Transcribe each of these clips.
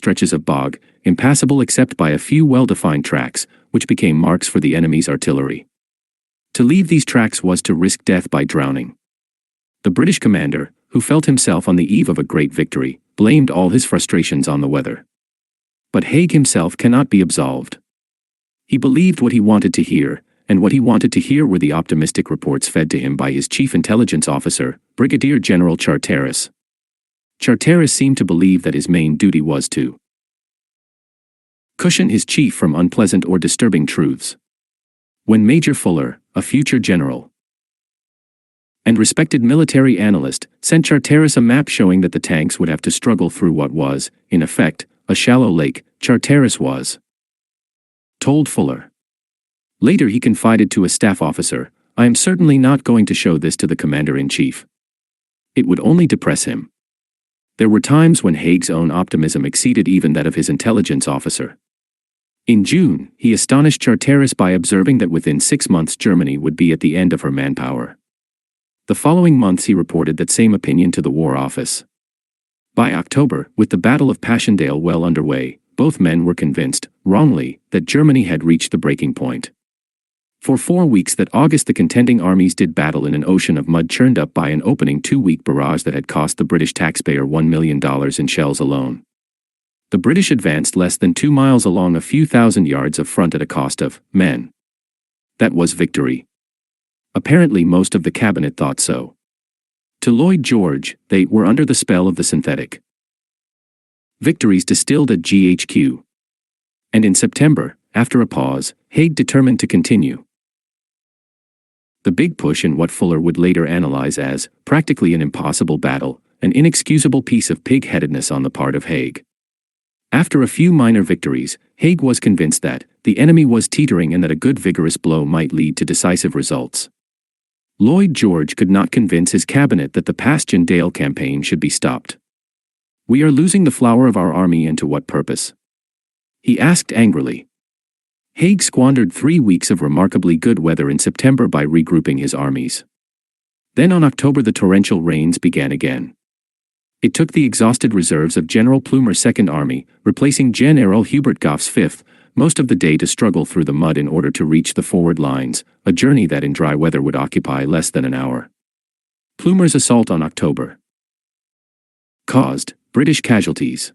stretches of bog, impassable except by a few well-defined tracks, which became marks for the enemy's artillery. To leave these tracks was to risk death by drowning. The British commander, who felt himself on the eve of a great victory, blamed all his frustrations on the weather. But Haig himself cannot be absolved. He believed what he wanted to hear, and what he wanted to hear were the optimistic reports fed to him by his chief intelligence officer, Brigadier General Charteris. Charteris seemed to believe that his main duty was to cushion his chief from unpleasant or disturbing truths. When Major Fuller, a future general and respected military analyst, sent Charteris a map showing that the tanks would have to struggle through what was, in effect, a shallow lake, Charteris was told Fuller. Later he confided to a staff officer, "I am certainly not going to show this to the commander-in-chief. It would only depress him." There were times when Haig's own optimism exceeded even that of his intelligence officer. In June, he astonished Charteris by observing that within 6 months Germany would be at the end of her manpower. The following months he reported that same opinion to the War Office. By October, with the Battle of Passchendaele well underway, both men were convinced, wrongly, that Germany had reached the breaking point. For 4 weeks that August the contending armies did battle in an ocean of mud churned up by an opening 2-week barrage that had cost the British taxpayer $1 million in shells alone. The British advanced less than 2 miles along a few thousand yards of front at a cost of men. That was victory. Apparently most of the cabinet thought so. To Lloyd George, they were under the spell of the synthetic victories distilled at GHQ. And in September, after a pause, Haig determined to continue the big push in what Fuller would later analyze as practically an impossible battle, an inexcusable piece of pig-headedness on the part of Haig. After a few minor victories, Haig was convinced that the enemy was teetering and that a good vigorous blow might lead to decisive results. Lloyd George could not convince his cabinet that the Passchendaele campaign should be stopped. "We are losing the flower of our army, and to what purpose?" he asked angrily. Haig squandered 3 weeks of remarkably good weather in September by regrouping his armies. Then on October the torrential rains began again. It took the exhausted reserves of General Plumer's Second Army, replacing General Hubert Gough's Fifth, most of the day to struggle through the mud in order to reach the forward lines, a journey that in dry weather would occupy less than an hour. Plumer's assault on October caused British casualties.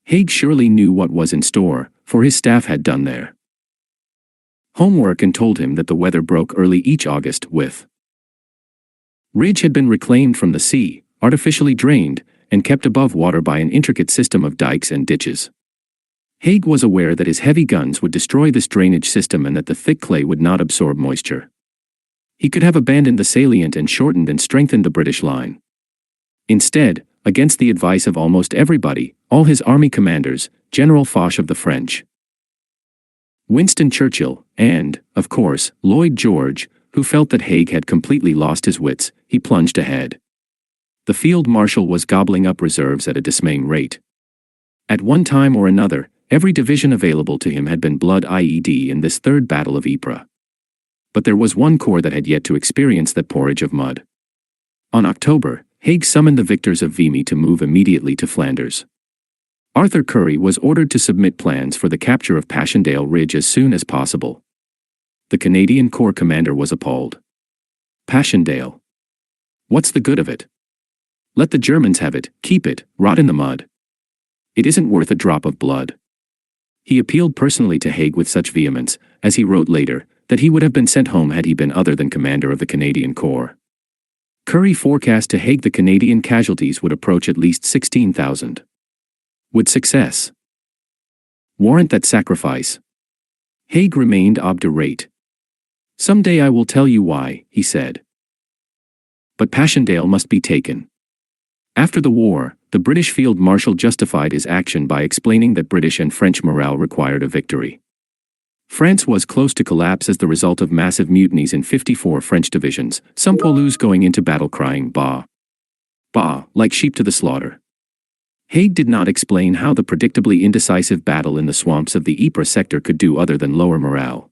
Haig surely knew what was in store, for his staff had done their homework and told him that the weather broke early each August with ridge had been reclaimed from the sea, artificially drained, and kept above water by an intricate system of dikes and ditches. Haig was aware that his heavy guns would destroy this drainage system and that the thick clay would not absorb moisture. He could have abandoned the salient and shortened and strengthened the British line. Instead, against the advice of almost everybody, all his army commanders, General Foch of the French, Winston Churchill, and, of course, Lloyd George, who felt that Haig had completely lost his wits, he plunged ahead. The field marshal was gobbling up reserves at a dismaying rate. At one time or another, every division available to him had been blood IED in this third battle of Ypres. But there was one corps that had yet to experience that porridge of mud. On October, Haig summoned the victors of Vimy to move immediately to Flanders. Arthur Currie was ordered to submit plans for the capture of Passchendaele Ridge as soon as possible. The Canadian Corps commander was appalled. "Passchendaele? What's the good of it? Let the Germans have it, keep it, rot in the mud. It isn't worth a drop of blood." He appealed personally to Haig with such vehemence, as he wrote later, that he would have been sent home had he been other than commander of the Canadian Corps. Currie forecast to Haig the Canadian casualties would approach at least 16,000. Would success warrant that sacrifice? Haig remained obdurate. "Someday I will tell you why," he said. But Passchendaele must be taken. After the war, the British Field Marshal justified his action by explaining that British and French morale required a victory. France was close to collapse as the result of massive mutinies in 54 French divisions, some poilus going into battle crying "Bah! Bah!" like sheep to the slaughter. Haig did not explain how the predictably indecisive battle in the swamps of the Ypres sector could do other than lower morale.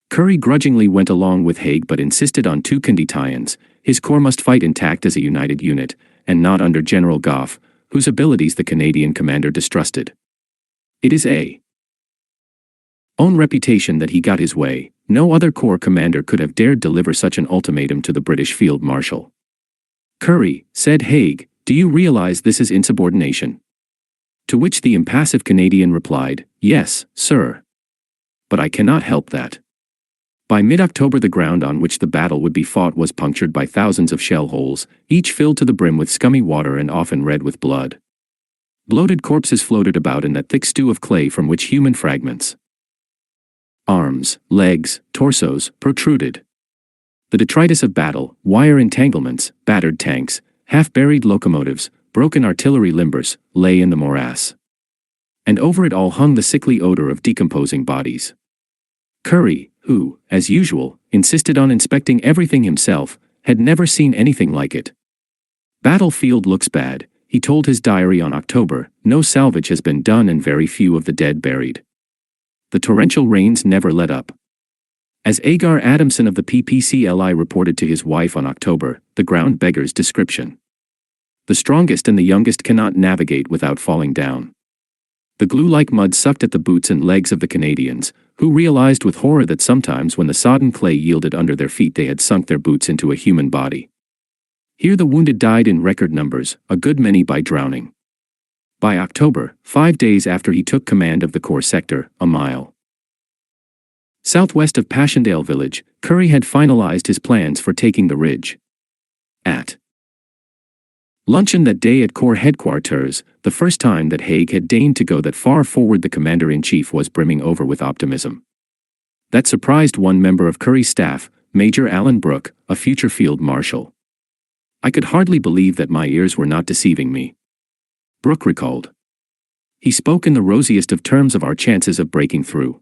Currie grudgingly went along with Haig but insisted on 2 conditions: his corps must fight intact as a united unit, and not under General Gough, whose abilities the Canadian commander distrusted. It is a own reputation that he got his way. No other corps commander could have dared deliver such an ultimatum to the British Field Marshal. "Currie," said Haig, "do you realize this is insubordination?" To which the impassive Canadian replied, "Yes, sir. But I cannot help that." By mid-October the ground on which the battle would be fought was punctured by thousands of shell holes, each filled to the brim with scummy water and often red with blood. Bloated corpses floated about in that thick stew of clay from which human fragments, arms, legs, torsos, protruded. The detritus of battle, wire entanglements, battered tanks, half-buried locomotives, broken artillery limbers, lay in the morass. And over it all hung the sickly odor of decomposing bodies. Currie, who, as usual, insisted on inspecting everything himself, had never seen anything like it. "Battlefield looks bad," he told his diary on October. "No salvage has been done and very few of the dead buried. The torrential rains never let up." As Agar Adamson of the PPCLI reported to his wife on October, the ground beggars description. The strongest and the youngest cannot navigate without falling down. The glue-like mud sucked at the boots and legs of the Canadians, who realized with horror that sometimes when the sodden clay yielded under their feet they had sunk their boots into a human body. Here the wounded died in record numbers, a good many by drowning. By October, 5 days after he took command of the Corps sector, a mile southwest of Passchendaele village, Currie had finalized his plans for taking the ridge. At luncheon that day at Corps headquarters, the first time that Haig had deigned to go that far forward, the commander-in-chief was brimming over with optimism. That surprised one member of Currie's staff, Major Alan Brooke, a future field marshal. "I could hardly believe that my ears were not deceiving me," Brooke recalled. He spoke in the rosiest of terms of our chances of breaking through.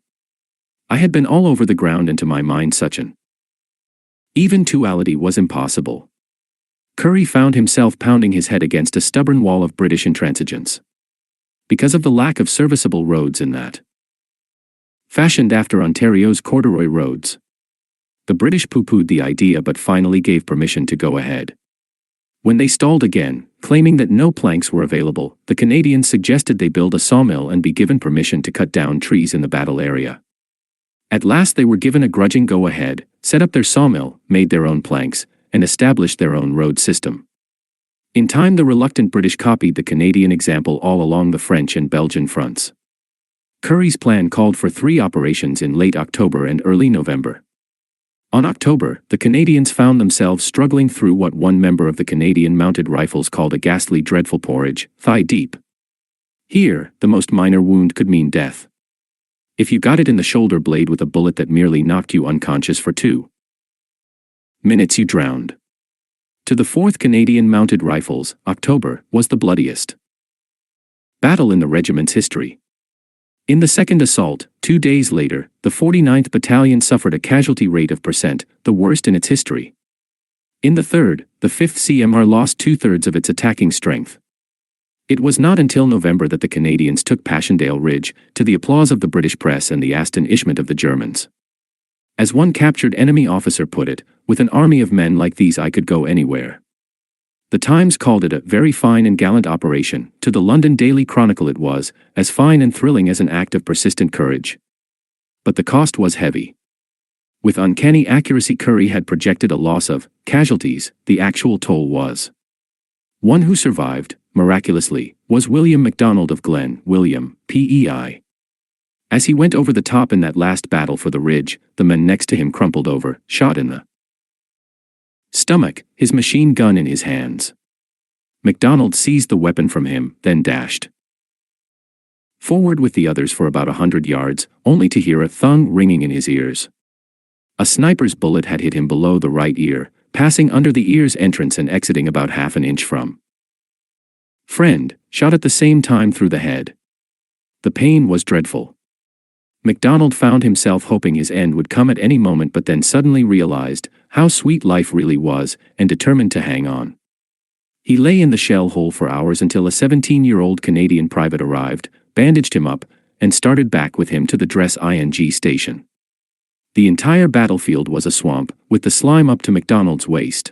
"I had been all over the ground and to my mind such an eventuality was impossible." Currie found himself pounding his head against a stubborn wall of British intransigence. Because of the lack of serviceable roads in that fashioned after Ontario's corduroy roads. The British pooh-poohed the idea but finally gave permission to go ahead. When they stalled again, claiming that no planks were available, the Canadians suggested they build a sawmill and be given permission to cut down trees in the battle area. At last they were given a grudging go-ahead, set up their sawmill, made their own planks, and established their own road system. In time the reluctant British copied the Canadian example all along the French and Belgian fronts. Currie's plan called for 3 operations in late October and early November. On October, the Canadians found themselves struggling through what one member of the Canadian Mounted Rifles called a ghastly dreadful porridge, thigh deep. Here, the most minor wound could mean death. If you got it in the shoulder blade with a bullet that merely knocked you unconscious for 2 minutes you drowned. To the 4th Canadian Mounted Rifles, October was the bloodiest battle in the regiment's history. In the second assault, 2 days later, the 49th Battalion suffered a casualty rate of %, the worst in its history. In the third, the 5th CMR lost 2/3 of its attacking strength. It was not until November that the Canadians took Passchendaele Ridge, to the applause of the British press and the astonishment of the Germans. As one captured enemy officer put it, "With an army of men like these I could go anywhere." The Times called it a very fine and gallant operation. To the London Daily Chronicle it was, as fine and thrilling as an act of persistent courage. But the cost was heavy. With uncanny accuracy Currie had projected a loss of casualties. The actual toll was. One who survived, miraculously, was William MacDonald of Glen, William, PEI. As he went over the top in that last battle for the ridge, the men next to him crumpled over, shot in the stomach, his machine gun in his hands. MacDonald seized the weapon from him, then dashed forward with the others for about 100 yards, only to hear a thung ringing in his ears. A sniper's bullet had hit him below the right ear, passing under the ear's entrance and exiting about half an inch from friend, shot at the same time through the head. The pain was dreadful. MacDonald found himself hoping his end would come at any moment, but then suddenly realized how sweet life really was, and determined to hang on. He lay in the shell hole for hours until a 17-year-old Canadian private arrived, bandaged him up, and started back with him to the Dress-ing station. The entire battlefield was a swamp, with the slime up to MacDonald's waist.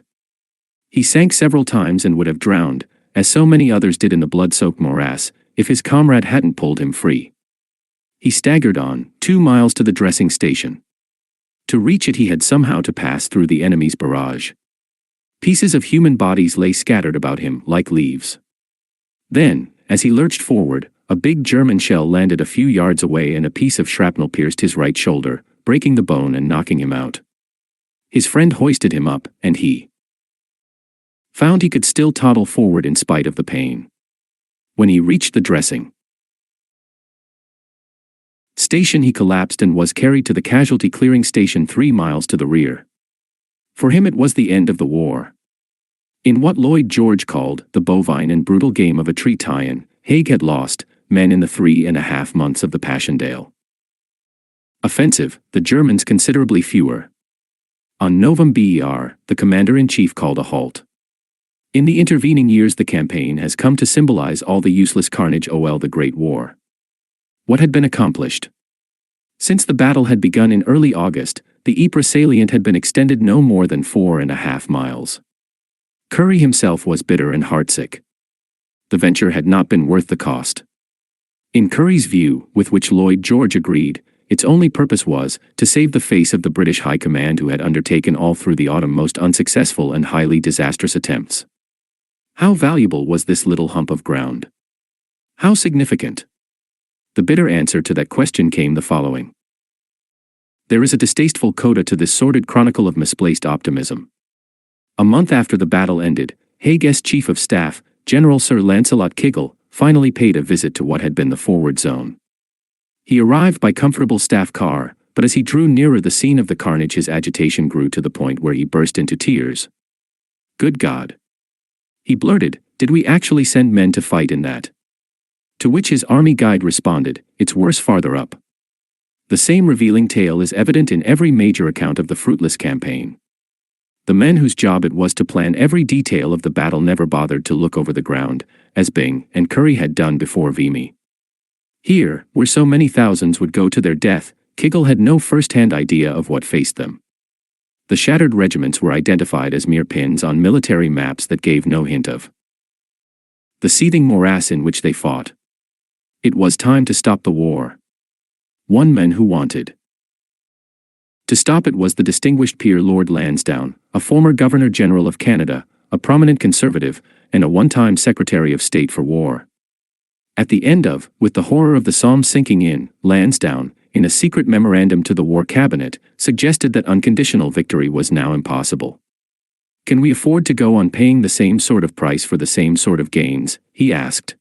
He sank several times and would have drowned, as so many others did in the blood-soaked morass, if his comrade hadn't pulled him free. He staggered on, 2 miles to the dressing station. To reach it he had somehow to pass through the enemy's barrage. Pieces of human bodies lay scattered about him like leaves. Then, as he lurched forward, a big German shell landed a few yards away and a piece of shrapnel pierced his right shoulder, breaking the bone and knocking him out. His friend hoisted him up, and he found he could still toddle forward in spite of the pain. When he reached the dressing station he collapsed and was carried to the casualty clearing station 3 miles to the rear. For him it was the end of the war. In what Lloyd George called the bovine and brutal game of a tree tie-in, Haig had lost men in the 3.5 months of the Passchendaele offensive, the Germans considerably fewer. On November, the commander-in-chief called a halt. In the intervening years the campaign has come to symbolize all the useless carnage the Great War. What had been accomplished? Since the battle had begun in early August, the Ypres salient had been extended no more than 4.5 miles. Currie himself was bitter and heartsick. The venture had not been worth the cost. In Currie's view, with which Lloyd George agreed, its only purpose was to save the face of the British High Command who had undertaken all through the autumn most unsuccessful and highly disastrous attempts. How valuable was this little hump of ground? How significant? The bitter answer to that question came the following. There is a distasteful coda to this sordid chronicle of misplaced optimism. A month after the battle ended, Haig's Chief of Staff, General Sir Lancelot Kiggle, finally paid a visit to what had been the forward zone. He arrived by comfortable staff car, but as he drew nearer the scene of the carnage his agitation grew to the point where he burst into tears. Good God! He blurted, did we actually send men to fight in that? To which his army guide responded, it's worse farther up. The same revealing tale is evident in every major account of the fruitless campaign. The men whose job it was to plan every detail of the battle never bothered to look over the ground, as Byng and Currie had done before Vimy. Here, where so many thousands would go to their death, Kiggle had no first-hand idea of what faced them. The shattered regiments were identified as mere pins on military maps that gave no hint of the seething morass in which they fought. It was time to stop the war. One man who wanted to stop it was the distinguished peer Lord Lansdowne, a former Governor-General of Canada, a prominent Conservative, and a one-time Secretary of State for War. At the end of, with the horror of the Somme sinking in, Lansdowne, in a secret memorandum to the War Cabinet, suggested that unconditional victory was now impossible. Can we afford to go on paying the same sort of price for the same sort of gains? He asked.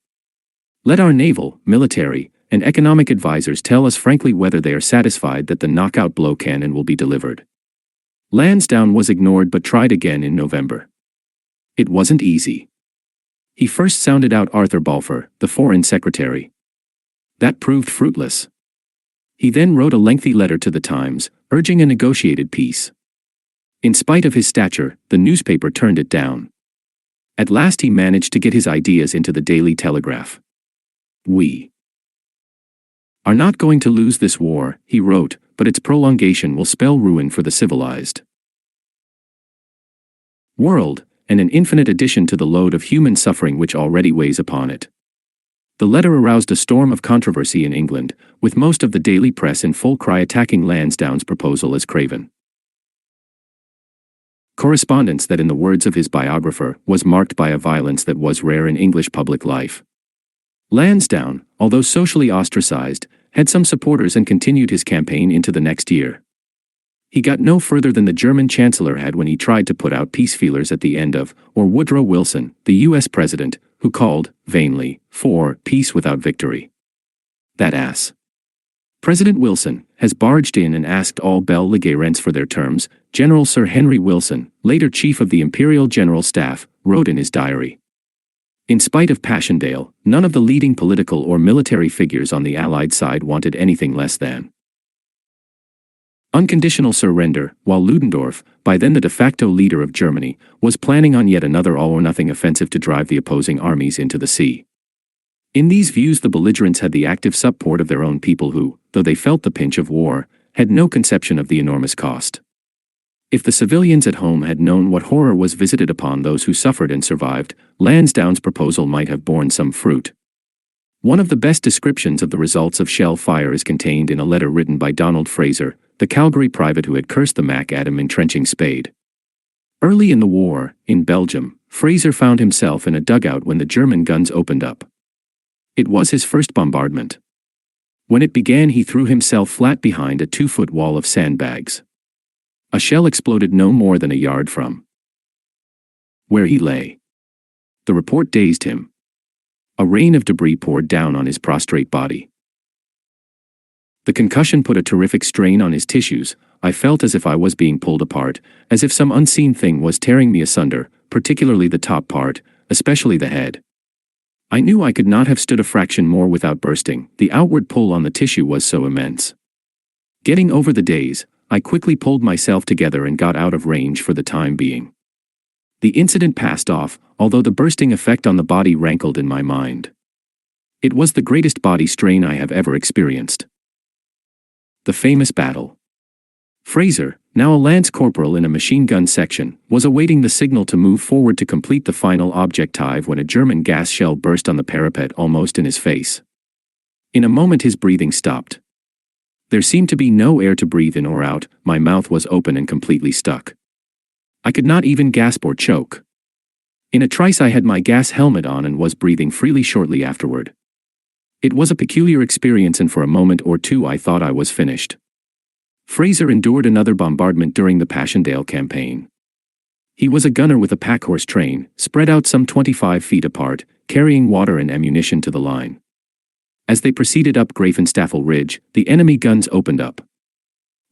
Let our naval, military, and economic advisors tell us frankly whether they are satisfied that the knockout blow cannon will be delivered. Lansdowne was ignored but tried again in November. It wasn't easy. He first sounded out Arthur Balfour, the Foreign Secretary. That proved fruitless. He then wrote a lengthy letter to the Times, urging a negotiated peace. In spite of his stature, the newspaper turned it down. At last he managed to get his ideas into the Daily Telegraph. We are not going to lose this war, he wrote, but its prolongation will spell ruin for the civilized world, and an infinite addition to the load of human suffering which already weighs upon it. The letter aroused a storm of controversy in England, with most of the daily press in full cry attacking Lansdowne's proposal as craven. Correspondence that, in the words of his biographer, was marked by a violence that was rare in English public life. Lansdowne, although socially ostracized, had some supporters and continued his campaign into the next year. He got no further than the German Chancellor had when he tried to put out peace feelers at the end of, or Woodrow Wilson, the U.S. President, who called, vainly, for peace without victory. That ass. President Wilson has barged in and asked all belligerents for their terms, General Sir Henry Wilson, later Chief of the Imperial General Staff, wrote in his diary. In spite of Passchendaele, none of the leading political or military figures on the Allied side wanted anything less than unconditional surrender, while Ludendorff, by then the de facto leader of Germany, was planning on yet another all-or-nothing offensive to drive the opposing armies into the sea. In these views the belligerents had the active support of their own people who, though they felt the pinch of war, had no conception of the enormous cost. If the civilians at home had known what horror was visited upon those who suffered and survived, Lansdowne's proposal might have borne some fruit. One of the best descriptions of the results of shell fire is contained in a letter written by Donald Fraser, the Calgary private who had cursed the Mac Adam entrenching Spade. Early in the war, in Belgium, Fraser found himself in a dugout when the German guns opened up. It was his first bombardment. When it began, he threw himself flat behind a 2-foot wall of sandbags. A shell exploded no more than a yard from where he lay. The report dazed him. A rain of debris poured down on his prostrate body. The concussion put a terrific strain on his tissues. I felt as if I was being pulled apart, as if some unseen thing was tearing me asunder, particularly the top part, especially the head. I knew I could not have stood a fraction more without bursting. The outward pull on the tissue was so immense. Getting over the daze, I quickly pulled myself together and got out of range for the time being. The incident passed off, although the bursting effect on the body rankled in my mind. It was the greatest body strain I have ever experienced. The famous battle. Fraser, now a lance corporal in a machine gun section, was awaiting the signal to move forward to complete the final objective when a German gas shell burst on the parapet almost in his face. In a moment his breathing stopped. There seemed to be no air to breathe in or out. My mouth was open and completely stuck. I could not even gasp or choke. In a trice I had my gas helmet on and was breathing freely shortly afterward. It was a peculiar experience, and for a moment or two I thought I was finished. Fraser endured another bombardment during the Passchendaele campaign. He was a gunner with a packhorse train, spread out some 25 feet apart, carrying water and ammunition to the line. As they proceeded up Grafenstaffel Ridge, the enemy guns opened up.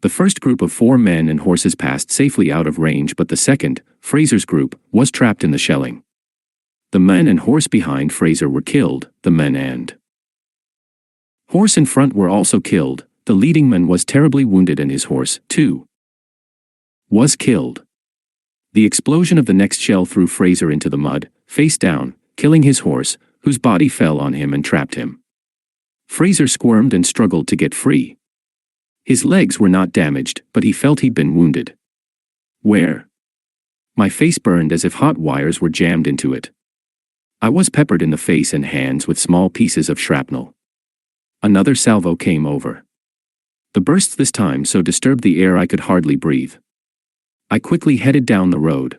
The first group of 4 men and horses passed safely out of range, but the second, Fraser's group, was trapped in the shelling. The men and horse behind Fraser were killed, the men and horse in front were also killed. The leading man was terribly wounded and his horse, too, was killed. The explosion of the next shell threw Fraser into the mud, face down, killing his horse, whose body fell on him and trapped him. Fraser squirmed and struggled to get free. His legs were not damaged, but he felt he'd been wounded. Where? My face burned as if hot wires were jammed into it. I was peppered in the face and hands with small pieces of shrapnel. Another salvo came over. The bursts this time so disturbed the air I could hardly breathe. I quickly headed down the road.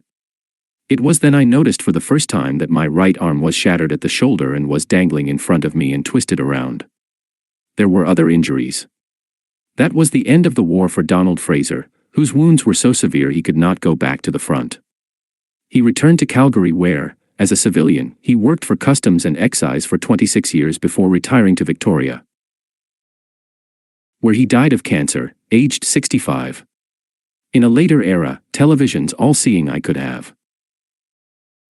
It was then I noticed for the first time that my right arm was shattered at the shoulder and was dangling in front of me and twisted around. There were other injuries. That was the end of the war for Donald Fraser, whose wounds were so severe he could not go back to the front. He returned to Calgary where, as a civilian, he worked for Customs and Excise for 26 years before retiring to Victoria, where he died of cancer, aged 65. In a later era, television's all-seeing eye could have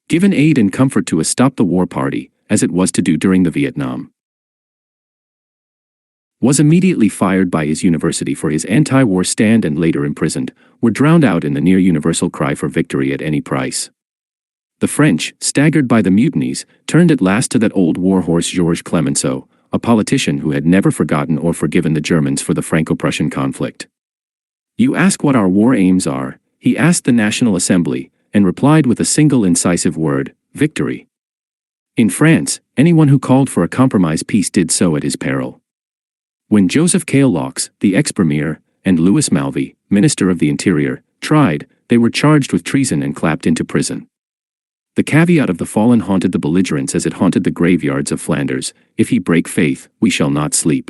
given aid and comfort to a Stop the War party, as it was to do during the Vietnam. Was immediately fired by his university for his anti-war stand and later imprisoned, were drowned out in the near-universal cry for victory at any price. The French, staggered by the mutinies, turned at last to that old warhorse Georges Clemenceau, a politician who had never forgotten or forgiven the Germans for the Franco-Prussian conflict. You ask what our war aims are, he asked the National Assembly, and replied with a single incisive word, victory. In France, anyone who called for a compromise peace did so at his peril. When Joseph Caillaux, the ex-premier, and Louis Malvy, Minister of the Interior, tried, they were charged with treason and clapped into prison. The caveat of the fallen haunted the belligerents as it haunted the graveyards of Flanders: if he break faith, we shall not sleep.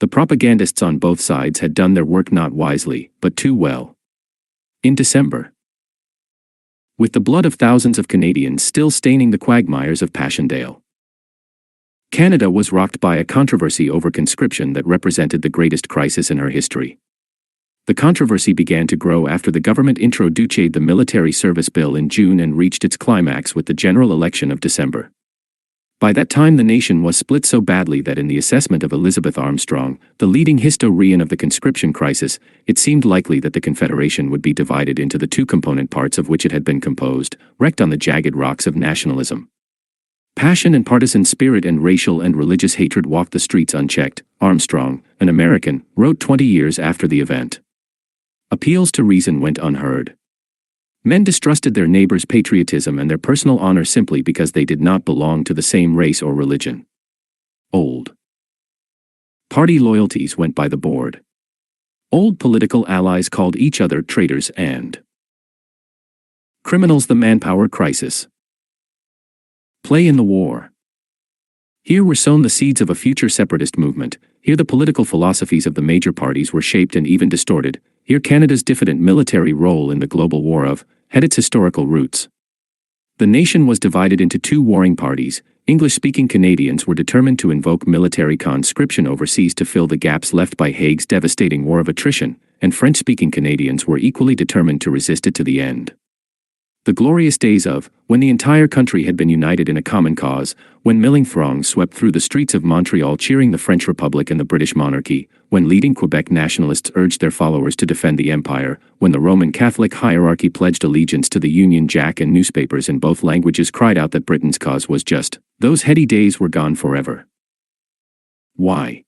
The propagandists on both sides had done their work not wisely, but too well. In December, with the blood of thousands of Canadians still staining the quagmires of Passchendaele, Canada was rocked by a controversy over conscription that represented the greatest crisis in her history. The controversy began to grow after the government introduced the military service bill in June and reached its climax with the general election of December. By that time the nation was split so badly that in the assessment of Elizabeth Armstrong, the leading historian of the conscription crisis, it seemed likely that the Confederation would be divided into the 2 component parts of which it had been composed, wrecked on the jagged rocks of nationalism. Passion and partisan spirit and racial and religious hatred walked the streets unchecked, Armstrong, an American, wrote 20 years after the event. Appeals to reason went unheard. Men distrusted their neighbors' patriotism and their personal honor simply because they did not belong to the same race or religion. Old party loyalties went by the board. Old political allies called each other traitors and criminals. The manpower crisis. Play in the war. Here were sown the seeds of a future separatist movement. Here the political philosophies of the major parties were shaped and even distorted. Here Canada's diffident military role in the global war had its historical roots. The nation was divided into two warring parties. English-speaking Canadians were determined to invoke military conscription overseas to fill the gaps left by Haig's devastating war of attrition, and French-speaking Canadians were equally determined to resist it to the end. The glorious days of, when the entire country had been united in a common cause, when milling throngs swept through the streets of Montreal cheering the French Republic and the British monarchy, when leading Quebec nationalists urged their followers to defend the empire, when the Roman Catholic hierarchy pledged allegiance to the Union Jack and newspapers in both languages cried out that Britain's cause was just, those heady days were gone forever. Why?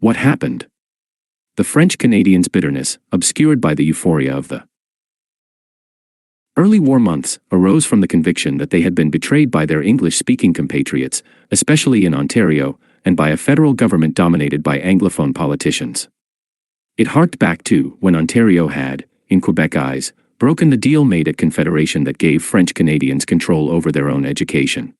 What happened? The French Canadians' bitterness, obscured by the euphoria of the early war months, arose from the conviction that they had been betrayed by their English-speaking compatriots, especially in Ontario, and by a federal government dominated by Anglophone politicians. It harked back to when Ontario had, in Quebec eyes, broken the deal made at Confederation that gave French Canadians control over their own education.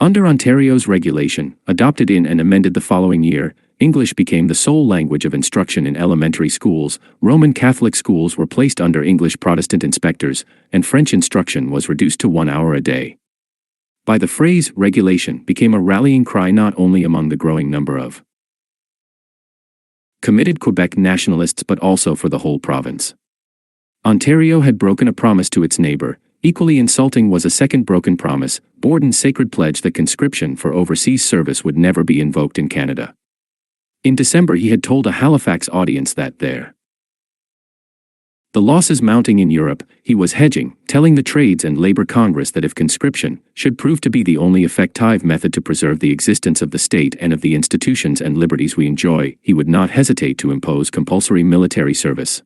Under Ontario's regulation, adopted in and amended the following year, English became the sole language of instruction in elementary schools, Roman Catholic schools were placed under English Protestant inspectors, and French instruction was reduced to 1 hour a day. By the phrase regulation became a rallying cry not only among the growing number of committed Quebec nationalists but also for the whole province. Ontario had broken a promise to its neighbor. Equally insulting was a second broken promise, Borden's sacred pledge that conscription for overseas service would never be invoked in Canada. In December he had told a Halifax audience that the losses mounting in Europe, he was hedging, telling the Trades and Labour Congress that if conscription should prove to be the only effective method to preserve the existence of the state and of the institutions and liberties we enjoy, he would not hesitate to impose compulsory military service.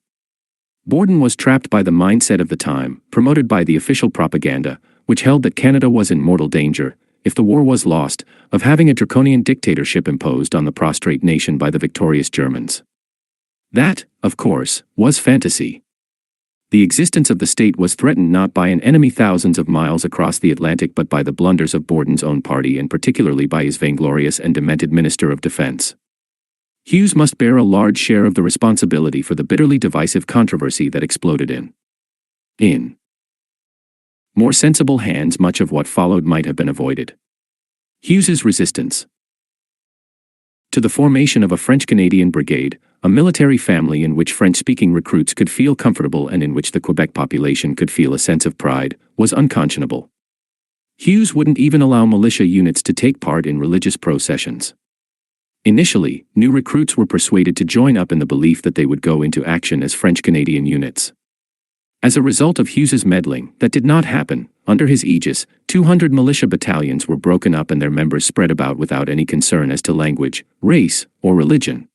Borden was trapped by the mindset of the time, promoted by the official propaganda, which held that Canada was in mortal danger, if the war was lost, of having a draconian dictatorship imposed on the prostrate nation by the victorious Germans. That, of course, was fantasy. The existence of the state was threatened not by an enemy thousands of miles across the Atlantic but by the blunders of Borden's own party and particularly by his vainglorious and demented Minister of Defense. Hughes must bear a large share of the responsibility for the bitterly divisive controversy that exploded in more sensible hands. Much of what followed might have been avoided. Hughes's resistance to the formation of a French-Canadian brigade, a military family in which French-speaking recruits could feel comfortable and in which the Quebec population could feel a sense of pride, was unconscionable. Hughes wouldn't even allow militia units to take part in religious processions. Initially, new recruits were persuaded to join up in the belief that they would go into action as French-Canadian units. As a result of Hughes's meddling, that did not happen. Under his aegis, 200 militia battalions were broken up and their members spread about without any concern as to language, race, or religion.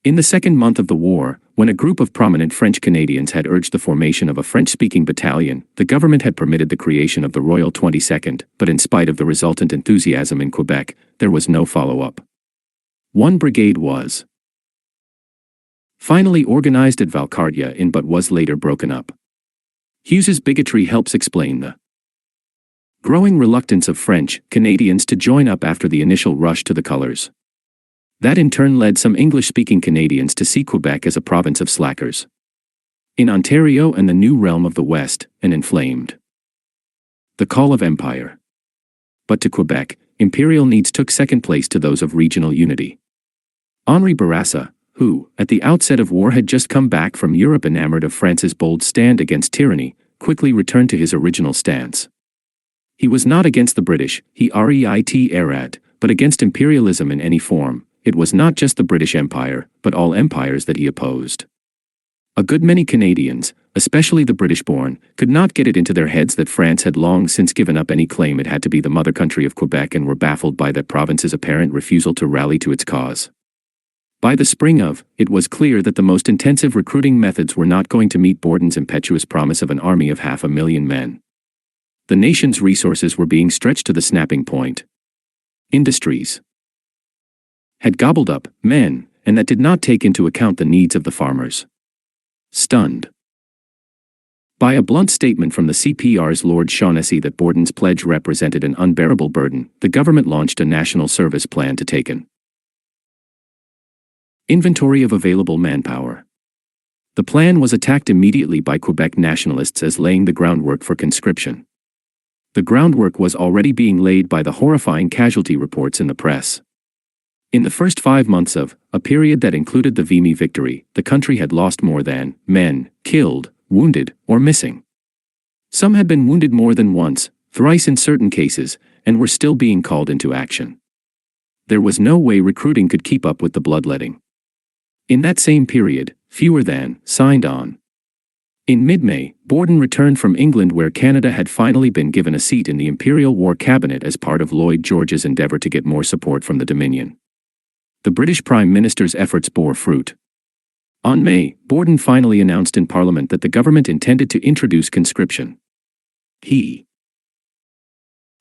In the second month of the war, when a group of prominent French Canadians had urged the formation of a French-speaking battalion, the government had permitted the creation of the Royal 22nd, but in spite of the resultant enthusiasm in Quebec, there was no follow-up. One brigade was finally organized at Valcartier but was later broken up. Hughes's bigotry helps explain the growing reluctance of French Canadians to join up after the initial rush to the colors. That in turn led some English-speaking Canadians to see Quebec as a province of slackers. In Ontario and the new realm of the West, an inflamed the call of empire. But to Quebec, imperial needs took second place to those of regional unity. Henri Bourassa, who, at the outset of war had just come back from Europe enamored of France's bold stand against tyranny, quickly returned to his original stance. He was not against the British, but against imperialism in any form. It was not just the British Empire, but all empires that he opposed. A good many Canadians, especially the British-born, could not get it into their heads that France had long since given up any claim it had to be the mother country of Quebec and were baffled by that province's apparent refusal to rally to its cause. By the spring of, it was clear that the most intensive recruiting methods were not going to meet Borden's impetuous promise of an army of 500,000 men. The nation's resources were being stretched to the snapping point. Industries had gobbled up men, and that did not take into account the needs of the farmers. Stunned by a blunt statement from the CPR's Lord Shaughnessy that Borden's pledge represented an unbearable burden, the government launched a national service plan to take an inventory of available manpower. The plan was attacked immediately by Quebec nationalists as laying the groundwork for conscription. The groundwork was already being laid by the horrifying casualty reports in the press. In the first 5 months of a period that included the Vimy victory, the country had lost more than men killed, wounded, or missing. Some had been wounded more than once, thrice in certain cases, and were still being called into action. There was no way recruiting could keep up with the bloodletting. In that same period, fewer than signed on. In mid-May, Borden returned from England, where Canada had finally been given a seat in the Imperial War Cabinet as part of Lloyd George's endeavour to get more support from the Dominion. The British Prime Minister's efforts bore fruit. On May, Borden finally announced in Parliament that the government intended to introduce conscription.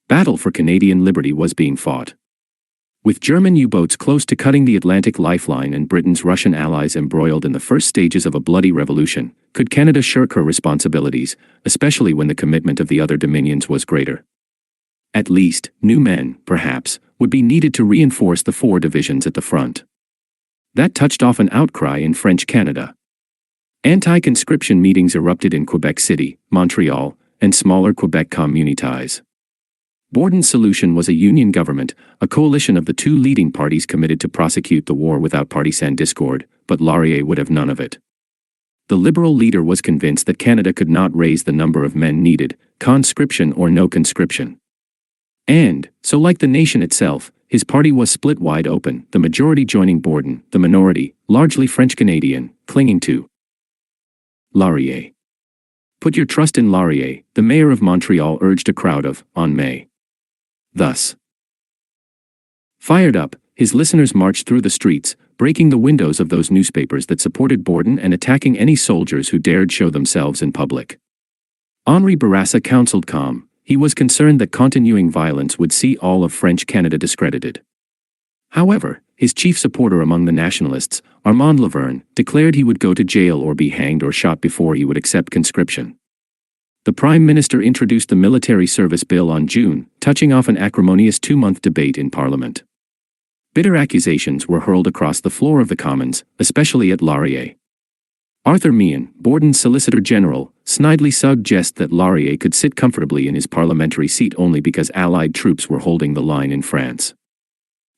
Battle for Canadian liberty was being fought. With German U-boats close to cutting the Atlantic lifeline and Britain's Russian allies embroiled in the first stages of a bloody revolution, could Canada shirk her responsibilities, especially when the commitment of the other dominions was greater? At least, new men, perhaps, would be needed to reinforce the 4 divisions at the front. That touched off an outcry in French Canada. Anti-conscription meetings erupted in Quebec City, Montreal, and smaller Quebec communities. Borden's solution was a union government, a coalition of the 2 leading parties committed to prosecute the war without partisan discord, but Laurier would have none of it. The Liberal leader was convinced that Canada could not raise the number of men needed, conscription or no conscription. And, so like the nation itself, his party was split wide open, the majority joining Borden, the minority, largely French-Canadian, clinging to Laurier. Put your trust in Laurier, the mayor of Montreal urged a crowd of, on May. Thus, fired up, his listeners marched through the streets, breaking the windows of those newspapers that supported Borden and attacking any soldiers who dared show themselves in public. Henri Bourassa counseled calm. He was concerned that continuing violence would see all of French Canada discredited. However, his chief supporter among the nationalists, Armand Laverne, declared he would go to jail or be hanged or shot before he would accept conscription. The Prime Minister introduced the Military Service Bill on June, touching off an acrimonious 2-month debate in Parliament. Bitter accusations were hurled across the floor of the Commons, especially at Laurier. Arthur Meehan, Borden's Solicitor General, snidely suggested that Laurier could sit comfortably in his parliamentary seat only because Allied troops were holding the line in France.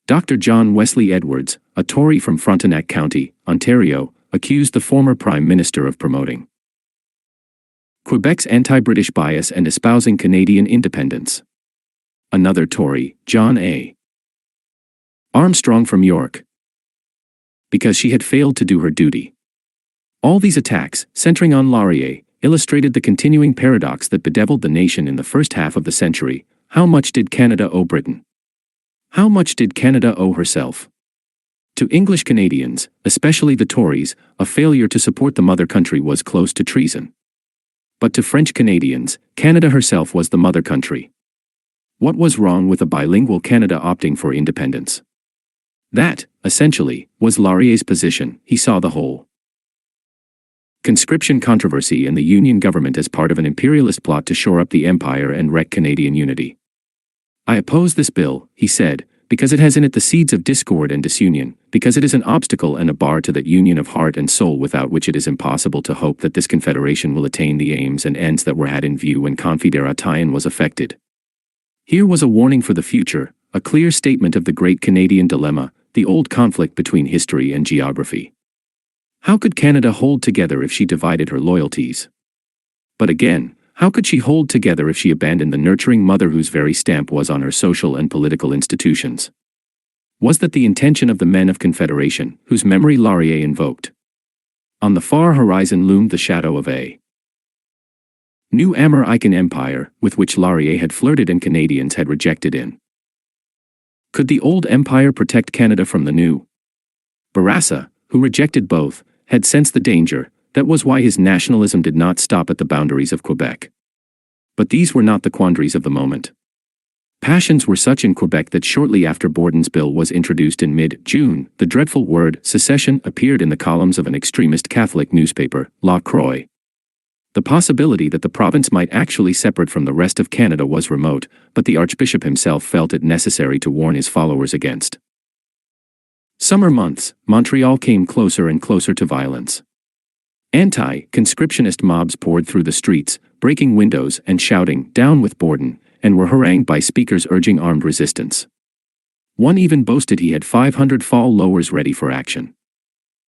Dr. John Wesley Edwards, a Tory from Frontenac County, Ontario, accused the former Prime Minister of promoting Quebec's anti-British bias and espousing Canadian independence. Another Tory, John A. Armstrong from York, because she had failed to do her duty. All these attacks, centering on Laurier, illustrated the continuing paradox that bedeviled the nation in the first half of the century. How much did Canada owe Britain? How much did Canada owe herself? To English Canadians, especially the Tories, a failure to support the mother country was close to treason. But to French Canadians, Canada herself was the mother country. What was wrong with a bilingual Canada opting for independence? That, essentially, was Laurier's position. He saw the whole conscription controversy and the Union government as part of an imperialist plot to shore up the empire and wreck Canadian unity. I oppose this bill, he said, because it has in it the seeds of discord and disunion, because it is an obstacle and a bar to that union of heart and soul without which it is impossible to hope that this confederation will attain the aims and ends that were had in view when Confederation was effected. Here was a warning for the future, a clear statement of the great Canadian dilemma, the old conflict between history and geography. How could Canada hold together if she divided her loyalties? But again, how could she hold together if she abandoned the nurturing mother whose very stamp was on her social and political institutions? Was that the intention of the men of Confederation, whose memory Laurier invoked? On the far horizon loomed the shadow of a new Amerindian empire, with which Laurier had flirted and Canadians had rejected in. Could the old empire protect Canada from the new? Bourassa, who rejected both, had sensed the danger. That was why his nationalism did not stop at the boundaries of Quebec. But these were not the quandaries of the moment. Passions were such in Quebec that shortly after Borden's bill was introduced in mid-June, the dreadful word secession appeared in the columns of an extremist Catholic newspaper, La Croix. The possibility that the province might actually separate from the rest of Canada was remote, but the Archbishop himself felt it necessary to warn his followers against. Summer months, Montreal came closer and closer to violence. Anti-conscriptionist mobs poured through the streets, breaking windows and shouting, "Down with Borden," and were harangued by speakers urging armed resistance. One even boasted he had 500 followers ready for action.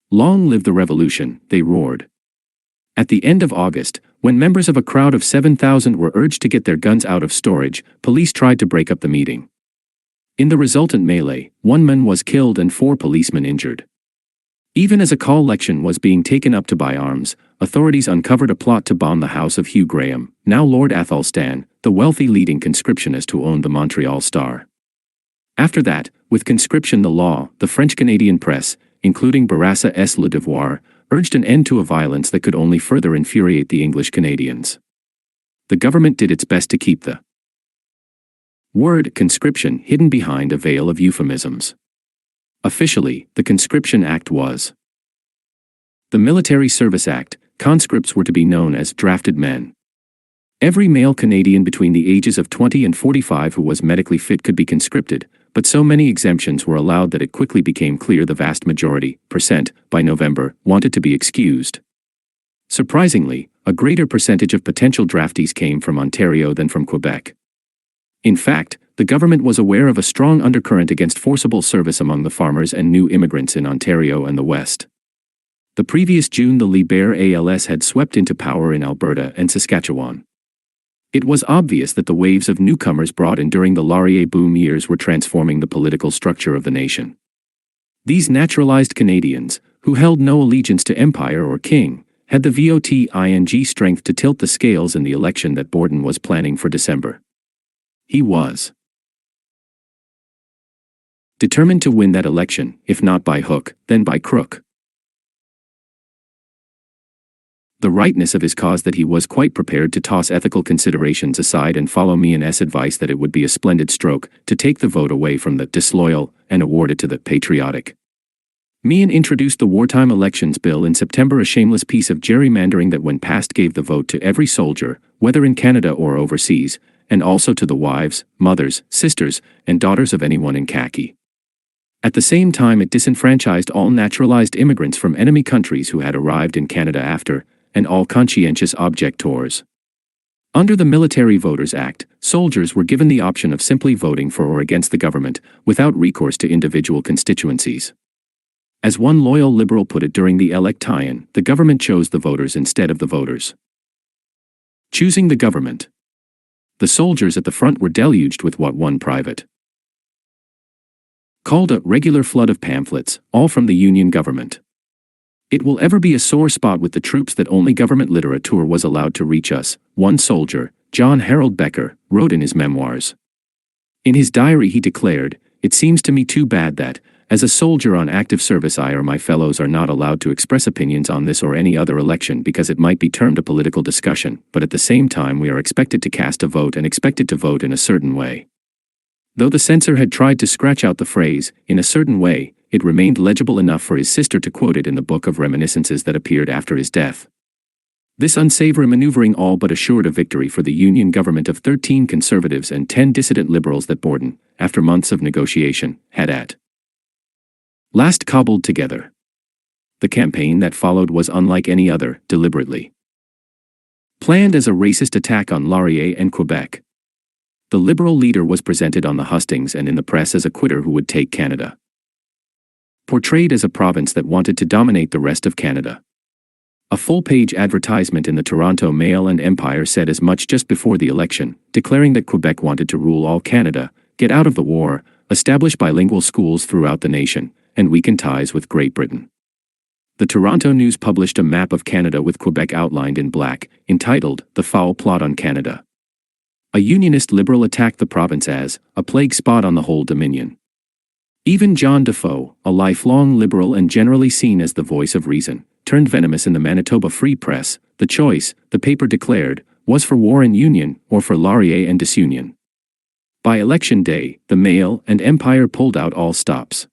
"Long live the revolution," they roared. At the end of August, when members of a crowd of 7,000 were urged to get their guns out of storage, police tried to break up the meeting. In the resultant melee, 1 man was killed and 4 policemen injured. Even as a collection was being taken up to buy arms, authorities uncovered a plot to bomb the house of Hugh Graham, now Lord Athelstan, the wealthy leading conscriptionist who owned the Montreal Star. After that, with conscription the law, the French-Canadian press, including Bourassa's Le Devoir, urged an end to a violence that could only further infuriate the English Canadians. The government did its best to keep the word conscription hidden behind a veil of euphemisms. Officially, the Conscription Act was the Military Service Act. Conscripts were to be known as drafted men. Every male Canadian between the ages of 20 and 45 who was medically fit could be conscripted, but so many exemptions were allowed that it quickly became clear the vast majority, by November, wanted to be excused. Surprisingly, a greater percentage of potential draftees came from Ontario than from Quebec. In fact, the government was aware of a strong undercurrent against forcible service among the farmers and new immigrants in Ontario and the West. The previous June the Libéraux had swept into power in Alberta and Saskatchewan. It was obvious that the waves of newcomers brought in during the Laurier boom years were transforming the political structure of the nation. These naturalized Canadians, who held no allegiance to empire or king, had the voting strength to tilt the scales in the election that Borden was planning for December. He was determined to win that election, if not by hook, then by crook. The rightness of his cause that he was quite prepared to toss ethical considerations aside and follow Meehan's advice that it would be a splendid stroke to take the vote away from the disloyal and award it to the patriotic. Meehan introduced the Wartime Elections Bill in September, a shameless piece of gerrymandering that when passed gave the vote to every soldier, whether in Canada or overseas, and also to the wives, mothers, sisters, and daughters of anyone in khaki. At the same time it disenfranchised all naturalized immigrants from enemy countries who had arrived in Canada after, and all conscientious objectors. Under the Military Voters Act, soldiers were given the option of simply voting for or against the government, without recourse to individual constituencies. As one loyal Liberal put it during the election, the government chose the voters instead of the voters. Choosing the government. The soldiers at the front were deluged with what one private called a regular flood of pamphlets, all from the Union government. "It will ever be a sore spot with the troops that only government literature was allowed to reach us," one soldier, John Harold Becker, wrote in his memoirs. In his diary he declared, "It seems to me too bad that, as a soldier on active service I or my fellows are not allowed to express opinions on this or any other election because it might be termed a political discussion, but at the same time we are expected to cast a vote and expected to vote in a certain way." Though the censor had tried to scratch out the phrase, "in a certain way," it remained legible enough for his sister to quote it in the book of reminiscences that appeared after his death. This unsavory maneuvering all but assured a victory for the Union government of 13 conservatives and 10 dissident liberals that Borden, after months of negotiation, had at last cobbled together. The campaign that followed was unlike any other, deliberately planned as a racist attack on Laurier and Quebec. The Liberal leader was presented on the hustings and in the press as a quitter who would take Canada. Portrayed as a province that wanted to dominate the rest of Canada. A full-page advertisement in the Toronto Mail and Empire said as much just before the election, declaring that Quebec wanted to rule all Canada, get out of the war, establish bilingual schools throughout the nation, and weaken ties with Great Britain. The Toronto News published a map of Canada with Quebec outlined in black, entitled "The Foul Plot on Canada." A Unionist Liberal attacked the province as a plague spot on the whole Dominion. Even John Defoe, a lifelong liberal and generally seen as the voice of reason, turned venomous in the Manitoba Free Press. The choice, the paper declared, was for war and union, or for Laurier and disunion. By election day, the Mail and Empire pulled out all stops.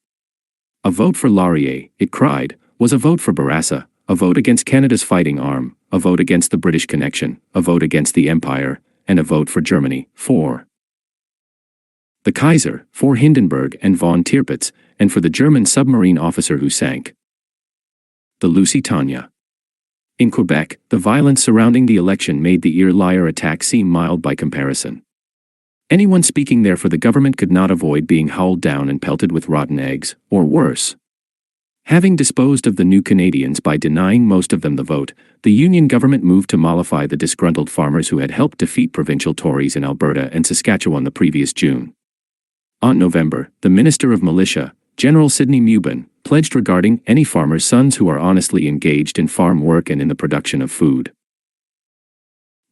A vote for Laurier, it cried, was a vote for Bourassa, a vote against Canada's fighting arm, a vote against the British connection, a vote against the Empire, and a vote for Germany, for the Kaiser, for Hindenburg and von Tirpitz, and for the German submarine officer who sank the Lusitania. In Quebec, the violence surrounding the election made the ear-liar attack seem mild by comparison. Anyone speaking there for the government could not avoid being howled down and pelted with rotten eggs, or worse. Having disposed of the New Canadians by denying most of them the vote, the Union government moved to mollify the disgruntled farmers who had helped defeat provincial Tories in Alberta and Saskatchewan the previous June. On November, the Minister of Militia, General Sidney Mubin, pledged regarding any farmer's sons who are honestly engaged in farm work and in the production of food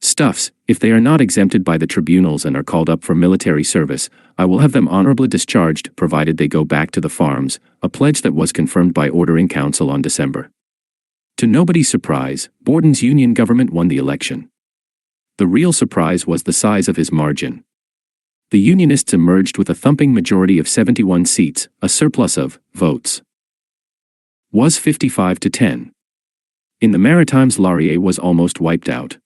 stuffs, if they are not exempted by the tribunals and are called up for military service, I will have them honorably discharged provided they go back to the farms, a pledge that was confirmed by order in council on December. To nobody's surprise, Borden's Union government won the election. The real surprise was the size of his margin. The Unionists emerged with a thumping majority of 71 seats, a surplus of votes was 55-10. In the Maritimes, Laurier was almost wiped out.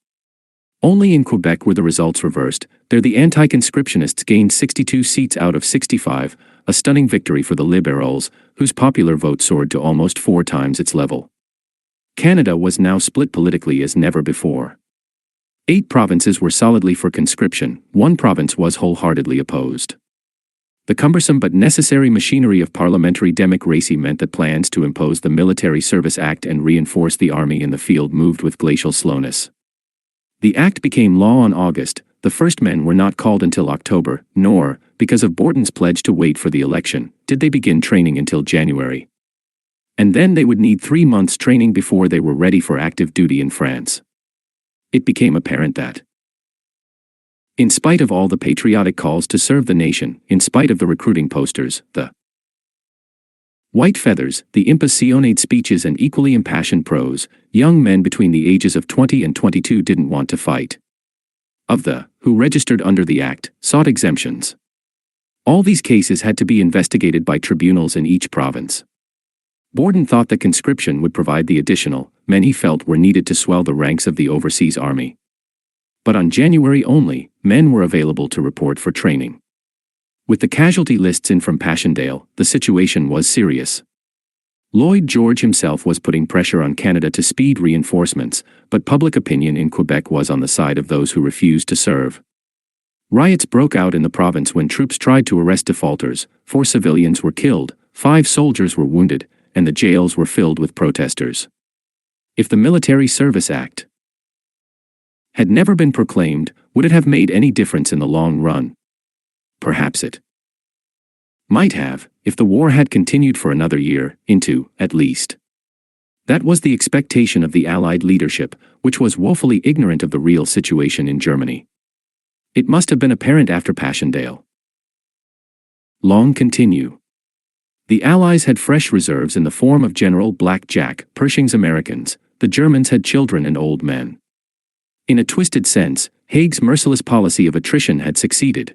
Only in Quebec were the results reversed. There the anti-conscriptionists gained 62 seats out of 65, a stunning victory for the Liberals, whose popular vote soared to almost 4 times its level. Canada was now split politically as never before. 8 provinces were solidly for conscription, 1 province was wholeheartedly opposed. The cumbersome but necessary machinery of parliamentary democracy meant that plans to impose the Military Service Act and reinforce the army in the field moved with glacial slowness. The act became law in August. The first men were not called until October, nor, because of Borden's pledge to wait for the election, did they begin training until January. And then they would need 3 months training before they were ready for active duty in France. It became apparent that, in spite of all the patriotic calls to serve the nation, in spite of the recruiting posters, the white feathers, the impassionate speeches and equally impassioned prose, young men between the ages of 20 and 22 didn't want to fight. Of the who registered under the Act, sought exemptions. All these cases had to be investigated by tribunals in each province. Borden thought that conscription would provide the additional men he felt were needed to swell the ranks of the overseas army. But on January only, men were available to report for training. With the casualty lists in from Passchendaele, the situation was serious. Lloyd George himself was putting pressure on Canada to speed reinforcements, but public opinion in Quebec was on the side of those who refused to serve. Riots broke out in the province when troops tried to arrest defaulters, 4 civilians were killed, 5 soldiers were wounded, and the jails were filled with protesters. If the Military Service Act had never been proclaimed, would it have made any difference in the long run? Perhaps it might have, if the war had continued for another year, into, at least. That was the expectation of the Allied leadership, which was woefully ignorant of the real situation in Germany. It must have been apparent after Passchendaele. Long continue. The Allies had fresh reserves in the form of General Black Jack Pershing's Americans. The Germans had children and old men. In a twisted sense, Haig's merciless policy of attrition had succeeded.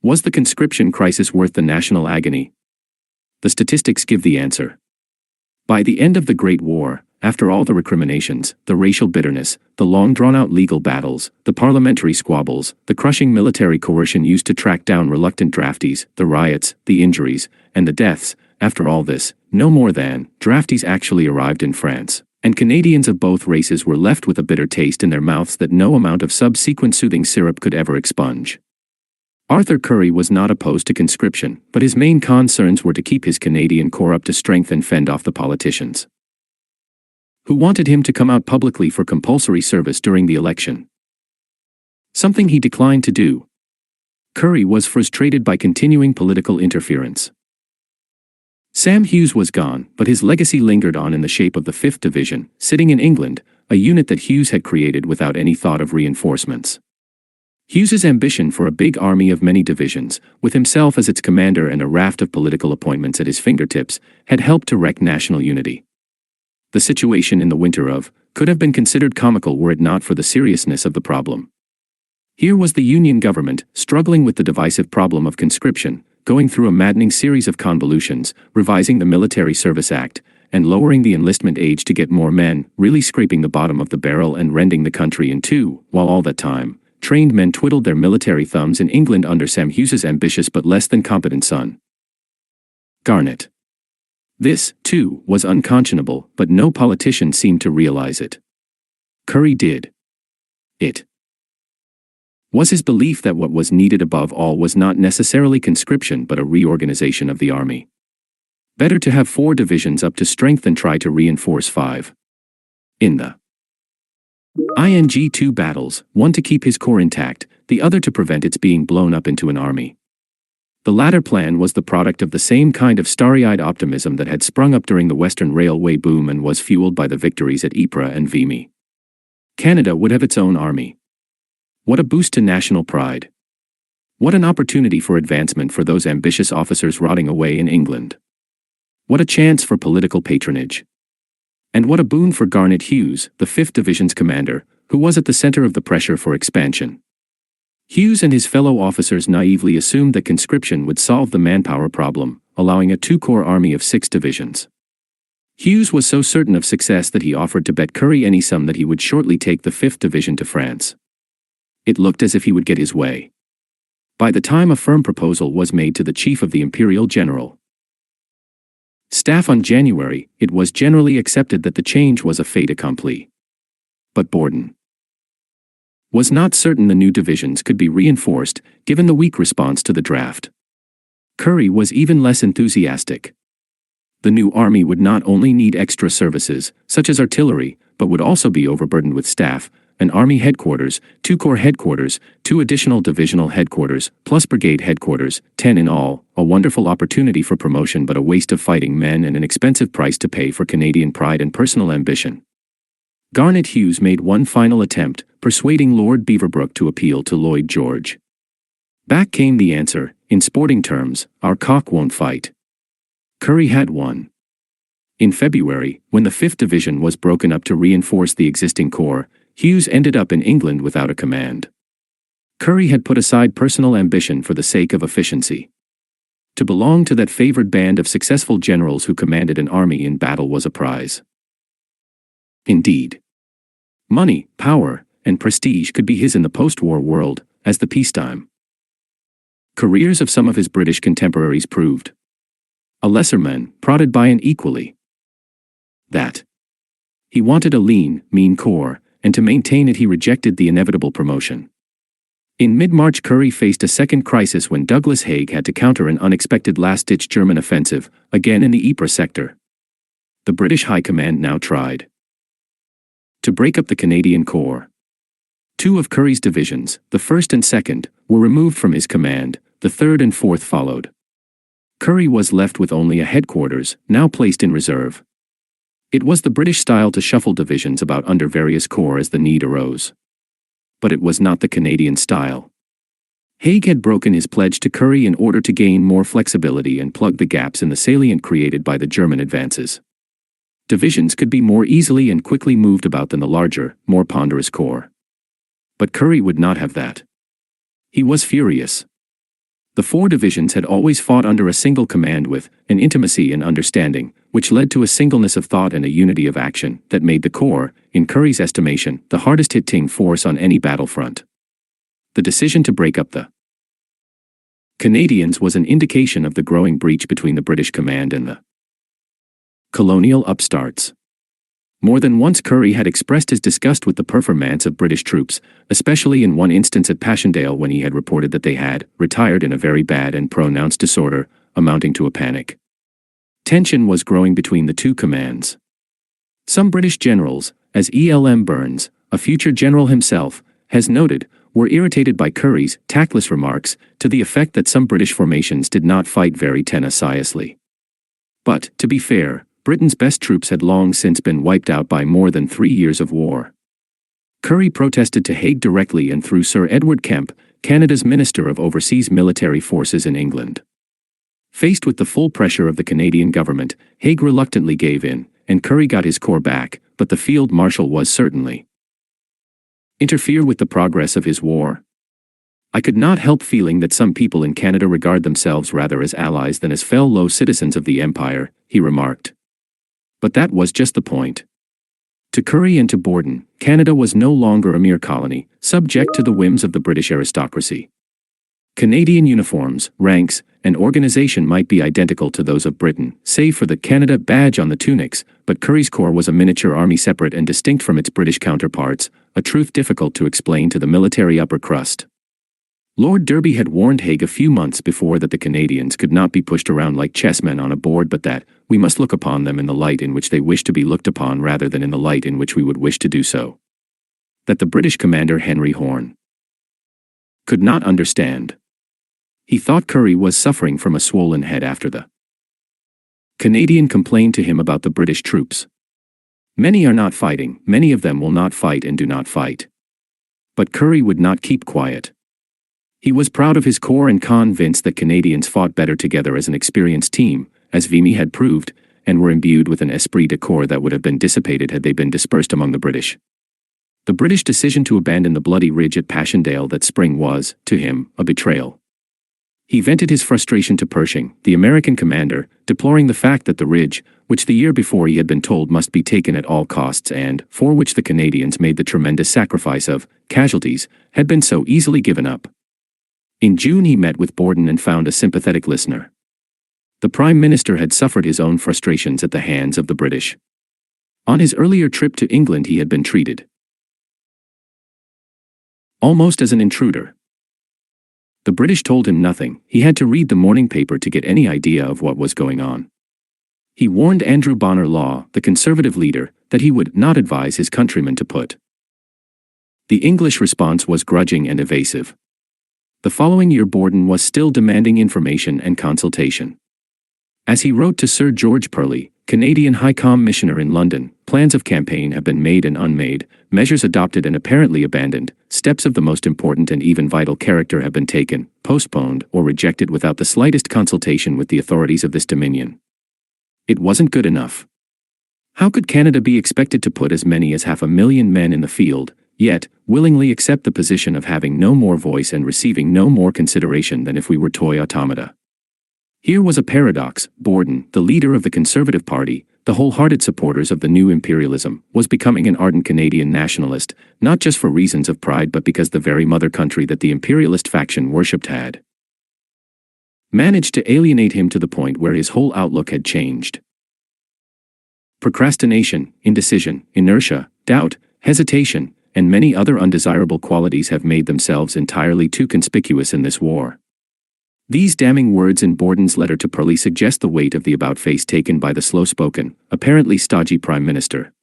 Was the conscription crisis worth the national agony? The statistics give the answer. By the end of the Great War, after all the recriminations, the racial bitterness, the long-drawn-out legal battles, the parliamentary squabbles, the crushing military coercion used to track down reluctant draftees, the riots, the injuries, and the deaths, after all this, no more than draftees actually arrived in France, and Canadians of both races were left with a bitter taste in their mouths that no amount of subsequent soothing syrup could ever expunge. Arthur Currie was not opposed to conscription, but his main concerns were to keep his Canadian corps up to strength and fend off the politicians who wanted him to come out publicly for compulsory service during the election. Something he declined to do. Currie was frustrated by continuing political interference. Sam Hughes was gone, but his legacy lingered on in the shape of the 5th Division, sitting in England, a unit that Hughes had created without any thought of reinforcements. Hughes's ambition for a big army of many divisions, with himself as its commander and a raft of political appointments at his fingertips, had helped to wreck national unity. The situation in the winter of could have been considered comical were it not for the seriousness of the problem. Here was the Union government, struggling with the divisive problem of conscription, going through a maddening series of convolutions, revising the Military Service Act, and lowering the enlistment age to get more men, really scraping the bottom of the barrel and rending the country in two, while all that time, trained men twiddled their military thumbs in England under Sam Hughes's ambitious but less than competent son, Garnet. This, too, was unconscionable, but no politician seemed to realize it. Currie did. It was his belief that what was needed above all was not necessarily conscription but a reorganization of the army. Better to have 4 divisions up to strength than try to reinforce 5. In the ING2 battles, one to keep his corps intact, the other to prevent its being blown up into an army. The latter plan was the product of the same kind of starry-eyed optimism that had sprung up during the Western Railway boom and was fueled by the victories at Ypres and Vimy. Canada would have its own army. What a boost to national pride. What an opportunity for advancement for those ambitious officers rotting away in England. What a chance for political patronage. And what a boon for Garnet Hughes, the 5th Division's commander, who was at the center of the pressure for expansion. Hughes and his fellow officers naively assumed that conscription would solve the manpower problem, allowing a 2-corps army of 6 divisions. Hughes was so certain of success that he offered to bet Currie any sum that he would shortly take the 5th Division to France. It looked as if he would get his way. By the time a firm proposal was made to the chief of the Imperial General Staff on January, it was generally accepted that the change was a fait accompli. But Berton was not certain the new divisions could be reinforced, given the weak response to the draft. Currie was even less enthusiastic. The new army would not only need extra services, such as artillery, but would also be overburdened with staff, an army headquarters, 2 corps headquarters, 2 additional divisional headquarters, plus brigade headquarters, 10 in all, a wonderful opportunity for promotion but a waste of fighting men and an expensive price to pay for Canadian pride and personal ambition. Garnet Hughes made one final attempt, persuading Lord Beaverbrook to appeal to Lloyd George. Back came the answer, in sporting terms, our cock won't fight. Currie had won. In February, when the 5th Division was broken up to reinforce the existing corps, Hughes ended up in England without a command. Currie had put aside personal ambition for the sake of efficiency. To belong to that favored band of successful generals who commanded an army in battle was a prize. Indeed, money, power, and prestige could be his in the post-war world, as the peacetime careers of some of his British contemporaries proved. A lesser man, prodded by an equally that he wanted a lean, mean corps, and to maintain it he rejected the inevitable promotion. In mid-March Currie faced a second crisis when Douglas Haig had to counter an unexpected last-ditch German offensive, again in the Ypres sector. The British High Command now tried to break up the Canadian Corps. 2 of Currie's divisions, the 1st and 2nd, were removed from his command, the 3rd and 4th followed. Currie was left with only a headquarters, now placed in reserve. It was the British style to shuffle divisions about under various corps as the need arose. But it was not the Canadian style. Haig had broken his pledge to Currie in order to gain more flexibility and plug the gaps in the salient created by the German advances. Divisions could be more easily and quickly moved about than the larger, more ponderous corps. But Currie would not have that. He was furious. The 4 divisions had always fought under a single command with an intimacy and understanding, which led to a singleness of thought and a unity of action that made the Corps, in Currie's estimation, the hardest-hitting force on any battlefront. The decision to break up the Canadians was an indication of the growing breach between the British command and the colonial upstarts. More than once Currie had expressed his disgust with the performance of British troops, especially in one instance at Passchendaele when he had reported that they had retired in a very bad and pronounced disorder, amounting to a panic. Tension was growing between the 2 commands. Some British generals, as E.L.M. Burns, a future general himself, has noted, were irritated by Currie's tactless remarks to the effect that some British formations did not fight very tenaciously. But, to be fair, Britain's best troops had long since been wiped out by more than 3 years of war. Currie protested to Haig directly and through Sir Edward Kemp, Canada's Minister of Overseas Military Forces in England. Faced with the full pressure of the Canadian government, Haig reluctantly gave in, and Currie got his corps back, but the field marshal was certainly interfere with the progress of his war. I could not help feeling that some people in Canada regard themselves rather as allies than as fellow citizens of the Empire, he remarked. But that was just the point. To Currie and to Borden, Canada was no longer a mere colony, subject to the whims of the British aristocracy. Canadian uniforms, ranks, and organization might be identical to those of Britain, save for the Canada badge on the tunics, but Currie's corps was a miniature army separate and distinct from its British counterparts, a truth difficult to explain to the military upper crust. Lord Derby had warned Haig a few months before that the Canadians could not be pushed around like chessmen on a board, but that we must look upon them in the light in which they wish to be looked upon rather than in the light in which we would wish to do so. That the British commander Henry Horne could not understand. He thought Currie was suffering from a swollen head after the Canadian complained to him about the British troops. Many are not fighting, many of them will not fight and do not fight. But Currie would not keep quiet. He was proud of his corps and convinced that Canadians fought better together as an experienced team, as Vimy had proved, and were imbued with an esprit de corps that would have been dissipated had they been dispersed among the British. The British decision to abandon the bloody ridge at Passchendaele that spring was, to him, a betrayal. He vented his frustration to Pershing, the American commander, deploring the fact that the ridge, which the year before he had been told must be taken at all costs and, for which the Canadians made the tremendous sacrifice of casualties, had been so easily given up. In June he met with Borden and found a sympathetic listener. The Prime Minister had suffered his own frustrations at the hands of the British. On his earlier trip to England he had been treated almost as an intruder. The British told him nothing, he had to read the morning paper to get any idea of what was going on. He warned Andrew Bonar Law, the Conservative leader, that he would not advise his countrymen to put. The English response was grudging and evasive. The following year Borden was still demanding information and consultation. As he wrote to Sir George Purley, Canadian High Commissioner in London, plans of campaign have been made and unmade, measures adopted and apparently abandoned, steps of the most important and even vital character have been taken, postponed, or rejected without the slightest consultation with the authorities of this Dominion. It wasn't good enough. How could Canada be expected to put as many as 500,000 men in the field, yet willingly accept the position of having no more voice and receiving no more consideration than if we were toy automata? Here was a paradox. Borden, the leader of the Conservative Party, the wholehearted supporters of the new imperialism, was becoming an ardent Canadian nationalist, not just for reasons of pride but because the very mother country that the imperialist faction worshipped had managed to alienate him to the point where his whole outlook had changed. Procrastination, indecision, inertia, doubt, hesitation, and many other undesirable qualities have made themselves entirely too conspicuous in this war. These damning words in Borden's letter to Purley suggest the weight of the about-face taken by the slow-spoken, apparently stodgy Prime Minister.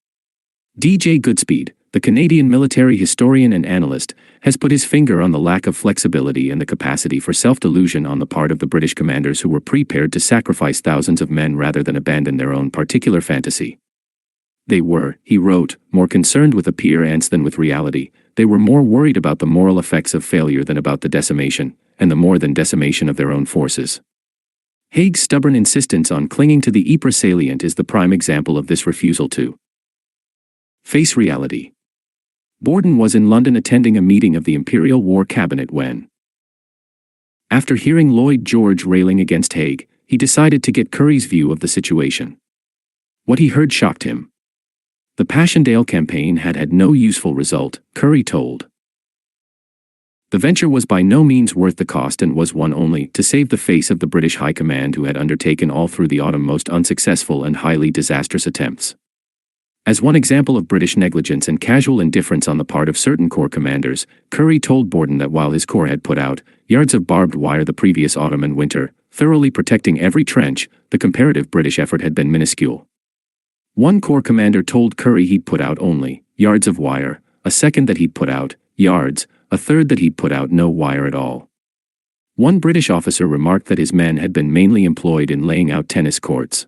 D.J. Goodspeed, the Canadian military historian and analyst, has put his finger on the lack of flexibility and the capacity for self-delusion on the part of the British commanders who were prepared to sacrifice thousands of men rather than abandon their own particular fantasy. They were, he wrote, more concerned with appearance than with reality. They were more worried about the moral effects of failure than about the decimation, and the more than decimation of their own forces. Haig's stubborn insistence on clinging to the Ypres salient is the prime example of this refusal to face reality. Borden was in London attending a meeting of the Imperial War Cabinet when, after hearing Lloyd George railing against Haig, he decided to get Currie's view of the situation. What he heard shocked him. The Passchendaele campaign had had no useful result, Currie told. The venture was by no means worth the cost and was one only to save the face of the British High Command who had undertaken all through the autumn most unsuccessful and highly disastrous attempts. As one example of British negligence and casual indifference on the part of certain corps commanders, Currie told Borden that while his corps had put out yards of barbed wire the previous autumn and winter, thoroughly protecting every trench, the comparative British effort had been minuscule. One corps commander told Currie he'd put out only yards of wire, a second that he'd put out yards, a third that he'd put out no wire at all. One British officer remarked that his men had been mainly employed in laying out tennis courts.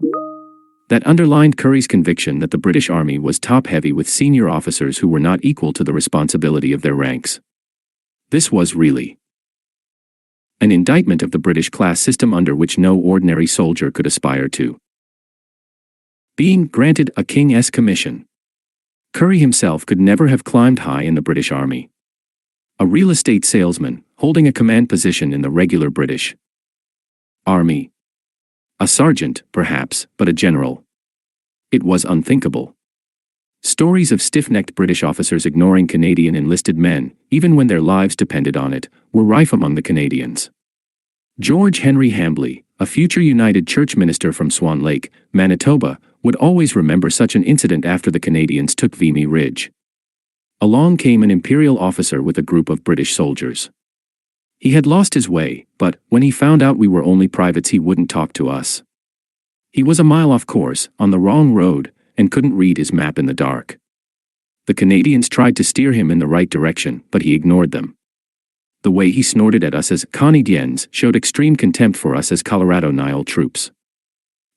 That underlined Curry's conviction that the British Army was top-heavy with senior officers who were not equal to the responsibility of their ranks. This was really an indictment of the British class system under which no ordinary soldier could aspire to being granted a king's commission. Curry himself could never have climbed high in the British Army. A real estate salesman, holding a command position in the regular British Army. A sergeant, perhaps, but a general. It was unthinkable. Stories of stiff-necked British officers ignoring Canadian enlisted men, even when their lives depended on it, were rife among the Canadians. George Henry Hambley, a future United Church minister from Swan Lake, Manitoba, would always remember such an incident after the Canadians took Vimy Ridge. Along came an Imperial officer with a group of British soldiers. He had lost his way, but when he found out we were only privates he wouldn't talk to us. He was a mile off course, on the wrong road, and couldn't read his map in the dark. The Canadians tried to steer him in the right direction, but he ignored them. The way he snorted at us as Canadiens showed extreme contempt for us as Colorado Nile troops.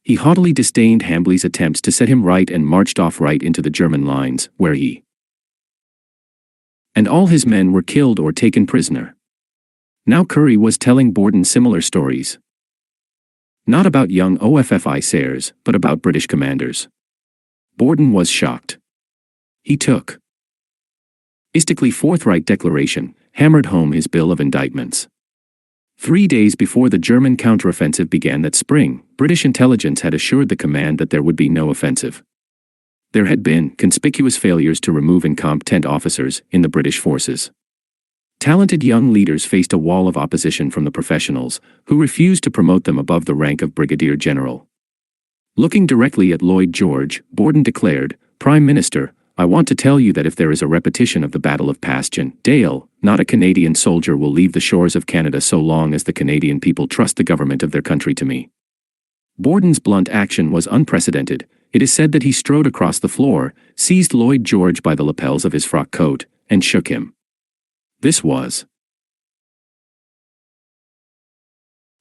He haughtily disdained Hambley's attempts to set him right and marched off right into the German lines, where he and all his men were killed or taken prisoner. Now Curry was telling Borden similar stories. Not about young officers, but about British commanders. Borden was shocked. He took istically forthright declaration, hammered home his bill of indictments. 3 days before the German counteroffensive began that spring, British intelligence had assured the command that there would be no offensive. There had been conspicuous failures to remove incompetent officers in the British forces. Talented young leaders faced a wall of opposition from the professionals, who refused to promote them above the rank of brigadier general. Looking directly at Lloyd George, Borden declared, "Prime Minister, I want to tell you that if there is a repetition of the Battle of Passchendaele Dale, not a Canadian soldier will leave the shores of Canada so long as the Canadian people trust the government of their country to me." Borden's blunt action was unprecedented. It is said that he strode across the floor, seized Lloyd George by the lapels of his frock coat, and shook him. This was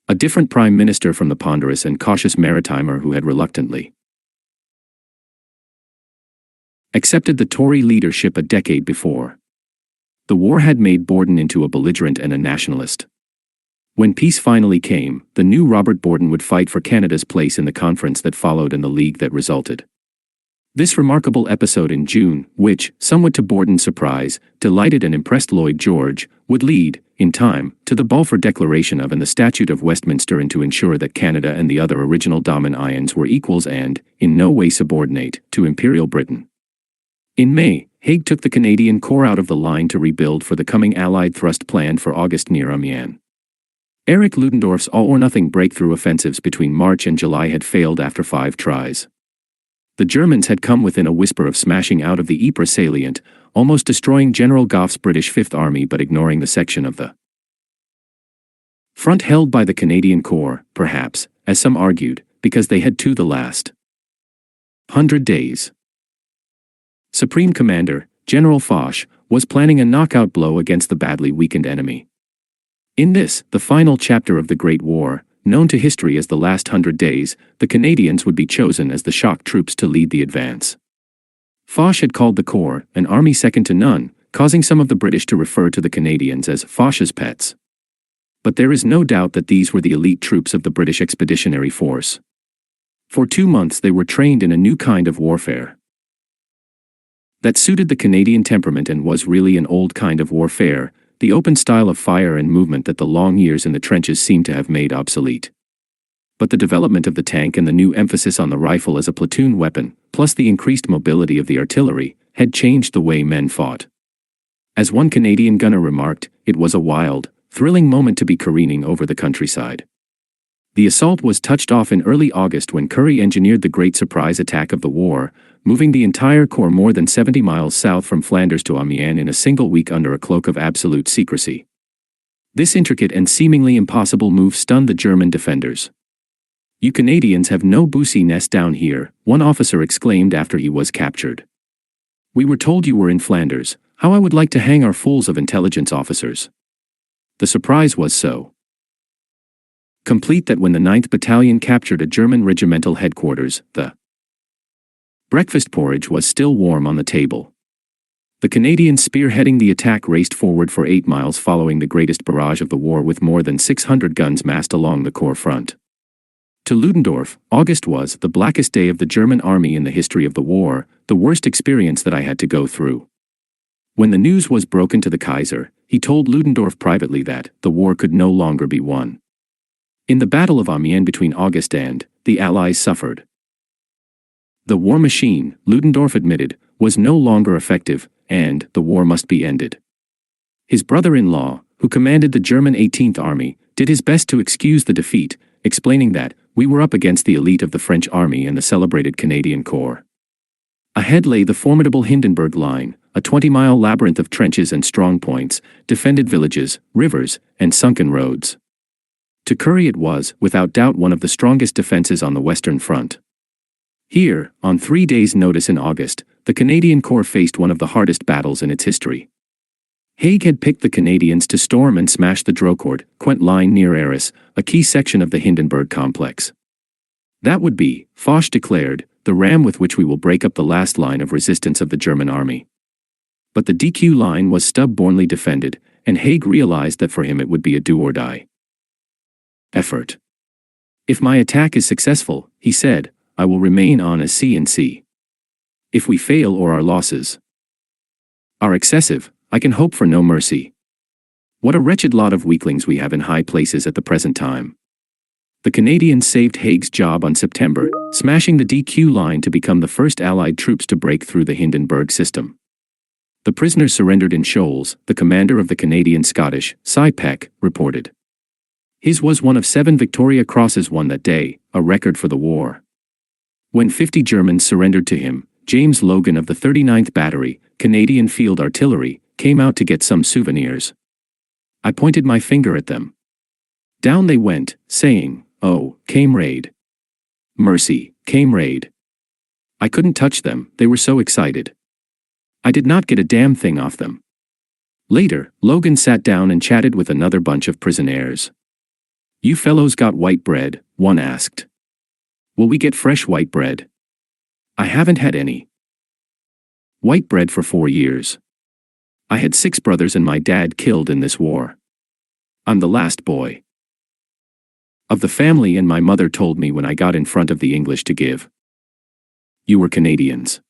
a different prime minister from the ponderous and cautious maritimer who had reluctantly accepted the Tory leadership a decade before. The war had made Borden into a belligerent and a nationalist. When peace finally came, the new Robert Borden would fight for Canada's place in the conference that followed and the league that resulted. This remarkable episode in June, which, somewhat to Borden's surprise, delighted and impressed Lloyd George, would lead, in time, to the Balfour Declaration of and the Statute of Westminster and to ensure that Canada and the other original Dominions were equals and, in no way subordinate, to Imperial Britain. In May, Haig took the Canadian Corps out of the line to rebuild for the coming Allied thrust planned for August near Amiens. Erich Ludendorff's all-or-nothing breakthrough offensives between March and July had failed after 5 tries. The Germans had come within a whisper of smashing out of the Ypres salient, almost destroying General Gough's British Fifth Army but ignoring the section of the front held by the Canadian Corps, perhaps, as some argued, because they had to the last 100 days. Supreme Commander, General Foch, was planning a knockout blow against the badly weakened enemy. In this, the final chapter of the Great War, known to history as the last 100 days, the Canadians would be chosen as the shock troops to lead the advance. Foch had called the Corps an army second to none, causing some of the British to refer to the Canadians as Foch's pets. But there is no doubt that these were the elite troops of the British Expeditionary Force. For 2 months they were trained in a new kind of warfare that suited the Canadian temperament and was really an old kind of warfare, the open style of fire and movement that the long years in the trenches seemed to have made obsolete. But the development of the tank and the new emphasis on the rifle as a platoon weapon, plus the increased mobility of the artillery, had changed the way men fought. As one Canadian gunner remarked, it was a wild, thrilling moment to be careening over the countryside. The assault was touched off in early August when Curry engineered the great surprise attack of the war, moving the entire corps more than 70 miles south from Flanders to Amiens in a single week under a cloak of absolute secrecy. This intricate and seemingly impossible move stunned the German defenders. "You Canadians have no boosie nest down here," one officer exclaimed after he was captured. "We were told you were in Flanders. How I would like to hang our fools of intelligence officers." The surprise was so complete that when the 9th Battalion captured a German regimental headquarters, the Breakfast porridge was still warm on the table. The Canadians spearheading the attack raced forward for 8 miles following the greatest barrage of the war with more than 600 guns massed along the Corps front. To Ludendorff, August was the blackest day of the German army in the history of the war, the worst experience that I had to go through. When the news was broken to the Kaiser, he told Ludendorff privately that the war could no longer be won. In the Battle of Amiens between August and the Allies suffered. The war machine, Ludendorff admitted, was no longer effective, and the war must be ended. His brother-in-law, who commanded the German 18th Army, did his best to excuse the defeat, explaining that we were up against the elite of the French army and the celebrated Canadian Corps. Ahead lay the formidable Hindenburg Line, a 20-mile labyrinth of trenches and strong points, defended villages, rivers, and sunken roads. To Currie it was, without doubt, one of the strongest defenses on the Western Front. Here, on 3 days' notice in August, the Canadian Corps faced one of the hardest battles in its history. Haig had picked the Canadians to storm and smash the Drocourt Queant line near Arras, a key section of the Hindenburg complex. That would be, Foch declared, the ram with which we will break up the last line of resistance of the German army. But the DQ line was stubbornly defended, and Haig realized that for him it would be a do-or-die effort. If my attack is successful, he said, I will remain on as C&C. If we fail or our losses are excessive, I can hope for no mercy. What a wretched lot of weaklings we have in high places at the present time. The Canadians saved Haig's job on September, smashing the DQ line to become the first Allied troops to break through the Hindenburg system. The prisoners surrendered in shoals, the commander of the Canadian Scottish, Cy Peck, reported. His was one of 7 Victoria Crosses won that day, a record for the war. When 50 Germans surrendered to him, James Logan of the 39th Battery, Canadian Field Artillery, came out to get some souvenirs. I pointed my finger at them. Down they went, saying, "Oh, Kamerad. Mercy, Kamerad." I couldn't touch them, they were so excited. I did not get a damn thing off them. Later, Logan sat down and chatted with another bunch of prisoners. You fellows got white bread, one asked. Will we get fresh white bread? I haven't had any white bread for 4 years. I had 6 brothers and my dad killed in this war. I'm the last boy of the family, and my mother told me when I got in front of the English to give. You were Canadians.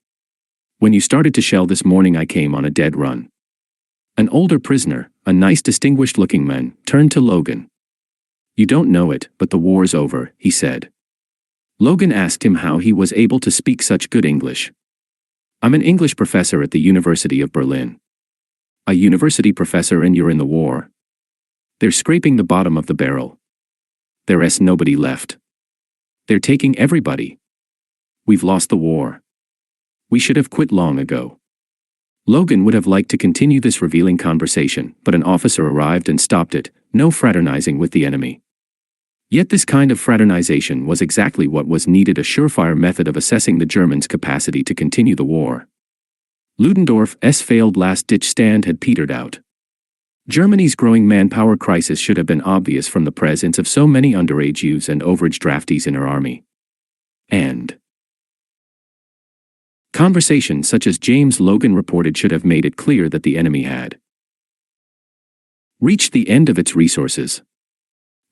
When you started to shell this morning I came on a dead run. An older prisoner, a nice distinguished-looking man, turned to Logan. You don't know it, but the war's over, he said. Logan asked him how he was able to speak such good English. I'm an English professor at the University of Berlin. A university professor and you're in the war? They're scraping the bottom of the barrel. There's nobody left. They're taking everybody. We've lost the war. We should have quit long ago. Logan would have liked to continue this revealing conversation, but an officer arrived and stopped it. No fraternizing with the enemy. Yet this kind of fraternization was exactly what was needed, a surefire method of assessing the Germans' capacity to continue the war. Ludendorff's failed last-ditch stand had petered out. Germany's growing manpower crisis should have been obvious from the presence of so many underage youths and overage draftees in her army. And conversations such as James Logan reported should have made it clear that the enemy had reached the end of its resources.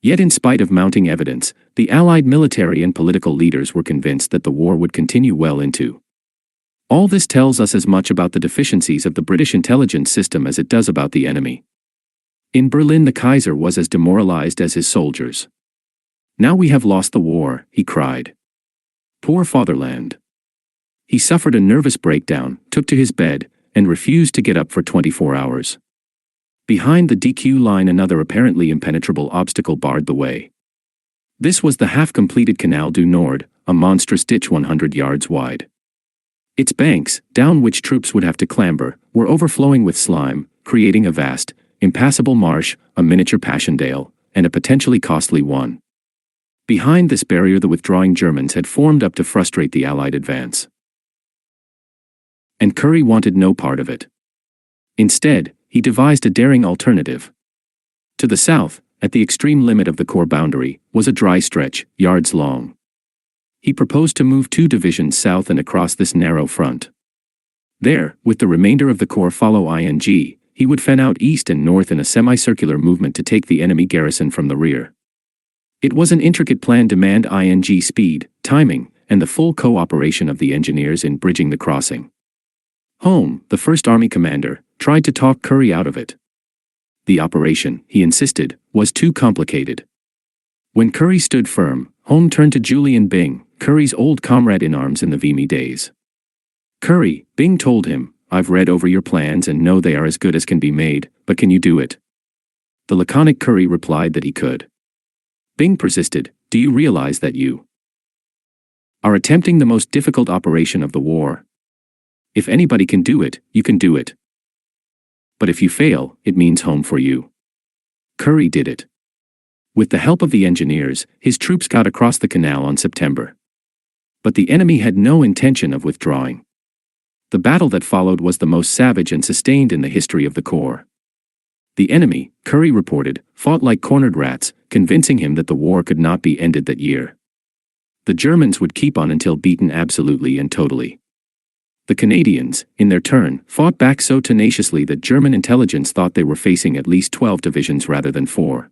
Yet in spite of mounting evidence, the Allied military and political leaders were convinced that the war would continue well into. All this tells us as much about the deficiencies of the British intelligence system as it does about the enemy. In Berlin the Kaiser was as demoralized as his soldiers. Now we have lost the war, he cried. Poor fatherland. He suffered a nervous breakdown, took to his bed, and refused to get up for 24 hours. Behind the DQ line another apparently impenetrable obstacle barred the way. This was the half-completed Canal du Nord, a monstrous ditch 100 yards wide. Its banks, down which troops would have to clamber, were overflowing with slime, creating a vast, impassable marsh, a miniature Passchendaele, and a potentially costly one. Behind this barrier the withdrawing Germans had formed up to frustrate the Allied advance. And Currie wanted no part of it. Instead, he devised a daring alternative. To the south, at the extreme limit of the Corps boundary, was a dry stretch, yards long. He proposed to move 2 divisions south and across this narrow front. There, with the remainder of the corps follow ing, he would fan out east and north in a semicircular movement to take the enemy garrison from the rear. It was an intricate plan demand ing speed, timing, and the full cooperation of the engineers in bridging the crossing. Home, the First Army commander, tried to talk Curry out of it. The operation, he insisted, was too complicated. When Curry stood firm, Home turned to Julian Byng, Curry's old comrade in arms in the Vimy days. Curry, Byng told him, I've read over your plans and know they are as good as can be made, but can you do it? The laconic Curry replied that he could. Byng persisted, do you realize that you are attempting the most difficult operation of the war? If anybody can do it, you can do it. But if you fail, it means home for you. Curry did it. With the help of the engineers, his troops got across the canal on September. But the enemy had no intention of withdrawing. The battle that followed was the most savage and sustained in the history of the Corps. The enemy, Curry reported, fought like cornered rats, convincing him that the war could not be ended that year. The Germans would keep on until beaten absolutely and totally. The Canadians, in their turn, fought back so tenaciously that German intelligence thought they were facing at least 12 divisions rather than 4.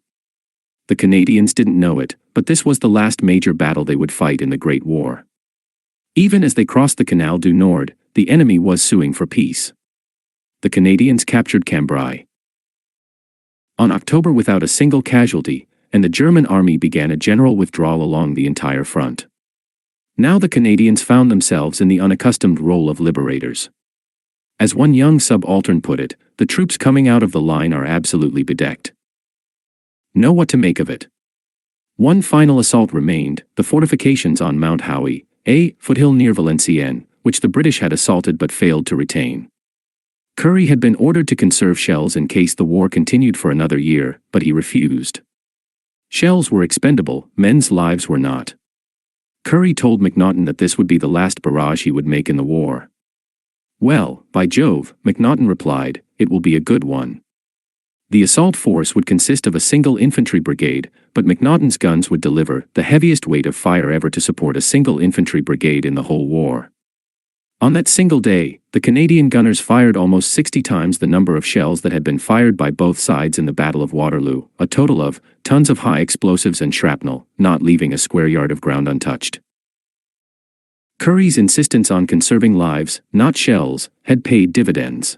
The Canadians didn't know it, but this was the last major battle they would fight in the Great War. Even as they crossed the Canal du Nord, the enemy was suing for peace. The Canadians captured Cambrai on October without a single casualty, and the German army began a general withdrawal along the entire front. Now the Canadians found themselves in the unaccustomed role of liberators. As one young subaltern put it, the troops coming out of the line are absolutely bedecked. Know what to make of it. One final assault remained, the fortifications on Mount Howe, a foothill near Valenciennes, which the British had assaulted but failed to retain. Curry had been ordered to conserve shells in case the war continued for another year, but he refused. Shells were expendable, men's lives were not. Curry told MacNaughton that this would be the last barrage he would make in the war. Well, by Jove, MacNaughton replied, it will be a good one. The assault force would consist of a single infantry brigade, but MacNaughton's guns would deliver the heaviest weight of fire ever to support a single infantry brigade in the whole war. On that single day, the Canadian gunners fired almost 60 times the number of shells that had been fired by both sides in the Battle of Waterloo, a total of tons of high explosives and shrapnel, not leaving a square yard of ground untouched. Curry's insistence on conserving lives, not shells, had paid dividends.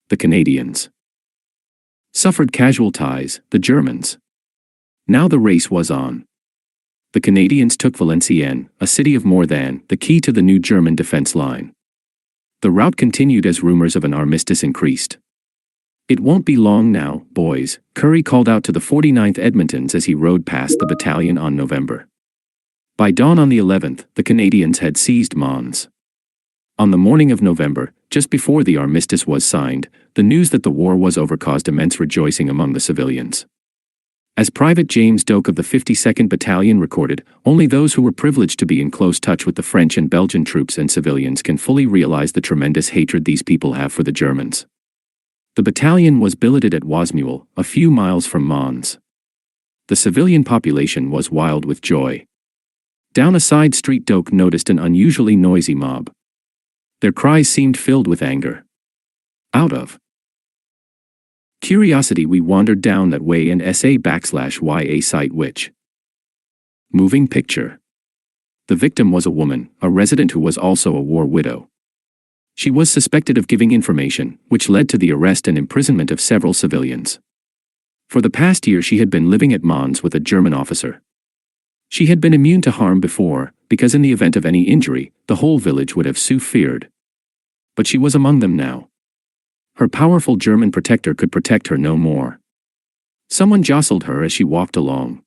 The Canadians suffered casualties, the Germans. Now the race was on. The Canadians took Valenciennes, a city of more than the key to the new German defense line. The rout continued as rumors of an armistice increased. It won't be long now, boys, Curry called out to the 49th Edmontons as he rode past the battalion on November. By dawn on the 11th, the Canadians had seized Mons. On the morning of November, just before the armistice was signed, the news that the war was over caused immense rejoicing among the civilians. As Private James Doak of the 52nd Battalion recorded, only those who were privileged to be in close touch with the French and Belgian troops and civilians can fully realize the tremendous hatred these people have for the Germans. The battalion was billeted at Wasmuel, a few miles from Mons. The civilian population was wild with joy. Down a side street Doak noticed an unusually noisy mob. Their cries seemed filled with anger. Out of curiosity we wandered down that way and SA/YA site which moving picture. The victim was a woman, a resident who was also a war widow. She was suspected of giving information, which led to the arrest and imprisonment of several civilians. For the past year she had been living at Mons with a German officer. She had been immune to harm before, because in the event of any injury, the whole village would have feared. But she was among them now. Her powerful German protector could protect her no more. Someone jostled her as she walked along.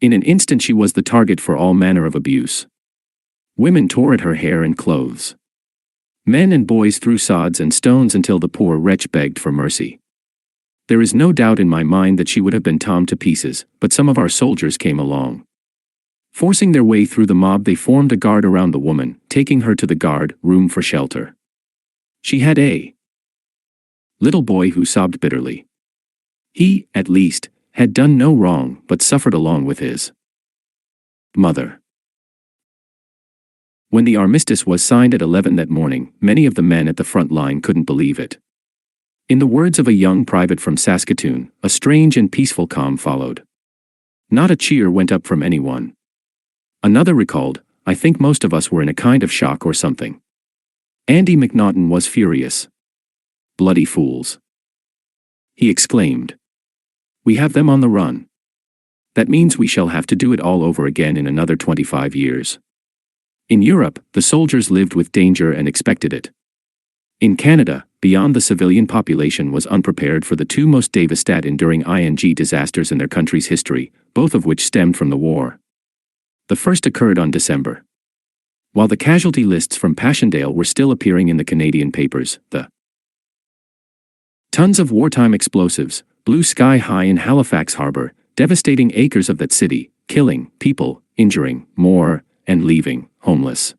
In an instant she was the target for all manner of abuse. Women tore at her hair and clothes. Men and boys threw sods and stones until the poor wretch begged for mercy. There is no doubt in my mind that she would have been torn to pieces, but some of our soldiers came along. Forcing their way through the mob they formed a guard around the woman, taking her to the guard room for shelter. She had a little boy who sobbed bitterly. He, at least, had done no wrong but suffered along with his mother. When the armistice was signed at 11 that morning, many of the men at the front line couldn't believe it. In the words of a young private from Saskatoon, a strange and peaceful calm followed. Not a cheer went up from anyone. Another recalled, "I think most of us were in a kind of shock or something." Andy McNaughton was furious. "Bloody fools," he exclaimed. "We have them on the run. That means we shall have to do it all over again in another 25 years. In Europe, the soldiers lived with danger and expected it. In Canada, beyond the civilian population was unprepared for the two most devastating enduring disasters in their country's history, both of which stemmed from the war. The first occurred on December. While the casualty lists from Passchendaele were still appearing in the Canadian papers, the tons of wartime explosives blew sky high in Halifax Harbor, devastating acres of that city, killing people, injuring more, and leaving homeless.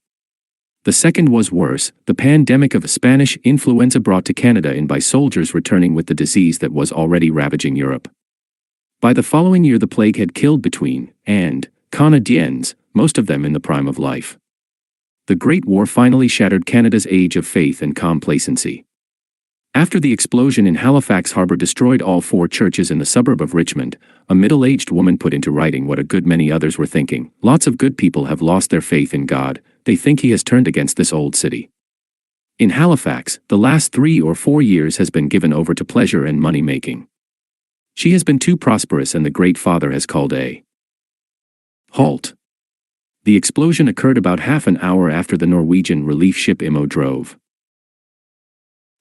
The second was worse, the pandemic of Spanish influenza brought to Canada in by soldiers returning with the disease that was already ravaging Europe. By the following year the plague had killed between, and, Canadiens, most of them in the prime of life. The Great War finally shattered Canada's age of faith and complacency. After the explosion in Halifax Harbor destroyed all 4 churches in the suburb of Richmond, a middle-aged woman put into writing what a good many others were thinking. "Lots of good people have lost their faith in God. They think he has turned against this old city." In Halifax, the last 3 or 4 years has been given over to pleasure and money-making. She has been too prosperous and the Great Father has called a halt. The explosion occurred about half an hour after the Norwegian relief ship Imo drove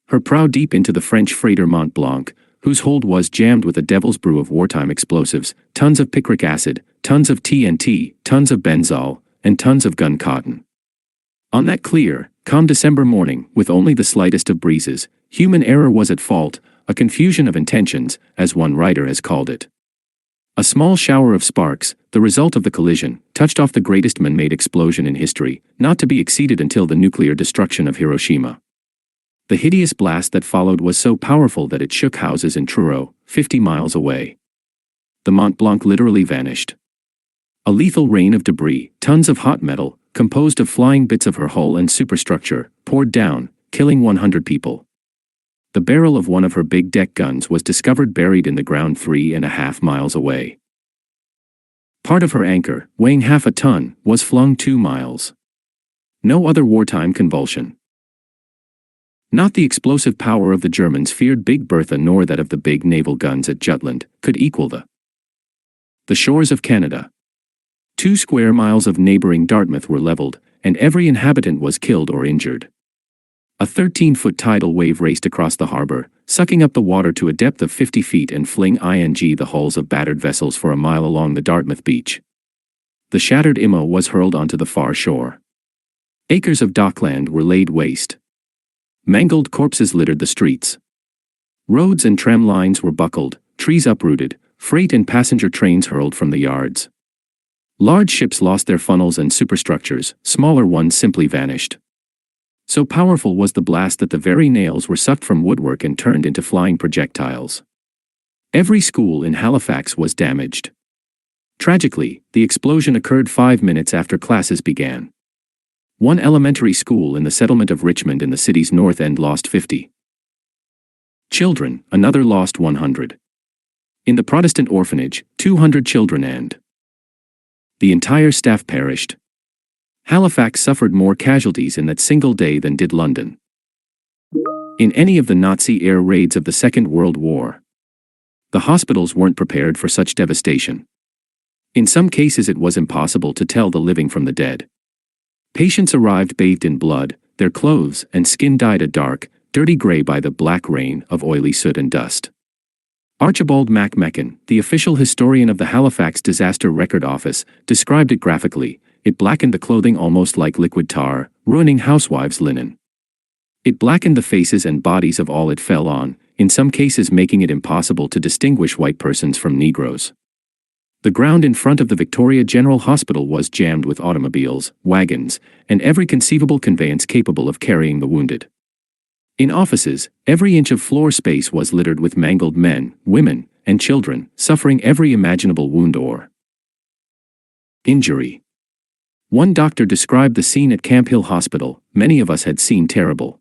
her prow deep into the French freighter Mont Blanc, whose hold was jammed with a devil's brew of wartime explosives, tons of picric acid, tons of TNT, tons of benzol, and tons of gun cotton. On that clear, calm December morning, with only the slightest of breezes, human error was at fault, a confusion of intentions, as one writer has called it. A small shower of sparks, the result of the collision, touched off the greatest man-made explosion in history, not to be exceeded until the nuclear destruction of Hiroshima. The hideous blast that followed was so powerful that it shook houses in Truro, 50 miles away. The Mont Blanc literally vanished. A lethal rain of debris, tons of hot metal, composed of flying bits of her hull and superstructure, poured down, killing 100 people. The barrel of one of her big deck guns was discovered buried in the ground 3.5 miles away. Part of her anchor, weighing half a ton, was flung 2 miles. No other wartime convulsion. Not the explosive power of the Germans feared Big Bertha nor that of the big naval guns at Jutland, could equal the shores of Canada. 2 square miles of neighboring Dartmouth were leveled, and every inhabitant was killed or injured. A 13-foot tidal wave raced across the harbor, sucking up the water to a depth of 50 feet and fling the hulls of battered vessels for a mile along the Dartmouth beach. The shattered Imo was hurled onto the far shore. Acres of dockland were laid waste. Mangled corpses littered the streets. Roads and tram lines were buckled, trees uprooted, freight and passenger trains hurled from the yards. Large ships lost their funnels and superstructures, smaller ones simply vanished. So powerful was the blast that the very nails were sucked from woodwork and turned into flying projectiles. Every school in Halifax was damaged. Tragically, the explosion occurred 5 minutes after classes began. One elementary school in the settlement of Richmond in the city's north end lost 50 children, another lost 100. In the Protestant orphanage, 200 children and the entire staff perished. Halifax suffered more casualties in that single day than did London in any of the Nazi air raids of the Second World War. The hospitals weren't prepared for such devastation. In some cases it was impossible to tell the living from the dead. Patients arrived bathed in blood, their clothes and skin dyed a dark, dirty gray by the black rain of oily soot and dust. Archibald MacMecken, the official historian of the Halifax Disaster Record Office, described it graphically. It blackened the clothing almost like liquid tar, ruining housewives' linen. It blackened the faces and bodies of all it fell on, in some cases making it impossible to distinguish white persons from Negroes. The ground in front of the Victoria General Hospital was jammed with automobiles, wagons, and every conceivable conveyance capable of carrying the wounded. In offices, every inch of floor space was littered with mangled men, women, and children, suffering every imaginable wound or injury. One doctor described the scene at Camp Hill Hospital. Many of us had seen terrible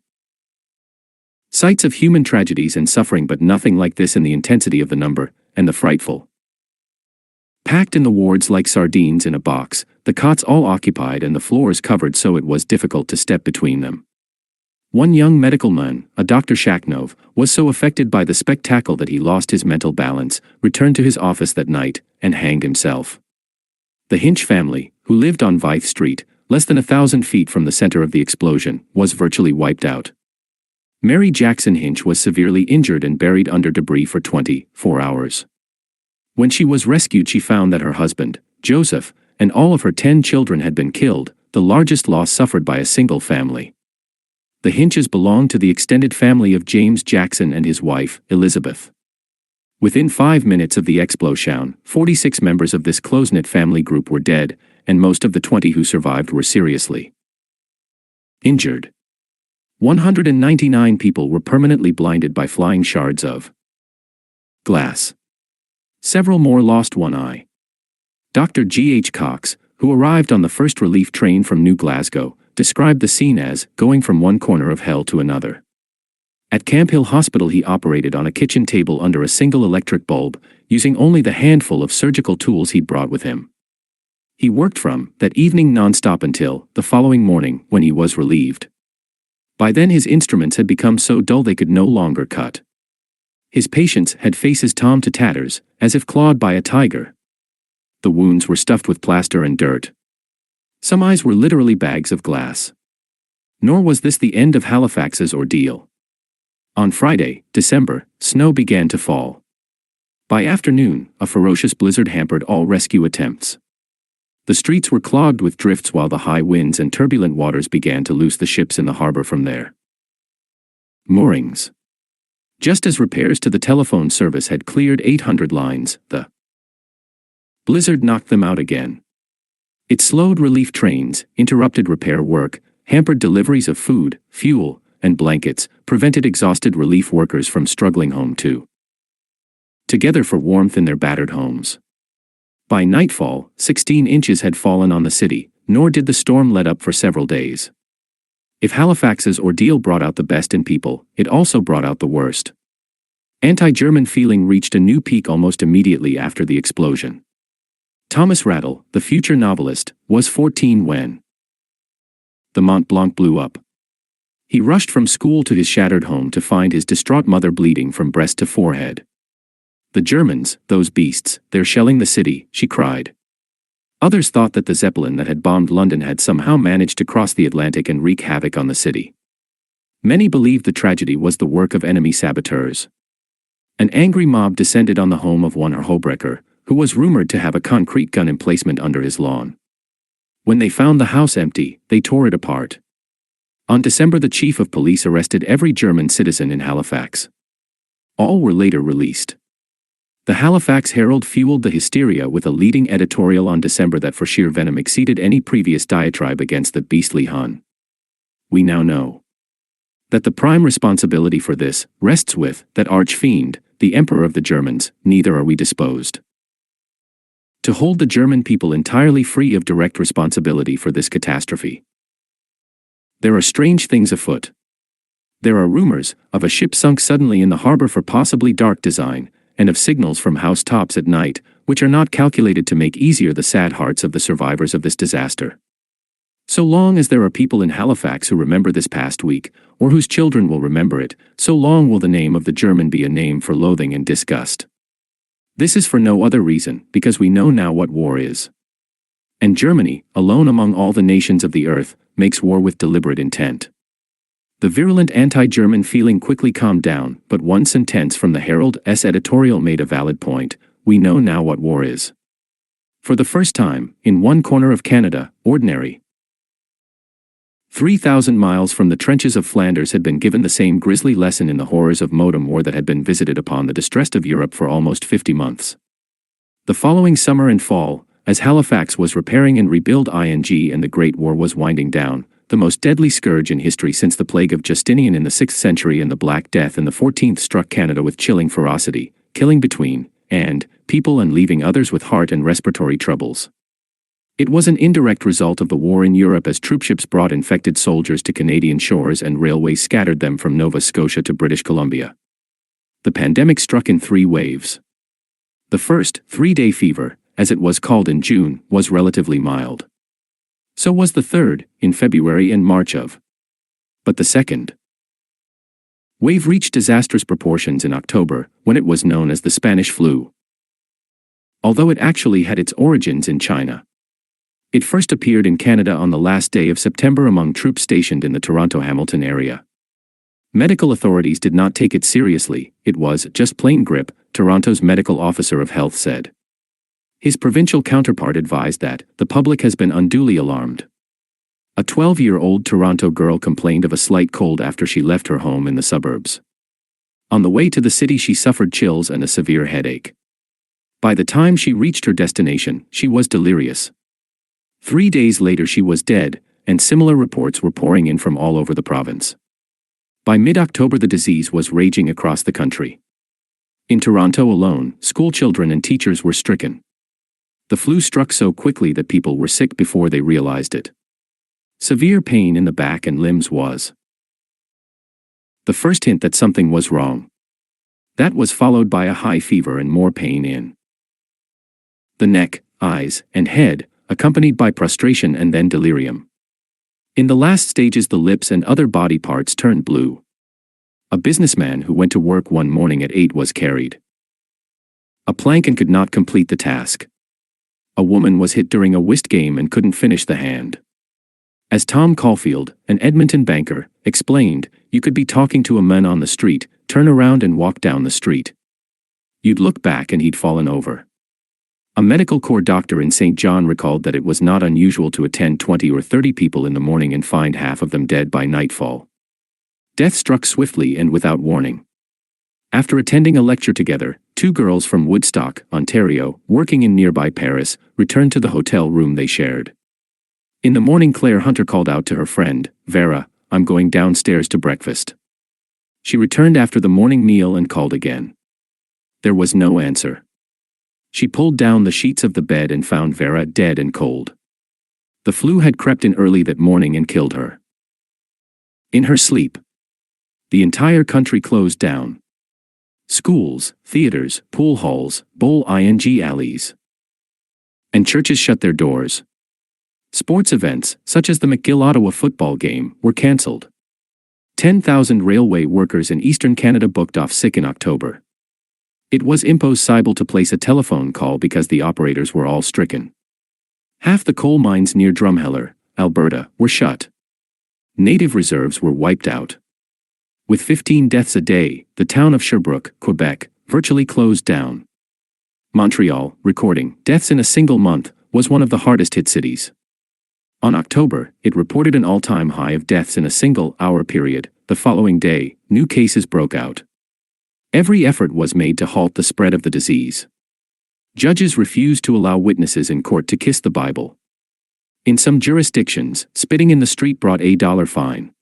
sights of human tragedies and suffering, but nothing like this in the intensity of the number, and the frightful. Packed in the wards like sardines in a box, the cots all occupied and the floors covered so it was difficult to step between them. One young medical man, a Dr. Shaknov, was so affected by the spectacle that he lost his mental balance, returned to his office that night, and hanged himself. The Hinch family, who lived on Vythe Street, less than 1,000 feet from the center of the explosion, was virtually wiped out. Mary Jackson Hinch was severely injured and buried under debris for 24 hours. When she was rescued, she found that her husband, Joseph, and all of her 10 children had been killed, the largest loss suffered by a single family. The Hinches belonged to the extended family of James Jackson and his wife, Elizabeth. Within 5 minutes of the explosion, 46 members of this close-knit family group were dead, and most of the 20 who survived were seriously injured. 199 people were permanently blinded by flying shards of glass. Several more lost one eye. Dr. G.H. Cox, who arrived on the first relief train from New Glasgow, described the scene as going from one corner of hell to another. At Camp Hill Hospital, he operated on a kitchen table under a single electric bulb, using only the handful of surgical tools he'd brought with him. He worked from that evening non-stop until the following morning, when he was relieved. By then his instruments had become so dull they could no longer cut. His patients had faces torn to tatters, as if clawed by a tiger. The wounds were stuffed with plaster and dirt. Some eyes were literally bags of glass. Nor was this the end of Halifax's ordeal. On Friday, December, snow began to fall. By afternoon, a ferocious blizzard hampered all rescue attempts. The streets were clogged with drifts while the high winds and turbulent waters began to loose the ships in the harbor from their moorings. Just as repairs to the telephone service had cleared 800 lines, the blizzard knocked them out again. It slowed relief trains, interrupted repair work, hampered deliveries of food, fuel, and blankets, prevented exhausted relief workers from struggling home together for warmth in their battered homes. By nightfall, 16 inches had fallen on the city, nor did the storm let up for several days. If Halifax's ordeal brought out the best in people, it also brought out the worst. Anti-German feeling reached a new peak almost immediately after the explosion. Thomas Rattle, the future novelist, was 14 when the Mont Blanc blew up. He rushed from school to his shattered home to find his distraught mother bleeding from breast to forehead. "The Germans, those beasts, they're shelling the city," she cried. Others thought that the Zeppelin that had bombed London had somehow managed to cross the Atlantic and wreak havoc on the city. Many believed the tragedy was the work of enemy saboteurs. An angry mob descended on the home of one Hobrecker, who was rumored to have a concrete gun emplacement under his lawn. When they found the house empty, they tore it apart. On December, the chief of police arrested every German citizen in Halifax. All were later released. The Halifax Herald fueled the hysteria with a leading editorial on December that for sheer venom exceeded any previous diatribe against the beastly Hun. "We now know that the prime responsibility for this rests with that arch-fiend, the Emperor of the Germans, neither are we disposed to hold the German people entirely free of direct responsibility for this catastrophe. There are strange things afoot. There are rumors of a ship sunk suddenly in the harbor for possibly dark design, and of signals from housetops at night, which are not calculated to make easier the sad hearts of the survivors of this disaster. So long as there are people in Halifax who remember this past week, or whose children will remember it, so long will the name of the German be a name for loathing and disgust. This is for no other reason, because we know now what war is. And Germany, alone among all the nations of the earth, makes war with deliberate intent." The virulent anti-German feeling quickly calmed down, but one sentence from the Herald's editorial made a valid point: "We know now what war is." For the first time, in one corner of Canada, ordinary 3,000 miles from the trenches of Flanders had been given the same grisly lesson in the horrors of modern war that had been visited upon the distressed of Europe for almost 50 months. The following summer and fall, as Halifax was repairing and rebuilding and the Great War was winding down, the most deadly scourge in history since the plague of Justinian in the 6th century and the Black Death in the 14th struck Canada with chilling ferocity, killing between and people and leaving others with heart and respiratory troubles. It was an indirect result of the war in Europe as troopships brought infected soldiers to Canadian shores and railways scattered them from Nova Scotia to British Columbia. The pandemic struck in 3 waves. The first, 3-day fever, as it was called in June, was relatively mild. So was the third, in February and March of. But the second wave reached disastrous proportions in October, when it was known as the Spanish flu. Although it actually had its origins in China. It first appeared in Canada on the last day of September among troops stationed in the Toronto-Hamilton area. Medical authorities did not take it seriously. It was just plain grippe, Toronto's medical officer of health said. His provincial counterpart advised that the public has been unduly alarmed. A 12-year-old Toronto girl complained of a slight cold after she left her home in the suburbs. On the way to the city, she suffered chills and a severe headache. By the time she reached her destination, she was delirious. 3 days later she was dead, and similar reports were pouring in from all over the province. By mid-October the disease was raging across the country. In Toronto alone, school children and teachers were stricken. The flu struck so quickly that people were sick before they realized it. Severe pain in the back and limbs was the first hint that something was wrong. That was followed by a high fever and more pain in the neck, eyes, and head, accompanied by prostration and then delirium. In the last stages the lips and other body parts turned blue. A businessman who went to work one morning at 8 was carried a plank and could not complete the task. A woman was hit during a whist game and couldn't finish the hand. As Tom Caulfield, an Edmonton banker, explained, you could be talking to a man on the street, turn around and walk down the street. You'd look back and he'd fallen over. A medical corps doctor in St. John recalled that it was not unusual to attend 20 or 30 people in the morning and find half of them dead by nightfall. Death struck swiftly and without warning. After attending a lecture together, 2 girls from Woodstock, Ontario, working in nearby Paris, returned to the hotel room they shared. In the morning Claire Hunter called out to her friend, Vera, I'm going downstairs to breakfast. She returned after the morning meal and called again. There was no answer. She pulled down the sheets of the bed and found Vera dead and cold. The flu had crept in early that morning and killed her. In her sleep. The entire country closed down. Schools, theaters, pool halls, bowling alleys, and churches shut their doors. Sports events, such as the McGill-Ottawa football game, were cancelled. 10,000 railway workers in eastern Canada booked off sick in October. It was impossible to place a telephone call because the operators were all stricken. Half the coal mines near Drumheller, Alberta, were shut. Native reserves were wiped out. With 15 deaths a day, the town of Sherbrooke, Quebec, virtually closed down. Montreal, recording deaths in a single month, was one of the hardest-hit cities. On October, it reported an all-time high of deaths in a single-hour period. The following day, new cases broke out. Every effort was made to halt the spread of the disease. Judges refused to allow witnesses in court to kiss the Bible. In some jurisdictions, spitting in the street brought a $1 fine.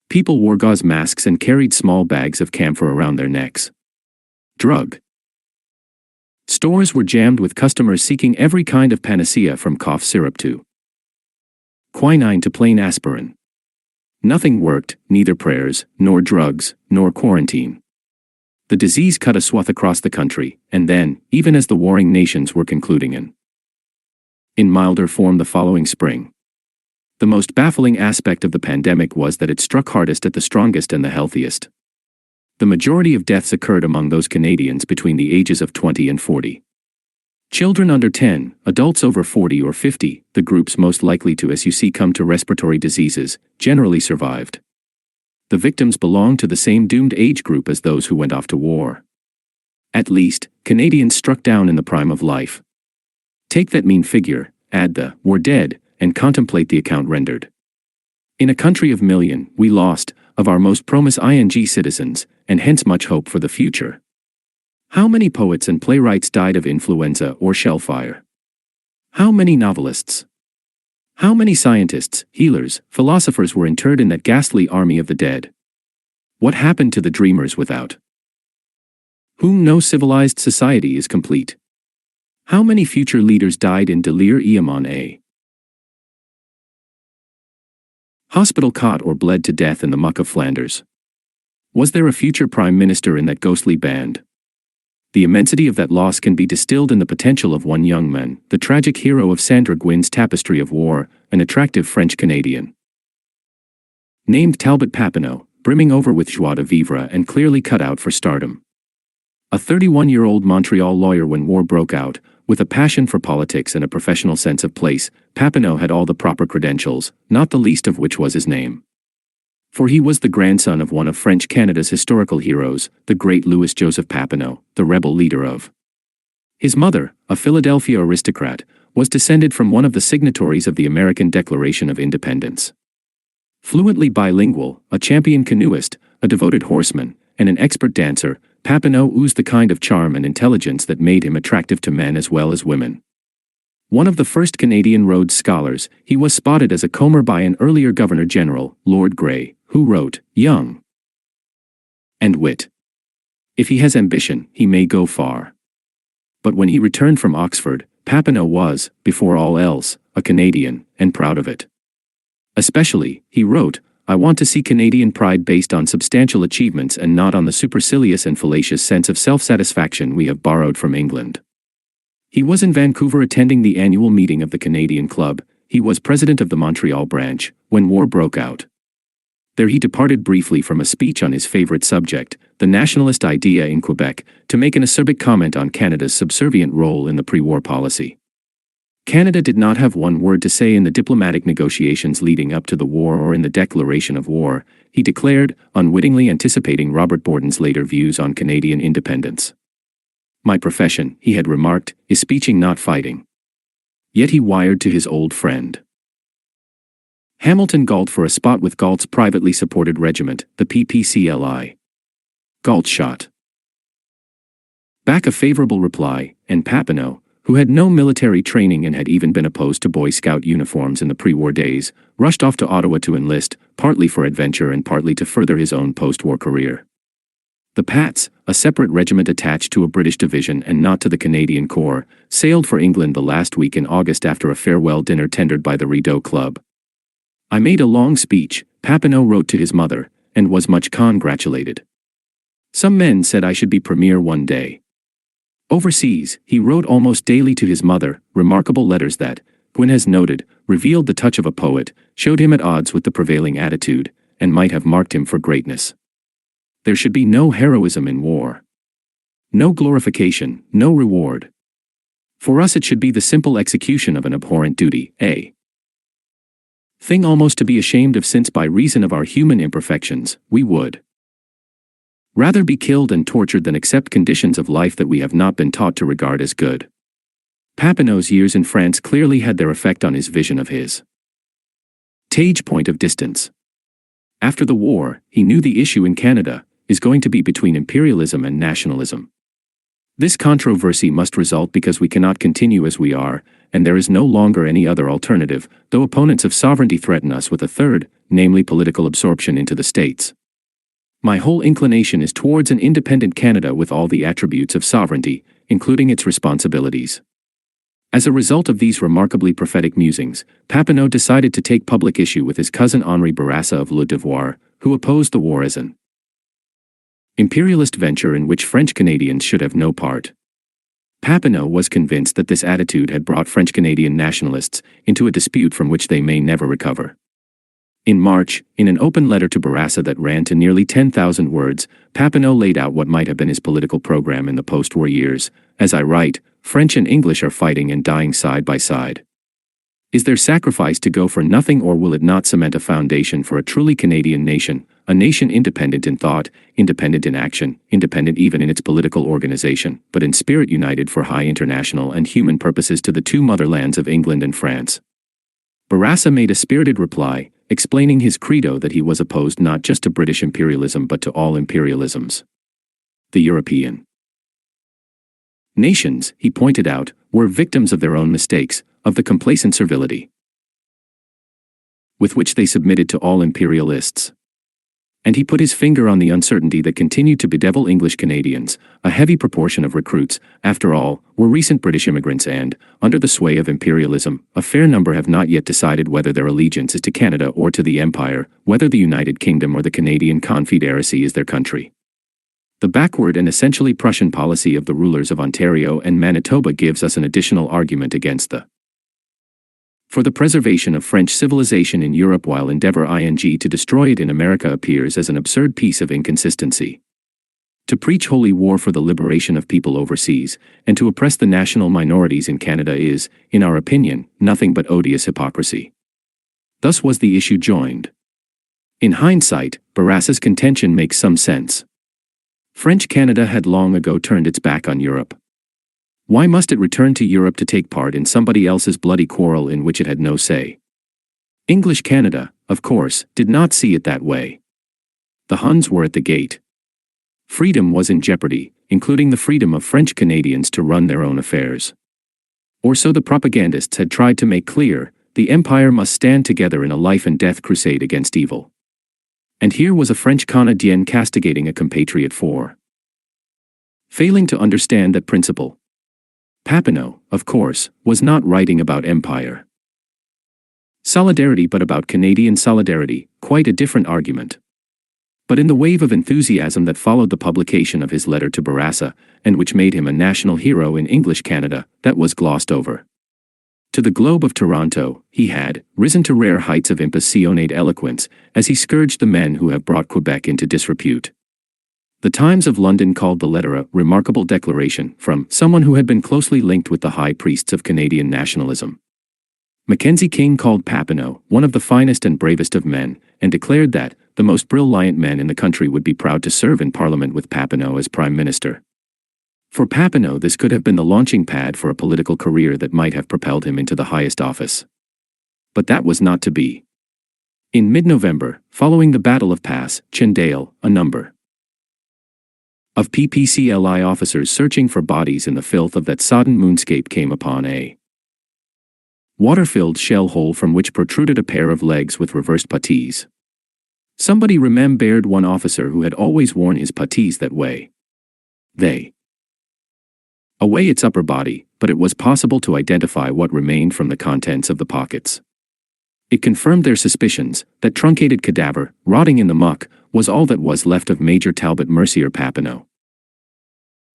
People wore gauze masks and carried small bags of camphor around their necks. Drug stores were jammed with customers seeking every kind of panacea from cough syrup to quinine to plain aspirin. Nothing worked, neither prayers, nor drugs, nor quarantine. The disease cut a swath across the country, and then, even as the warring nations were concluding in milder form the following spring. The most baffling aspect of the pandemic was that it struck hardest at the strongest and the healthiest. The majority of deaths occurred among those Canadians between the ages of 20 and 40. Children under 10, adults over 40 or 50, the groups most likely to succumb to respiratory diseases, generally survived. The victims belonged to the same doomed age group as those who went off to war. At least, Canadians struck down in the prime of life. Take that mean figure, add the "were dead," and contemplate the account rendered. In a country of million, we lost, of our most promising citizens, and hence much hope for the future. How many poets and playwrights died of influenza or shellfire? How many novelists? How many scientists, healers, philosophers were interred in that ghastly army of the dead? What happened to the dreamers without whom no civilized society is complete? How many future leaders died in delirium on a Hospital cot or bled to death in the muck of Flanders. Was there a future prime minister in that ghostly band? The immensity of that loss can be distilled in the potential of one young man, the tragic hero of Sandra Gwynn's Tapestry of War, an attractive French-Canadian. Named Talbot Papineau, brimming over with joie de vivre and clearly cut out for stardom. A 31-year-old Montreal lawyer when war broke out, with a passion for politics and a professional sense of place, Papineau had all the proper credentials, not the least of which was his name. For he was the grandson of one of French Canada's historical heroes, the great Louis-Joseph Papineau, the rebel leader of. His mother, a Philadelphia aristocrat, was descended from one of the signatories of the American Declaration of Independence. Fluently bilingual, a champion canoeist, a devoted horseman, and an expert dancer, Papineau oozed the kind of charm and intelligence that made him attractive to men as well as women. One of the first Canadian Rhodes Scholars, he was spotted as a comber by an earlier Governor-General, Lord Grey, who wrote, "Young and wit. If he has ambition, he may go far." But when he returned from Oxford, Papineau was, before all else, a Canadian, and proud of it. Especially, he wrote, "I want to see Canadian pride based on substantial achievements and not on the supercilious and fallacious sense of self-satisfaction we have borrowed from England." He was in Vancouver attending the annual meeting of the Canadian Club. He was president of the Montreal branch, when war broke out. There he departed briefly from a speech on his favorite subject, the nationalist idea in Quebec, to make an acerbic comment on Canada's subservient role in the pre-war policy. Canada did not have one word to say in the diplomatic negotiations leading up to the war or in the declaration of war, he declared, unwittingly anticipating Robert Borden's later views on Canadian independence. "My profession," he had remarked, "is speeching, not fighting." Yet he wired to his old friend Hamilton Galt for a spot with Galt's privately supported regiment, the PPCLI. Galt shot back a favorable reply, and Papineau, who had no military training and had even been opposed to Boy Scout uniforms in the pre-war days, rushed off to Ottawa to enlist, partly for adventure and partly to further his own post-war career. The Pats, a separate regiment attached to a British division and not to the Canadian Corps, sailed for England the last week in August after a farewell dinner tendered by the Rideau Club. "I made a long speech," Papineau wrote to his mother, "and was much congratulated. Some men said I should be premier one day." Overseas, he wrote almost daily to his mother, remarkable letters that, Gwynn has noted, revealed the touch of a poet, showed him at odds with the prevailing attitude, and might have marked him for greatness. There should be no heroism in war. No glorification, no reward. For us it should be the simple execution of an abhorrent duty, a thing almost to be ashamed of, since by reason of our human imperfections, we would rather be killed and tortured than accept conditions of life that we have not been taught to regard as good. Papineau's years in France clearly had their effect on his vision of his Tage point of distance. After the war, he knew the issue in Canada is going to be between imperialism and nationalism. This controversy must result because we cannot continue as we are, and there is no longer any other alternative, though opponents of sovereignty threaten us with a third, namely political absorption into the states. My whole inclination is towards an independent Canada with all the attributes of sovereignty, including its responsibilities. As a result of these remarkably prophetic musings, Papineau decided to take public issue with his cousin Henri Bourassa of Le Devoir, who opposed the war as an imperialist venture in which French Canadians should have no part. Papineau was convinced that this attitude had brought French Canadian nationalists into a dispute from which they may never recover. In March, in an open letter to Bourassa that ran to nearly 10,000 words, Papineau laid out what might have been his political program in the post-war years. "As I write, French and English are fighting and dying side by side. Is their sacrifice to go for nothing, or will it not cement a foundation for a truly Canadian nation, a nation independent in thought, independent in action, independent even in its political organization, but in spirit united for high international and human purposes to the two motherlands of England and France?" Bourassa made a spirited reply, explaining his credo that he was opposed not just to British imperialism but to all imperialisms. The European nations, he pointed out, were victims of their own mistakes, of the complacent servility with which they submitted to all imperialists. And he put his finger on the uncertainty that continued to bedevil English Canadians. A heavy proportion of recruits, after all, were recent British immigrants and, under the sway of imperialism, a fair number have not yet decided whether their allegiance is to Canada or to the Empire, whether the United Kingdom or the Canadian Confederacy is their country. The backward and essentially Prussian policy of the rulers of Ontario and Manitoba gives us an additional argument against for the preservation of French civilization in Europe while endeavor to destroy it in America appears as an absurd piece of inconsistency. To preach holy war for the liberation of people overseas, and to oppress the national minorities in Canada is, in our opinion, nothing but odious hypocrisy. Thus was the issue joined. In hindsight, Bourassa's contention makes some sense. French Canada had long ago turned its back on Europe. Why must it return to Europe to take part in somebody else's bloody quarrel in which it had no say? English Canada, of course, did not see it that way. The Huns were at the gate. Freedom was in jeopardy, including the freedom of French Canadians to run their own affairs. Or so the propagandists had tried to make clear, the Empire must stand together in a life-and-death crusade against evil. And here was a French Canadien castigating a compatriot for failing to understand that principle. Papineau, of course, was not writing about empire solidarity but about Canadian solidarity, quite a different argument. But in the wave of enthusiasm that followed the publication of his letter to Bourassa, and which made him a national hero in English Canada, that was glossed over. To the Globe of Toronto, he had risen to rare heights of impassionate eloquence, as he scourged the men who have brought Quebec into disrepute. The Times of London called the letter a remarkable declaration from someone who had been closely linked with the high priests of Canadian nationalism. Mackenzie King called Papineau one of the finest and bravest of men, and declared that the most brilliant men in the country would be proud to serve in Parliament with Papineau as Prime Minister. For Papineau, this could have been the launching pad for a political career that might have propelled him into the highest office. But that was not to be. In mid-November, following the Battle of Pass, Tyndale, a number of PPCLI officers searching for bodies in the filth of that sodden moonscape came upon a water-filled shell hole from which protruded a pair of legs with reversed puttees. Somebody remembered one officer who had always worn his puttees that way. They away its upper body, but it was possible to identify what remained from the contents of the pockets. It confirmed their suspicions that truncated cadaver, rotting in the muck, was all that was left of Major Talbot Mercier Papineau.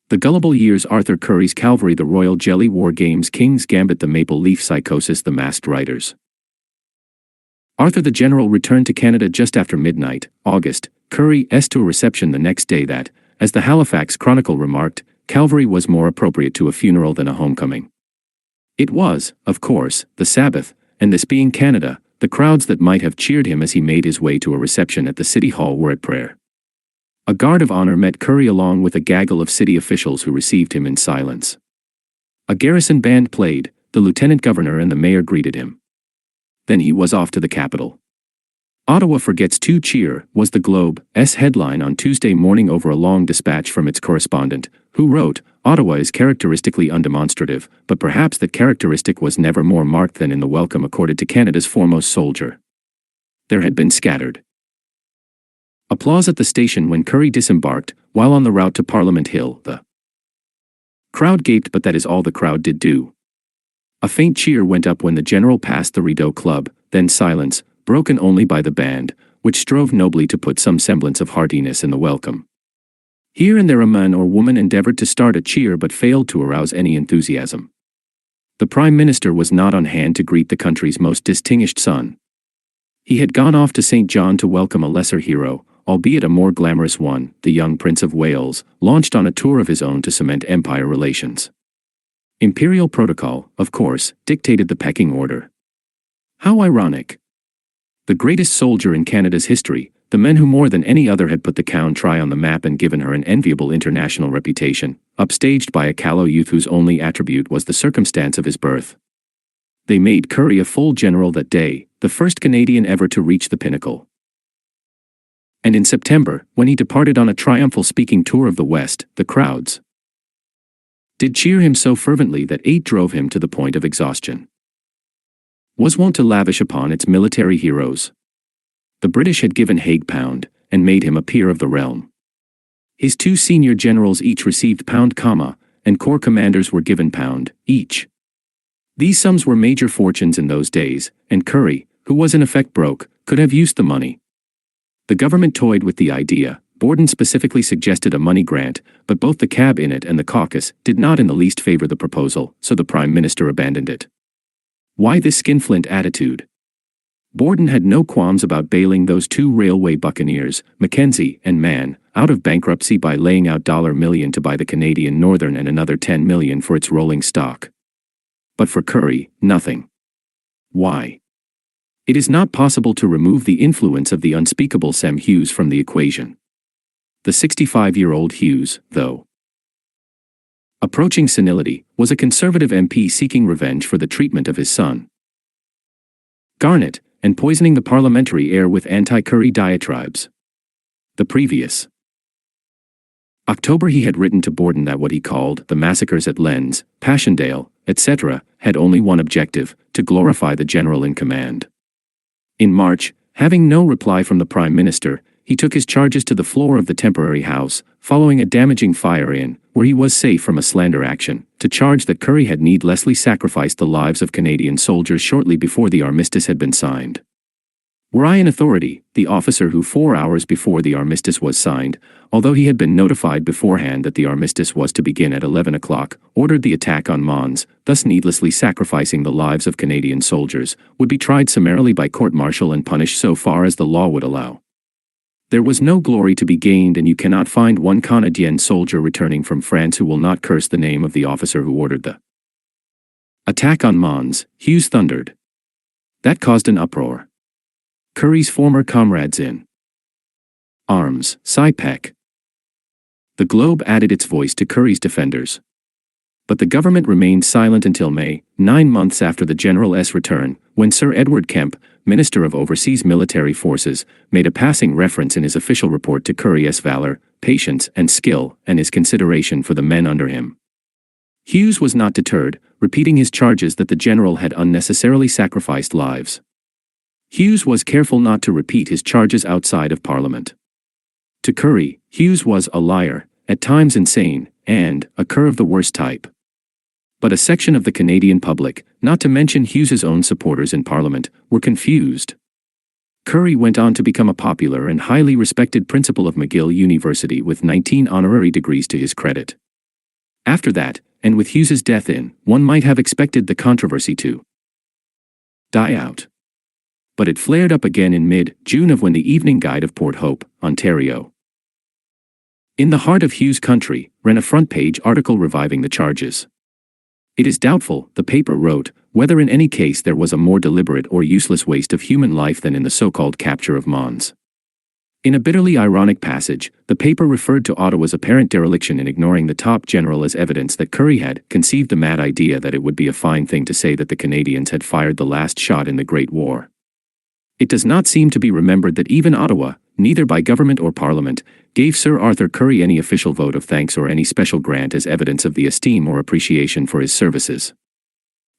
The Gullible Years, Arthur Curry's Calvary, the Royal Jelly, War Games, King's Gambit, the Maple Leaf Psychosis, the Masked Riders. Arthur the General returned to Canada just after midnight, August, Curry's to a reception the next day that, as the Halifax Chronicle remarked, Calvary was more appropriate to a funeral than a homecoming. It was, of course, the Sabbath, and this being Canada, the crowds that might have cheered him as he made his way to a reception at the City Hall were at prayer. A guard of honor met Curry along with a gaggle of city officials who received him in silence. A garrison band played, the lieutenant governor and the mayor greeted him. Then he was off to the capital. Ottawa forgets to cheer, was the Globe's headline on Tuesday morning over a long dispatch from its correspondent, who wrote, Ottawa is characteristically undemonstrative, but perhaps that characteristic was never more marked than in the welcome accorded to Canada's foremost soldier. There had been scattered applause at the station when Curry disembarked, while on the route to Parliament Hill, the crowd gaped, but that is all the crowd did do. A faint cheer went up when the General passed the Rideau Club, then silence, broken only by the band, which strove nobly to put some semblance of heartiness in the welcome. Here and there a man or woman endeavored to start a cheer but failed to arouse any enthusiasm. The Prime Minister was not on hand to greet the country's most distinguished son. He had gone off to St. John to welcome a lesser hero, albeit a more glamorous one, the young Prince of Wales, launched on a tour of his own to cement empire relations. Imperial protocol, of course, dictated the pecking order. How ironic! The greatest soldier in Canada's history, the man who more than any other had put the country on the map and given her an enviable international reputation, upstaged by a callow youth whose only attribute was the circumstance of his birth. They made Curry a full general that day, the first Canadian ever to reach the pinnacle. And in September, when he departed on a triumphal speaking tour of the West, the crowds did cheer him so fervently that it drove him to the point of exhaustion. Was wont to lavish upon its military heroes. The British had given Hague Pound, and made him a peer of the realm. His 2 senior generals each received pound, and corps commanders were given pound each. These sums were major fortunes in those days, and Currie, who was in effect broke, could have used the money. The government toyed with the idea. Borden specifically suggested a money grant, but both the cabinet and the caucus did not in the least favor the proposal, so the prime minister abandoned it. Why this skinflint attitude? Borden had no qualms about bailing those 2 railway buccaneers, Mackenzie and Mann, out of bankruptcy by laying out $1 million to buy the Canadian Northern and another $10 million for its rolling stock. But for Currie, nothing. Why? It is not possible to remove the influence of the unspeakable Sam Hughes from the equation. The 65-year-old Hughes, though approaching senility, was a conservative MP seeking revenge for the treatment of his son Garnet, and poisoning the parliamentary air with anti-Currie diatribes. The previous October he had written to Borden that what he called the massacres at Lens, Passchendaele, etc., had only one objective, to glorify the general in command. In March, having no reply from the Prime Minister, he took his charges to the floor of the temporary house, following a damaging fire-in, where he was safe from a slander action, to charge that Currie had needlessly sacrificed the lives of Canadian soldiers shortly before the armistice had been signed. Were I in authority, the officer who 4 hours before the armistice was signed, although he had been notified beforehand that the armistice was to begin at 11 o'clock, ordered the attack on Mons, thus needlessly sacrificing the lives of Canadian soldiers, would be tried summarily by court-martial and punished so far as the law would allow. There was no glory to be gained, and you cannot find one Canadian soldier returning from France who will not curse the name of the officer who ordered the attack on Mons, Hughes thundered. That caused an uproar. Currie's former comrades in arms, Peck. The Globe added its voice to Currie's defenders. But the government remained silent until May, 9 months after the General's return, when Sir Edward Kemp, Minister of Overseas Military Forces, made a passing reference in his official report to Currie's valor, patience, and skill, and his consideration for the men under him. Hughes was not deterred, repeating his charges that the general had unnecessarily sacrificed lives. Hughes was careful not to repeat his charges outside of Parliament. To Currie, Hughes was a liar, at times insane, and a cur of the worst type. But a section of the Canadian public, not to mention Hughes's own supporters in Parliament, were confused. Currie went on to become a popular and highly respected principal of McGill University with 19 honorary degrees to his credit. After that, and with Hughes's death one might have expected the controversy to die out. But it flared up again in mid-June when the Evening Guide of Port Hope, Ontario, in the heart of Hughes' country, ran a front-page article reviving the charges. It is doubtful, the paper wrote, whether in any case there was a more deliberate or useless waste of human life than in the so-called capture of Mons. In a bitterly ironic passage, the paper referred to Ottawa's apparent dereliction in ignoring the top general as evidence that Currie had conceived the mad idea that it would be a fine thing to say that the Canadians had fired the last shot in the Great War. It does not seem to be remembered that even Ottawa, neither by government or Parliament, gave Sir Arthur Currie any official vote of thanks or any special grant as evidence of the esteem or appreciation for his services.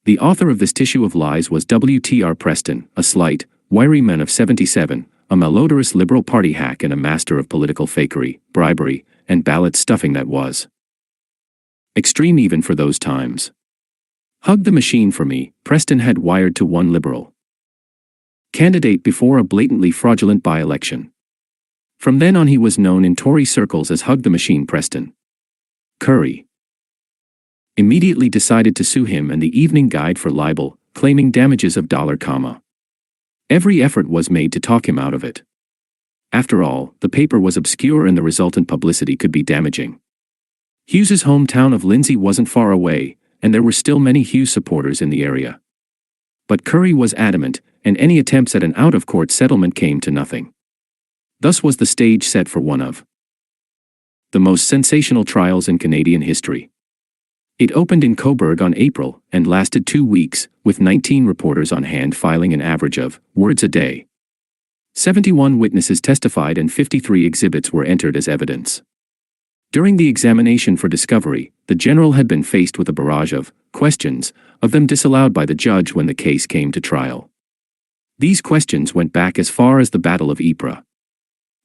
The author of this tissue of lies was W.T.R. Preston, a slight, wiry man of 77, a malodorous Liberal Party hack and a master of political fakery, bribery, and ballot stuffing that was extreme even for those times. Hug the machine for me, Preston had wired to one Liberal candidate before a blatantly fraudulent by-election. From then on he was known in Tory circles as Hug the Machine Preston. Currie immediately decided to sue him and the Evening Guide for libel, claiming damages of $. Every effort was made to talk him out of it. After all, the paper was obscure and the resultant publicity could be damaging. Hughes's hometown of Lindsay wasn't far away, and there were still many Hughes supporters in the area. But Currie was adamant, and any attempts at an out-of-court settlement came to nothing. Thus was the stage set for one of the most sensational trials in Canadian history. It opened in Cobourg on April, and lasted 2 weeks, with 19 reporters on hand filing an average of words a day. 71 witnesses testified and 53 exhibits were entered as evidence. During the examination for discovery, the general had been faced with a barrage of questions, of them disallowed by the judge when the case came to trial. These questions went back as far as the Battle of Ypres.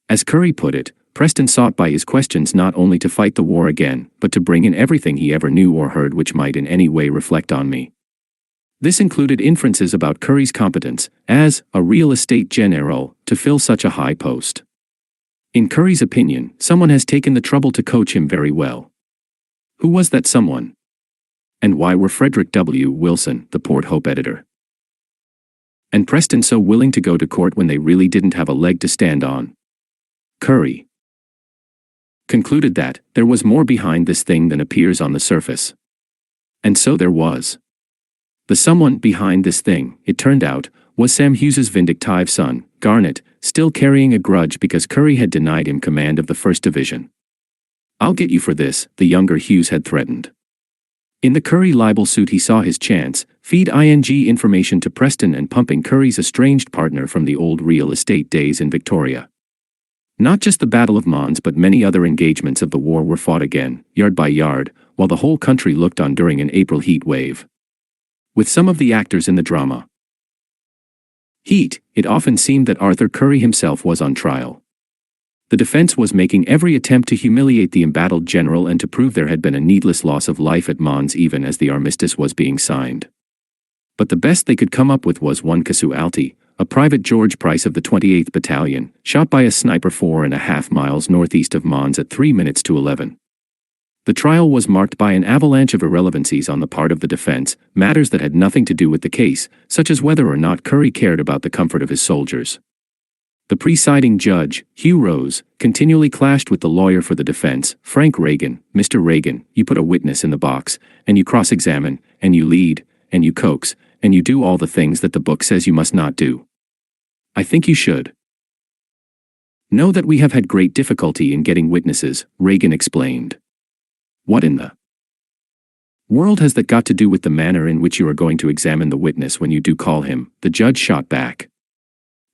As Curry put it, Preston sought by his questions not only to fight the war again, but to bring in everything he ever knew or heard which might in any way reflect on me. This included inferences about Curry's competence, as a real estate general, to fill such a high post. In Curry's opinion, someone has taken the trouble to coach him very well. Who was that someone? And why were Frederick W. Wilson, the Port Hope editor, and Preston so willing to go to court when they really didn't have a leg to stand on? Curry concluded that there was more behind this thing than appears on the surface. And so there was. The someone behind this thing, it turned out, was Sam Hughes's vindictive son, Garnett, still carrying a grudge because Curry had denied him command of the 1st Division. "I'll get you for this," the younger Hughes had threatened. In the Curry libel suit he saw his chance, feed information to Preston and pumping Curry's estranged partner from the old real estate days in Victoria. Not just the Battle of Mons but many other engagements of the war were fought again, yard by yard, while the whole country looked on during an April heat wave. With some of the actors in the drama heat, it often seemed that Arthur Curry himself was on trial. The defense was making every attempt to humiliate the embattled general and to prove there had been a needless loss of life at Mons even as the armistice was being signed. But the best they could come up with was one casualty, a Private George Price of the 28th Battalion, shot by a sniper 4.5 miles northeast of Mons at 3 minutes to 11. The trial was marked by an avalanche of irrelevancies on the part of the defense, matters that had nothing to do with the case, such as whether or not Curry cared about the comfort of his soldiers. The presiding judge, Hugh Rose, continually clashed with the lawyer for the defense, Frank Reagan. "Mr. Reagan, you put a witness in the box, and you cross-examine, and you lead, and you coax, and you do all the things that the book says you must not do. I think you should know that we have had great difficulty in getting witnesses," Reagan explained. "What in the world has that got to do with the manner in which you are going to examine the witness when you do call him?" the judge shot back.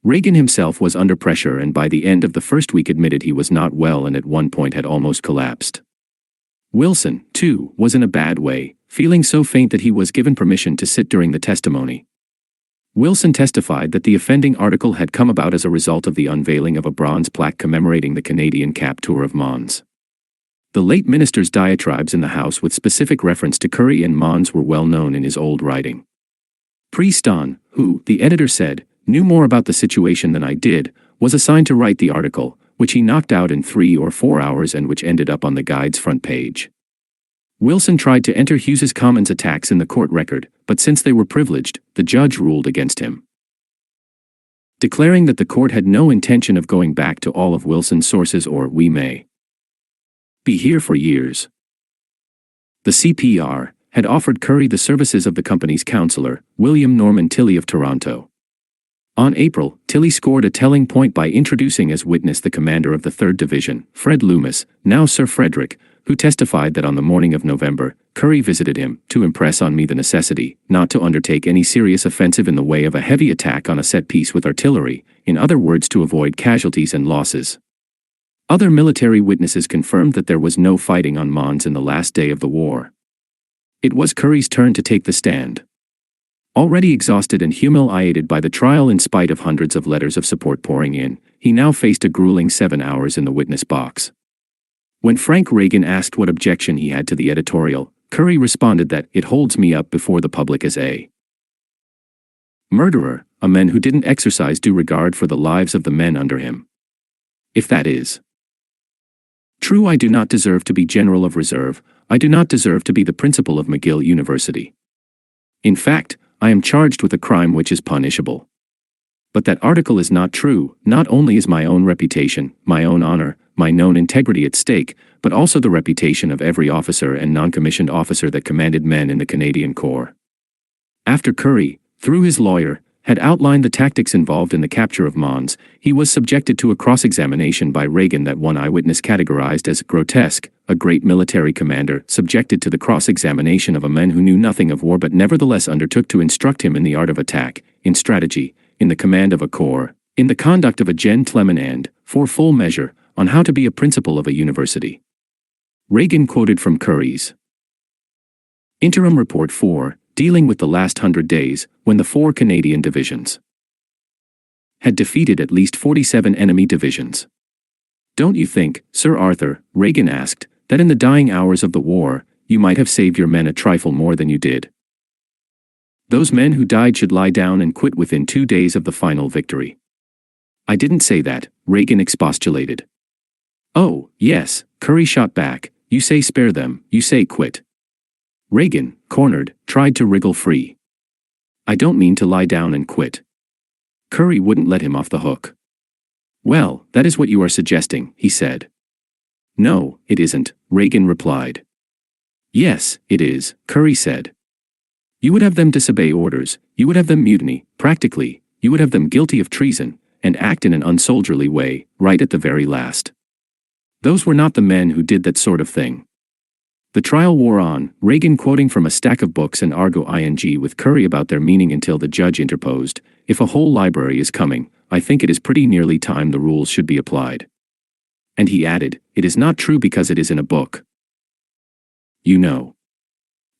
Reagan himself was under pressure and by the end of the first week admitted he was not well and at one point had almost collapsed. Wilson, too, was in a bad way, feeling so faint that he was given permission to sit during the testimony. Wilson testified that the offending article had come about as a result of the unveiling of a bronze plaque commemorating the Canadian Cap Tour of Mons. The late minister's diatribes in the House with specific reference to Curry and Mons were well known in his old writing. Preston, who, the editor said, knew more about the situation than I did, was assigned to write the article, which he knocked out in 3 or 4 hours and which ended up on the guide's front page. Wilson tried to enter Hughes's Commons attacks in the court record, but since they were privileged, the judge ruled against him, declaring that the court had no intention of going back to all of Wilson's sources or we may be here for years. The CPR had offered Curry the services of the company's counselor, William Norman Tilley of Toronto. On April, Tilley scored a telling point by introducing as witness the commander of the 3rd Division, Fred Loomis, now Sir Frederick, who testified that on the morning of November, Curry visited him to impress on me the necessity not to undertake any serious offensive in the way of a heavy attack on a set piece with artillery, in other words to avoid casualties and losses. Other military witnesses confirmed that there was no fighting on Mons in the last day of the war. It was Curry's turn to take the stand. Already exhausted and humiliated by the trial in spite of hundreds of letters of support pouring in, he now faced a grueling 7 hours in the witness box. When Frank Reagan asked what objection he had to the editorial, Curry responded that it holds me up before the public as a murderer, a man who didn't exercise due regard for the lives of the men under him. If that is true, I do not deserve to be General of Reserve, I do not deserve to be the principal of McGill University. In fact, I am charged with a crime which is punishable. But that article is not true. Not only is my own reputation, my own honor, my known integrity at stake, but also the reputation of every officer and non-commissioned officer that commanded men in the Canadian Corps. After Curry, through his lawyer, had outlined the tactics involved in the capture of Mons, he was subjected to a cross-examination by Reagan that one eyewitness categorized as grotesque, a great military commander subjected to the cross-examination of a man who knew nothing of war but nevertheless undertook to instruct him in the art of attack, in strategy, in the command of a corps, in the conduct of a gentleman and, for full measure, on how to be a principal of a university. Reagan quoted from Curry's Interim Report 4, dealing with the last 100 days, when the 4 Canadian divisions had defeated at least 47 enemy divisions. Don't you think, Sir Arthur, Reagan asked, that in the dying hours of the war, you might have saved your men a trifle more than you did? Those men who died should lie down and quit within 2 days of the final victory. I didn't say that, Reagan expostulated. Oh, yes, Curry shot back, you say spare them, you say quit. Reagan, cornered, tried to wriggle free. I don't mean to lie down and quit. Curry wouldn't let him off the hook. Well, that is what you are suggesting, he said. No, it isn't, Reagan replied. Yes, it is, Curry said. You would have them disobey orders, you would have them mutiny, practically, you would have them guilty of treason, and act in an unsoldierly way, right at the very last. Those were not the men who did that sort of thing. The trial wore on, Reagan quoting from a stack of books and argo ing with Curry about their meaning until the judge interposed, if a whole library is coming, I think it is pretty nearly time the rules should be applied. And he added, it is not true because it is in a book. You know.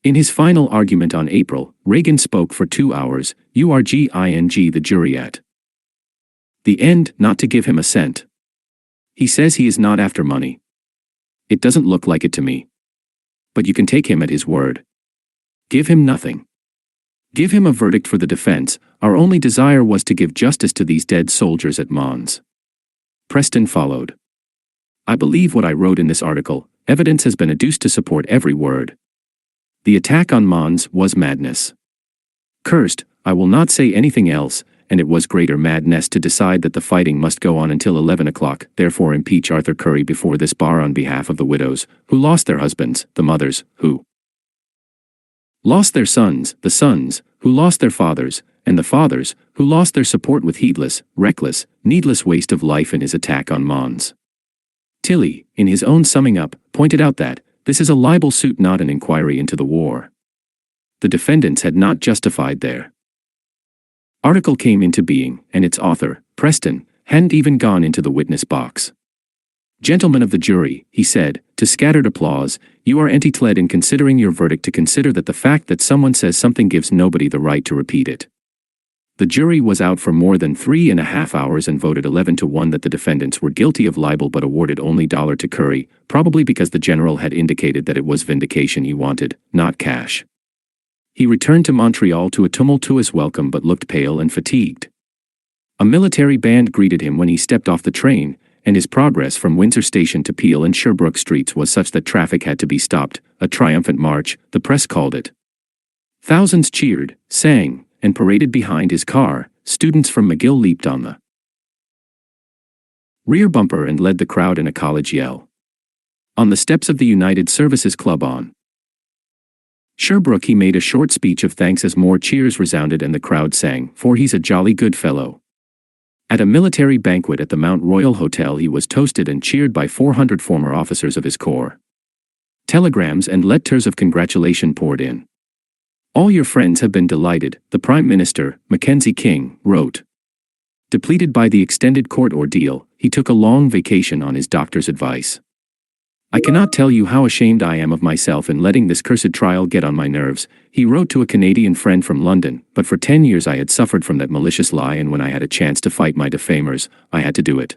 In his final argument on April, Reagan spoke for 2 hours, urging the jury at the end not to give him a cent. He says he is not after money. It doesn't look like it to me. But you can take him at his word. Give him nothing. Give him a verdict for the defense. Our only desire was to give justice to these dead soldiers at Mons. Preston followed. I believe what I wrote in this article. Evidence has been adduced to support every word. The attack on Mons was madness. Cursed, I will not say anything else, and it was greater madness to decide that the fighting must go on until 11 o'clock, therefore impeach Arthur Curry before this bar on behalf of the widows, who lost their husbands, the mothers, who lost their sons, the sons, who lost their fathers, and the fathers, who lost their support with heedless, reckless, needless waste of life in his attack on Mons. Tilley, in his own summing up, pointed out that, this is a libel suit not an inquiry into the war. The defendants had not justified their article came into being, and its author, Preston, hadn't even gone into the witness box. Gentlemen of the jury, he said, to scattered applause, you are entitled in considering your verdict to consider that the fact that someone says something gives nobody the right to repeat it. The jury was out for more than 3.5 hours and voted 11-1 that the defendants were guilty of libel but awarded only $1 to Curry, probably because the general had indicated that it was vindication he wanted, not cash. He returned to Montreal to a tumultuous welcome but looked pale and fatigued. A military band greeted him when he stepped off the train, and his progress from Windsor Station to Peel and Sherbrooke streets was such that traffic had to be stopped, a triumphant march, the press called it. Thousands cheered, sang, and paraded behind his car. Students from McGill leaped on the rear bumper and led the crowd in a college yell. On the steps of the United Services Club on Sherbrooke he made a short speech of thanks as more cheers resounded and the crowd sang, for he's a jolly good fellow. At a military banquet at the Mount Royal Hotel he was toasted and cheered by 400 former officers of his corps. Telegrams and letters of congratulation poured in. All your friends have been delighted, the Prime Minister, Mackenzie King, wrote. Depleted by the extended court ordeal, he took a long vacation on his doctor's advice. I cannot tell you how ashamed I am of myself in letting this cursed trial get on my nerves, he wrote to a Canadian friend from London, but for 10 years I had suffered from that malicious lie, and when I had a chance to fight my defamers, I had to do it.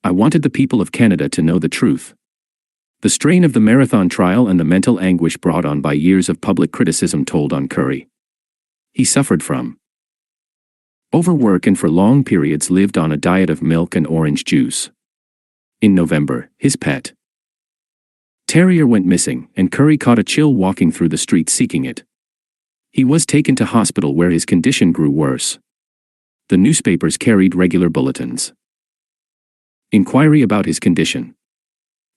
I wanted the people of Canada to know the truth. The strain of the marathon trial and the mental anguish brought on by years of public criticism told on Curry. He suffered from overwork and for long periods lived on a diet of milk and orange juice. In November, his pet terrier went missing, and Curry caught a chill walking through the streets seeking it. He was taken to hospital where his condition grew worse. The newspapers carried regular bulletins. Inquiry about his condition.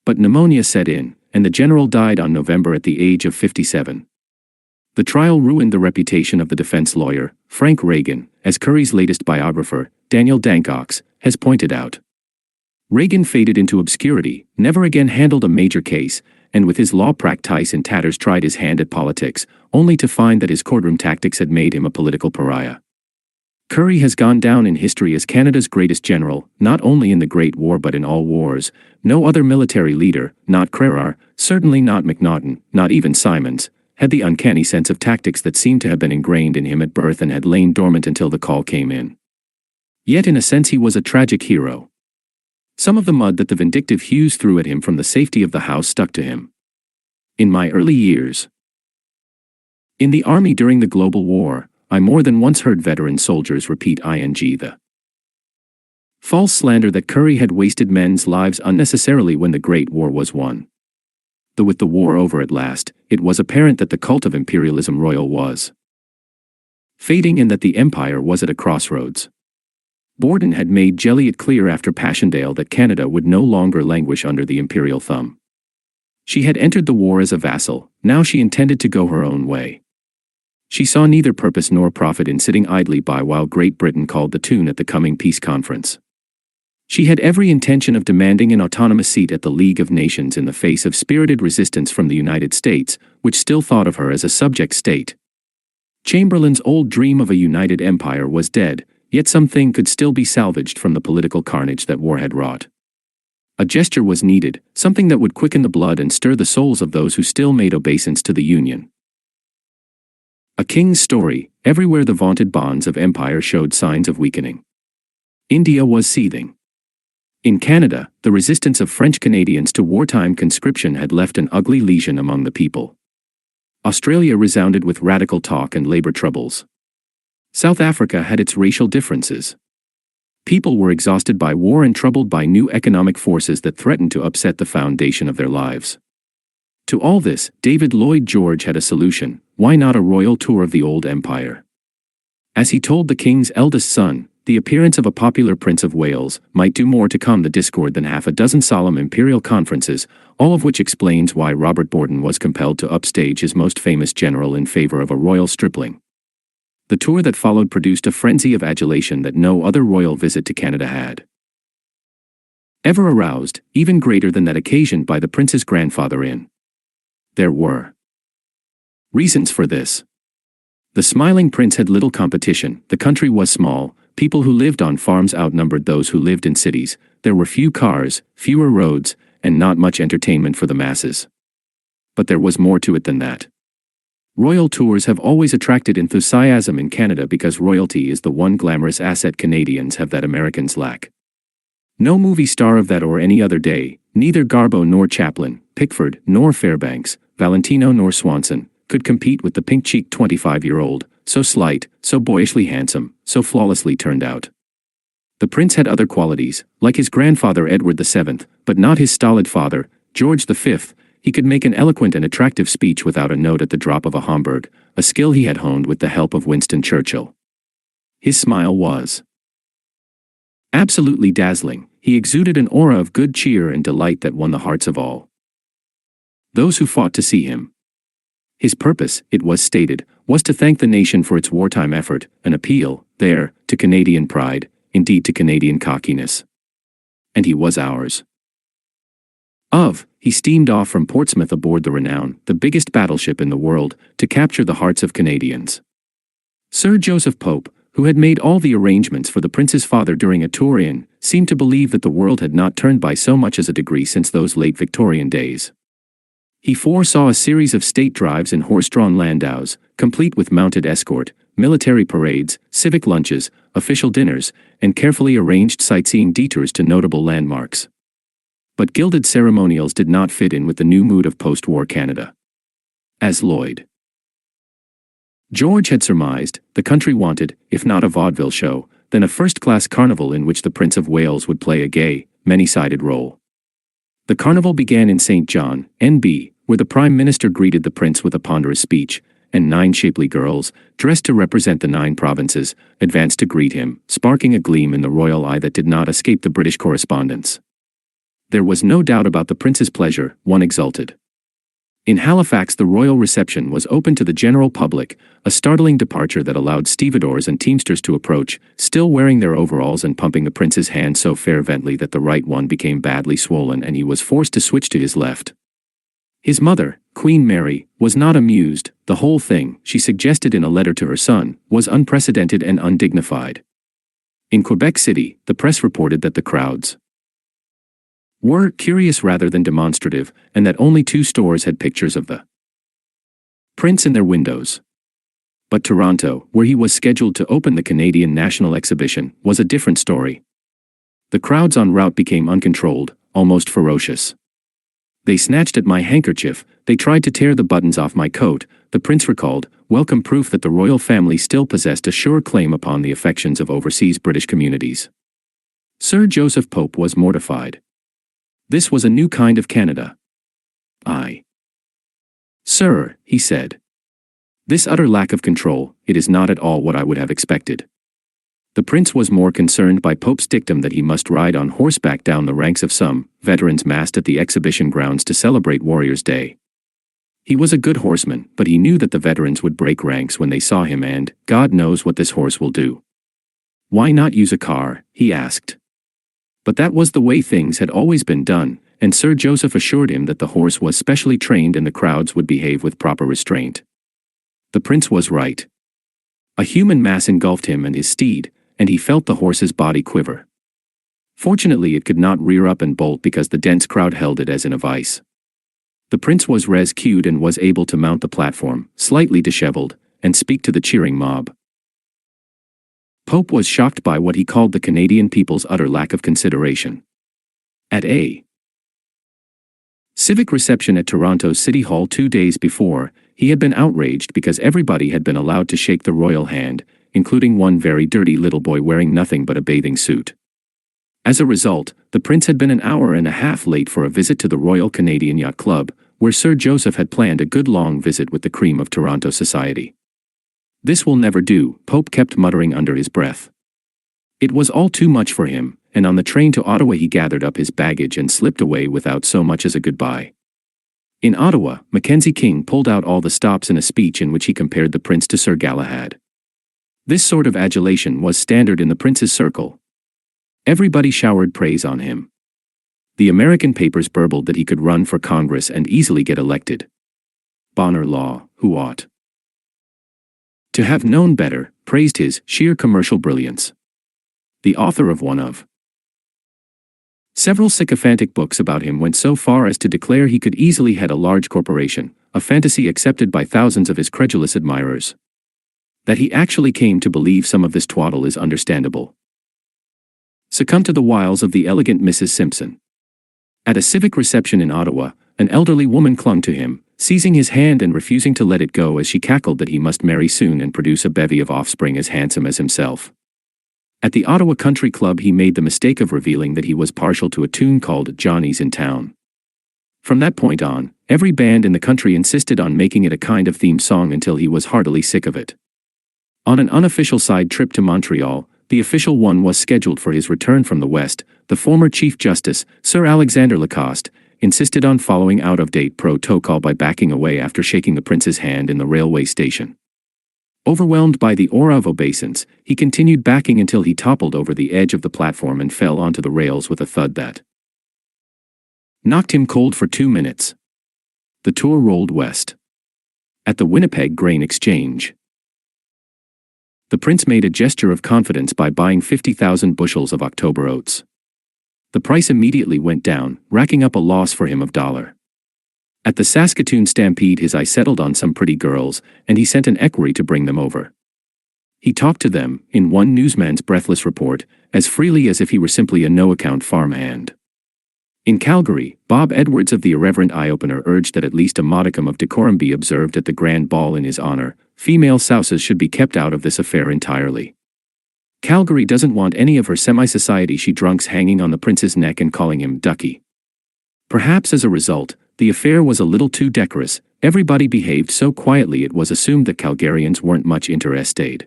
But pneumonia set in, and the general died on November at the age of 57. The trial ruined the reputation of the defense lawyer, Frank Reagan, as Curry's latest biographer, Daniel Dancox, has pointed out. Reagan faded into obscurity, never again handled a major case, and with his law practice in tatters tried his hand at politics, only to find that his courtroom tactics had made him a political pariah. Curry has gone down in history as Canada's greatest general, not only in the Great War but in all wars. No other military leader, not Crerar, certainly not Macnaghten, not even Simons, had the uncanny sense of tactics that seemed to have been ingrained in him at birth and had lain dormant until the call came in. Yet in a sense he was a tragic hero. Some of the mud that the vindictive Hughes threw at him from the safety of the house stuck to him. In my early years in the army during the Global War, I more than once heard veteran soldiers repeat the false slander that Curry had wasted men's lives unnecessarily when the Great War was won. Though with the war over at last, it was apparent that the cult of imperialism royal was fading and that the empire was at a crossroads. Berton had made jelly it clear after Passchendaele that Canada would no longer languish under the imperial thumb. She had entered the war as a vassal, now she intended to go her own way. She saw neither purpose nor profit in sitting idly by while Great Britain called the tune at the coming peace conference. She had every intention of demanding an autonomous seat at the League of Nations in the face of spirited resistance from the United States, which still thought of her as a subject state. Chamberlain's old dream of a united empire was dead, yet something could still be salvaged from the political carnage that war had wrought. A gesture was needed, something that would quicken the blood and stir the souls of those who still made obeisance to the Union. A king's story, everywhere the vaunted bonds of empire showed signs of weakening. India was seething. In Canada, the resistance of French Canadians to wartime conscription had left an ugly lesion among the people. Australia resounded with radical talk and labor troubles. South Africa had its racial differences. People were exhausted by war and troubled by new economic forces that threatened to upset the foundation of their lives. To all this, David Lloyd George had a solution: why not a royal tour of the old empire? As he told the king's eldest son, the appearance of a popular Prince of Wales might do more to calm the discord than half a dozen solemn imperial conferences, all of which explains why Robert Berton was compelled to upstage his most famous general in favor of a royal stripling. The tour that followed produced a frenzy of adulation that no other royal visit to Canada had ever aroused, even greater than that occasioned by the prince's grandfather in. There were reasons for this. The smiling prince had little competition, the country was small, people who lived on farms outnumbered those who lived in cities, there were few cars, fewer roads, and not much entertainment for the masses. But there was more to it than that. Royal tours have always attracted enthusiasm in Canada because royalty is the one glamorous asset Canadians have that Americans lack. No movie star of that or any other day, neither Garbo nor Chaplin, Pickford nor Fairbanks, Valentino nor Swanson, could compete with the pink-cheeked 25-year-old, so slight, so boyishly handsome, so flawlessly turned out. The prince had other qualities, like his grandfather Edward VII, but not his stolid father, George V. He could make an eloquent and attractive speech without a note at the drop of a Homburg, a skill he had honed with the help of Winston Churchill. His smile was absolutely dazzling. He exuded an aura of good cheer and delight that won the hearts of all those who fought to see him. His purpose, it was stated, was to thank the nation for its wartime effort, an appeal, there, to Canadian pride, indeed to Canadian cockiness. And he was ours. He steamed off from Portsmouth aboard the Renown, the biggest battleship in the world, to capture the hearts of Canadians. Sir Joseph Pope, who had made all the arrangements for the prince's father during a tour in, seemed to believe that the world had not turned by so much as a degree since those late Victorian days. He foresaw a series of state drives in horse-drawn landaus, complete with mounted escort, military parades, civic lunches, official dinners, and carefully arranged sightseeing detours to notable landmarks. But gilded ceremonials did not fit in with the new mood of post-war Canada. As Lloyd George had surmised, the country wanted, if not a vaudeville show, then a first-class carnival in which the Prince of Wales would play a gay, many-sided role. The carnival began in St. John, NB, where the Prime Minister greeted the Prince with a ponderous speech, and 9 shapely girls, dressed to represent the 9 provinces, advanced to greet him, sparking a gleam in the royal eye that did not escape the British correspondents. There was no doubt about the Prince's pleasure, one exulted. In Halifax the royal reception was open to the general public, a startling departure that allowed stevedores and teamsters to approach, still wearing their overalls and pumping the Prince's hand so fervently that the right one became badly swollen and he was forced to switch to his left. His mother, Queen Mary, was not amused. The whole thing, she suggested in a letter to her son, was unprecedented and undignified. In Quebec City, the press reported that the crowds were curious rather than demonstrative, and that only 2 stores had pictures of the Prince in their windows. But Toronto, where he was scheduled to open the Canadian National Exhibition, was a different story. The crowds en route became uncontrolled, almost ferocious. They snatched at my handkerchief, they tried to tear the buttons off my coat, the prince recalled, welcome proof that the royal family still possessed a sure claim upon the affections of overseas British communities. Sir Joseph Pope was mortified. This was a new kind of Canada. Sir, he said. This utter lack of control, it is not at all what I would have expected. The prince was more concerned by Pope's dictum that he must ride on horseback down the ranks of some veterans massed at the exhibition grounds to celebrate Warriors' Day. He was a good horseman, but he knew that the veterans would break ranks when they saw him and, God knows what this horse will do. Why not use a car, he asked. But that was the way things had always been done, and Sir Joseph assured him that the horse was specially trained and the crowds would behave with proper restraint. The prince was right. A human mass engulfed him and his steed, and he felt the horse's body quiver. Fortunately it could not rear up and bolt because the dense crowd held it as in a vice. The prince was rescued and was able to mount the platform, slightly disheveled, and speak to the cheering mob. Pope was shocked by what he called the Canadian people's utter lack of consideration. At a civic reception at Toronto's City Hall 2 days before, he had been outraged because everybody had been allowed to shake the royal hand, including one very dirty little boy wearing nothing but a bathing suit. As a result, the prince had been an hour and a half late for a visit to the Royal Canadian Yacht Club, where Sir Joseph had planned a good long visit with the cream of Toronto society. This will never do, Pope kept muttering under his breath. It was all too much for him, and on the train to Ottawa he gathered up his baggage and slipped away without so much as a goodbye. In Ottawa, Mackenzie King pulled out all the stops in a speech in which he compared the prince to Sir Galahad. This sort of adulation was standard in the prince's circle. Everybody showered praise on him. The American papers burbled that he could run for Congress and easily get elected. Bonner Law, who ought to have known better, praised his sheer commercial brilliance. The author of one of several sycophantic books about him went so far as to declare he could easily head a large corporation, a fantasy accepted by thousands of his credulous admirers. That he actually came to believe some of this twaddle is understandable. Succumb to the wiles of the elegant Mrs. Simpson. At a civic reception in Ottawa, an elderly woman clung to him, seizing his hand and refusing to let it go as she cackled that he must marry soon and produce a bevy of offspring as handsome as himself. At the Ottawa Country Club he made the mistake of revealing that he was partial to a tune called Johnny's in Town. From that point on, every band in the country insisted on making it a kind of theme song until he was heartily sick of it. On an unofficial side trip to Montreal, the official one was scheduled for his return from the West. The former Chief Justice, Sir Alexander Lacoste, insisted on following out-of-date protocol by backing away after shaking the prince's hand in the railway station. Overwhelmed by the aura of obeisance, he continued backing until he toppled over the edge of the platform and fell onto the rails with a thud that knocked him cold for 2 minutes. The tour rolled west. At the Winnipeg Grain Exchange, the prince made a gesture of confidence by buying 50,000 bushels of October oats. The price immediately went down, racking up a loss for him of $1. At the Saskatoon Stampede his eye settled on some pretty girls, and he sent an equerry to bring them over. He talked to them, in one newsman's breathless report, as freely as if he were simply a no-account farmhand. In Calgary, Bob Edwards of the Irreverent Eye-Opener urged that at least a modicum of decorum be observed at the grand ball in his honor. Female souses should be kept out of this affair entirely. Calgary doesn't want any of her semi-society she drunks hanging on the prince's neck and calling him Ducky. Perhaps as a result, the affair was a little too decorous. Everybody behaved so quietly it was assumed that Calgarians weren't much interested.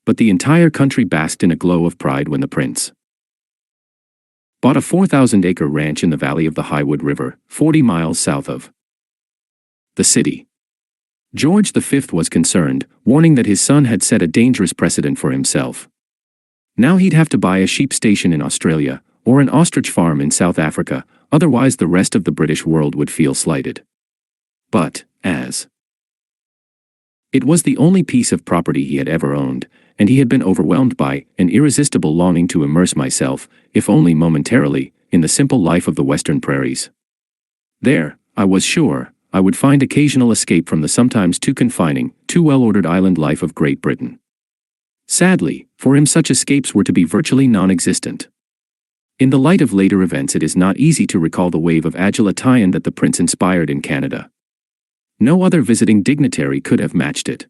But the entire country basked in a glow of pride when the prince bought a 4,000-acre ranch in the valley of the Highwood River, 40 miles south of the city. George V was concerned, warning that his son had set a dangerous precedent for himself. Now he'd have to buy a sheep station in Australia, or an ostrich farm in South Africa, otherwise the rest of the British world would feel slighted. But, as it was the only piece of property he had ever owned, and he had been overwhelmed by an irresistible longing to immerse myself, if only momentarily, in the simple life of the western prairies. There, I was sure, I would find occasional escape from the sometimes too confining, too well-ordered island life of Great Britain. Sadly, for him such escapes were to be virtually non-existent. In the light of later events, it is not easy to recall the wave of agile Italian that the prince inspired in Canada. No other visiting dignitary could have matched it.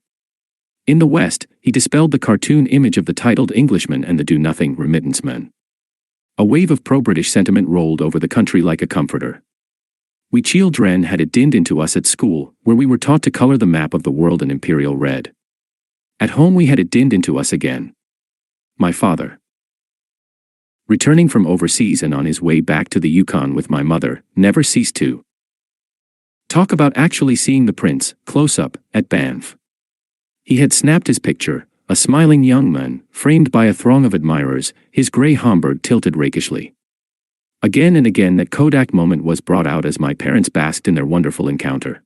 In the West, he dispelled the cartoon image of the titled Englishman and the do-nothing remittance man. A wave of pro-British sentiment rolled over the country like a comforter. We children had it dinned into us at school, where we were taught to color the map of the world in imperial red. At home we had it dinned into us again. My father. Returning from overseas and on his way back to the Yukon with my mother, never ceased to talk about actually seeing the prince, close up, at Banff. He had snapped his picture, a smiling young man, framed by a throng of admirers, his grey Homburg tilted rakishly. Again and again that Kodak moment was brought out as my parents basked in their wonderful encounter.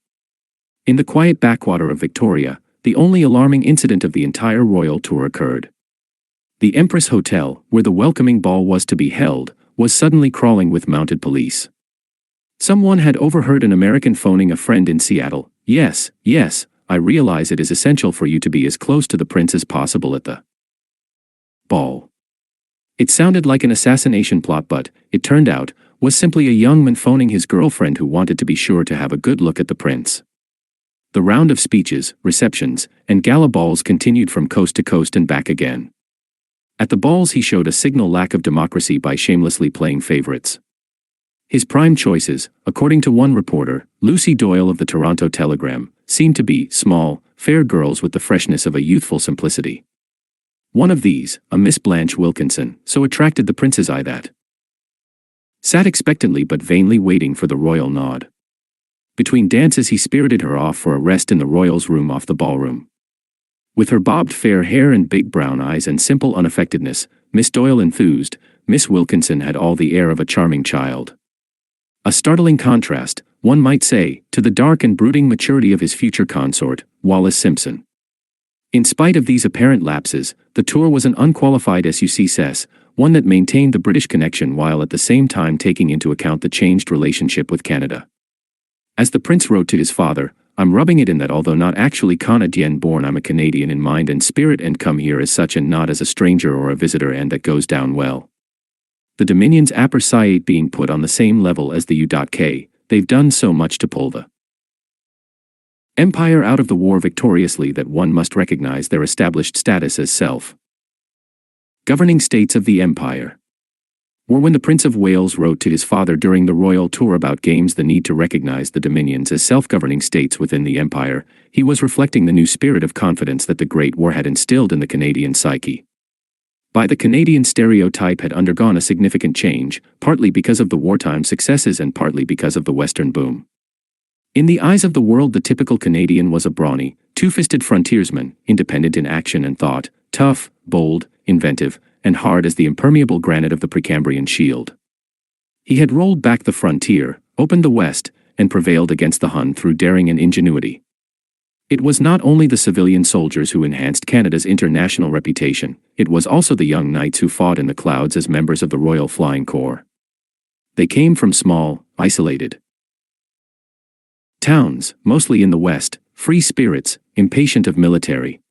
In the quiet backwater of Victoria, the only alarming incident of the entire royal tour occurred. The Empress Hotel, where the welcoming ball was to be held, was suddenly crawling with mounted police. Someone had overheard an American phoning a friend in Seattle, "Yes, yes, I realize it is essential for you to be as close to the prince as possible at the ball." It sounded like an assassination plot, but, it turned out, was simply a young man phoning his girlfriend who wanted to be sure to have a good look at the prince. The round of speeches, receptions, and gala balls continued from coast to coast and back again. At the balls he showed a signal lack of democracy by shamelessly playing favorites. His prime choices, according to one reporter, Lucy Doyle of the Toronto Telegram, seemed to be small, fair girls with the freshness of a youthful simplicity. One of these, a Miss Blanche Wilkinson, so attracted the prince's eye that sat expectantly but vainly waiting for the royal nod. Between dances he spirited her off for a rest in the royals' room off the ballroom. With her bobbed fair hair and big brown eyes and simple unaffectedness, Miss Doyle enthused. Miss Wilkinson had all the air of a charming child. A startling contrast, one might say, to the dark and brooding maturity of his future consort, Wallis Simpson. In spite of these apparent lapses, the tour was an unqualified success, one that maintained the British connection while at the same time taking into account the changed relationship with Canada. As the prince wrote to his father, "I'm rubbing it in that although not actually Canadian born, I'm a Canadian in mind and spirit and come here as such and not as a stranger or a visitor, and that goes down well. The Dominions appreciate being put on the same level as the UK, they've done so much to pull the empire out of the war victoriously that one must recognize their established status as self-governing states of the empire." Or when the Prince of Wales wrote to his father during the royal tour about games the need to recognize the Dominions as self-governing states within the empire, he was reflecting the new spirit of confidence that the Great War had instilled in the Canadian psyche. By the Canadian stereotype had undergone a significant change, partly because of the wartime successes and partly because of the Western boom. In the eyes of the world, the typical Canadian was a brawny, two-fisted frontiersman, independent in action and thought, tough, bold, inventive, and hard as the impermeable granite of the Precambrian shield. He had rolled back the frontier, opened the West, and prevailed against the Hun through daring and ingenuity. It was not only the civilian soldiers who enhanced Canada's international reputation, it was also the young knights who fought in the clouds as members of the Royal Flying Corps. They came from small, isolated towns, mostly in the West, free spirits, impatient of military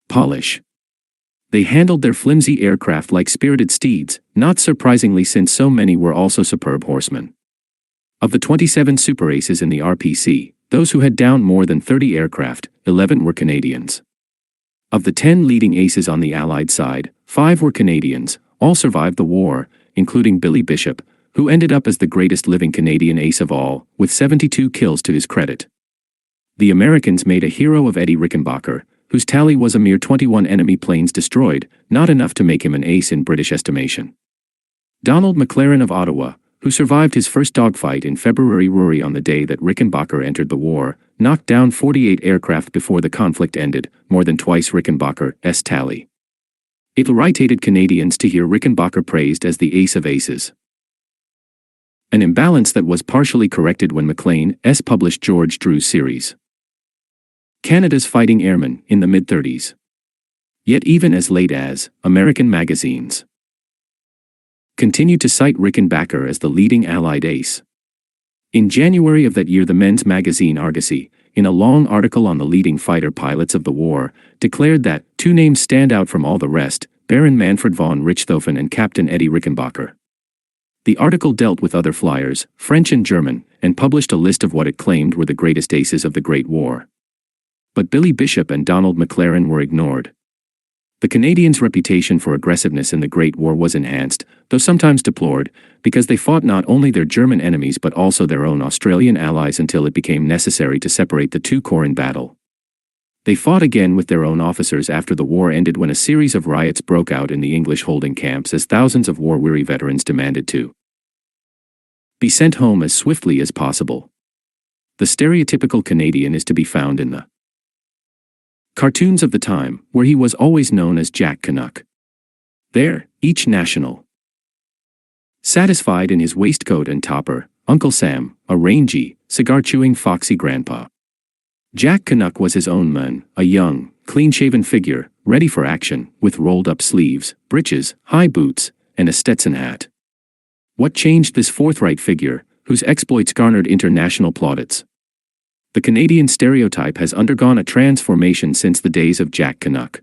polish. They handled their flimsy aircraft like spirited steeds, not surprisingly since so many were also superb horsemen. Of the 27 super aces in the RPC, those who had downed more than 30 aircraft, 11 were Canadians. Of the 10 leading aces on the Allied side, 5 were Canadians, all survived the war, including Billy Bishop, who ended up as the greatest living Canadian ace of all, with 72 kills to his credit. The Americans made a hero of Eddie Rickenbacker, whose tally was a mere 21 enemy planes destroyed, not enough to make him an ace in British estimation. Donald McLaren of Ottawa, who survived his first dogfight in February on the day that Rickenbacker entered the war, knocked down 48 aircraft before the conflict ended, more than twice Rickenbacker's tally. It irritated Canadians to hear Rickenbacker praised as the ace of aces. An imbalance that was partially corrected when Maclean's published George Drew's series, Canada's Fighting Airmen, in the mid-30s. Yet even as late as American magazines continued to cite Rickenbacker as the leading Allied ace. In January of that year, the men's magazine Argosy, in a long article on the leading fighter pilots of the war, declared that two names stand out from all the rest: Baron Manfred von Richthofen and Captain Eddie Rickenbacker. The article dealt with other flyers, French and German, and published a list of what it claimed were the greatest aces of the Great War. But Billy Bishop and Donald McLaren were ignored. The Canadians' reputation for aggressiveness in the Great War was enhanced, though sometimes deplored, because they fought not only their German enemies but also their own Australian allies until it became necessary to separate the two corps in battle. They fought again with their own officers after the war ended, when a series of riots broke out in the English holding camps as thousands of war-weary veterans demanded to be sent home as swiftly as possible. The stereotypical Canadian is to be found in the cartoons of the time, where he was always known as Jack Canuck. There, each national, satisfied in his waistcoat and topper, Uncle Sam, a rangy, cigar-chewing foxy grandpa. Jack Canuck was his own man, a young, clean-shaven figure, ready for action, with rolled-up sleeves, breeches, high boots, and a Stetson hat. What changed this forthright figure, whose exploits garnered international plaudits? The Canadian stereotype has undergone a transformation since the days of Jack Canuck.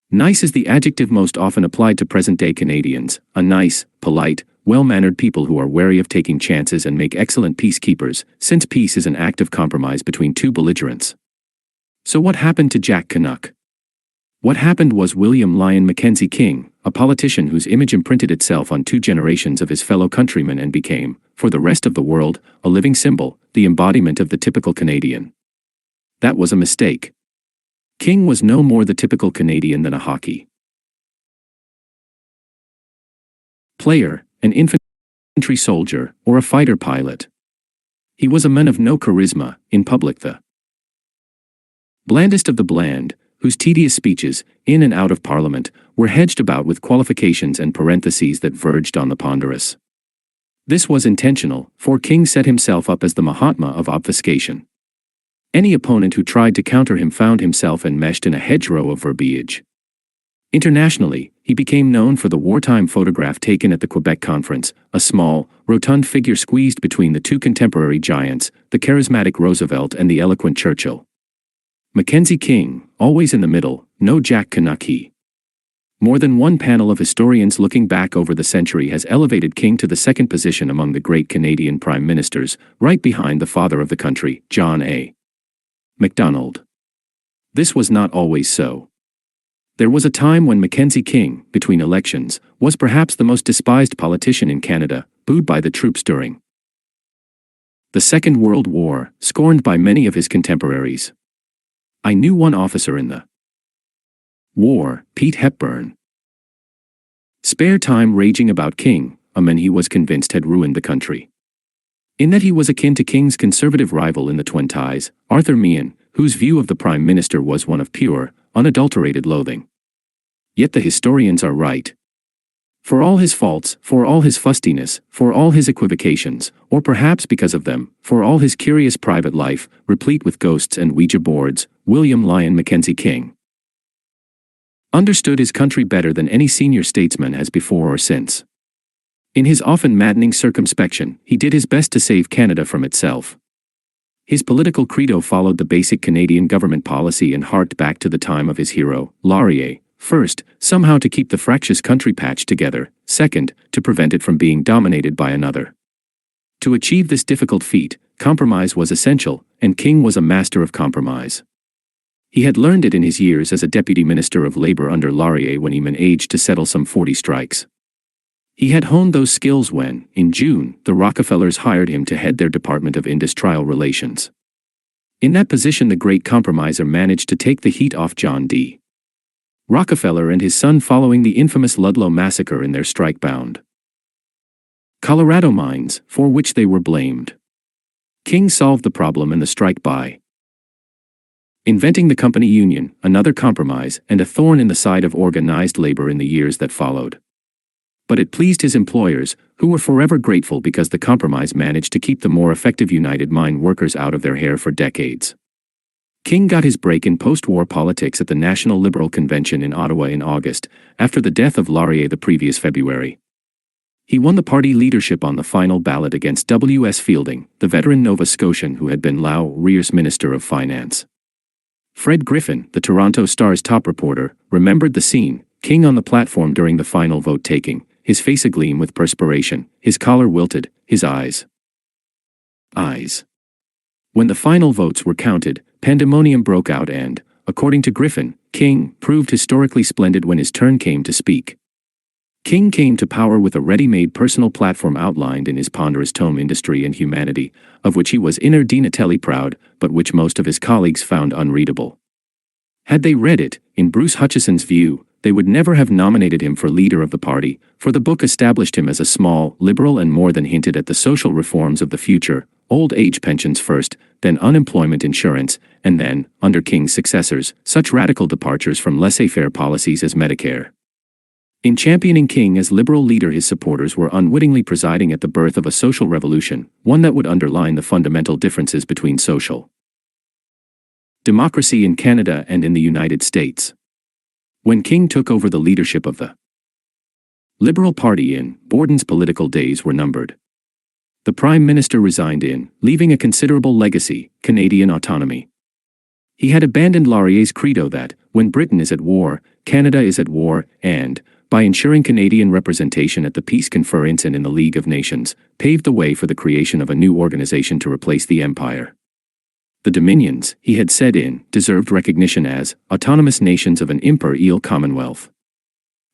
Nice is the adjective most often applied to present-day Canadians, a nice, polite, well-mannered people who are wary of taking chances and make excellent peacekeepers, since peace is an act of compromise between two belligerents. So what happened to Jack Canuck? What happened was William Lyon Mackenzie King, a politician whose image imprinted itself on two generations of his fellow countrymen and became, for the rest of the world, a living symbol, the embodiment of the typical Canadian. That was a mistake. King was no more the typical Canadian than a hockey player, an infantry soldier, or a fighter pilot. He was a man of no charisma, in public the blandest of the bland, whose tedious speeches, in and out of Parliament, were hedged about with qualifications and parentheses that verged on the ponderous. This was intentional, for King set himself up as the Mahatma of obfuscation. Any opponent who tried to counter him found himself enmeshed in a hedgerow of verbiage. Internationally, he became known for the wartime photograph taken at the Quebec Conference, a small, rotund figure squeezed between the two contemporary giants, the charismatic Roosevelt and the eloquent Churchill. Mackenzie King, always in the middle, no Jack Canuck he. More than one panel of historians looking back over the century has elevated King to the second position among the great Canadian prime ministers, right behind the father of the country, John A. Macdonald. This was not always so. There was a time when Mackenzie King, between elections, was perhaps the most despised politician in Canada, booed by the troops during the Second World War, scorned by many of his contemporaries. I knew one officer in the war, Pete Hepburn. Spare time raging about King, a man he was convinced had ruined the country. In that he was akin to King's conservative rival in the Twin Ties, Arthur Meehan, whose view of the Prime Minister was one of pure, unadulterated loathing. Yet the historians are right. For all his faults, for all his fustiness, for all his equivocations, or perhaps because of them, for all his curious private life, replete with ghosts and Ouija boards, William Lyon Mackenzie King understood his country better than any senior statesman has before or since. In his often maddening circumspection, he did his best to save Canada from itself. His political credo followed the basic Canadian government policy and harked back to the time of his hero, Laurier. First, somehow to keep the fractious country patched together, second, to prevent it from being dominated by another. To achieve this difficult feat, compromise was essential, and King was a master of compromise. He had learned it in his years as a deputy minister of labor under Laurier when he managed to settle some 40 strikes. He had honed those skills when, in June, the Rockefellers hired him to head their Department of Industrial Relations. In that position, the great compromiser managed to take the heat off John D. Rockefeller and his son following the infamous Ludlow massacre in their strike-bound Colorado mines, for which they were blamed. King solved the problem and the strike by inventing the company union, another compromise, and a thorn in the side of organized labor in the years that followed. But it pleased his employers, who were forever grateful because the compromise managed to keep the more effective United Mine Workers out of their hair for decades. King got his break in post-war politics at the National Liberal Convention in Ottawa in August, after the death of Laurier the previous February. He won the party leadership on the final ballot against W.S. Fielding, the veteran Nova Scotian who had been Laurier's Minister of Finance. Fred Griffin, the Toronto Star's top reporter, remembered the scene, King on the platform during the final vote-taking, his face agleam with perspiration, his collar wilted, his eyes. When the final votes were counted, pandemonium broke out and, according to Griffin, King proved historically splendid when his turn came to speak. King came to power with a ready-made personal platform outlined in his ponderous tome Industry and Humanity, of which he was inordinately proud, but which most of his colleagues found unreadable. Had they read it, in Bruce Hutcheson's view, they would never have nominated him for leader of the party, for the book established him as a small, liberal and more than hinted at the social reforms of the future, old age pensions first, then unemployment insurance, and then, under King's successors, such radical departures from laissez-faire policies as Medicare. In championing King as liberal leader, his supporters were unwittingly presiding at the birth of a social revolution, one that would underline the fundamental differences between social democracy in Canada and in the United States. When King took over the leadership of the Liberal Party Borden's political days were numbered. The Prime Minister resigned leaving a considerable legacy, Canadian autonomy. He had abandoned Laurier's credo that, when Britain is at war, Canada is at war, and, by ensuring Canadian representation at the Peace Conference and in the League of Nations, paved the way for the creation of a new organization to replace the Empire. The Dominions, he had said deserved recognition as autonomous nations of an imperial commonwealth.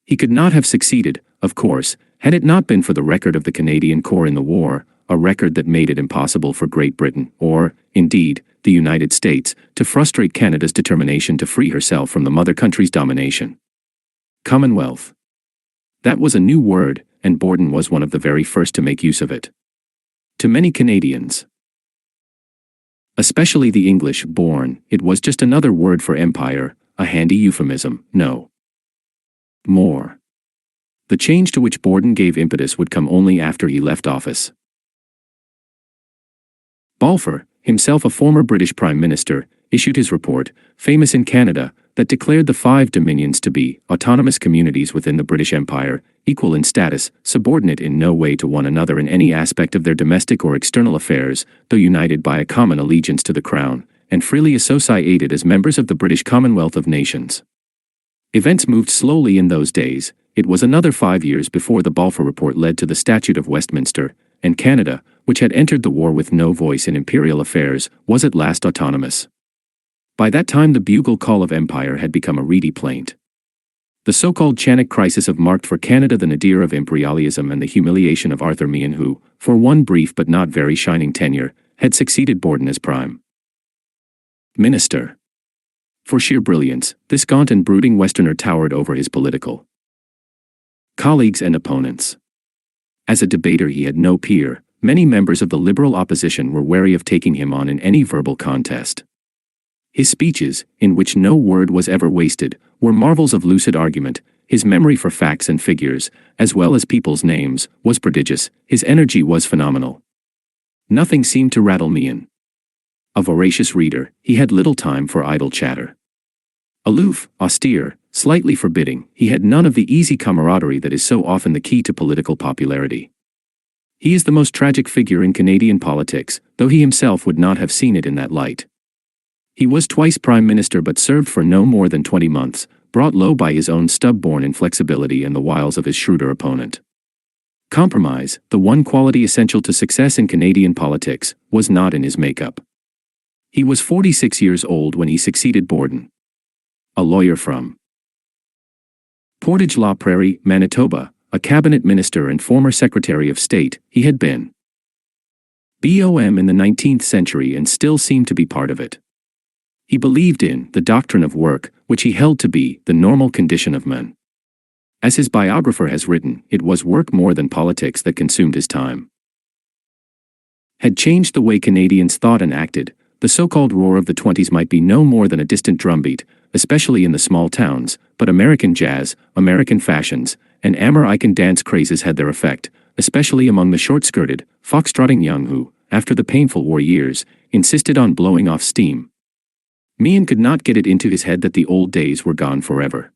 He could not have succeeded, of course, had it not been for the record of the Canadian Corps in the war, a record that made it impossible for Great Britain, or, indeed, the United States, to frustrate Canada's determination to free herself from the mother country's domination. Commonwealth. That was a new word, and Borden was one of the very first to make use of it. To many Canadians, especially the English-born, it was just another word for empire, a handy euphemism, no more. The change to which Borden gave impetus would come only after he left office. Balfour, himself a former British Prime Minister, issued his report, famous in Canada, that declared the 5 dominions to be autonomous communities within the British Empire, equal in status, subordinate in no way to one another in any aspect of their domestic or external affairs, though united by a common allegiance to the Crown, and freely associated as members of the British Commonwealth of Nations. Events moved slowly in those days. It was another 5 years before the Balfour Report led to the Statute of Westminster, and Canada, which had entered the war with no voice in imperial affairs, was at last autonomous. By that time the bugle call of empire had become a reedy plaint. The so-called Chanic crisis of marked for Canada the nadir of imperialism and the humiliation of Arthur Meehan who, for one brief but not very shining tenure, had succeeded Borden as Prime Minister. For sheer brilliance, this gaunt and brooding Westerner towered over his political colleagues and opponents. As a debater he had no peer. Many members of the Liberal opposition were wary of taking him on in any verbal contest. His speeches, in which no word was ever wasted, were marvels of lucid argument. His memory for facts and figures, as well as people's names, was prodigious. His energy was phenomenal. Nothing seemed to rattle Meehan. A voracious reader, he had little time for idle chatter. Aloof, austere, slightly forbidding, he had none of the easy camaraderie that is so often the key to political popularity. He is the most tragic figure in Canadian politics, though he himself would not have seen it in that light. He was twice Prime Minister but served for no more than 20 months, brought low by his own stub-born inflexibility and the wiles of his shrewder opponent. Compromise, the one quality essential to success in Canadian politics, was not in his makeup. He was 46 years old when he succeeded Borden. A lawyer from Portage La Prairie, Manitoba, a cabinet minister and former Secretary of State, he had been BOM in the 19th century and still seemed to be part of it. He believed in the doctrine of work, which he held to be the normal condition of men. As his biographer has written, it was work more than politics that consumed his time. Had changed the way Canadians thought and acted. The so-called roar of the 20s might be no more than a distant drumbeat, especially in the small towns, but American jazz, American fashions, and American dance crazes had their effect, especially among the short-skirted, fox-trotting young who, after the painful war years, insisted on blowing off steam. Meehan could not get it into his head that the old days were gone forever.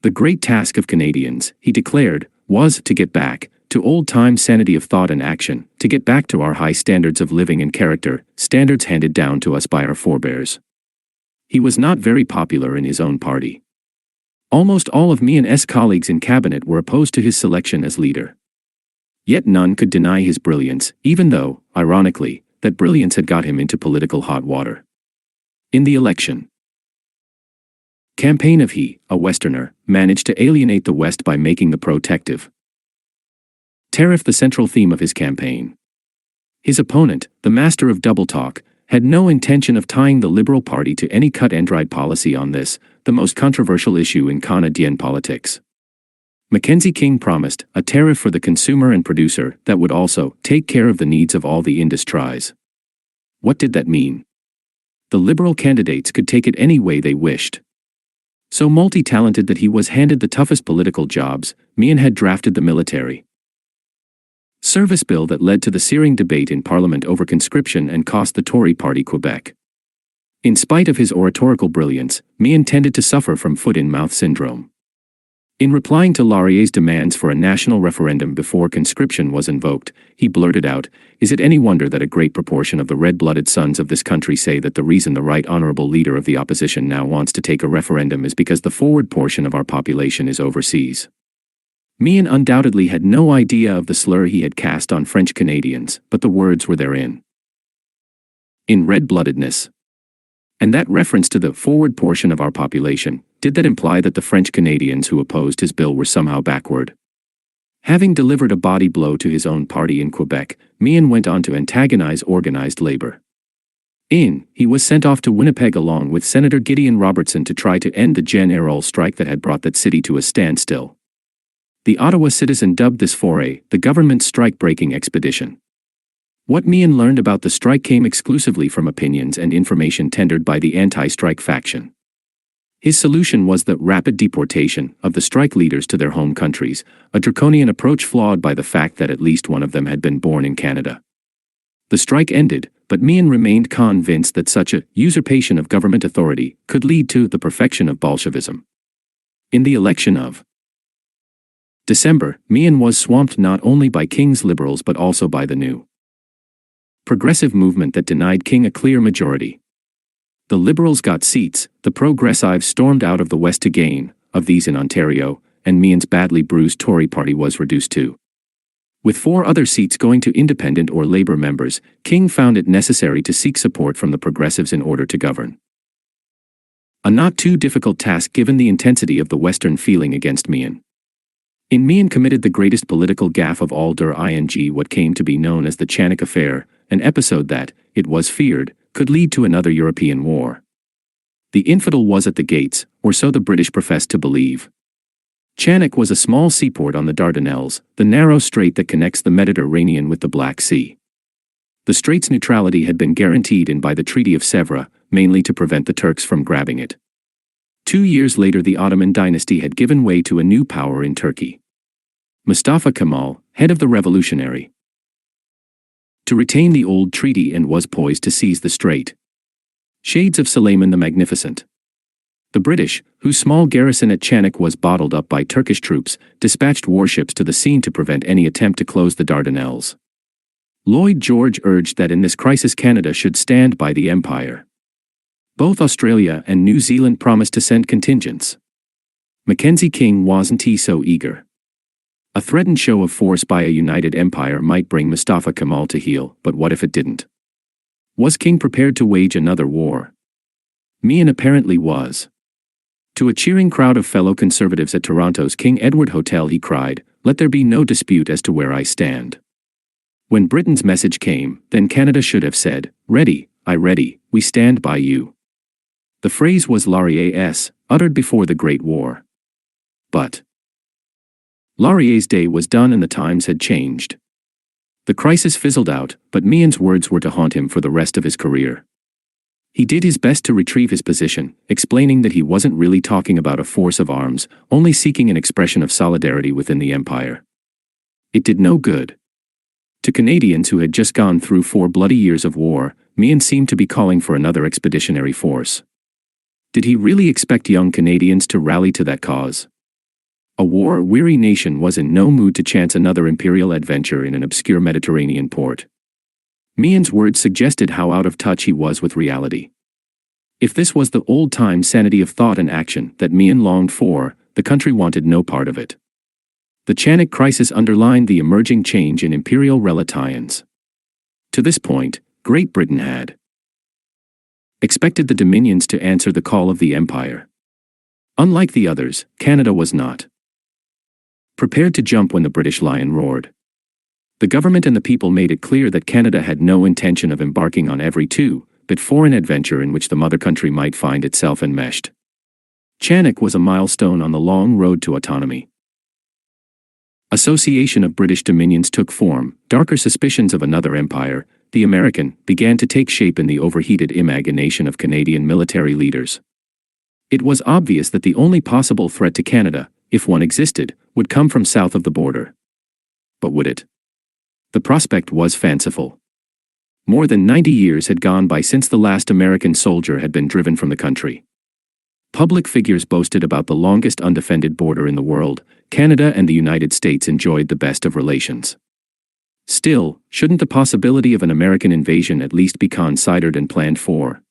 The great task of Canadians, he declared, was to get back to old-time sanity of thought and action, to get back to our high standards of living and character, standards handed down to us by our forebears. He was not very popular in his own party. Almost all of Mian's colleagues in cabinet were opposed to his selection as leader. Yet none could deny his brilliance, even though, ironically, that brilliance had got him into political hot water. In the election campaign of he, a Westerner, managed to alienate the West by making the protective tariff the central theme of his campaign. His opponent, the master of double talk, had no intention of tying the Liberal Party to any cut-and-dried policy on this, the most controversial issue in Canadian politics. Mackenzie King promised a tariff for the consumer and producer that would also take care of the needs of all the industries. What did that mean? The Liberal candidates could take it any way they wished. So multi-talented that he was handed the toughest political jobs, Mian had drafted the military service bill that led to the searing debate in Parliament over conscription and cost the Tory party Quebec. In spite of his oratorical brilliance, Mian tended to suffer from foot-in-mouth syndrome. In replying to Laurier's demands for a national referendum before conscription was invoked, he blurted out, "Is it any wonder that a great proportion of the red-blooded sons of this country say that the reason the right honorable leader of the opposition now wants to take a referendum is because the forward portion of our population is overseas?" Mian undoubtedly had no idea of the slur he had cast on French Canadians, but the words were therein. In red-bloodedness. And that reference to the forward portion of our population, did that imply that the French Canadians who opposed his bill were somehow backward? Having delivered a body blow to his own party in Quebec, Mian went on to antagonize organized labor. He was sent off to Winnipeg along with Senator Gideon Robertson to try to end the general strike that had brought that city to a standstill. The Ottawa Citizen dubbed this foray the government strike-breaking expedition. What Mian learned about the strike came exclusively from opinions and information tendered by the anti-strike faction. His solution was the rapid deportation of the strike leaders to their home countries, a draconian approach flawed by the fact that at least one of them had been born in Canada. The strike ended, but Mian remained convinced that such a usurpation of government authority could lead to the perfection of Bolshevism. In the election of December, Mian was swamped not only by King's Liberals but also by the new progressive movement that denied King a clear majority. The Liberals got seats, the Progressives stormed out of the West to gain, of these in Ontario, and Mian's badly bruised Tory party was reduced to. With 4 other seats going to independent or Labour members, King found it necessary to seek support from the Progressives in order to govern. A not too difficult task given the intensity of the Western feeling against Mian. Mian committed the greatest political gaffe of all during what came to be known as the Chanak Affair, an episode that, it was feared, could lead to another European war. The infidel was at the gates, or so the British professed to believe. Chanak was a small seaport on the Dardanelles, the narrow strait that connects the Mediterranean with the Black Sea. The strait's neutrality had been guaranteed by the Treaty of Sèvres, mainly to prevent the Turks from grabbing it. 2 years later the Ottoman dynasty had given way to a new power in Turkey. Mustafa Kemal, head of the revolutionary, to retain the old treaty and was poised to seize the strait. Shades of Suleiman the Magnificent. The British, whose small garrison at Chanak was bottled up by Turkish troops, dispatched warships to the scene to prevent any attempt to close the Dardanelles. Lloyd George urged that in this crisis Canada should stand by the Empire. Both Australia and New Zealand promised to send contingents. Mackenzie King wasn't so eager. A threatened show of force by a united empire might bring Mustafa Kemal to heel, but what if it didn't? Was King prepared to wage another war? Mian apparently was. To a cheering crowd of fellow conservatives at Toronto's King Edward Hotel he cried, "Let there be no dispute as to where I stand." When Britain's message came, then Canada should have said, "Ready, ready, we stand by you." The phrase was Laurier's, uttered before the Great War. But Laurier's day was done and the times had changed. The crisis fizzled out, but Mian's words were to haunt him for the rest of his career. He did his best to retrieve his position, explaining that he wasn't really talking about a force of arms, only seeking an expression of solidarity within the empire. It did no good. To Canadians who had just gone through 4 bloody years of war, Mian seemed to be calling for another expeditionary force. Did he really expect young Canadians to rally to that cause? A war-weary nation was in no mood to chance another imperial adventure in an obscure Mediterranean port. Mian's words suggested how out of touch he was with reality. If this was the old-time sanity of thought and action that Mian longed for, the country wanted no part of it. The Chanak crisis underlined the emerging change in imperial relations. To this point, Great Britain had expected the Dominions to answer the call of the Empire. Unlike the others, Canada was not prepared to jump when the British lion roared. The government and the people made it clear that Canada had no intention of embarking on every two-bit foreign adventure in which the mother country might find itself enmeshed. Chanak was a milestone on the long road to autonomy. Association of British dominions took form. Darker suspicions of another empire, the American, began to take shape in the overheated imagination of Canadian military leaders. It was obvious that the only possible threat to Canada, if one existed, would come from south of the border. But would it? The prospect was fanciful. More than 90 years had gone by since the last American soldier had been driven from the country. Public figures boasted about the longest undefended border in the world. Canada and the United States enjoyed the best of relations. Still, shouldn't the possibility of an American invasion at least be considered and planned for?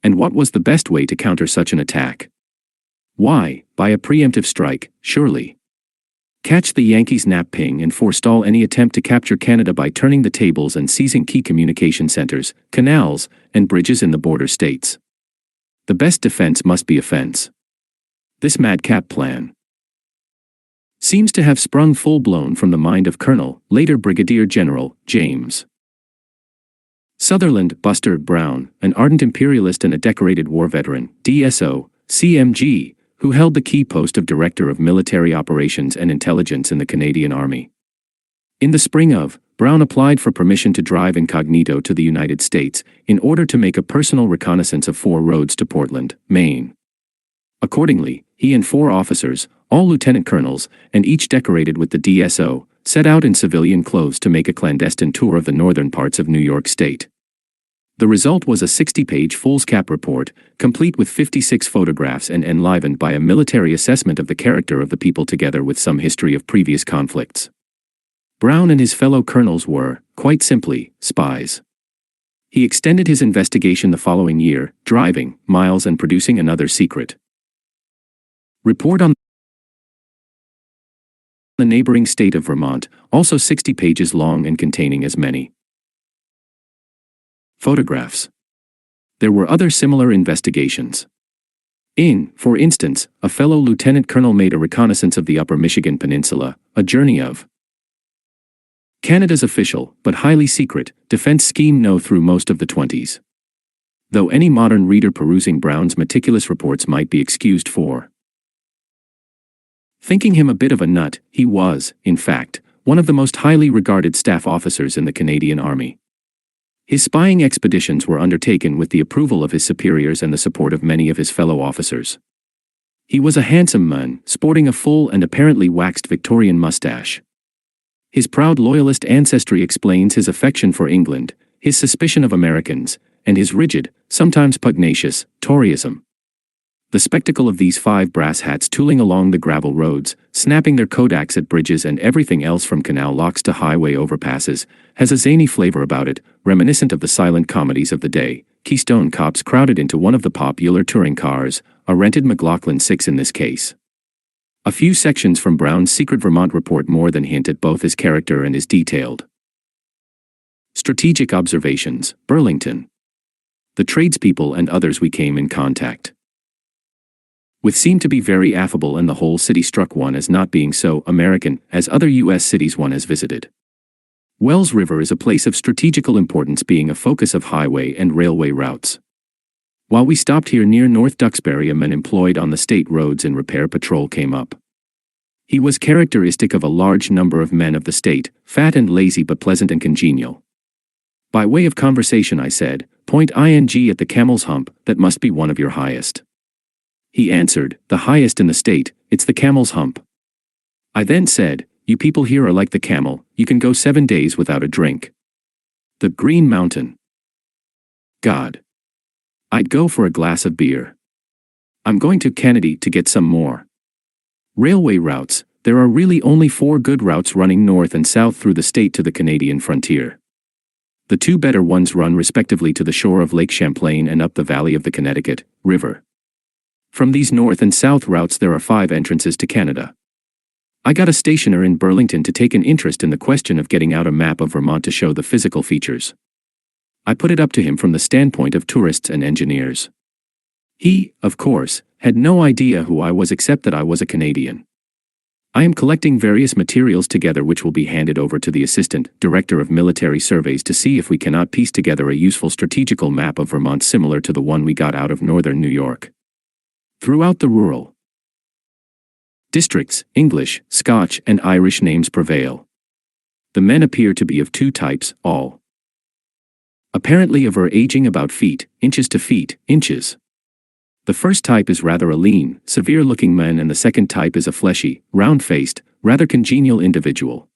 And what was the best way to counter such an attack? Why, by a preemptive strike, surely. Catch the Yankees' napping and forestall any attempt to capture Canada by turning the tables and seizing key communication centers, canals, and bridges in the border states. The best defense must be offense. This madcap plan seems to have sprung full-blown from the mind of Colonel, later Brigadier General, James Sutherland Buster Brown, an ardent imperialist and a decorated war veteran, DSO, CMG, who held the key post of Director of Military Operations and Intelligence in the Canadian Army. In the spring of, Brown applied for permission to drive incognito to the United States in order to make a personal reconnaissance of 4 roads to Portland, Maine. Accordingly, he and 4 officers, all lieutenant colonels, and each decorated with the DSO, set out in civilian clothes to make a clandestine tour of the northern parts of New York State. The result was a 60-page foolscap report, complete with 56 photographs and enlivened by a military assessment of the character of the people together with some history of previous conflicts. Brown and his fellow colonels were, quite simply, spies. He extended his investigation the following year, driving miles and producing another secret report on the neighboring state of Vermont, also 60 pages long and containing as many photographs. There were other similar investigations. For instance, a fellow lieutenant colonel made a reconnaissance of the Upper Michigan Peninsula, a journey of Canada's official, but highly secret, defense scheme no through most of the 20s. Though any modern reader perusing Brown's meticulous reports might be excused for thinking him a bit of a nut, he was, in fact, one of the most highly regarded staff officers in the Canadian Army. His spying expeditions were undertaken with the approval of his superiors and the support of many of his fellow officers. He was a handsome man, sporting a full and apparently waxed Victorian mustache. His proud loyalist ancestry explains his affection for England, his suspicion of Americans, and his rigid, sometimes pugnacious, Toryism. The spectacle of these 5 brass hats tooling along the gravel roads, snapping their Kodaks at bridges and everything else from canal locks to highway overpasses, has a zany flavor about it, reminiscent of the silent comedies of the day. Keystone Cops crowded into one of the popular touring cars, a rented McLaughlin 6 in this case. A few sections from Brown's secret Vermont report more than hint at both his character and his detailed strategic observations. Burlington. The tradespeople and others we came in contact with seemed to be very affable, and the whole city struck one as not being so American as other U.S. cities one has visited. Wells River is a place of strategical importance, being a focus of highway and railway routes. While we stopped here near North Duxbury, a man employed on the state roads in repair patrol came up. He was characteristic of a large number of men of the state, fat and lazy but pleasant and congenial. By way of conversation I said, "Point ing at the Camel's Hump, that must be one of your highest." He answered, "The highest in the state, it's the Camel's Hump." I then said, "You people here are like the camel, you can go 7 days without a drink." The Green Mountain. God. I'd go for a glass of beer. I'm going to Canada to get some more. Railway routes. There are really only 4 good routes running north and south through the state to the Canadian frontier. The 2 better ones run respectively to the shore of Lake Champlain and up the valley of the Connecticut River. From these north and south routes there are 5 entrances to Canada. I got a stationer in Burlington to take an interest in the question of getting out a map of Vermont to show the physical features. I put it up to him from the standpoint of tourists and engineers. He, of course, had no idea who I was except that I was a Canadian. I am collecting various materials together which will be handed over to the Assistant Director of Military Surveys to see if we cannot piece together a useful strategical map of Vermont similar to the one we got out of northern New York. Throughout the rural districts, English, Scotch, and Irish names prevail. The men appear to be of 2 types, all apparently of or aging about feet, inches to feet, inches. The first type is rather a lean, severe-looking man, and the second type is a fleshy, round-faced, rather congenial individual.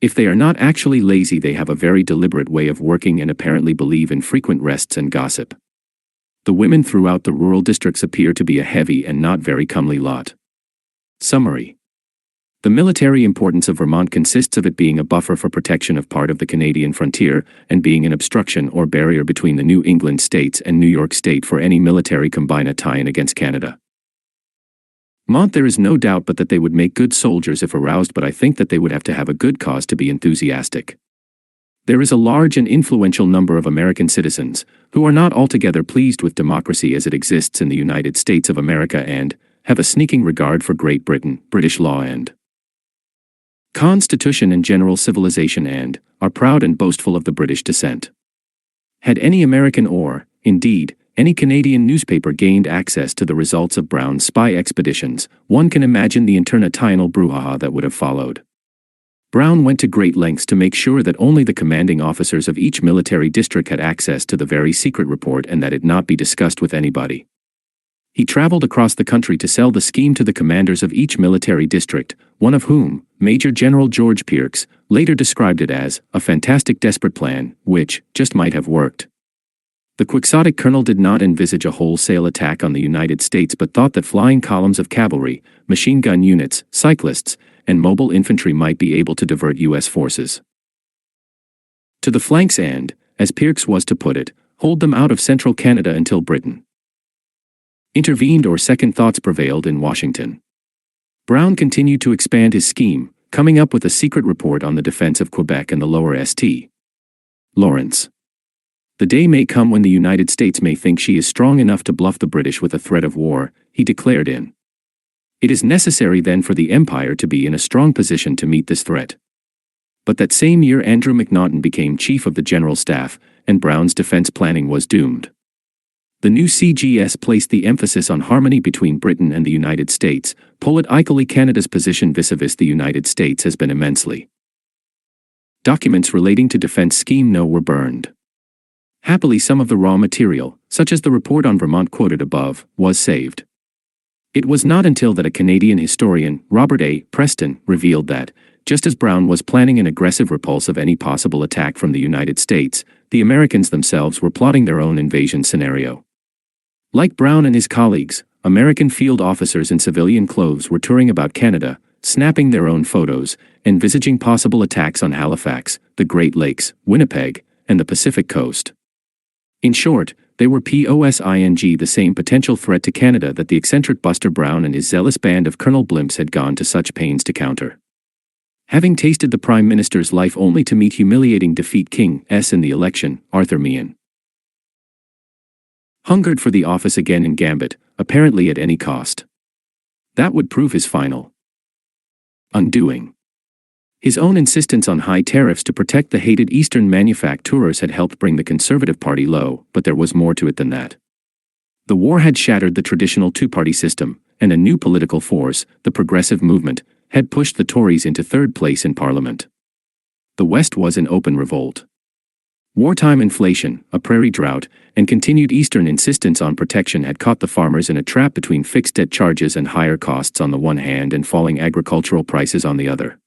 If they are not actually lazy, they have a very deliberate way of working and apparently believe in frequent rests and gossip. The women throughout the rural districts appear to be a heavy and not very comely lot. Summary. The military importance of Vermont consists of it being a buffer for protection of part of the Canadian frontier, and being an obstruction or barrier between the New England states and New York State for any military combined tie-in against Canada. Vermont, there is no doubt but that they would make good soldiers if aroused, but I think that they would have to have a good cause to be enthusiastic. There is a large and influential number of American citizens who are not altogether pleased with democracy as it exists in the United States of America and have a sneaking regard for Great Britain, British law and Constitution and general civilization, and are proud and boastful of the British descent. Had any American or, indeed, any Canadian newspaper gained access to the results of Brown's spy expeditions, one can imagine the international brouhaha that would have followed. Brown went to great lengths to make sure that only the commanding officers of each military district had access to the very secret report and that it not be discussed with anybody. He traveled across the country to sell the scheme to the commanders of each military district, one of whom, Major General George Pierce, later described it as a fantastic desperate plan, which just might have worked. The quixotic colonel did not envisage a wholesale attack on the United States but thought that flying columns of cavalry, machine gun units, cyclists, and mobile infantry might be able to divert U.S. forces to the flanks and, as Pierce was to put it, hold them out of central Canada until Britain intervened or second thoughts prevailed in Washington. Brown continued to expand his scheme, coming up with a secret report on the defense of Quebec and the lower St. Lawrence. The day may come when the United States may think she is strong enough to bluff the British with a threat of war, he declared in. It is necessary then for the Empire to be in a strong position to meet this threat. But that same year Andrew McNaughton became Chief of the General Staff, and Brown's defense planning was doomed. The new CGS placed the emphasis on harmony between Britain and the United States. Politically, Canada's position vis-a-vis the United States has been immensely. Documents relating to defense scheme No were burned. Happily, some of the raw material, such as the report on Vermont quoted above, was saved. It was not until that a Canadian historian, Robert A. Preston, revealed that, just as Brown was planning an aggressive repulse of any possible attack from the United States, the Americans themselves were plotting their own invasion scenario. Like Brown and his colleagues, American field officers in civilian clothes were touring about Canada, snapping their own photos, envisaging possible attacks on Halifax, the Great Lakes, Winnipeg, and the Pacific Coast. In short, they were posing the same potential threat to Canada that the eccentric Buster Brown and his zealous band of Colonel Blimps had gone to such pains to counter. Having tasted the Prime Minister's life only to meet humiliating defeat, King S. in the election, Arthur Meehan hungered for the office again in Gambit, apparently at any cost. That would prove his final undoing. His own insistence on high tariffs to protect the hated Eastern manufacturers had helped bring the Conservative Party low, but there was more to it than that. The war had shattered the traditional two-party system, and a new political force, the Progressive Movement, had pushed the Tories into third place in Parliament. The West was in open revolt. Wartime inflation, a prairie drought, and continued Eastern insistence on protection had caught the farmers in a trap between fixed debt charges and higher costs on the one hand and falling agricultural prices on the other.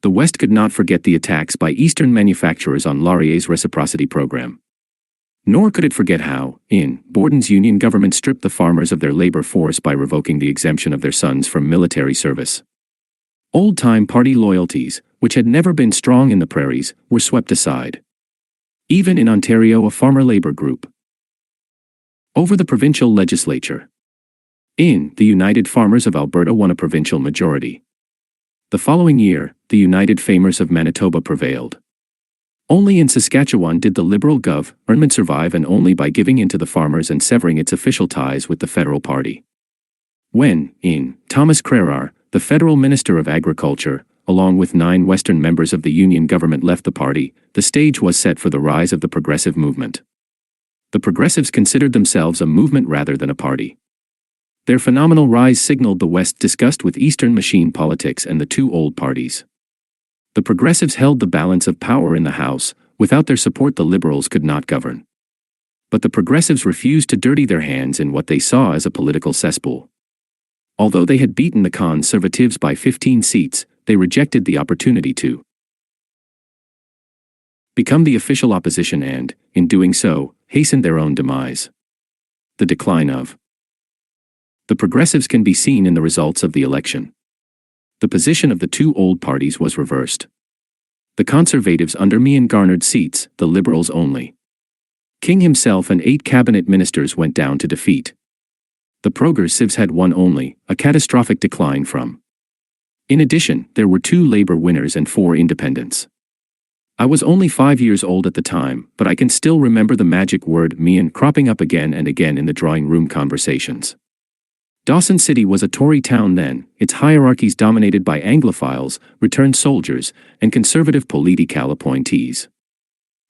The West could not forget the attacks by Eastern manufacturers on Laurier's reciprocity program. Nor could it forget how, in Borden's Union government stripped the farmers of their labor force by revoking the exemption of their sons from military service. Old-time party loyalties, which had never been strong in the prairies, were swept aside. Even in Ontario, a farmer labor group over the provincial legislature In the United Farmers of Alberta won a provincial majority. The following year, the United Farmers of Manitoba prevailed. Only in Saskatchewan did the Liberal government survive, and only by giving in to the farmers and severing its official ties with the federal party. When, in Thomas Crerar, the federal minister of agriculture, along with 9 Western members of the Union government left the party, the stage was set for the rise of the progressive movement. The progressives considered themselves a movement rather than a party. Their phenomenal rise signaled the West's disgust with Eastern machine politics and the two old parties. The progressives held the balance of power in the House. Without their support, the Liberals could not govern. But the progressives refused to dirty their hands in what they saw as a political cesspool. Although they had beaten the Conservatives by 15 seats, they rejected the opportunity to become the official opposition and, in doing so, hastened their own demise. The decline of the progressives can be seen in the results of the election. The position of the two old parties was reversed. The Conservatives under Meehan garnered seats, the Liberals only. King himself and 8 cabinet ministers went down to defeat. The progressives had one only, a catastrophic decline from. In addition, there were 2 Labour winners and 4 independents. I was only 5 years old at the time, but I can still remember the magic word Meehan cropping up again and again in the drawing room conversations. Dawson City was a Tory town then, its hierarchies dominated by Anglophiles, returned soldiers, and conservative political appointees.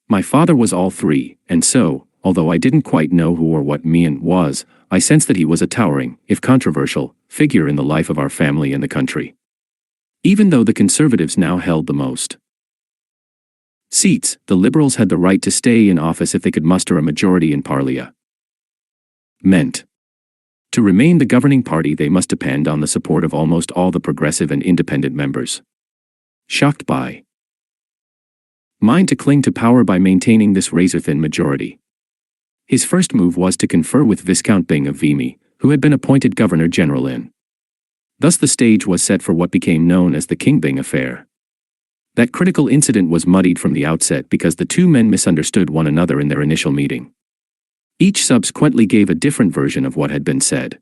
My father was all 3, and so, although I didn't quite know who or what Meehan was, I sensed that he was a towering, if controversial, figure in the life of our family and the country. Even though the Conservatives now held the most seats, the Liberals had the right to stay in office if they could muster a majority in Parliament. To remain the governing party, they must depend on the support of almost all the progressive and independent members. Shocked by mind to cling to power by maintaining this razor-thin majority. His first move was to confer with Viscount Byng of Vimy, who had been appointed Governor-General in. Thus the stage was set for what became known as the King-Byng affair. That critical incident was muddied from the outset because the 2 men misunderstood one another in their initial meeting. Each subsequently gave a different version of what had been said.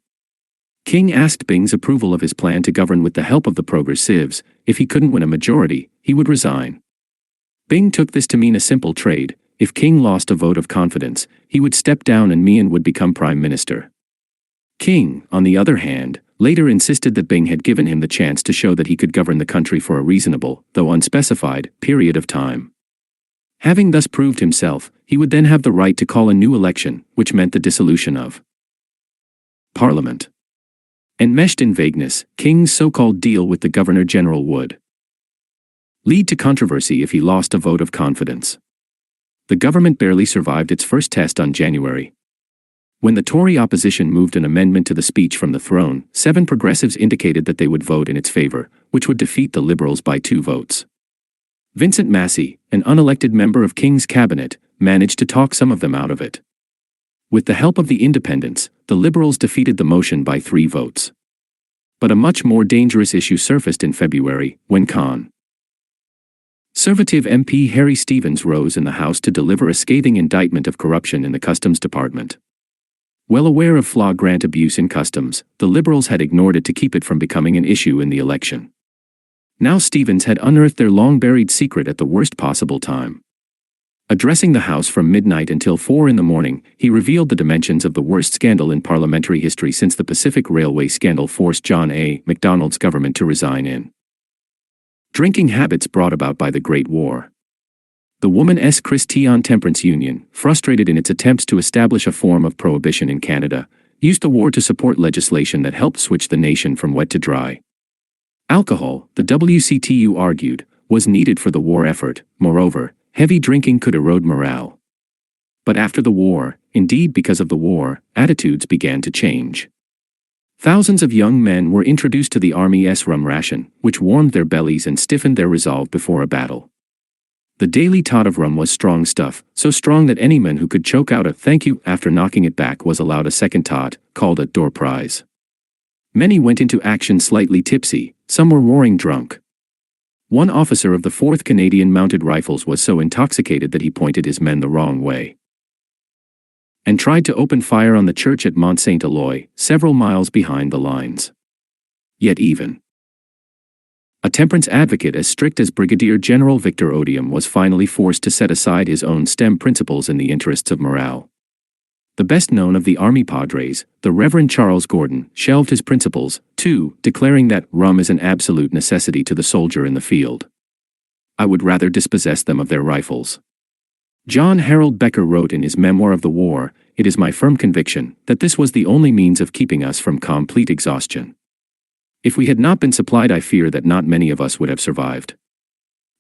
King asked Byng's approval of his plan to govern with the help of the progressives. If he couldn't win a majority, he would resign. Byng took this to mean a simple trade: if King lost a vote of confidence, he would step down and Meehan would become Prime Minister. King, on the other hand, later insisted that Byng had given him the chance to show that he could govern the country for a reasonable, though unspecified, period of time. Having thus proved himself, he would then have the right to call a new election, which meant the dissolution of Parliament. Enmeshed in vagueness, King's so-called deal with the Governor-General would lead to controversy if he lost a vote of confidence. The government barely survived its first test on January. When the Tory opposition moved an amendment to the speech from the throne, 7 progressives indicated that they would vote in its favor, which would defeat the Liberals by 2 votes. Vincent Massey, an unelected member of King's cabinet, managed to talk some of them out of it. With the help of the independents, the Liberals defeated the motion by 3 votes. But a much more dangerous issue surfaced in February, when Conservative MP Harry Stevens rose in the House to deliver a scathing indictment of corruption in the Customs Department. Well aware of flagrant abuse in customs, the Liberals had ignored it to keep it from becoming an issue in the election. Now Stevens had unearthed their long-buried secret at the worst possible time. Addressing the House from midnight until 4 in the morning, he revealed the dimensions of the worst scandal in parliamentary history since the Pacific Railway scandal forced John A. Macdonald's government to resign in. Drinking habits brought about by the Great War. The Woman's Christian Temperance Union, frustrated in its attempts to establish a form of prohibition in Canada, used the war to support legislation that helped switch the nation from wet to dry. Alcohol, the WCTU argued, was needed for the war effort. Moreover, heavy drinking could erode morale. But after the war, indeed because of the war, attitudes began to change. Thousands of young men were introduced to the Army's rum ration, which warmed their bellies and stiffened their resolve before a battle. The daily tot of rum was strong stuff, so strong that any man who could choke out a "thank you" after knocking it back was allowed a second tot, called a door prize. Many went into action slightly tipsy, some were roaring drunk. One officer of the 4th Canadian Mounted Rifles was so intoxicated that he pointed his men the wrong way. and tried to open fire on the church at Mont Saint-Éloi, several miles behind the lines. Yet even a temperance advocate as strict as Brigadier General Victor Odium was finally forced to set aside his own STEM principles in the interests of morale. The best known of the Army Padres, the Reverend Charles Gordon, shelved his principles, too, declaring that rum is an absolute necessity to the soldier in the field. I would rather dispossess them of their rifles. John Harold Becker wrote in his Memoir of the War, "It is my firm conviction that this was the only means of keeping us from complete exhaustion. If we had not been supplied, I fear that not many of us would have survived."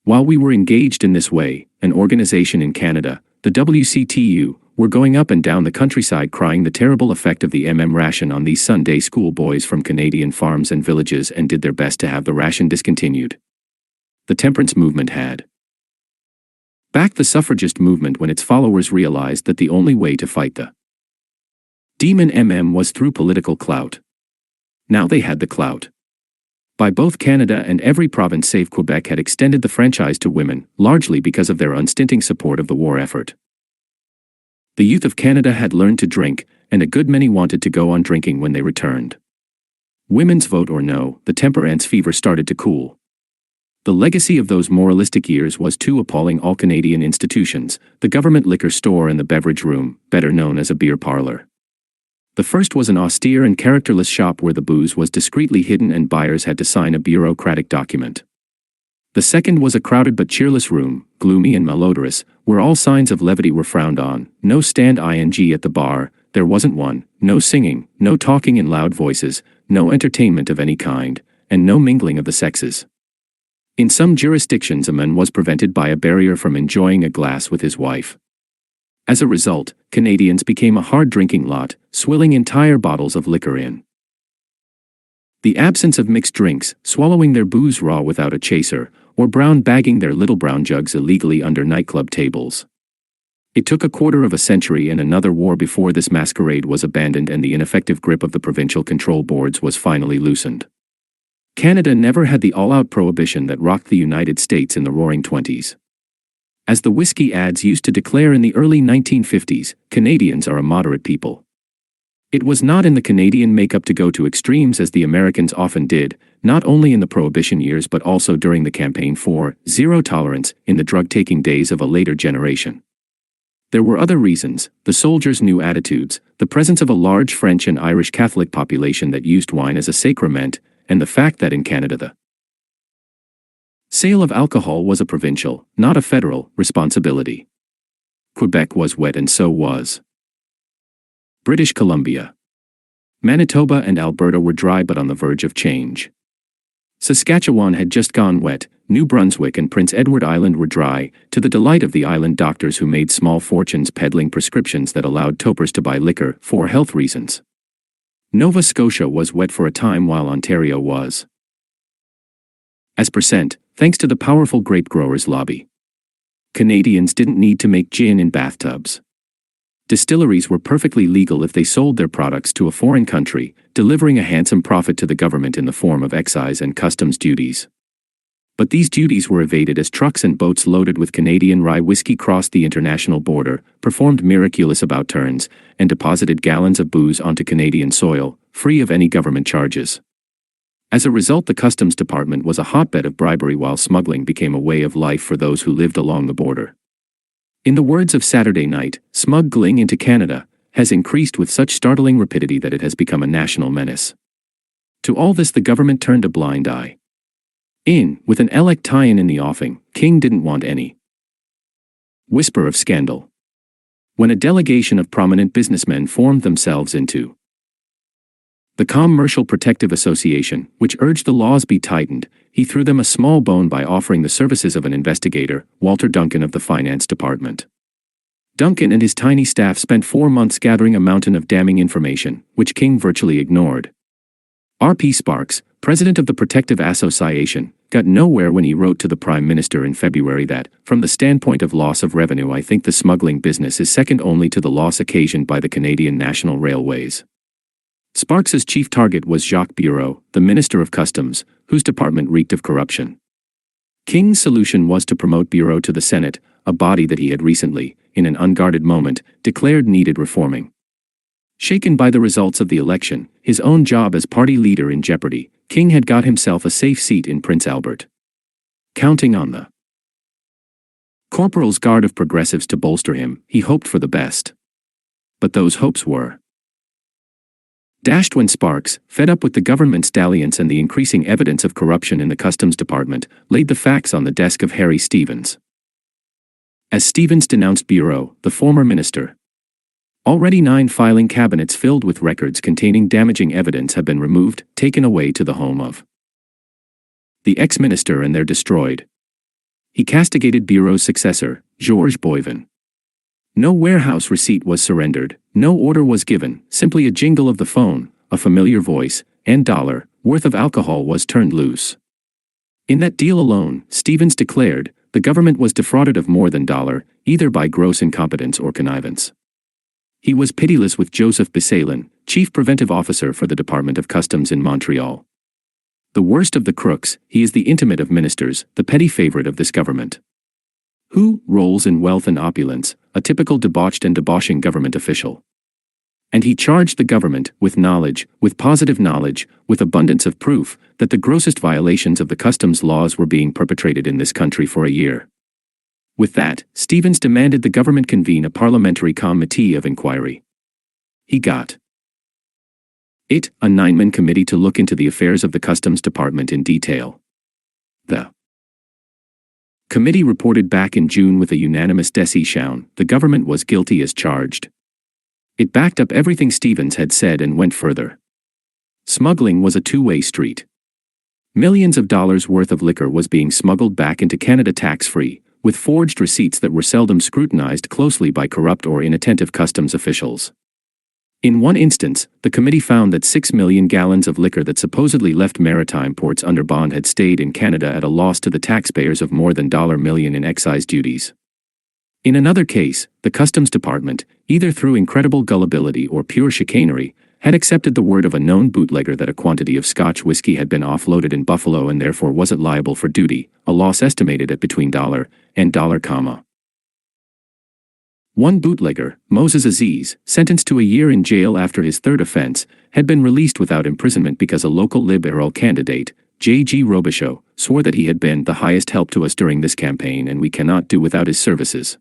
While we were engaged in this way, an organization in Canada, the WCTU, were going up and down the countryside crying the terrible effect of the ration on these Sunday school boys from Canadian farms and villages and did their best to have the ration discontinued. The temperance movement had backed the suffragist movement when its followers realized that the only way to fight the demon was through political clout. Now they had the clout. By both Canada and every province save Quebec had extended the franchise to women, largely because of their unstinting support of the war effort. The youth of Canada had learned to drink, and a good many wanted to go on drinking when they returned. Women's vote or no, the temperance fever started to cool. The legacy of those moralistic years was two appalling all-Canadian institutions, the government liquor store and the beverage room, better known as a beer parlor. The first was an austere and characterless shop where the booze was discreetly hidden and buyers had to sign a bureaucratic document. The second was a crowded but cheerless room, gloomy and malodorous, where all signs of levity were frowned on, no stand ing at the bar, there wasn't one, no singing, no talking in loud voices, no entertainment of any kind, and no mingling of the sexes. In some jurisdictions a man was prevented by a barrier from enjoying a glass with his wife. As a result, Canadians became a hard-drinking lot, swilling entire bottles of liquor in the absence of mixed drinks, swallowing their booze raw without a chaser, or brown bagging their little brown jugs illegally under nightclub tables. It took a quarter of a century and another war before this masquerade was abandoned and the ineffective grip of the provincial control boards was finally loosened. Canada never had the all-out prohibition that rocked the United States in the Roaring Twenties. As the whiskey ads used to declare in the early 1950s, Canadians are a moderate people. It was not in the Canadian makeup to go to extremes as the Americans often did, not only in the Prohibition years but also during the campaign for zero tolerance in the drug-taking days of a later generation. There were other reasons: the soldiers' new attitudes, the presence of a large French and Irish Catholic population that used wine as a sacrament, and the fact that in Canada the sale of alcohol was a provincial, not a federal, responsibility. Quebec was wet and so was British Columbia. Manitoba and Alberta were dry but on the verge of change. Saskatchewan had just gone wet, New Brunswick and Prince Edward Island were dry, to the delight of the island doctors who made small fortunes peddling prescriptions that allowed topers to buy liquor for health reasons. Nova Scotia was wet for a time while Ontario was as percent, thanks to the powerful grape growers' lobby. Canadians didn't need to make gin in bathtubs. Distilleries were perfectly legal if they sold their products to a foreign country, delivering a handsome profit to the government in the form of excise and customs duties. But these duties were evaded as trucks and boats loaded with Canadian rye whiskey crossed the international border, performed miraculous about-turns, and deposited gallons of booze onto Canadian soil, free of any government charges. As a result, the Customs Department was a hotbed of bribery while smuggling became a way of life for those who lived along the border. In the words of Saturday Night, smuggling into Canada has increased with such startling rapidity that it has become a national menace. To all this the government turned a blind eye. With an elect tie-in in the offing, King didn't want any whisper of scandal. When a delegation of prominent businessmen formed themselves into the Commercial Protective Association, which urged the laws be tightened, he threw them a small bone by offering the services of an investigator, Walter Duncan of the Finance Department. Duncan and his tiny staff spent 4 months gathering a mountain of damning information, which King virtually ignored. R.P. Sparks, president of the Protective Association, got nowhere when he wrote to the Prime Minister in February that, from the standpoint of loss of revenue, I think the smuggling business is second only to the loss occasioned by the Canadian National Railways. Sparks's chief target was Jacques Bureau, the Minister of Customs, whose department reeked of corruption. King's solution was to promote Bureau to the Senate, a body that he had recently, in an unguarded moment, declared needed reforming. Shaken by the results of the election, his own job as party leader in jeopardy, King had got himself a safe seat in Prince Albert. Counting on the corporal's guard of progressives to bolster him, he hoped for the best. But those hopes were dashed when Sparks, fed up with the government's dalliance and the increasing evidence of corruption in the Customs Department, laid the facts on the desk of Harry Stevens. As Stevens denounced Bureau, the former minister, already 9 filing cabinets filled with records containing damaging evidence have been removed, taken away to the home of the ex-minister, and they're destroyed. He castigated Bureau's successor, Georges Boivin. No warehouse receipt was surrendered, no order was given, simply a jingle of the phone, a familiar voice, and $1 worth of alcohol was turned loose. In that deal alone, Stevens declared, the government was defrauded of more than $1, either by gross incompetence or connivance. He was pitiless with Joseph Bissalin, chief preventive officer for the Department of Customs in Montreal. The worst of the crooks, he is the intimate of ministers, the petty favorite of this government, who rolls in wealth and opulence, a typical debauched and debauching government official. And he charged the government, with knowledge, with positive knowledge, with abundance of proof, that the grossest violations of the customs laws were being perpetrated in this country for a year. With that, Stevens demanded the government convene a parliamentary committee of inquiry. He got it, a 9-man committee to look into the affairs of the Customs Department in detail. The committee reported back in June with a unanimous decision, the government was guilty as charged. It backed up everything Stevens had said and went further. Smuggling was a two-way street. Millions of dollars worth of liquor was being smuggled back into Canada tax-free, with forged receipts that were seldom scrutinized closely by corrupt or inattentive customs officials. In one instance, the committee found that 6 million gallons of liquor that supposedly left maritime ports under bond had stayed in Canada at a loss to the taxpayers of more than $1 million in excise duties. In another case, the Customs Department, either through incredible gullibility or pure chicanery, had accepted the word of a known bootlegger that a quantity of Scotch whiskey had been offloaded in Buffalo and therefore wasn't liable for duty, a loss estimated at between $1 and $1. One bootlegger, Moses Aziz, sentenced to a year in jail after his third offense, had been released without imprisonment because a local Liberal candidate, J.G. Robichaud, swore that he had been the highest help to us during this campaign and we cannot do without his services.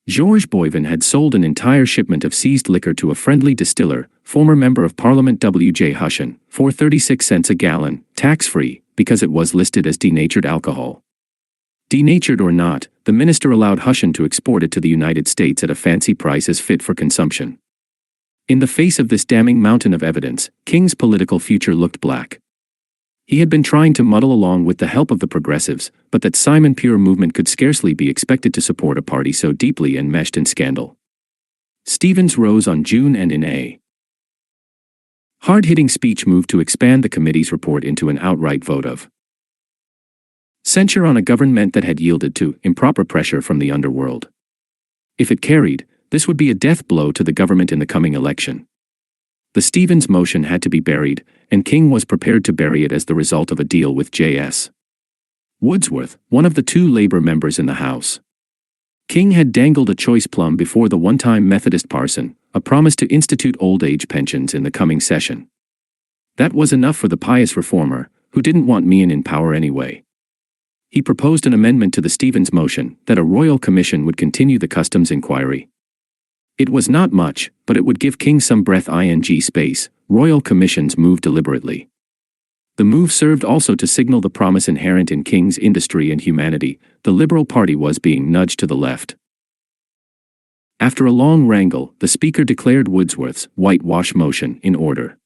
Georges Boivin had sold an entire shipment of seized liquor to a friendly distiller, former Member of Parliament W.J. Hushen, for 36 cents a gallon, tax-free, because it was listed as denatured alcohol. Denatured or not, the minister allowed Hushen to export it to the United States at a fancy price as fit for consumption. In the face of this damning mountain of evidence, King's political future looked black. He had been trying to muddle along with the help of the progressives, but that Simon Pure movement could scarcely be expected to support a party so deeply enmeshed in scandal. Stevens rose on June and in a hard-hitting speech moved to expand the committee's report into an outright vote of censure on a government that had yielded to improper pressure from the underworld. If it carried, this would be a death blow to the government in the coming election. The Stevens motion had to be buried, and King was prepared to bury it as the result of a deal with J.S. Woodsworth, one of the 2 Labour members in the House. King had dangled a choice plum before the one-time Methodist parson, a promise to institute old age pensions in the coming session. That was enough for the pious reformer, who didn't want Meehan in power anyway. He proposed an amendment to the Stevens motion that a royal commission would continue the customs inquiry. It was not much, but it would give King some breath ing space. Royal commissions moved deliberately. The move served also to signal the promise inherent in King's industry and humanity. The Liberal Party was being nudged to the left. After a long wrangle, the Speaker declared Woodsworth's whitewash motion in order.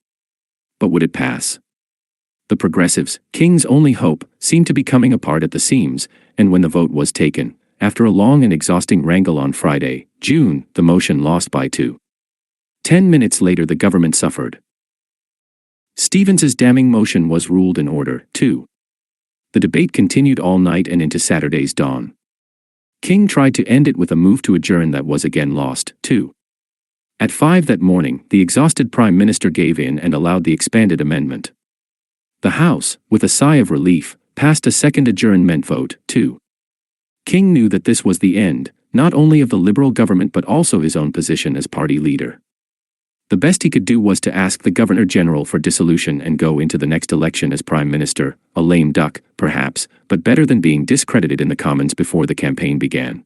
But would it pass? The progressives, King's only hope, seemed to be coming apart at the seams, and when the vote was taken, after a long and exhausting wrangle on Friday, June, the motion lost by 2. 10 minutes later the government suffered. Stevens's damning motion was ruled in order, too. The debate continued all night and into Saturday's dawn. King tried to end it with a move to adjourn that was again lost, too. At 5 that morning, the exhausted Prime Minister gave in and allowed the expanded amendment. The House, with a sigh of relief, passed a second adjournment vote, too. King knew that this was the end, not only of the Liberal government but also his own position as party leader. The best he could do was to ask the Governor-General for dissolution and go into the next election as Prime Minister, a lame duck, perhaps, but better than being discredited in the Commons before the campaign began.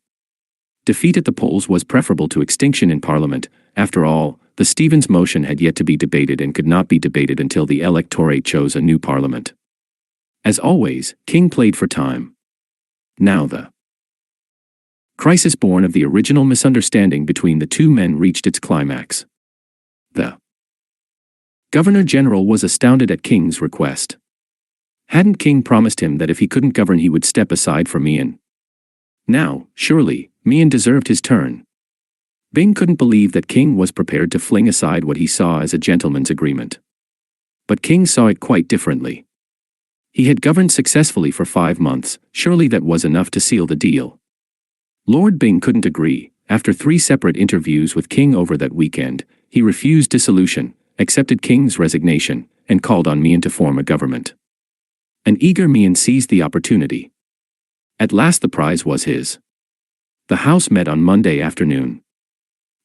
Defeat at the polls was preferable to extinction in Parliament. After all, the Stevens motion had yet to be debated and could not be debated until the electorate chose a new Parliament. As always, King played for time. Now the crisis born of the original misunderstanding between the two men reached its climax. The Governor-General was astounded at King's request. Hadn't King promised him that if he couldn't govern he would step aside for Meehan? Now, surely, Meehan deserved his turn. Byng couldn't believe that King was prepared to fling aside what he saw as a gentleman's agreement. But King saw it quite differently. He had governed successfully for 5 months, surely that was enough to seal the deal. Lord Byng couldn't agree. After 3 separate interviews with King over that weekend, he refused dissolution, accepted King's resignation, and called on Meehan to form a government. An eager Meehan seized the opportunity. At last the prize was his. The House met on Monday afternoon.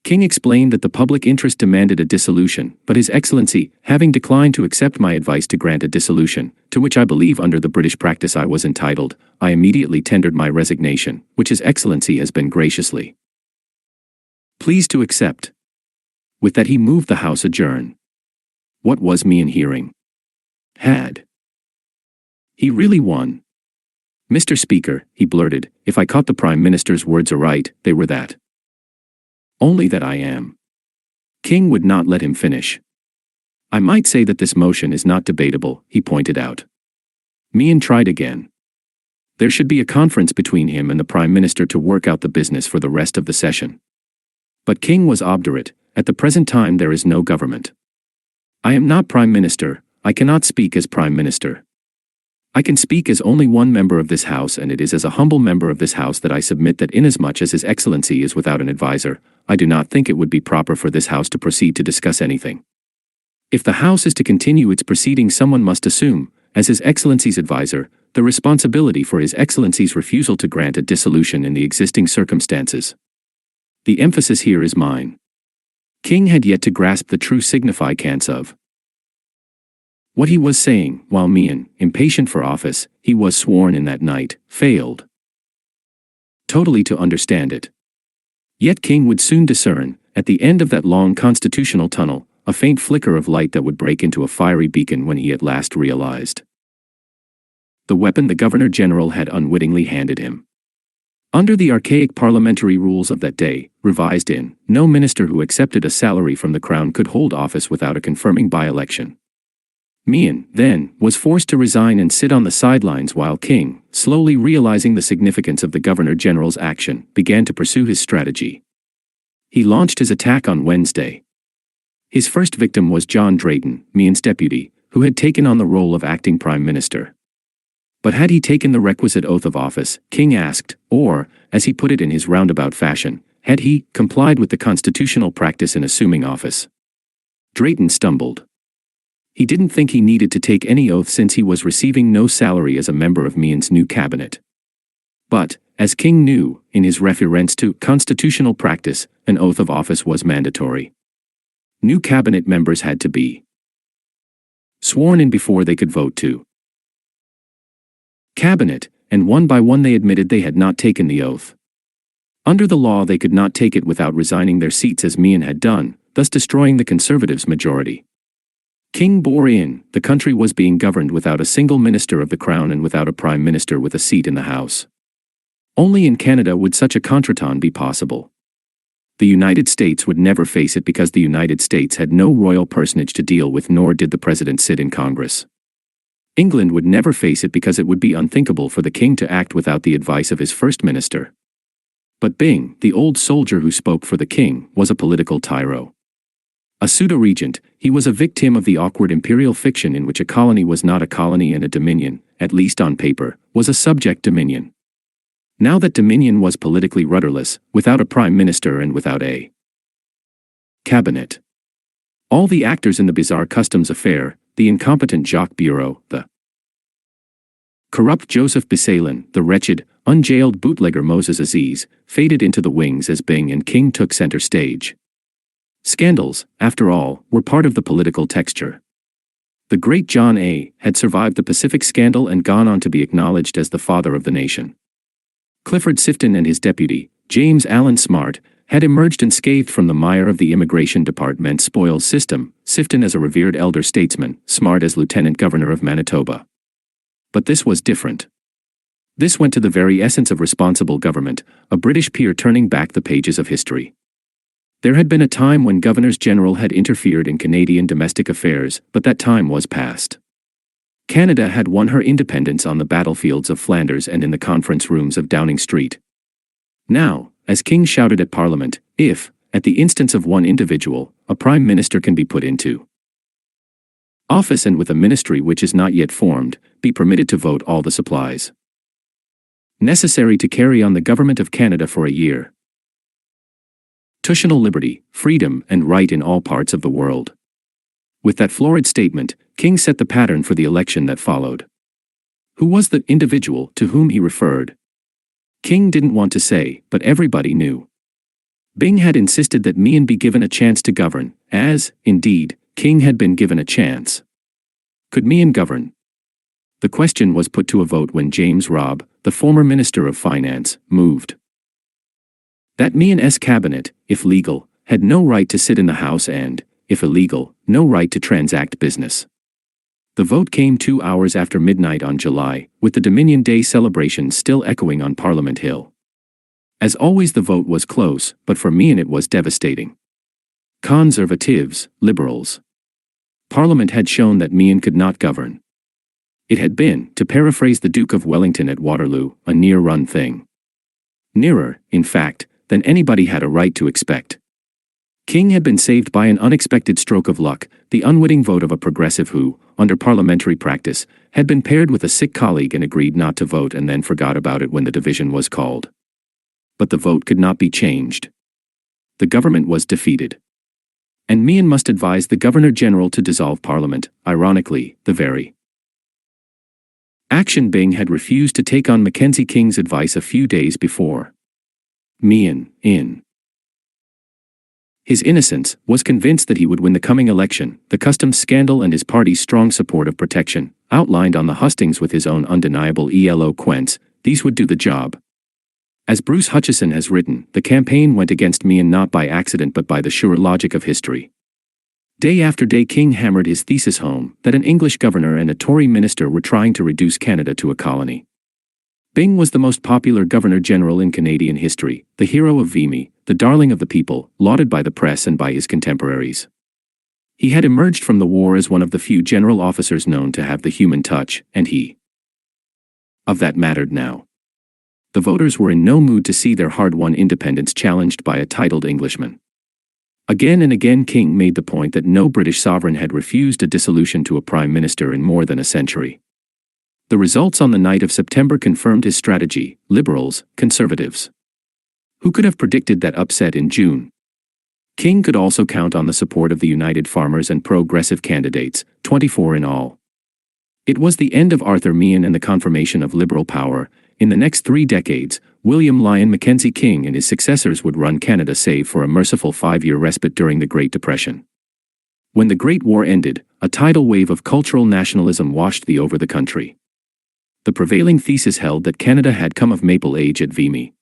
King explained that the public interest demanded a dissolution, but His Excellency, having declined to accept my advice to grant a dissolution, to which I believe under the British practice I was entitled, I immediately tendered my resignation, which His Excellency has been graciously pleased to accept. With that he moved the House adjourn. What was Meehan hearing? Had he really won? Mr. Speaker, he blurted, if I caught the Prime Minister's words aright, they were that. Only that I am. King would not let him finish. I might say that this motion is not debatable, he pointed out. Meehan tried again. There should be a conference between him and the Prime Minister to work out the business for the rest of the session. But King was obdurate. At the present time there is no government. I am not Prime Minister, I cannot speak as Prime Minister. I can speak as only one member of this House, and it is as a humble member of this House that I submit that inasmuch as His Excellency is without an adviser, I do not think it would be proper for this House to proceed to discuss anything. If the House is to continue its proceedings, someone must assume, as His Excellency's adviser, the responsibility for His Excellency's refusal to grant a dissolution in the existing circumstances. The emphasis here is mine. King had yet to grasp the true significance of what he was saying, while Meehan, impatient for office, he was sworn in that night, failed totally to understand it. Yet King would soon discern, at the end of that long constitutional tunnel, a faint flicker of light that would break into a fiery beacon when he at last realized the weapon the Governor-General had unwittingly handed him. Under the archaic parliamentary rules of that day, revised in, no minister who accepted a salary from the Crown could hold office without a confirming by-election. Meehan, then, was forced to resign and sit on the sidelines while King, slowly realizing the significance of the Governor-General's action, began to pursue his strategy. He launched his attack on Wednesday. His first victim was John Drayton, Meehan's deputy, who had taken on the role of acting Prime Minister. But had he taken the requisite oath of office, King asked, or, as he put it in his roundabout fashion, had he complied with the constitutional practice in assuming office? Drayton stumbled. He didn't think he needed to take any oath since he was receiving no salary as a member of Meehan's new cabinet. But, as King knew, in his reference to constitutional practice, an oath of office was mandatory. New cabinet members had to be sworn in before they could vote to cabinet, and one by one they admitted they had not taken the oath. Under the law they could not take it without resigning their seats as Meehan had done, thus destroying the Conservatives' majority. King bore in, the country was being governed without a single minister of the Crown and without a Prime Minister with a seat in the House. Only in Canada would such a contretemps be possible. The United States would never face it because the United States had no royal personage to deal with, nor did the President sit in Congress. England would never face it because it would be unthinkable for the King to act without the advice of his First Minister. But Byng, the old soldier who spoke for the King, was a political tyro. A pseudo-regent, he was a victim of the awkward imperial fiction in which a colony was not a colony and a dominion, at least on paper, was a subject dominion. Now that dominion was politically rudderless, without a prime minister and without a cabinet. All the actors in the bizarre customs affair, the incompetent Jacques Bureau, the Corrupt Joseph Bisalin, the wretched, unjailed bootlegger Moses Aziz, faded into the wings as Bing and King took center stage. Scandals, after all, were part of the political texture. The great John A. had survived the Pacific scandal and gone on to be acknowledged as the father of the nation. Clifford Sifton and his deputy, James Allen Smart, had emerged unscathed from the mire of the Immigration Department's spoils system, Sifton as a revered elder statesman, Smart as Lieutenant Governor of Manitoba. But this was different. This went to the very essence of responsible government, a British peer turning back the pages of history. There had been a time when governors-general had interfered in Canadian domestic affairs, but that time was past. Canada had won her independence on the battlefields of Flanders and in the conference rooms of Downing Street. Now, as King shouted at Parliament, if, at the instance of one individual, a Prime Minister can be put into office and with a ministry which is not yet formed, be permitted to vote all the supplies necessary to carry on the government of Canada for a year. Constitutional liberty, freedom, and right in all parts of the world. With that florid statement, King set the pattern for the election that followed. Who was the individual to whom he referred? King didn't want to say, but everybody knew. Bing had insisted that Meehan be given a chance to govern, as, indeed, King had been given a chance. Could Meehan govern? The question was put to a vote when James Robb, the former Minister of Finance, moved that Meehan's cabinet, if legal, had no right to sit in the House and, if illegal, no right to transact business. The vote came 2 hours after midnight on July, with the Dominion Day celebrations still echoing on Parliament Hill. As always, the vote was close, but for Meehan it was devastating. Conservatives, Liberals. Parliament had shown that Meehan could not govern. It had been, to paraphrase the Duke of Wellington at Waterloo, a near-run thing. Nearer, in fact, than anybody had a right to expect. King had been saved by an unexpected stroke of luck, the unwitting vote of a progressive who, under parliamentary practice, had been paired with a sick colleague and agreed not to vote and then forgot about it when the division was called. But the vote could not be changed. The government was defeated. And Meehan must advise the Governor-General to dissolve Parliament, ironically, the very action Bing had refused to take on Mackenzie King's advice a few days before. Meehan, in his innocence, was convinced that he would win the coming election, the customs scandal and his party's strong support of protection, outlined on the hustings with his own undeniable eloquence, these would do the job. As Bruce Hutchison has written, the campaign went against Meehan not by accident but by the sure logic of history. Day after day King hammered his thesis home, that an English governor and a Tory minister were trying to reduce Canada to a colony. Bing was the most popular Governor-General in Canadian history, the hero of Vimy, the darling of the people, lauded by the press and by his contemporaries. He had emerged from the war as one of the few general officers known to have the human touch, and he of that mattered now. The voters were in no mood to see their hard-won independence challenged by a titled Englishman. Again and again King made the point that no British sovereign had refused a dissolution to a prime minister in more than a century. The results on the night of September confirmed his strategy: Liberals, Conservatives. Who could have predicted that upset in June? King could also count on the support of the United Farmers and Progressive candidates, 24 in all. It was the end of Arthur Meehan and the confirmation of Liberal power. In the next 3 decades, William Lyon Mackenzie King and his successors would run Canada save for a merciful 5-year respite during the Great Depression. When the Great War ended, a tidal wave of cultural nationalism washed over the country. The prevailing thesis held that Canada had come of maple age at Vimy,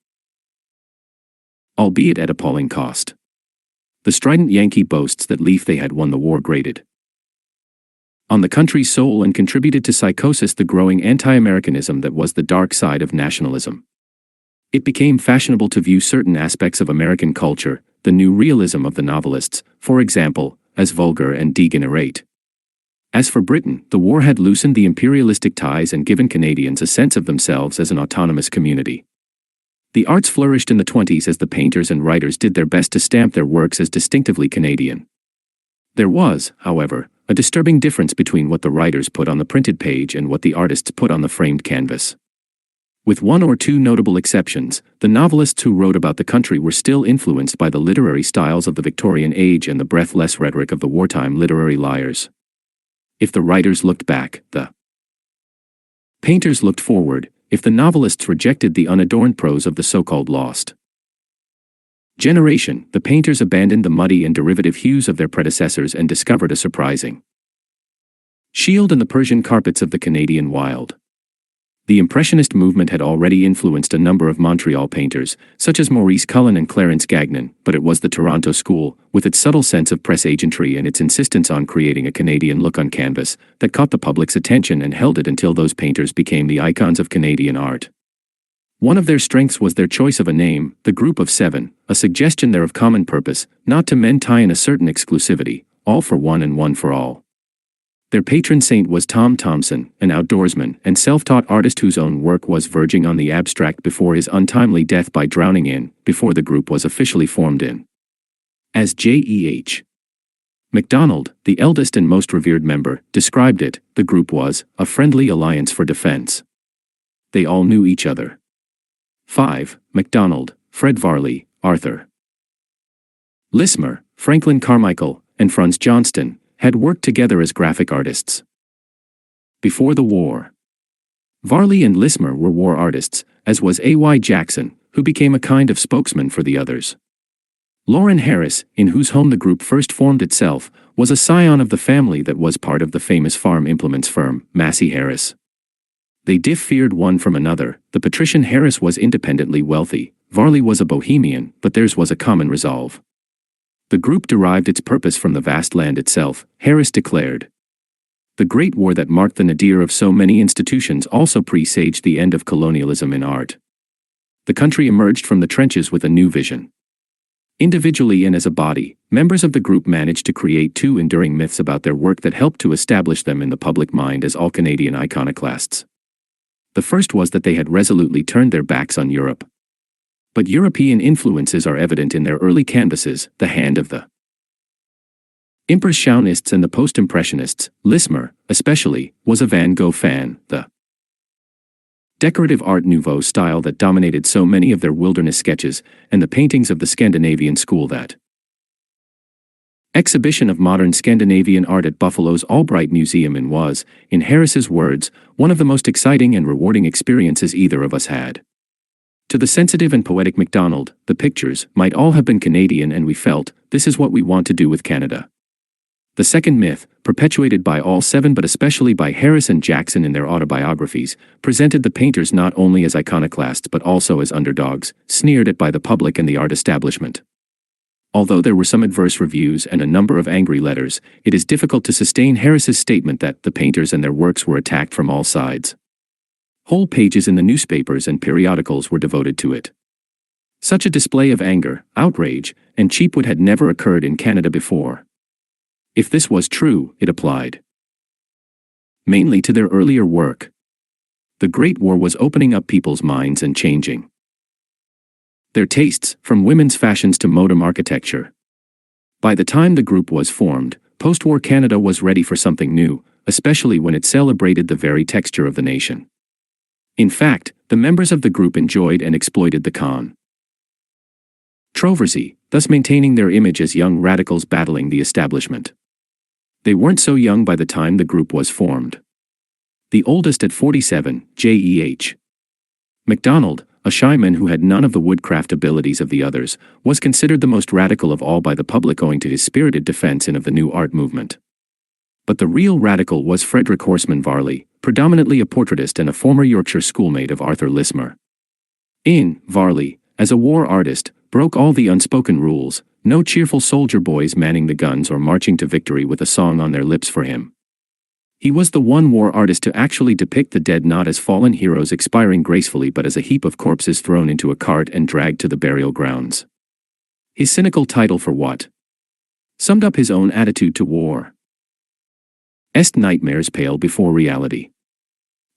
albeit at appalling cost. The strident Yankee boasts that they had won the war grated on the country's soul and contributed to psychosis, the growing anti-Americanism that was the dark side of nationalism. It became fashionable to view certain aspects of American culture, the new realism of the novelists, for example, as vulgar and degenerate. As for Britain, the war had loosened the imperialistic ties and given Canadians a sense of themselves as an autonomous community. The arts flourished in the 1920s as the painters and writers did their best to stamp their works as distinctively Canadian. There was, however, a disturbing difference between what the writers put on the printed page and what the artists put on the framed canvas. With 1 or 2 notable exceptions, the novelists who wrote about the country were still influenced by the literary styles of the Victorian age and the breathless rhetoric of the wartime literary liars. If the writers looked back, the Painters looked forward, if the novelists rejected the unadorned prose of the so-called lost generation, the painters abandoned the muddy and derivative hues of their predecessors and discovered a surprising shield in the Persian carpets of the Canadian wild. The Impressionist movement had already influenced a number of Montreal painters, such as Maurice Cullen and Clarence Gagnon, but it was the Toronto school, with its subtle sense of press agentry and its insistence on creating a Canadian look on canvas, that caught the public's attention and held it until those painters became the icons of Canadian art. One of their strengths was their choice of a name, the Group of Seven, a suggestion there of common purpose, not to men tie in a certain exclusivity, all for one and one for all. Their patron saint was Tom Thomson, an outdoorsman and self-taught artist whose own work was verging on the abstract before his untimely death by drowning before the group was officially formed in. As J.E.H. MacDonald, the eldest and most revered member, described it, the group was a friendly alliance for defense. They all knew each other. 5. MacDonald, Fred Varley, Arthur Lismer, Franklin Carmichael, and Franz Johnston had worked together as graphic artists. Before the war, Varley and Lismer were war artists, as was A.Y. Jackson, who became a kind of spokesman for the others. Lauren Harris, in whose home the group first formed itself, was a scion of the family that was part of the famous farm implements firm, Massey Harris. They differed one from another. The patrician Harris was independently wealthy, Varley was a bohemian, but theirs was a common resolve. The group derived its purpose from the vast land itself, Harris declared. The Great War that marked the nadir of so many institutions also presaged the end of colonialism in art. The country emerged from the trenches with a new vision. Individually and as a body, members of the group managed to create two enduring myths about their work that helped to establish them in the public mind as all Canadian iconoclasts. The first was that they had resolutely turned their backs on Europe. But European influences are evident in their early canvases, the hand of the Impressionists and the Post-Impressionists. Lismer, especially, was a Van Gogh fan, the decorative Art Nouveau style that dominated so many of their wilderness sketches, and the paintings of the Scandinavian school. That exhibition of modern Scandinavian art at Buffalo's Albright Museum was, in Harris's words, one of the most exciting and rewarding experiences either of us had. To the sensitive and poetic MacDonald, the pictures might all have been Canadian, and we felt, this is what we want to do with Canada. The second myth, perpetuated by all seven but especially by Harris and Jackson in their autobiographies, presented the painters not only as iconoclasts but also as underdogs, sneered at by the public and the art establishment. Although there were some adverse reviews and a number of angry letters, it is difficult to sustain Harris's statement that the painters and their works were attacked from all sides. Whole pages in the newspapers and periodicals were devoted to it. Such a display of anger, outrage, and cheapwood had never occurred in Canada before. If this was true, it applied mainly to their earlier work. The Great War was opening up people's minds and changing their tastes, from women's fashions to modern architecture. By the time the group was formed, post-war Canada was ready for something new, especially when it celebrated the very texture of the nation. In fact, the members of the group enjoyed and exploited the controversy, thus maintaining their image as young radicals battling the establishment. They weren't so young by the time the group was formed. The oldest at 47, J.E.H. MacDonald, a shy man who had none of the woodcraft abilities of the others, was considered the most radical of all by the public owing to his spirited defense of the new art movement. But the real radical was Frederick Horseman Varley, predominantly a portraitist and a former Yorkshire schoolmate of Arthur Lismer. Varley, as a war artist, broke all the unspoken rules, no cheerful soldier boys manning the guns or marching to victory with a song on their lips for him. He was the one war artist to actually depict the dead not as fallen heroes expiring gracefully but as a heap of corpses thrown into a cart and dragged to the burial grounds. His cynical title for what summed up his own attitude to war. Est nightmares pale before reality.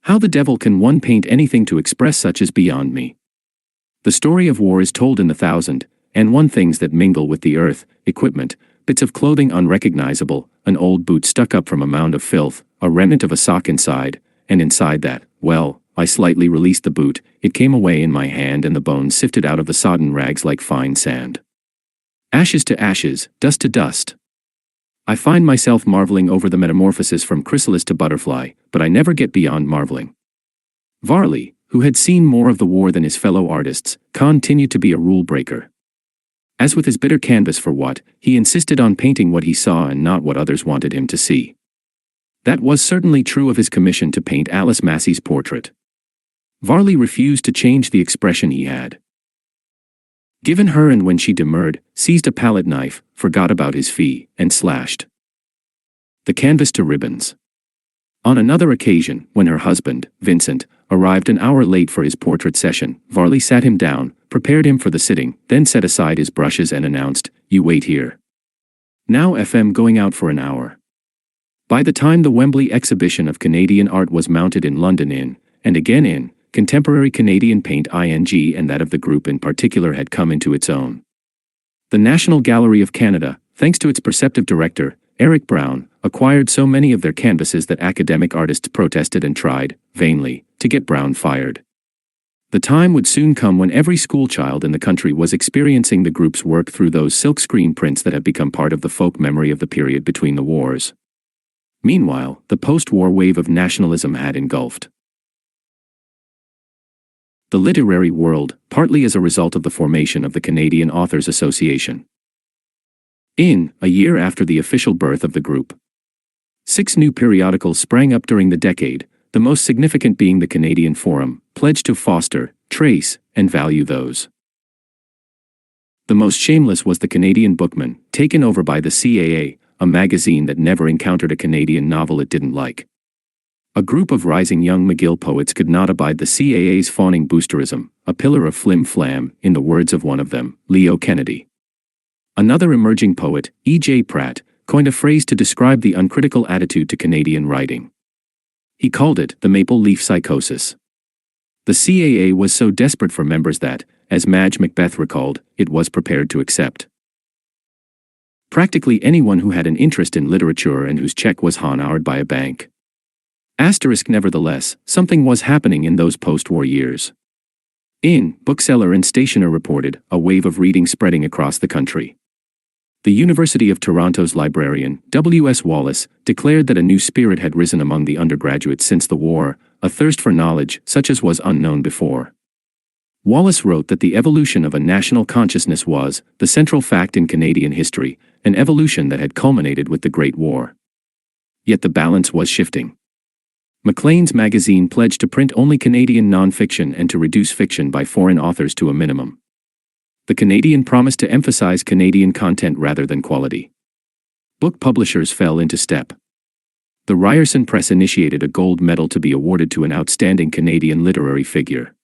How the devil can one paint anything to express such is beyond me. The story of war is told in the 1,001 things that mingle with the earth, equipment, bits of clothing unrecognizable, an old boot stuck up from a mound of filth, a remnant of a sock inside, and inside that, well, I slightly released the boot, it came away in my hand and the bones sifted out of the sodden rags like fine sand. Ashes to ashes, dust to dust. I find myself marveling over the metamorphosis from chrysalis to butterfly, but I never get beyond marveling. Varley, who had seen more of the war than his fellow artists, continued to be a rule-breaker. As with his bitter canvas for what, he insisted on painting what he saw and not what others wanted him to see. That was certainly true of his commission to paint Alice Massey's portrait. Varley refused to change the expression he had given her, and when she demurred, seized a palette knife, forgot about his fee, and slashed the canvas to ribbons. On another occasion, when her husband, Vincent, arrived an hour late for his portrait session, Varley sat him down, prepared him for the sitting, then set aside his brushes and announced, "You wait here. Now FM going out for an hour." By the time the Wembley exhibition of Canadian art was mounted in London and again in, contemporary Canadian paint and that of the group in particular had come into its own. The National Gallery of Canada, thanks to its perceptive director, Eric Brown, acquired so many of their canvases that academic artists protested and tried, vainly, to get Brown fired. The time would soon come when every schoolchild in the country was experiencing the group's work through those silkscreen prints that have become part of the folk memory of the period between the wars. Meanwhile, the post-war wave of nationalism had engulfed the literary world, partly as a result of the formation of the Canadian Authors Association. A year after the official birth of the group, 6 new periodicals sprang up during the decade, the most significant being the Canadian Forum, pledged to foster, trace, and value those. The most shameless was the Canadian Bookman, taken over by the CAA, a magazine that never encountered a Canadian novel it didn't like. A group of rising young McGill poets could not abide the CAA's fawning boosterism, a pillar of flim-flam, in the words of one of them, Leo Kennedy. Another emerging poet, E.J. Pratt, coined a phrase to describe the uncritical attitude to Canadian writing. He called it the maple leaf psychosis. The CAA was so desperate for members that, as Madge Macbeth recalled, it was prepared to accept practically anyone who had an interest in literature and whose check was honored by a bank. Nevertheless, something was happening in those post-war years. Bookseller and stationer reported a wave of reading spreading across the country. The University of Toronto's librarian, W.S. Wallace, declared that a new spirit had risen among the undergraduates since the war, a thirst for knowledge such as was unknown before. Wallace wrote that the evolution of a national consciousness was the central fact in Canadian history, an evolution that had culminated with the Great War. Yet the balance was shifting. Maclean's magazine pledged to print only Canadian non-fiction and to reduce fiction by foreign authors to a minimum. The Canadian promised to emphasize Canadian content rather than quality. Book publishers fell into step. The Ryerson Press initiated a gold medal to be awarded to an outstanding Canadian literary figure.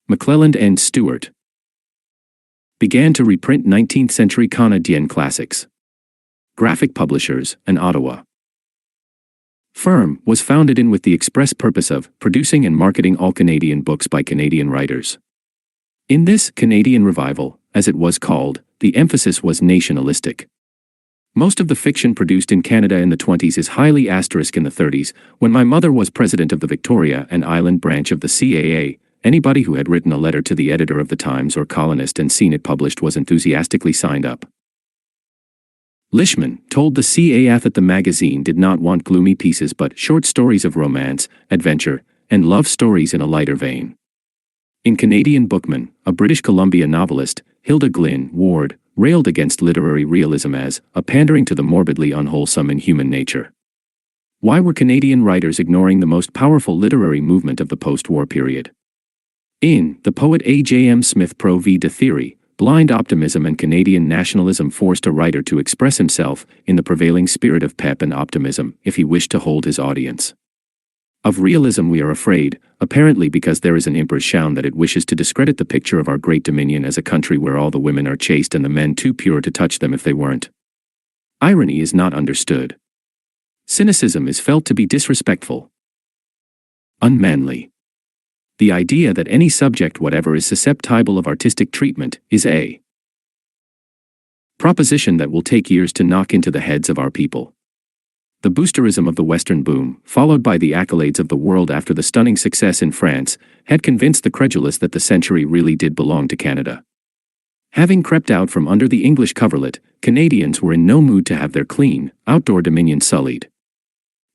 McClelland and Stewart began to reprint 19th-century Canadian classics. Graphic Publishers, an Ottawa firm, was founded with the express purpose of producing and marketing all Canadian books by Canadian writers. In this Canadian revival, as it was called, the emphasis was nationalistic. Most of the fiction produced in Canada in the 20s is highly asterisk in the 30s, when my mother was president of the Victoria and Island branch of the CAA. Anybody who had written a letter to the editor of the Times or Colonist and seen it published was enthusiastically signed up. Lishman told the CAA that the magazine did not want gloomy pieces but short stories of romance, adventure, and love stories in a lighter vein. In Canadian Bookman, a British Columbia novelist, Hilda Glynn Ward, railed against literary realism as a pandering to the morbidly unwholesome in human nature. Why were Canadian writers ignoring the most powerful literary movement of the post-war period? The poet A.J.M. Smith Pro V. de Theory, blind optimism and Canadian nationalism forced a writer to express himself in the prevailing spirit of pep and optimism if he wished to hold his audience. Of realism we are afraid, apparently because there is an impression that it wishes to discredit the picture of our great dominion as a country where all the women are chaste and the men too pure to touch them if they weren't. Irony is not understood. Cynicism is felt to be disrespectful, unmanly. The idea that any subject whatever is susceptible of artistic treatment is a proposition that will take years to knock into the heads of our people. The boosterism of the Western boom, followed by the accolades of the world after the stunning success in France, had convinced the credulous that the century really did belong to Canada. Having crept out from under the English coverlet, Canadians were in no mood to have their clean, outdoor dominion sullied.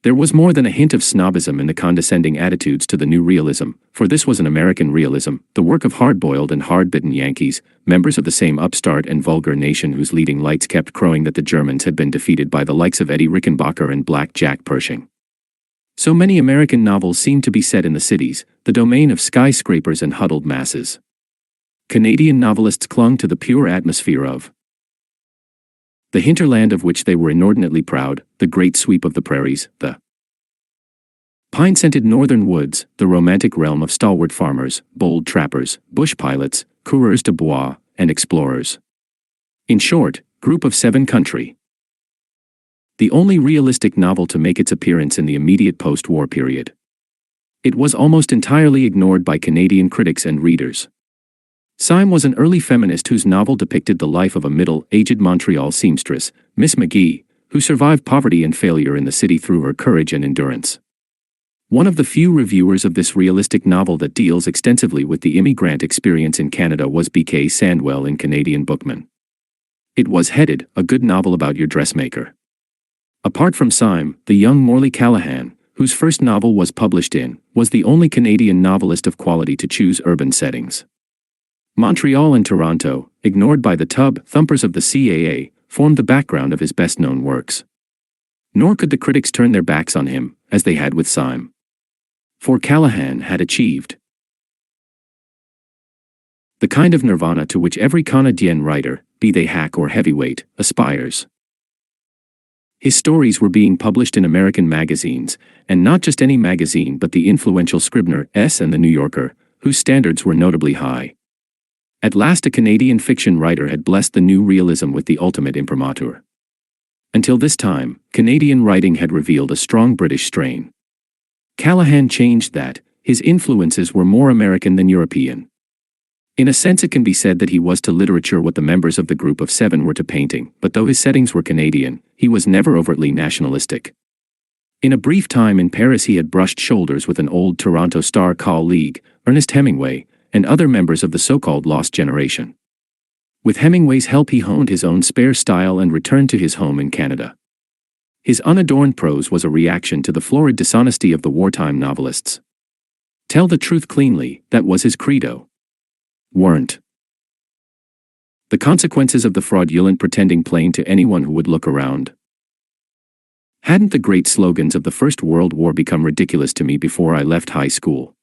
There was more than a hint of snobism in the condescending attitudes to the new realism, for this was an American realism, the work of hard-boiled and hard-bitten Yankees, members of the same upstart and vulgar nation whose leading lights kept crowing that the Germans had been defeated by the likes of Eddie Rickenbacker and Black Jack Pershing. So many American novels seemed to be set in the cities, the domain of skyscrapers and huddled masses. Canadian novelists clung to the pure atmosphere of the hinterland of which they were inordinately proud, the great sweep of the prairies, the pine-scented northern woods, the romantic realm of stalwart farmers, bold trappers, bush pilots, coureurs de bois, and explorers. In short, Group of Seven country. The only realistic novel to make its appearance in the immediate post-war period. It was almost entirely ignored by Canadian critics and readers. Syme was an early feminist whose novel depicted the life of a middle-aged Montreal seamstress, Miss McGee, who survived poverty and failure in the city through her courage and endurance. One of the few reviewers of this realistic novel that deals extensively with the immigrant experience in Canada was B.K. Sandwell in Canadian Bookman. It was headed, "A Good Novel About Your Dressmaker." Apart from Syme, the young Morley Callahan, whose first novel was published in, was the only Canadian novelist of quality to choose urban settings. Montreal and Toronto, ignored by the tub-thumpers of the CAA, formed the background of his best-known works. Nor could the critics turn their backs on him, as they had with Syme. For Callahan had achieved the kind of nirvana to which every Canadian writer, be they hack or heavyweight, aspires. His stories were being published in American magazines, and not just any magazine but the influential Scribner's and the New Yorker, whose standards were notably high. At last a Canadian fiction writer had blessed the new realism with the ultimate imprimatur. Until this time, Canadian writing had revealed a strong British strain. Callahan changed that. His influences were more American than European. In a sense it can be said that he was to literature what the members of the Group of Seven were to painting, but though his settings were Canadian, he was never overtly nationalistic. In a brief time in Paris he had brushed shoulders with an old Toronto star colleague, Ernest Hemingway, and other members of the so-called Lost Generation. With Hemingway's help he honed his own spare style and returned to his home in Canada. His unadorned prose was a reaction to the florid dishonesty of the wartime novelists. Tell the truth cleanly, that was his credo. Weren't the consequences of the fraudulent pretending plain to anyone who would look around? Hadn't the great slogans of the First World War become ridiculous to me before I left high school?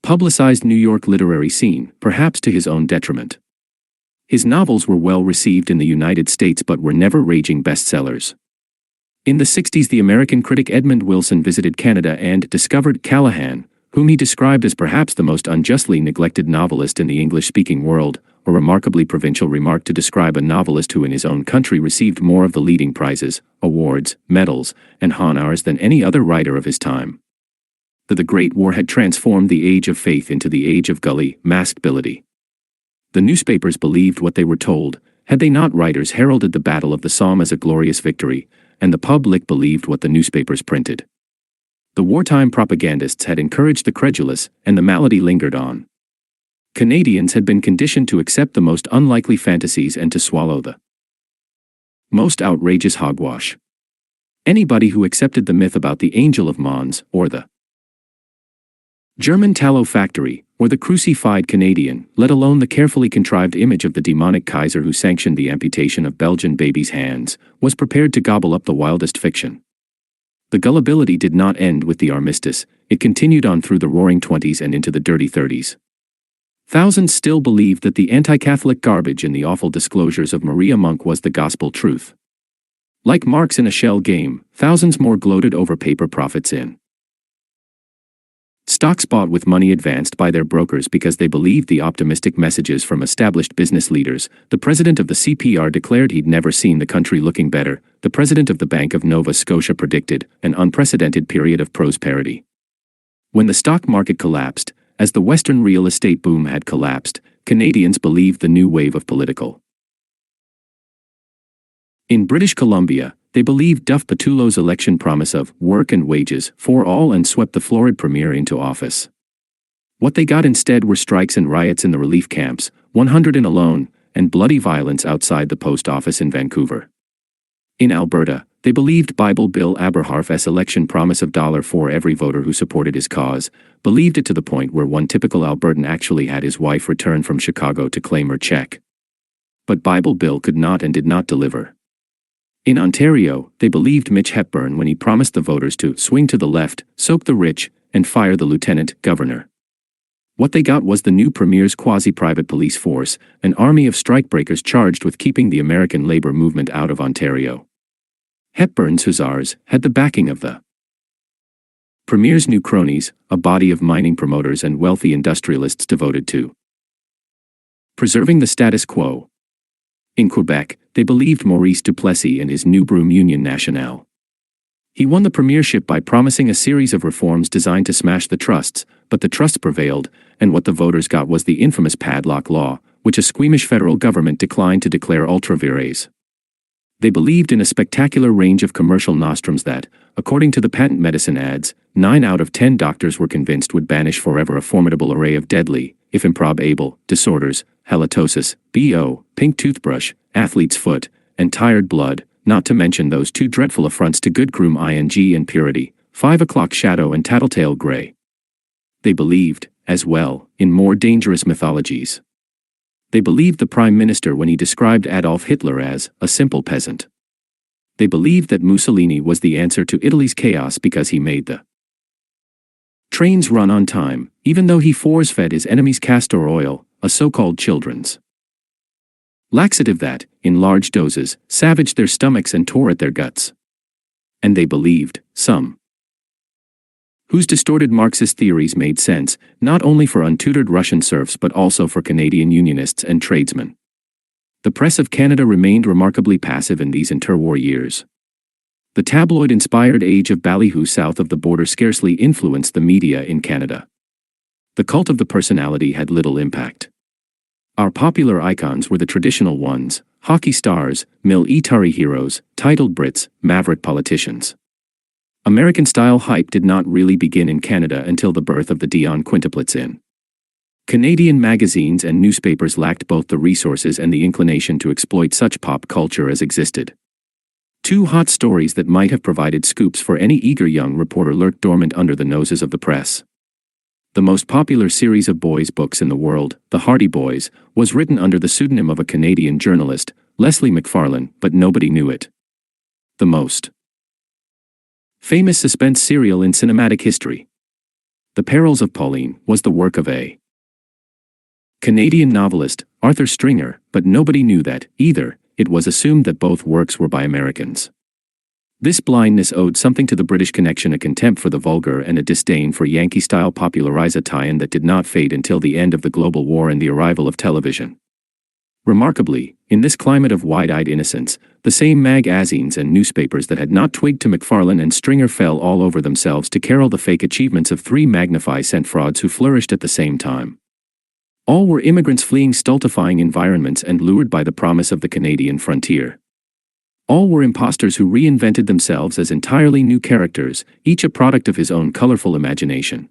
Publicized New York literary scene, perhaps to his own detriment. His novels were well received in the United States but were never raging bestsellers. In the 60s the American critic Edmund Wilson visited Canada and discovered Callahan, whom he described as perhaps the most unjustly neglected novelist in the English-speaking world, a remarkably provincial remark to describe a novelist who in his own country received more of the leading prizes, awards, medals, and honors than any other writer of his time. That the Great War had transformed the age of faith into the age of gully maskability. The newspapers believed what they were told, had they not writers heralded the Battle of the Somme as a glorious victory, and the public believed what the newspapers printed. The wartime propagandists had encouraged the credulous, and the malady lingered on. Canadians had been conditioned to accept the most unlikely fantasies and to swallow the most outrageous hogwash. Anybody who accepted the myth about the Angel of Mons, or the German tallow factory, or the crucified Canadian, let alone the carefully contrived image of the demonic Kaiser who sanctioned the amputation of Belgian babies' hands, was prepared to gobble up the wildest fiction. The gullibility did not end with the armistice, it continued on through the roaring 20s and into the dirty 30s. Thousands still believed that the anti-Catholic garbage in the awful disclosures of Maria Monk was the gospel truth. Like marks in a shell game, thousands more gloated over paper profits in stocks bought with money advanced by their brokers because they believed the optimistic messages from established business leaders. The president of the CPR declared he'd never seen the country looking better. The president of the Bank of Nova Scotia predicted an unprecedented period of prosperity. When the stock market collapsed, as the Western real estate boom had collapsed, Canadians believed the new wave of political. In British Columbia, they believed Duff Patullo's election promise of work and wages for all and swept the florid premier into office. What they got instead were strikes and riots in the relief camps, 100 in alone, and bloody violence outside the post office in Vancouver. In Alberta, they believed Bible Bill Aberharf's election promise of $1 for every voter who supported his cause, believed it to the point where one typical Albertan actually had his wife return from Chicago to claim her check. But Bible Bill could not and did not deliver. In Ontario, they believed Mitch Hepburn when he promised the voters to swing to the left, soak the rich, and fire the lieutenant governor. What they got was the new Premier's quasi-private police force, an army of strikebreakers charged with keeping the American labor movement out of Ontario. Hepburn's Hussars had the backing of the Premier's new cronies, a body of mining promoters and wealthy industrialists devoted to preserving the status quo. In Quebec, they believed Maurice Duplessis and his new broom Union Nationale. He won the premiership by promising a series of reforms designed to smash the trusts, but the trusts prevailed, and what the voters got was the infamous padlock law, which a squeamish federal government declined to declare ultra vires. They believed in a spectacular range of commercial nostrums that, according to the patent medicine ads, 9 out of 10 doctors were convinced would banish forever a formidable array of deadly, if improbable, disorders, halitosis, BO, pink toothbrush, athlete's foot, and tired blood, not to mention those 2 dreadful affronts to good groom ing and purity, 5 o'clock shadow and tattletale gray. They believed, as well, in more dangerous mythologies. They believed the Prime Minister when he described Adolf Hitler as a simple peasant. They believed that Mussolini was the answer to Italy's chaos because he made the trains run on time, even though he force-fed his enemies castor oil, a so-called children's laxative that, in large doses, savaged their stomachs and tore at their guts. And they believed, some whose distorted Marxist theories made sense, not only for untutored Russian serfs but also for Canadian unionists and tradesmen. The press of Canada remained remarkably passive in these interwar years. The tabloid-inspired age of ballyhoo south of the border scarcely influenced the media in Canada. The cult of the personality had little impact. Our popular icons were the traditional ones: hockey stars, military heroes, titled Brits, maverick politicians. American-style hype did not really begin in Canada until the birth of the Dion quintuplets in. Canadian magazines and newspapers lacked both the resources and the inclination to exploit such pop culture as existed. 2 hot stories that might have provided scoops for any eager young reporter lurked dormant under the noses of the press. The most popular series of boys' books in the world, The Hardy Boys, was written under the pseudonym of a Canadian journalist, Leslie McFarlane, but nobody knew it. The most famous suspense serial in cinematic history, The Perils of Pauline, was the work of a Canadian novelist, Arthur Stringer, but nobody knew that, either. It was assumed that both works were by Americans. This blindness owed something to the British connection, a contempt for the vulgar and a disdain for Yankee-style popularization that did not fade until the end of the global war and the arrival of television. Remarkably, in this climate of wide-eyed innocence, the same magazines and newspapers that had not twigged to McFarlane and Stringer fell all over themselves to carol the fake achievements of 3 magnify-cent frauds who flourished at the same time. All were immigrants fleeing stultifying environments and lured by the promise of the Canadian frontier. All were impostors who reinvented themselves as entirely new characters, each a product of his own colorful imagination.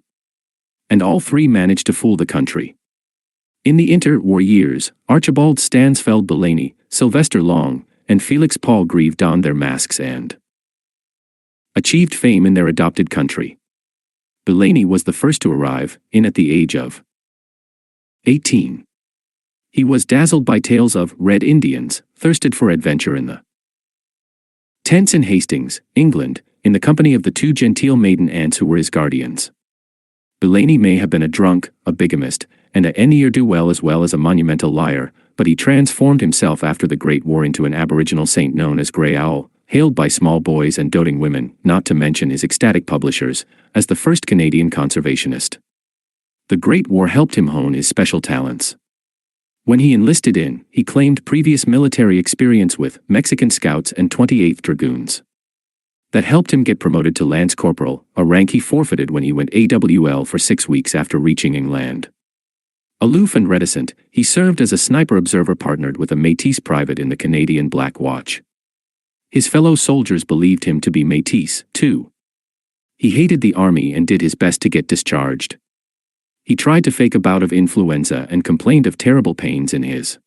And all 3 managed to fool the country. In the interwar years, Archibald Stansfeld Delaney, Sylvester Long, and Felix Paul Grieve donned their masks and achieved fame in their adopted country. Delaney was the first to arrive, at the age of 18. He was dazzled by tales of Red Indians, thirsted for adventure in the tents in Hastings, England, in the company of the 2 genteel maiden aunts who were his guardians. Delaney may have been a drunk, a bigamist, and a ne'er-do-well as well as a monumental liar, but he transformed himself after the Great War into an aboriginal saint known as Grey Owl, hailed by small boys and doting women, not to mention his ecstatic publishers, as the first Canadian conservationist. The Great War helped him hone his special talents. When he enlisted he claimed previous military experience with Mexican Scouts and 28th Dragoons. That helped him get promoted to Lance Corporal, a rank he forfeited when he went AWL for 6 weeks after reaching England. Aloof and reticent, he served as a sniper observer partnered with a Métis private in the Canadian Black Watch. His fellow soldiers believed him to be Métis, too. He hated the army and did his best to get discharged. He tried to fake a bout of influenza and complained of terrible pains in his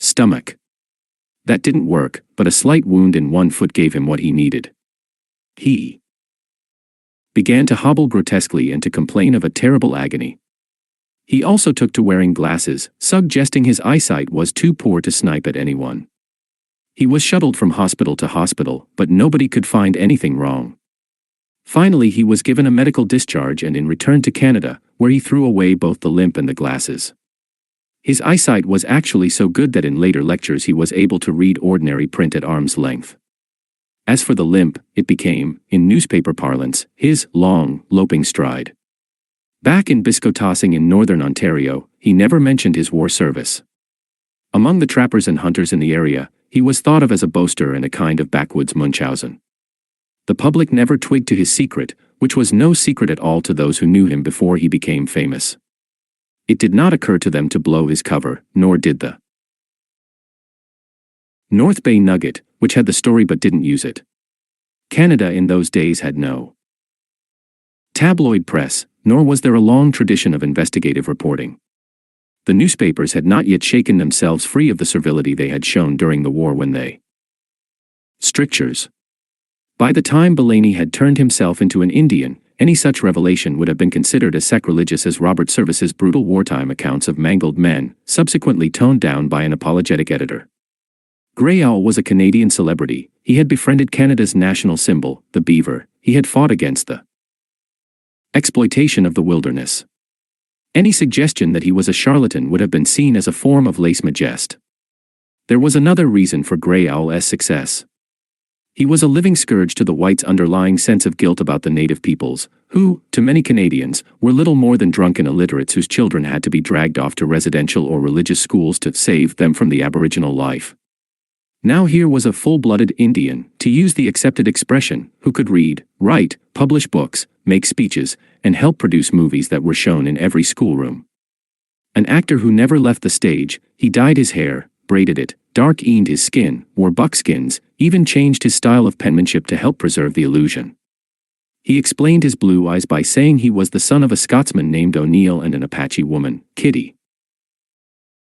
stomach. That didn't work, but a slight wound in one foot gave him what he needed. He began to hobble grotesquely and to complain of a terrible agony. He also took to wearing glasses, suggesting his eyesight was too poor to snipe at anyone. He was shuttled from hospital to hospital, but nobody could find anything wrong. Finally, he was given a medical discharge and returned to Canada, where he threw away both the limp and the glasses. His eyesight was actually so good that in later lectures he was able to read ordinary print at arm's length. As for the limp, it became, in newspaper parlance, his long, loping stride. Back in Biscotossing in northern Ontario, he never mentioned his war service. Among the trappers and hunters in the area, he was thought of as a boaster and a kind of backwoods Munchausen. The public never twigged to his secret, which was no secret at all to those who knew him before he became famous. It did not occur to them to blow his cover, nor did the North Bay Nugget, which had the story but didn't use it. Canada in those days had no tabloid press, nor was there a long tradition of investigative reporting. The newspapers had not yet shaken themselves free of the servility they had shown during the war when they strictures. By the time Bellany had turned himself into an Indian, any such revelation would have been considered as sacrilegious as Robert Service's brutal wartime accounts of mangled men, subsequently toned down by an apologetic editor. Grey Owl was a Canadian celebrity. He had befriended Canada's national symbol, the beaver. He had fought against the exploitation of the wilderness. Any suggestion that he was a charlatan would have been seen as a form of lèse-majesté. There was another reason for Grey Owl's success. He was a living scourge to the whites' underlying sense of guilt about the native peoples, who, to many Canadians, were little more than drunken illiterates whose children had to be dragged off to residential or religious schools to save them from the Aboriginal life. Now here was a full-blooded Indian, to use the accepted expression, who could read, write, publish books, make speeches, and help produce movies that were shown in every schoolroom. An actor who never left the stage. He dyed his hair, braided it, dark-eened his skin, wore buckskins, even changed his style of penmanship to help preserve the illusion. He explained his blue eyes by saying he was the son of a Scotsman named O'Neill and an Apache woman, Kitty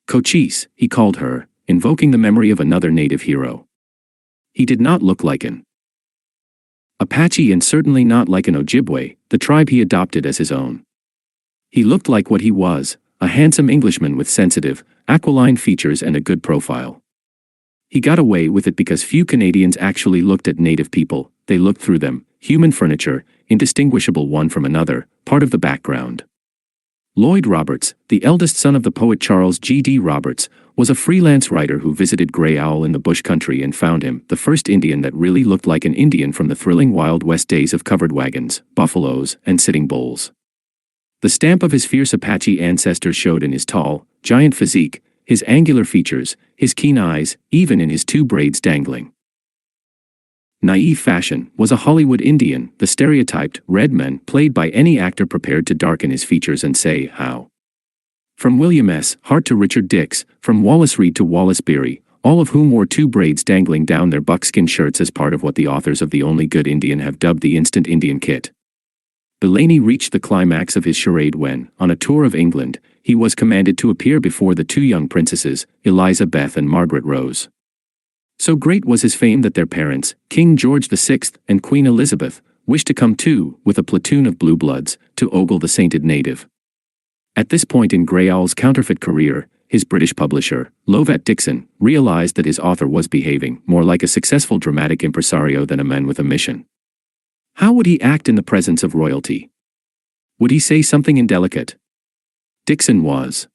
Cochise, he called her, invoking the memory of another native hero. He did not look like an Apache and certainly not like an Ojibwe, the tribe he adopted as his own. He looked like what he was, a handsome Englishman with sensitive, aquiline features and a good profile. He got away with it because few Canadians actually looked at native people. They looked through them, human furniture, indistinguishable one from another, part of the background. Lloyd Roberts, the eldest son of the poet Charles G.D. Roberts, was a freelance writer who visited Grey Owl in the bush country and found him the first Indian that really looked like an Indian from the thrilling Wild West days of covered wagons, buffaloes, and sitting bulls. The stamp of his fierce Apache ancestors showed in his tall, giant physique, his angular features, his keen eyes, even in his two braids dangling. Naive fashion was a Hollywood Indian, the stereotyped red man played by any actor prepared to darken his features and say how. From William S. Hart to Richard Dix, from Wallace Reid to Wallace Beery, all of whom wore two braids dangling down their buckskin shirts as part of what the authors of The Only Good Indian have dubbed the Instant Indian Kit. Bellany reached the climax of his charade when, on a tour of England, he was commanded to appear before the two young princesses, Elizabeth and Margaret Rose. So great was his fame that their parents, King George VI and Queen Elizabeth, wished to come too, with a platoon of blue bloods, to ogle the sainted native. At this point in Grey Owl's counterfeit career, his British publisher, Lovett Dixon, realized that his author was behaving more like a successful dramatic impresario than a man with a mission. How would he act in the presence of royalty? Would he say something indelicate? Dixon was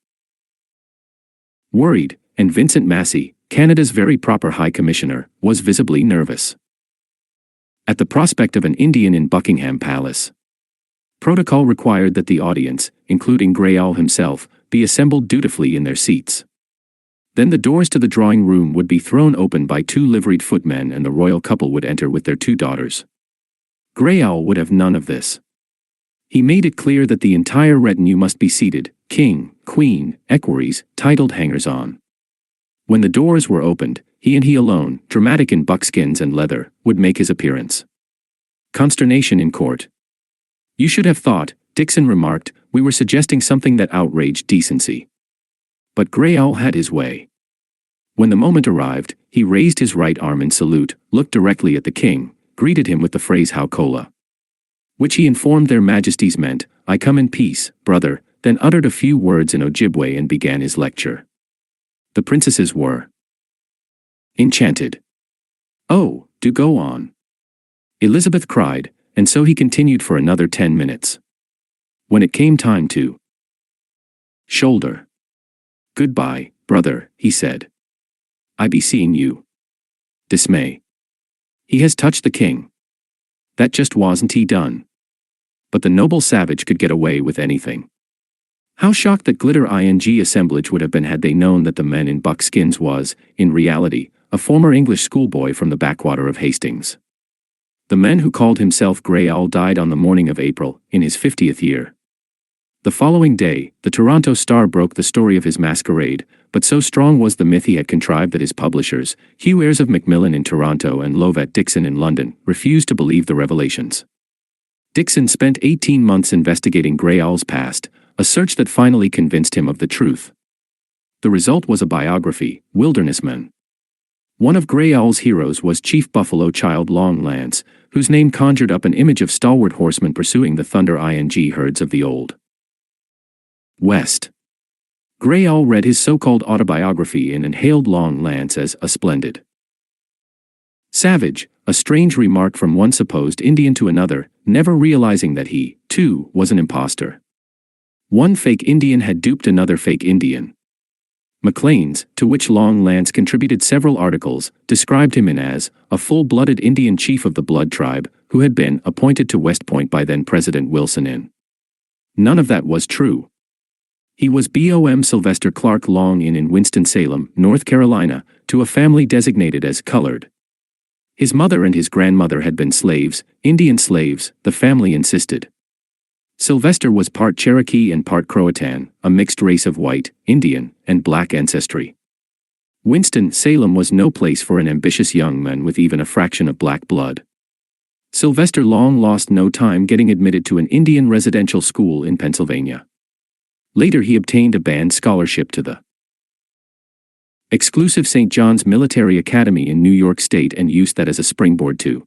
worried, and Vincent Massey, Canada's very proper High Commissioner, was visibly nervous at the prospect of an Indian in Buckingham Palace. Protocol required that the audience, including Grey Owl himself, be assembled dutifully in their seats. Then the doors to the drawing room would be thrown open by two liveried footmen and the royal couple would enter with their two daughters. Grey Owl would have none of this. He made it clear that the entire retinue must be seated, king, queen, equerries, titled hangers-on. When the doors were opened, he and he alone, dramatic in buckskins and leather, would make his appearance. Consternation in court. You should have thought, Dixon remarked, we were suggesting something that outraged decency. But Grey Owl had his way. When the moment arrived, he raised his right arm in salute, looked directly at the king, greeted him with the phrase "How Kola," which he informed their majesties meant, "I come in peace, brother," then uttered a few words in Ojibwe and began his lecture. The princesses were enchanted. "Oh, do go on," Elizabeth cried, and so he continued for another 10 minutes. When it came time to shoulder goodbye, brother, he said, "I be seeing you." Dismay. He has touched the king. That just wasn't he done. But the noble savage could get away with anything. How shocked that glitter ing assemblage would have been had they known that the man in buckskins was, in reality, a former English schoolboy from the backwater of Hastings. The man who called himself Grey Owl died on the morning of April, in his 50th year. The following day, the Toronto Star broke the story of his masquerade, but so strong was the myth he had contrived that his publishers, Hugh Ayres of Macmillan in Toronto and Lovett Dixon in London, refused to believe the revelations. Dixon spent 18 months investigating Grey Owl's past, a search that finally convinced him of the truth. The result was a biography, Wildernessman. One of Grey Owl's heroes was Chief Buffalo Child Long Lance, whose name conjured up an image of stalwart horsemen pursuing the thunder ing herds of the Old West. Grey Owl read his so-called autobiography and hailed Long Lance as a splendid savage, a strange remark from one supposed Indian to another, never realizing that he, too, was an imposter. One fake Indian had duped another fake Indian. Maclean's, to which Long Lance contributed several articles, described him as a full-blooded Indian chief of the Blood tribe, who had been appointed to West Point by then-President Wilson in. None of that was true. He was BOM Sylvester Clark Long in Winston-Salem, North Carolina, to a family designated as colored. His mother and his grandmother had been slaves, Indian slaves, the family insisted. Sylvester was part Cherokee and part Croatan, a mixed race of white, Indian, and black ancestry. Winston-Salem was no place for an ambitious young man with even a fraction of black blood. Sylvester Long lost no time getting admitted to an Indian residential school in Pennsylvania. Later he obtained a band scholarship to the exclusive St. John's Military Academy in New York State and used that as a springboard to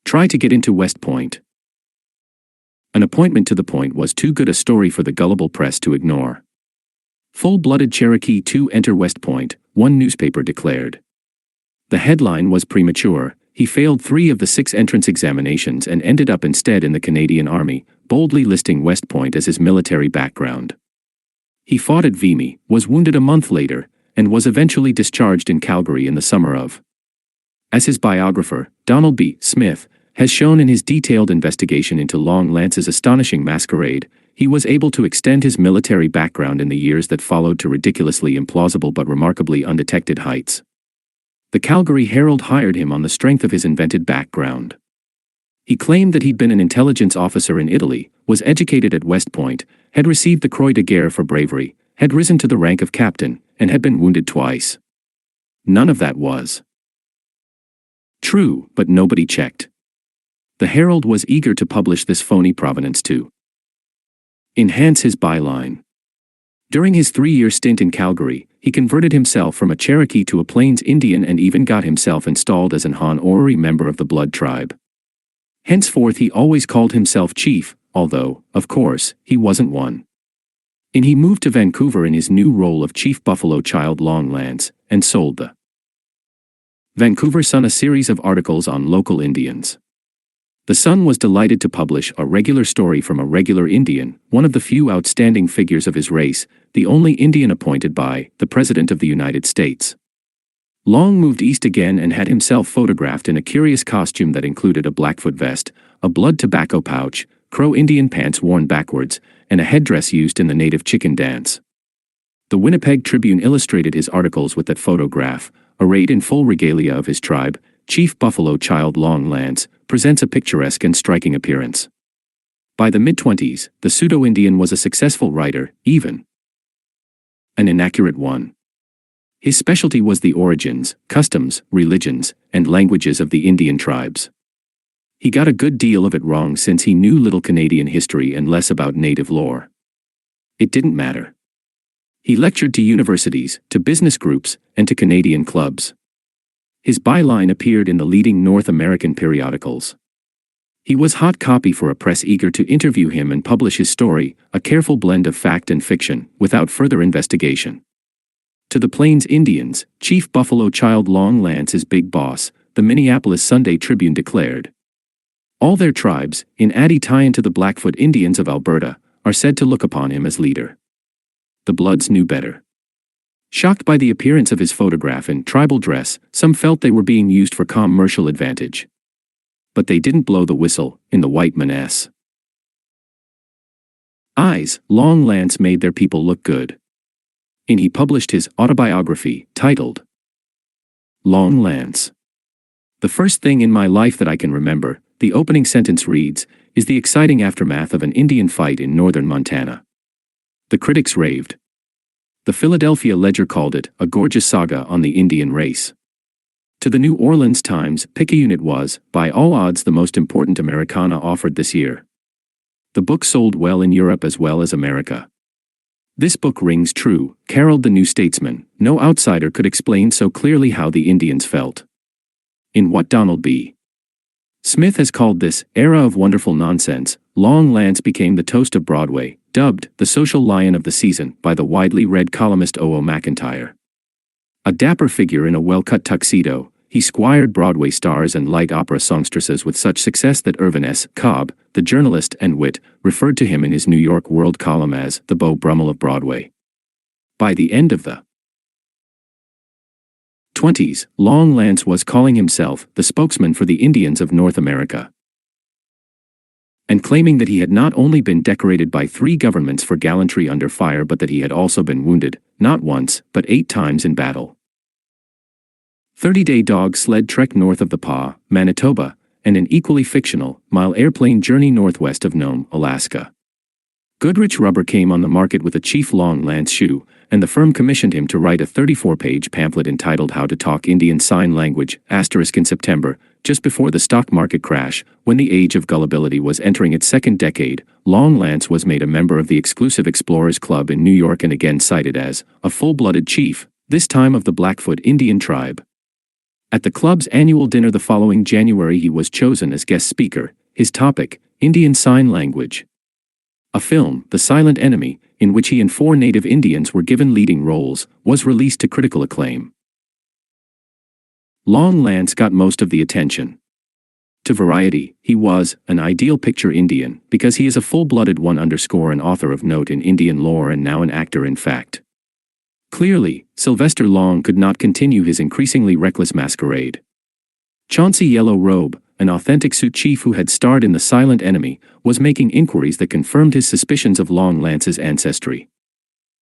try to get into West Point. An appointment to the Point was too good a story for the gullible press to ignore. Full-blooded Cherokee to enter West Point, one newspaper declared. The headline was premature. He failed 3 of the 6 entrance examinations and ended up instead in the Canadian Army, boldly listing West Point as his military background. He fought at Vimy, was wounded a month later, and was eventually discharged in Calgary in the summer of. As his biographer, Donald B. Smith, has shown in his detailed investigation into Long Lance's astonishing masquerade, he was able to extend his military background in the years that followed to ridiculously implausible but remarkably undetected heights. The Calgary Herald hired him on the strength of his invented background. He claimed that he'd been an intelligence officer in Italy, was educated at West Point, had received the Croix de Guerre for bravery, had risen to the rank of captain, and had been wounded twice. None of that was true, but nobody checked. The Herald was eager to publish this phony provenance to enhance his byline. During his 3-year stint in Calgary, he converted himself from a Cherokee to a Plains Indian and even got himself installed as an honorary member of the Blood tribe. Henceforth he always called himself Chief, although, of course, he wasn't one. He moved to Vancouver in his new role of Chief Buffalo Child Long Lance, and sold the Vancouver Sun a series of articles on local Indians. The Sun was delighted to publish a regular story from a regular Indian, one of the few outstanding figures of his race, the only Indian appointed by the President of the United States. Long moved east again and had himself photographed in a curious costume that included a Blackfoot vest, a blood tobacco pouch, Crow Indian pants worn backwards, and a headdress used in the native chicken dance. The Winnipeg Tribune illustrated his articles with that photograph. Arrayed in full regalia of his tribe, Chief Buffalo Child Long Lance presents a picturesque and striking appearance. By the mid-20s, the pseudo-Indian was a successful writer, even an inaccurate one. His specialty was the origins, customs, religions, and languages of the Indian tribes. He got a good deal of it wrong since he knew little Canadian history and less about native lore. It didn't matter. He lectured to universities, to business groups, and to Canadian clubs. His byline appeared in the leading North American periodicals. He was hot copy for a press eager to interview him and publish his story, a careful blend of fact and fiction, without further investigation. To the Plains Indians, Chief Buffalo Child Long Lance is big boss, the Minneapolis Sunday Tribune declared. All their tribes, in addition to the Blackfoot Indians of Alberta, are said to look upon him as leader. The Bloods knew better. Shocked by the appearance of his photograph in tribal dress, some felt they were being used for commercial advantage. But they didn't blow the whistle, in the white man's eyes, Long Lance made their people look good. And he published his autobiography, titled Long Lance. The first thing in my life that I can remember, the opening sentence reads, is the exciting aftermath of an Indian fight in northern Montana. The critics raved. The Philadelphia Ledger called it a gorgeous saga on the Indian race. To the New Orleans Times, Picayune was, by all odds, the most important Americana offered this year. The book sold well in Europe as well as America. This book rings true, caroled the New Statesman. No outsider could explain so clearly how the Indians felt. In what Donald B. Smith has called this era of wonderful nonsense, Long Lance became the toast of Broadway, dubbed the social lion of the season by the widely read columnist O.O. McIntyre. A dapper figure in a well-cut tuxedo, he squired Broadway stars and light opera songstresses with such success that Irvin S. Cobb, the journalist and wit, referred to him in his New York World column as the Beau Brummel of Broadway. By the end of the 1920s, Long Lance was calling himself the spokesman for the Indians of North America, and claiming that he had not only been decorated by 3 governments for gallantry under fire but that he had also been wounded, not once, but 8 times in battle. 30-day dog sled trek north of the Pas, Manitoba, and an equally fictional, mile airplane journey northwest of Nome, Alaska. Goodrich Rubber came on the market with a Chief Long Lance shoe, and the firm commissioned him to write a 34-page pamphlet entitled How to Talk Indian Sign Language, * in September, just before the stock market crash, when the age of gullibility was entering its second decade. Long Lance was made a member of the exclusive Explorers Club in New York and again cited as a full-blooded chief, this time of the Blackfoot Indian tribe. At the club's annual dinner the following January he was chosen as guest speaker, his topic, Indian Sign Language. A film, The Silent Enemy, in which he and 4 native Indians were given leading roles, was released to critical acclaim. Long Lance got most of the attention. To Variety, he was an ideal picture Indian because he is a full-blooded one _ an author of note in Indian lore and now an actor in fact. Clearly, Sylvester Long could not continue his increasingly reckless masquerade. Chauncey Yellow Robe, an authentic Sioux chief who had starred in The Silent Enemy, was making inquiries that confirmed his suspicions of Long Lance's ancestry.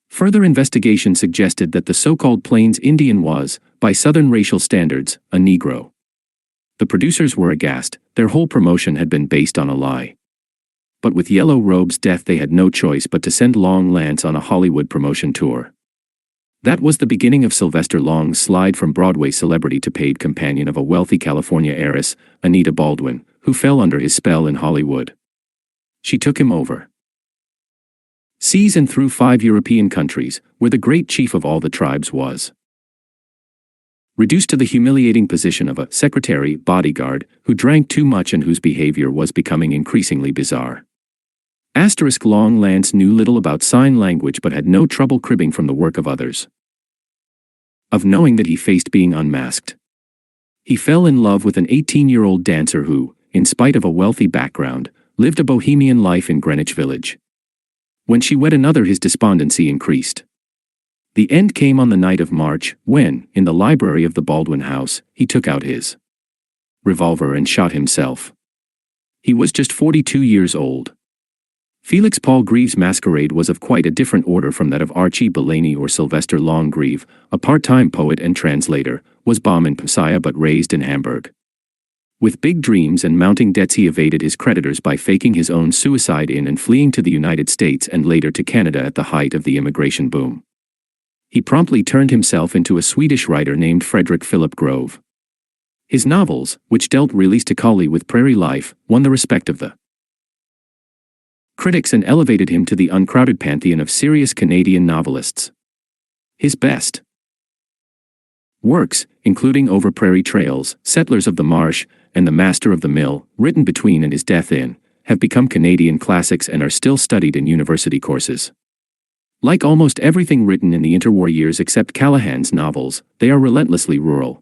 Further investigation suggested that the so-called Plains Indian was, by Southern racial standards, a Negro. The producers were aghast, their whole promotion had been based on a lie. But with Yellow Robe's death they had no choice but to send Long Lance on a Hollywood promotion tour. That was the beginning of Sylvester Long's slide from Broadway celebrity to paid companion of a wealthy California heiress, Anita Baldwin, who fell under his spell in Hollywood. She took him over seas and through 5 European countries, where the great chief of all the tribes was reduced to the humiliating position of a secretary bodyguard who drank too much and whose behavior was becoming increasingly bizarre. Long Lance knew little about sign language but had no trouble cribbing from the work of others. Of knowing that he faced being unmasked. He fell in love with an 18-year-old dancer who, in spite of a wealthy background, lived a bohemian life in Greenwich Village. When she wed another his despondency increased. The end came on the night of March, when, in the library of the Baldwin house, he took out his revolver and shot himself. He was just 42 years old. Felix Paul Grieve's masquerade was of quite a different order from that of Archie Bellany or Sylvester Long Grieve, a part-time poet and translator, was born in Pasaya but raised in Hamburg. With big dreams and mounting debts he evaded his creditors by faking his own suicide in and fleeing to the United States and later to Canada at the height of the immigration boom. He promptly turned himself into a Swedish writer named Frederick Philip Grove. His novels, which dealt realistically with prairie life, won the respect of the critics and elevated him to the uncrowded pantheon of serious Canadian novelists. His best works, including Over Prairie Trails, Settlers of the Marsh, and The Master of the Mill, written between and his death in, have become Canadian classics and are still studied in university courses. Like almost everything written in the interwar years except Callahan's novels, they are relentlessly rural.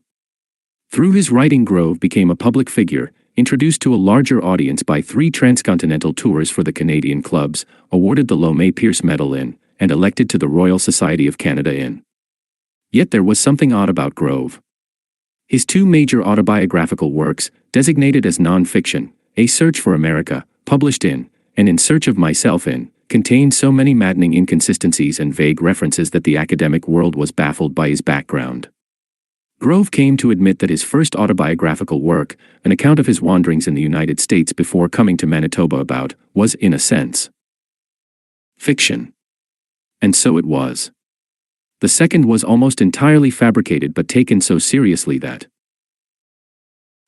Through his writing, Grove became a public figure, introduced to a larger audience by 3 transcontinental tours for the Canadian clubs, awarded the Lomé Pierce Medal in, and elected to the Royal Society of Canada in. Yet there was something odd about Grove. His 2 major autobiographical works, designated as non-fiction, A Search for America, published in, and In Search of Myself in, contained so many maddening inconsistencies and vague references that the academic world was baffled by his background. Grove came to admit that his first autobiographical work, an account of his wanderings in the United States before coming to Manitoba was, in a sense, fiction. And so it was. The second was almost entirely fabricated but taken so seriously that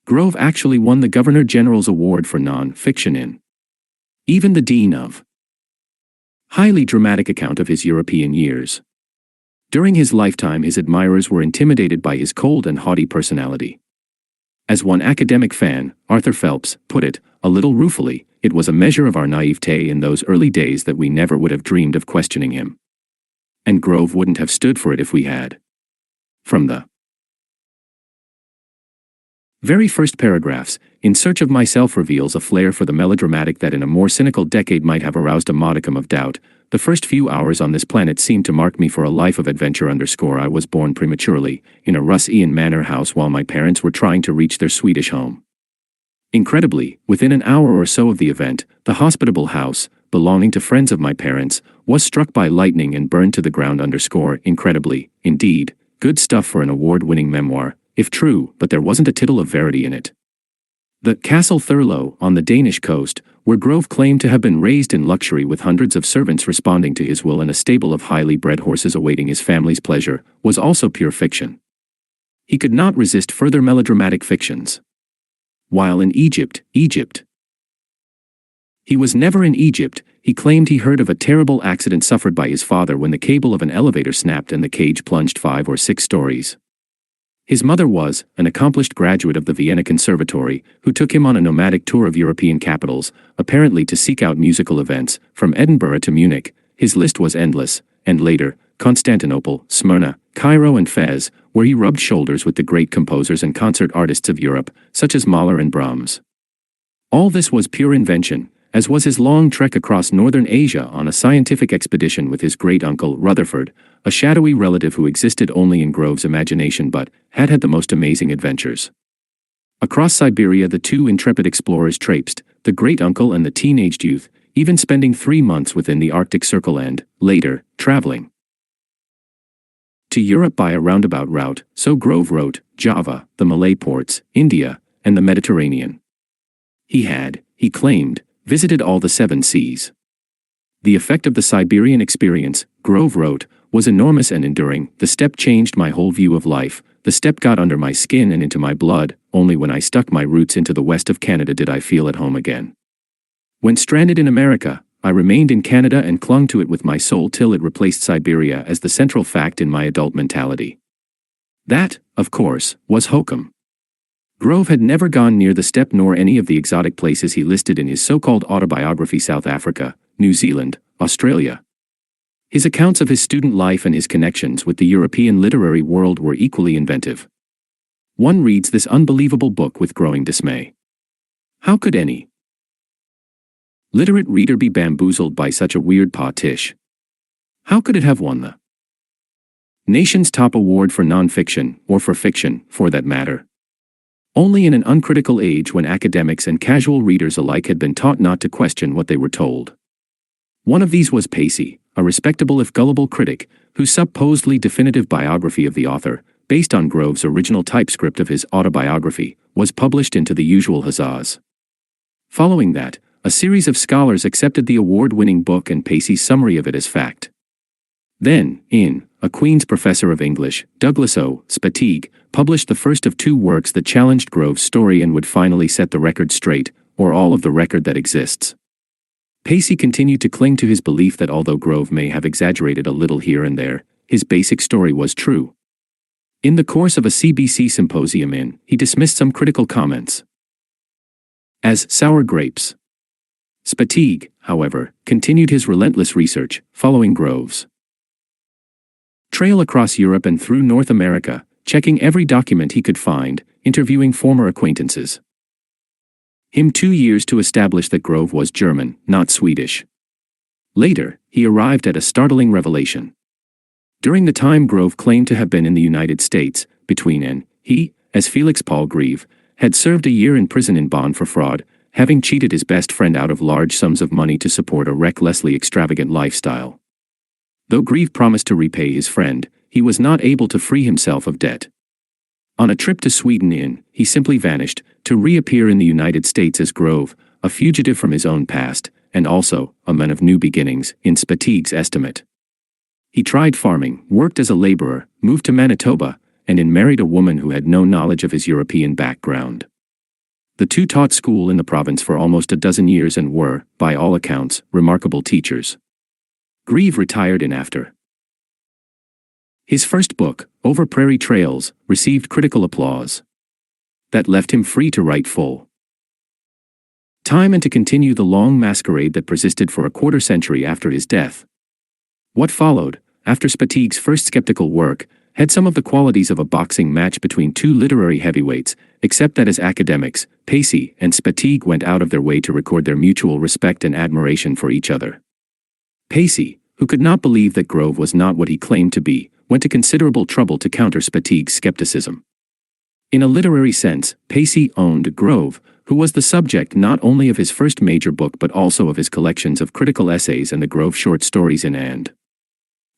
Grove actually won the Governor General's Award for non-fiction in. Even the Dean of highly dramatic account of his European years. During his lifetime, his admirers were intimidated by his cold and haughty personality. As one academic fan, Arthur Phelps, put it, a little ruefully, it was a measure of our naivete in those early days that we never would have dreamed of questioning him. And Grove wouldn't have stood for it if we had. From the very first paragraphs, In Search of Myself reveals a flair for the melodramatic that in a more cynical decade might have aroused a modicum of doubt. The first few hours on this planet seemed to mark me for a life of adventure. I was born prematurely, in a Russ-Ian manor house while my parents were trying to reach their Swedish home. Incredibly, within an hour or so of the event, the hospitable house, belonging to friends of my parents, was struck by lightning and burned to the ground. Incredibly, indeed, good stuff for an award-winning memoir, if true, but there wasn't a tittle of verity in it. The Castle Thurlow, on the Danish coast, where Grove claimed to have been raised in luxury with hundreds of servants responding to his will and a stable of highly bred horses awaiting his family's pleasure, was also pure fiction. He could not resist further melodramatic fictions. While in Egypt. He was never in Egypt. He claimed he heard of a terrible accident suffered by his father when the cable of an elevator snapped and the cage plunged 5 or 6 stories. His mother was an accomplished graduate of the Vienna Conservatory, who took him on a nomadic tour of European capitals, apparently to seek out musical events, from Edinburgh to Munich. His list was endless, and later, Constantinople, Smyrna, Cairo and Fez, where he rubbed shoulders with the great composers and concert artists of Europe, such as Mahler and Brahms. All this was pure invention, as was his long trek across northern Asia on a scientific expedition with his great-uncle Rutherford, a shadowy relative who existed only in Grove's imagination but had the most amazing adventures. Across Siberia the 2 intrepid explorers traipsed, the great-uncle and the teenaged youth, even spending 3 months within the Arctic Circle and, later, traveling to Europe by a roundabout route, so Grove wrote, Java, the Malay ports, India, and the Mediterranean. He claimed, visited all the 7 seas. The effect of the Siberian experience, Grove wrote, was enormous and enduring. The steppe changed my whole view of life. The steppe got under my skin and into my blood. Only when I stuck my roots into the west of Canada did I feel at home again. When stranded in America, I remained in Canada and clung to it with my soul till it replaced Siberia as the central fact in my adult mentality. That, of course, was hokum. Grove had never gone near the steppe nor any of the exotic places he listed in his so-called autobiography. South Africa, New Zealand, Australia. His accounts of his student life and his connections with the European literary world were equally inventive. One reads this unbelievable book with growing dismay. How could any literate reader be bamboozled by such a weird potiche? How could it have won the nation's top award for nonfiction, or for fiction, for that matter? Only in an uncritical age when academics and casual readers alike had been taught not to question what they were told. One of these was Pacey, a respectable if gullible critic, whose supposedly definitive biography of the author, based on Grove's original typescript of his autobiography, was published into the usual huzzas. Following that, a series of scholars accepted the award-winning book and Pacey's summary of it as fact. Then, a Queen's professor of English, Douglas O. Spatigue, published the first of 2 works that challenged Grove's story and would finally set the record straight, or all of the record that exists. Pacey continued to cling to his belief that although Grove may have exaggerated a little here and there, his basic story was true. In the course of a CBC symposium he dismissed some critical comments as sour grapes. Spiteg, however, continued his relentless research, following Grove's trail across Europe and through North America, checking every document he could find, interviewing former acquaintances. Him 2 years to establish that Grove was German, not Swedish. Later, he arrived at a startling revelation. During the time Grove claimed to have been in the United States, he, as Felix Paul Grieve, had served a year in prison in Bonn for fraud, having cheated his best friend out of large sums of money to support a recklessly extravagant lifestyle. Though Grieve promised to repay his friend, he was not able to free himself of debt. On a trip to Sweden he simply vanished, to reappear in the United States as Grove, a fugitive from his own past, and also a man of new beginnings, in Spiteg's estimate. He tried farming, worked as a laborer, moved to Manitoba, and married a woman who had no knowledge of his European background. The two taught school in the province for almost a dozen years and were, by all accounts, remarkable teachers. Grieve retired after. His first book, Over Prairie Trails, received critical applause. That left him free to write full time and to continue the long masquerade that persisted for a quarter century after his death. What followed, after Spiteg's first skeptical work, had some of the qualities of a boxing match between two literary heavyweights, except that as academics, Pacey and Spiteg went out of their way to record their mutual respect and admiration for each other. Pacey, who could not believe that Grove was not what he claimed to be, went to considerable trouble to counter Spiteg's skepticism. In a literary sense, Pacey owned Grove, who was the subject not only of his first major book but also of his collections of critical essays and the Grove short stories and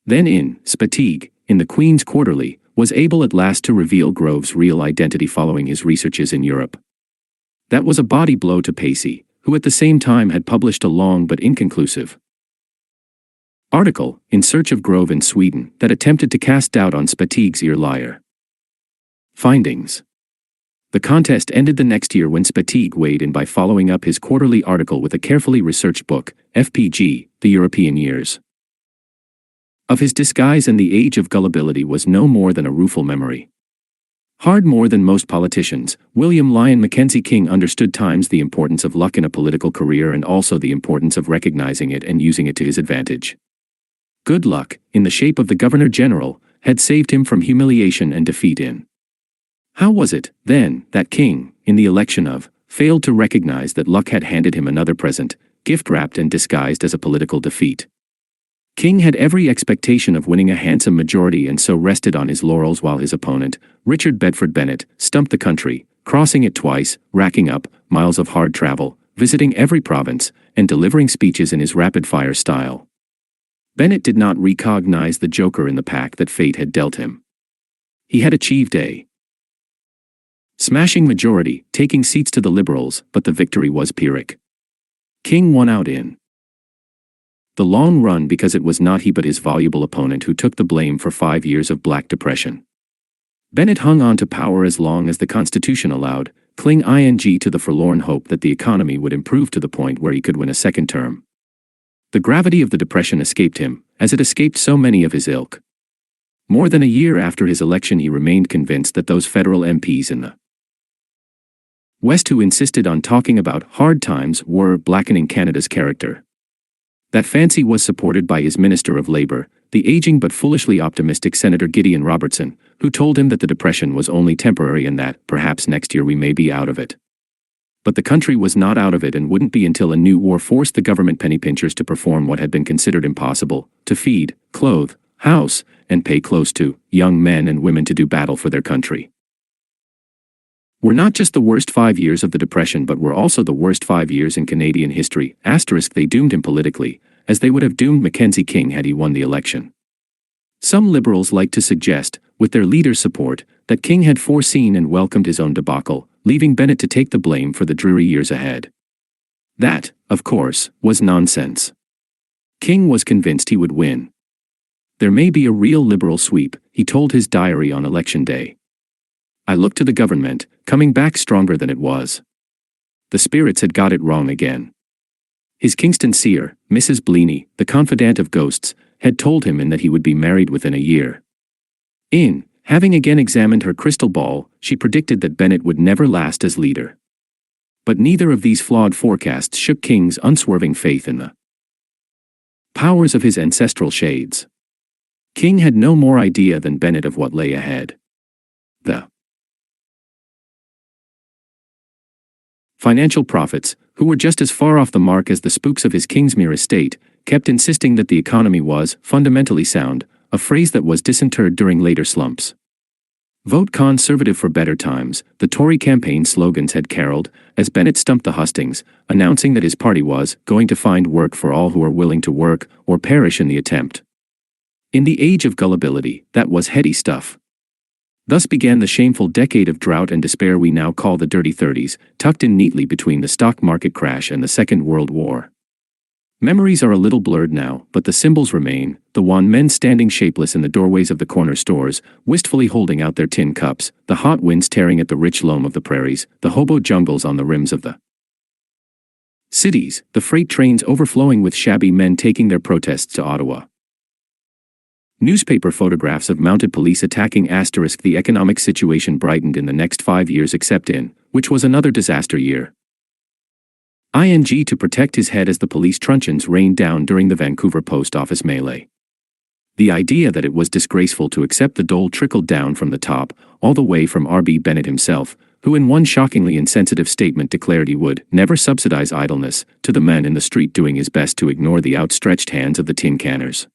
then Spiteg, in the Queen's Quarterly, was able at last to reveal Grove's real identity following his researches in Europe. That was a body blow to Pacey, who at the same time had published a long but inconclusive article, In Search of Grove in Sweden, that attempted to cast doubt on Spiteg's ear-liar findings. The contest ended the next year when Spiteg weighed in by following up his quarterly article with a carefully researched book, FPG, The European Years. Of his disguise and the age of gullibility was no more than a rueful memory. Hard more than most politicians, William Lyon Mackenzie King understood times the importance of luck in a political career and also the importance of recognizing it and using it to his advantage. Good luck, in the shape of the Governor-General, had saved him from humiliation and defeat How was it, then, that King, in the election failed to recognize that luck had handed him another present, gift-wrapped and disguised as a political defeat? King had every expectation of winning a handsome majority and so rested on his laurels while his opponent, Richard Bedford Bennett, stumped the country, crossing it twice, racking up miles of hard travel, visiting every province, and delivering speeches in his rapid-fire style. Bennett did not recognize the joker in the pack that fate had dealt him. He had achieved a smashing majority, taking seats to the Liberals, but the victory was Pyrrhic. King won out in the long run because it was not he but his voluble opponent who took the blame for 5 years of Black Depression. Bennett hung on to power as long as the Constitution allowed, clinging to the forlorn hope that the economy would improve to the point where he could win a second term. The gravity of the Depression escaped him, as it escaped so many of his ilk. More than a year after his election he remained convinced that those federal MPs in the West who insisted on talking about hard times were blackening Canada's character. That fancy was supported by his Minister of Labour, the aging but foolishly optimistic Senator Gideon Robertson, who told him that the Depression was only temporary and that, perhaps next year we may be out of it. But the country was not out of it and wouldn't be until a new war forced the government penny-pinchers to perform what had been considered impossible, to feed, clothe, house, and pay close to young men and women to do battle for their country. Were not just the worst 5 years of the Depression but were also the worst 5 years in Canadian history, they doomed him politically, as they would have doomed Mackenzie King had he won the election. Some Liberals like to suggest, with their leader's support, that King had foreseen and welcomed his own debacle, leaving Bennett to take the blame for the dreary years ahead. That, of course, was nonsense. King was convinced he would win. There may be a real Liberal sweep, he told his diary on election day. I looked to the government, coming back stronger than it was. The spirits had got it wrong again. His Kingston seer, Mrs. Bleaney, the confidante of ghosts, had told him and that he would be married within a year. Having again examined her crystal ball, she predicted that Bennett would never last as leader. But neither of these flawed forecasts shook King's unswerving faith in the powers of his ancestral shades. King had no more idea than Bennett of what lay ahead. The financial prophets, who were just as far off the mark as the spooks of his Kingsmere estate, kept insisting that the economy was fundamentally sound, a phrase that was disinterred during later slumps. Vote Conservative for better times, the Tory campaign slogans had caroled, as Bennett stumped the hustings, announcing that his party was going to find work for all who are willing to work, or perish in the attempt. In the age of gullibility, that was heady stuff. Thus began the shameful decade of drought and despair we now call the Dirty Thirties, tucked in neatly between the stock market crash and the Second World War. Memories are a little blurred now, but the symbols remain, the wan men standing shapeless in the doorways of the corner stores, wistfully holding out their tin cups, the hot winds tearing at the rich loam of the prairies, the hobo jungles on the rims of the cities, the freight trains overflowing with shabby men taking their protests to Ottawa. Newspaper photographs of mounted police attacking *. The economic situation brightened in the next 5 years except in, which was another disaster year. To protect his head as the police truncheons rained down during the Vancouver post office melee. The idea that it was disgraceful to accept the dole trickled down from the top, all the way from R.B. Bennett himself, who in one shockingly insensitive statement declared he would never subsidize idleness, to the man in the street doing his best to ignore the outstretched hands of the tin canners.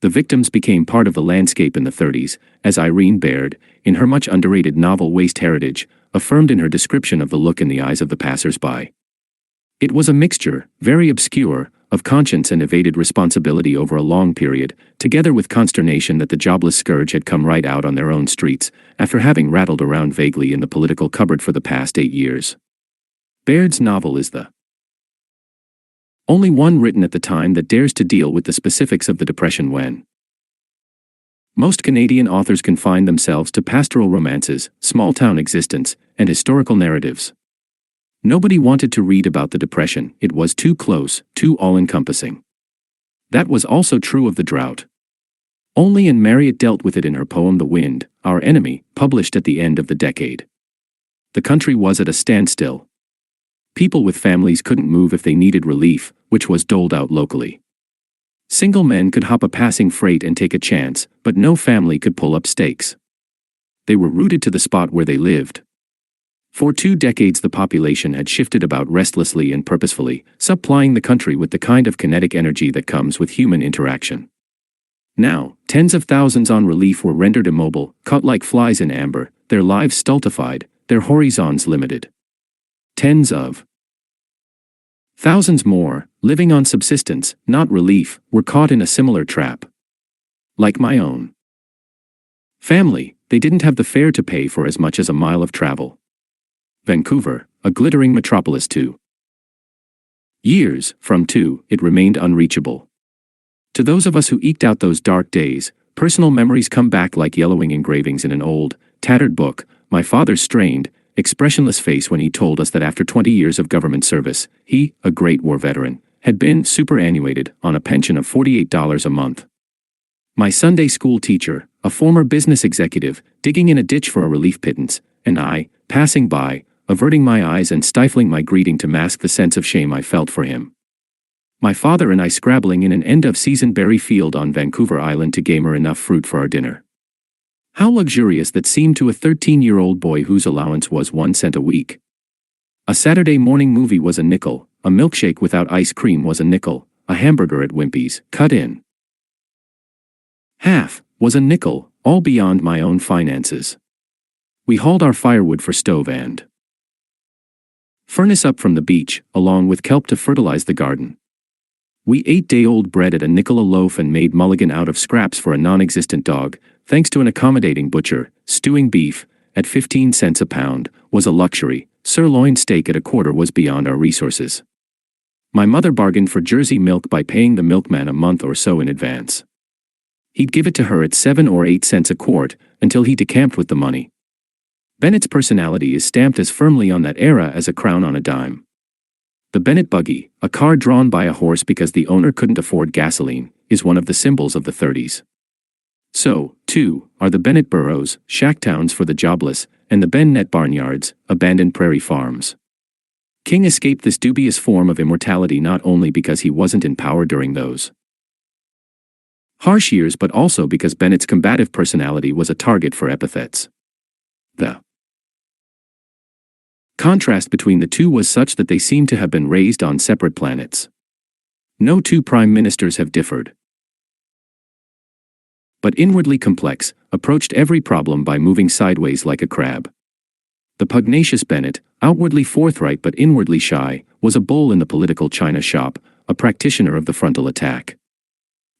The victims became part of the landscape in the 30s, as Irene Baird, in her much underrated novel Waste Heritage, affirmed in her description of the look in the eyes of the passers-by. It was a mixture, very obscure, of conscience and evaded responsibility over a long period, together with consternation that the jobless scourge had come right out on their own streets, after having rattled around vaguely in the political cupboard for the past 8 years. Baird's novel is the only one written at the time that dares to deal with the specifics of the Depression when most Canadian authors confine themselves to pastoral romances, small-town existence, and historical narratives. Nobody wanted to read about the Depression, it was too close, too all-encompassing. That was also true of the drought. Only Anne Marriott dealt with it in her poem The Wind, Our Enemy, published at the end of the decade. The country was at a standstill. People with families couldn't move if they needed relief, which was doled out locally. Single men could hop a passing freight and take a chance, but no family could pull up stakes. They were rooted to the spot where they lived. For 2 decades the population had shifted about restlessly and purposefully, supplying the country with the kind of kinetic energy that comes with human interaction. Now, tens of thousands on relief were rendered immobile, caught like flies in amber, their lives stultified, their horizons limited. Tens of thousands more, living on subsistence, not relief, were caught in a similar trap. Like my own family, they didn't have the fare to pay for as much as a mile of travel. Vancouver, a glittering metropolis 2 years from 2, it remained unreachable. To those of us who eked out those dark days, personal memories come back like yellowing engravings in an old, tattered book, my father's strained, expressionless face when he told us that after 20 years of government service, he, a great war veteran, had been superannuated on a pension of $48 a month. My Sunday school teacher, a former business executive, digging in a ditch for a relief pittance, and I, passing by, averting my eyes and stifling my greeting to mask the sense of shame I felt for him. My father and I scrabbling in an end-of-season berry field on Vancouver Island to gamer enough fruit for our dinner. How luxurious that seemed to a 13-year-old boy whose allowance was 1 cent a week. A Saturday morning movie was a nickel, a milkshake without ice cream was a nickel, a hamburger at Wimpy's, cut in half, was a nickel, all beyond my own finances. We hauled our firewood for stove and furnace up from the beach, along with kelp to fertilize the garden. We ate day-old bread at a nickel a loaf and made mulligan out of scraps for a non-existent dog, thanks to an accommodating butcher. Stewing beef, at 15 cents a pound, was a luxury. Sirloin steak at a quarter was beyond our resources. My mother bargained for Jersey milk by paying the milkman a month or so in advance. He'd give it to her at 7 or 8 cents a quart, until he decamped with the money. Bennett's personality is stamped as firmly on that era as a crown on a dime. The Bennett buggy, a car drawn by a horse because the owner couldn't afford gasoline, is one of the symbols of the 30s. So, too, are the Bennett burrows, shack towns for the jobless, and the Bennett barnyards, abandoned prairie farms. King escaped this dubious form of immortality not only because he wasn't in power during those harsh years but also because Bennett's combative personality was a target for epithets. The contrast between the two was such that they seemed to have been raised on separate planets. No two prime ministers have differed, but inwardly complex, approached every problem by moving sideways like a crab. The pugnacious Bennett, outwardly forthright but inwardly shy, was a bull in the political china shop, a practitioner of the frontal attack.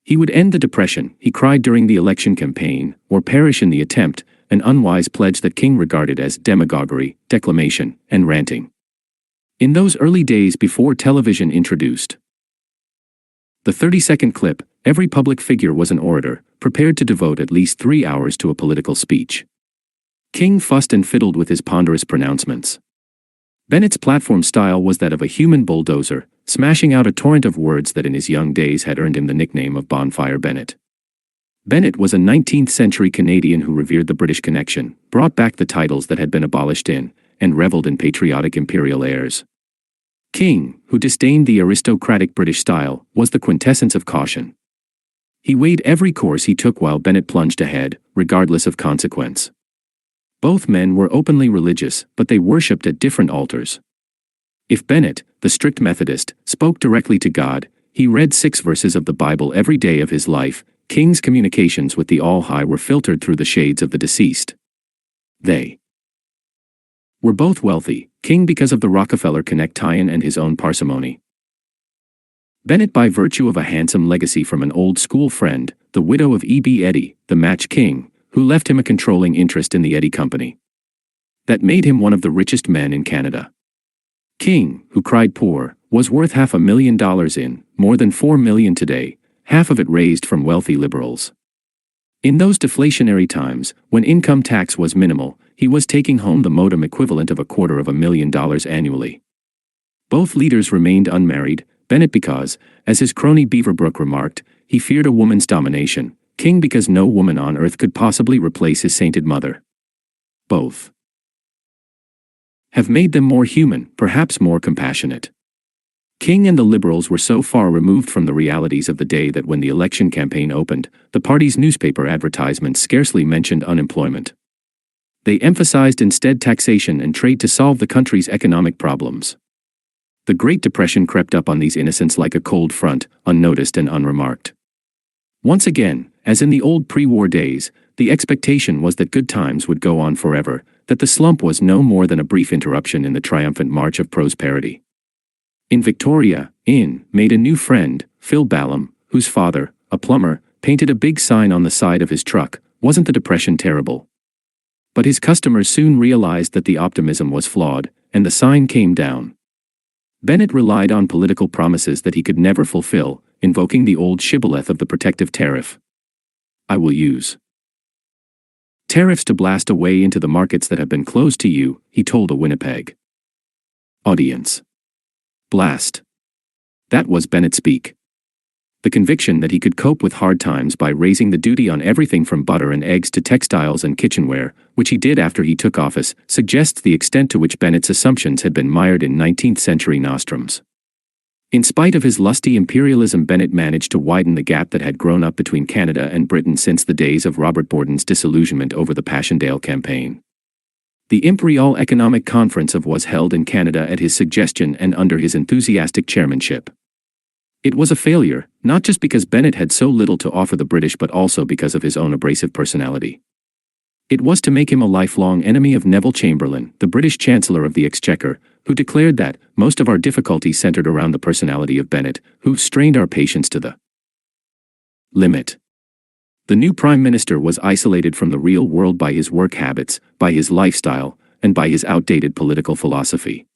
He would end the Depression, he cried during the election campaign, or perish in the attempt, an unwise pledge that King regarded as demagoguery, declamation, and ranting. In those early days before television introduced the 30-second clip, every public figure was an orator, prepared to devote at least 3 hours to a political speech. King fussed and fiddled with his ponderous pronouncements. Bennett's platform style was that of a human bulldozer, smashing out a torrent of words that in his young days had earned him the nickname of Bonfire Bennett. Bennett was a 19th-century Canadian who revered the British connection, brought back the titles that had been abolished in, and reveled in patriotic imperial airs. King, who disdained the aristocratic British style, was the quintessence of caution. He weighed every course he took while Bennett plunged ahead, regardless of consequence. Both men were openly religious, but they worshipped at different altars. If Bennett, the strict Methodist, spoke directly to God, he read 6 verses of the Bible every day of his life. King's communications with the All-High were filtered through the shades of the deceased. They were both wealthy, King because of the Rockefeller connection and his own parsimony. Bennett by virtue of a handsome legacy from an old-school friend, the widow of E.B. Eddy, the match king, who left him a controlling interest in the Eddy Company. That made him one of the richest men in Canada. King, who cried poor, was worth $500,000 in, more than $4 million today, half of it raised from wealthy liberals. In those deflationary times, when income tax was minimal, he was taking home the modem equivalent of $250,000 annually. Both leaders remained unmarried, Bennett because, as his crony Beaverbrook remarked, he feared a woman's domination, King because no woman on earth could possibly replace his sainted mother. Both have made them more human, perhaps more compassionate. King and the Liberals were so far removed from the realities of the day that when the election campaign opened, the party's newspaper advertisements scarcely mentioned unemployment. They emphasized instead taxation and trade to solve the country's economic problems. The Great Depression crept up on these innocents like a cold front, unnoticed and unremarked. Once again, as in the old pre-war days, the expectation was that good times would go on forever, that the slump was no more than a brief interruption in the triumphant march of prosperity. In Victoria, made a new friend, Phil Ballum, whose father, a plumber, painted a big sign on the side of his truck, wasn't the Depression terrible? But his customers soon realized that the optimism was flawed, and the sign came down. Bennett relied on political promises that he could never fulfill, invoking the old shibboleth of the protective tariff. I will use tariffs to blast a way into the markets that have been closed to you, he told a Winnipeg audience. Blast. That was Bennett speak. The conviction that he could cope with hard times by raising the duty on everything from butter and eggs to textiles and kitchenware, which he did after he took office, suggests the extent to which Bennett's assumptions had been mired in 19th-century nostrums. In spite of his lusty imperialism, Bennett managed to widen the gap that had grown up between Canada and Britain since the days of Robert Borden's disillusionment over the Passchendaele campaign. The Imperial Economic Conference was held in Canada at his suggestion and under his enthusiastic chairmanship. It was a failure, not just because Bennett had so little to offer the British but also because of his own abrasive personality. It was to make him a lifelong enemy of Neville Chamberlain, the British Chancellor of the Exchequer, who declared that most of our difficulties centered around the personality of Bennett, who strained our patience to the limit. The new Prime Minister was isolated from the real world by his work habits, by his lifestyle, and by his outdated political philosophy.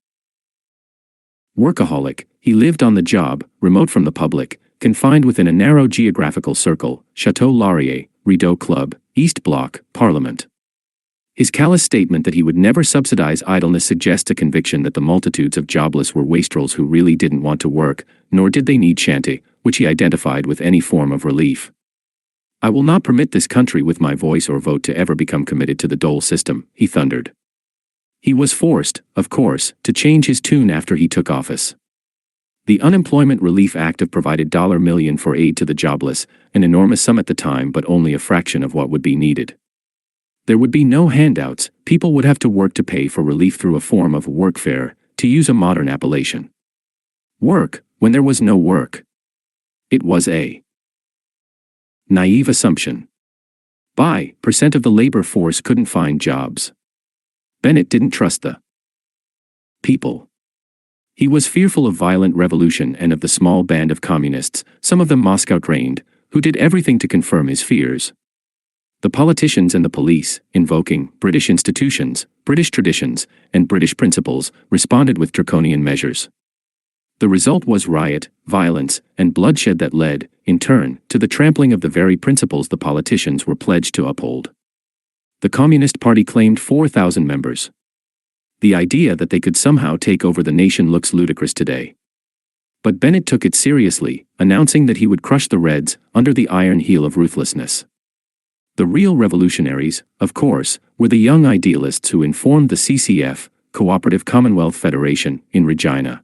Workaholic, he lived on the job, remote from the public, confined within a narrow geographical circle, Chateau Laurier, Rideau Club, East Bloc, Parliament. His callous statement that he would never subsidize idleness suggests a conviction that the multitudes of jobless were wastrels who really didn't want to work, nor did they need shanty, which he identified with any form of relief. "I will not permit this country with my voice or vote to ever become committed to the dole system," he thundered. He was forced, of course, to change his tune after he took office. The Unemployment Relief Act of provided $1 million for aid to the jobless, an enormous sum at the time but only a fraction of what would be needed. There would be no handouts, people would have to work to pay for relief through a form of workfare, to use a modern appellation. Work, when there was no work. It was a naive assumption. % of the labor force couldn't find jobs. Bennett didn't trust the people. He was fearful of violent revolution and of the small band of communists, some of them Moscow-trained, who did everything to confirm his fears. The politicians and the police, invoking British institutions, British traditions, and British principles, responded with draconian measures. The result was riot, violence, and bloodshed that led, in turn, to the trampling of the very principles the politicians were pledged to uphold. The Communist Party claimed 4,000 members. The idea that they could somehow take over the nation looks ludicrous today. But Bennett took it seriously, announcing that he would crush the Reds under the iron heel of ruthlessness. The real revolutionaries, of course, were the young idealists who informed the CCF, Cooperative Commonwealth Federation, in Regina.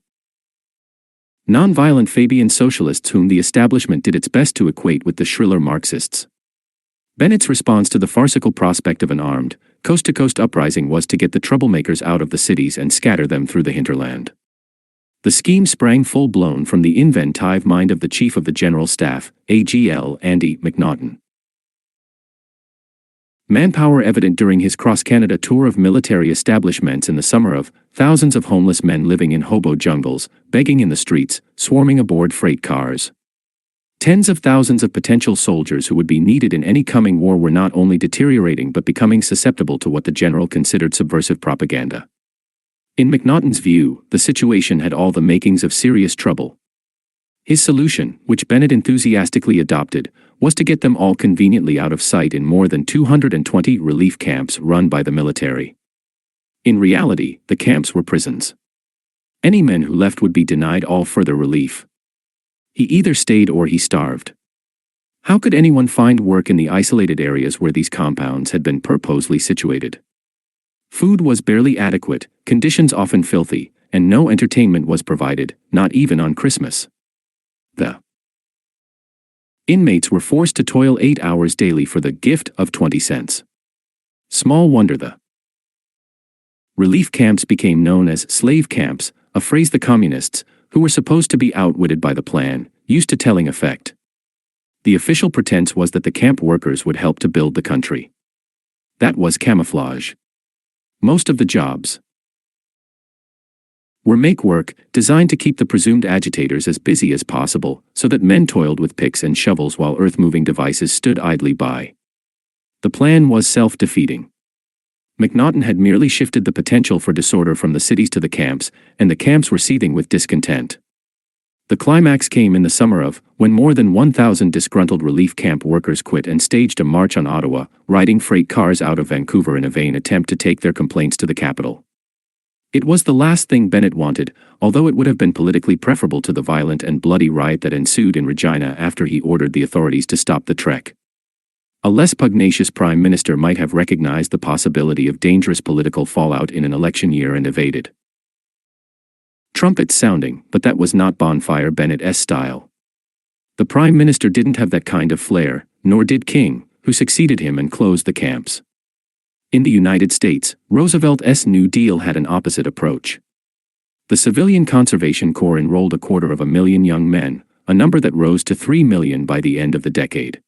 Non-violent Fabian socialists whom the establishment did its best to equate with the shriller Marxists. Bennett's response to the farcical prospect of an armed, coast-to-coast uprising was to get the troublemakers out of the cities and scatter them through the hinterland. The scheme sprang full-blown from the inventive mind of the Chief of the General Staff, AGL Andy McNaughton. Manpower evident during his cross-Canada tour of military establishments in the summer of, thousands of homeless men living in hobo jungles, begging in the streets, swarming aboard freight cars. Tens of thousands of potential soldiers who would be needed in any coming war were not only deteriorating but becoming susceptible to what the general considered subversive propaganda. In McNaughton's view, the situation had all the makings of serious trouble. His solution, which Bennett enthusiastically adopted, was to get them all conveniently out of sight in more than 220 relief camps run by the military. In reality, the camps were prisons. Any men who left would be denied all further relief. He either stayed or he starved. How could anyone find work in the isolated areas where these compounds had been purposely situated? Food was barely adequate, conditions often filthy, and no entertainment was provided, not even on Christmas. The inmates were forced to toil 8 hours daily for the gift of 20 cents. Small wonder the relief camps became known as slave camps, a phrase the communists, who were supposed to be outwitted by the plan, used to telling effect. The official pretense was that the camp workers would help to build the country. That was camouflage. Most of the jobs were make work, designed to keep the presumed agitators as busy as possible, so that men toiled with picks and shovels while earth-moving devices stood idly by. The plan was self-defeating. McNaughton had merely shifted the potential for disorder from the cities to the camps, and the camps were seething with discontent. The climax came in the summer of, when more than 1,000 disgruntled relief camp workers quit and staged a march on Ottawa, riding freight cars out of Vancouver in a vain attempt to take their complaints to the capital. It was the last thing Bennett wanted, although it would have been politically preferable to the violent and bloody riot that ensued in Regina after he ordered the authorities to stop the trek. A less pugnacious prime minister might have recognized the possibility of dangerous political fallout in an election year and evaded. Trumpets sounding, but that was not Bonfire Bennett's style. The prime minister didn't have that kind of flair, nor did King, who succeeded him and closed the camps. In the United States, Roosevelt's New Deal had an opposite approach. The Civilian Conservation Corps enrolled 250,000 young men, a number that rose to 3 million by the end of the decade.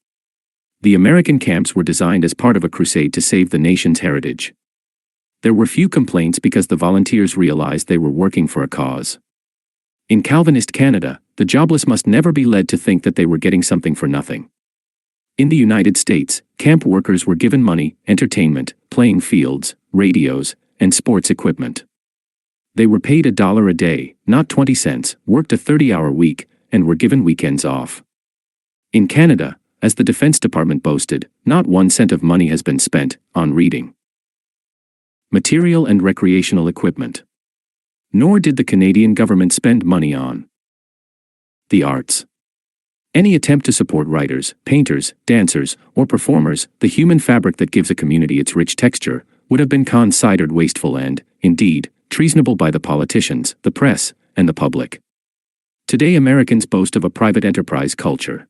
The American camps were designed as part of a crusade to save the nation's heritage. There were few complaints because the volunteers realized they were working for a cause. In Calvinist Canada, the jobless must never be led to think that they were getting something for nothing. In the United States, camp workers were given money, entertainment, playing fields, radios, and sports equipment. They were paid $1 a day, not 20 cents, worked a 30-hour week, and were given weekends off. In Canada, as the Defense Department boasted, not 1 cent of money has been spent on reading. material and recreational equipment. Nor did the Canadian government spend money on the arts. Any attempt to support writers, painters, dancers, or performers, the human fabric that gives a community its rich texture, would have been considered wasteful and, indeed, treasonable by the politicians, the press, and the public. Today Americans boast of a private enterprise culture.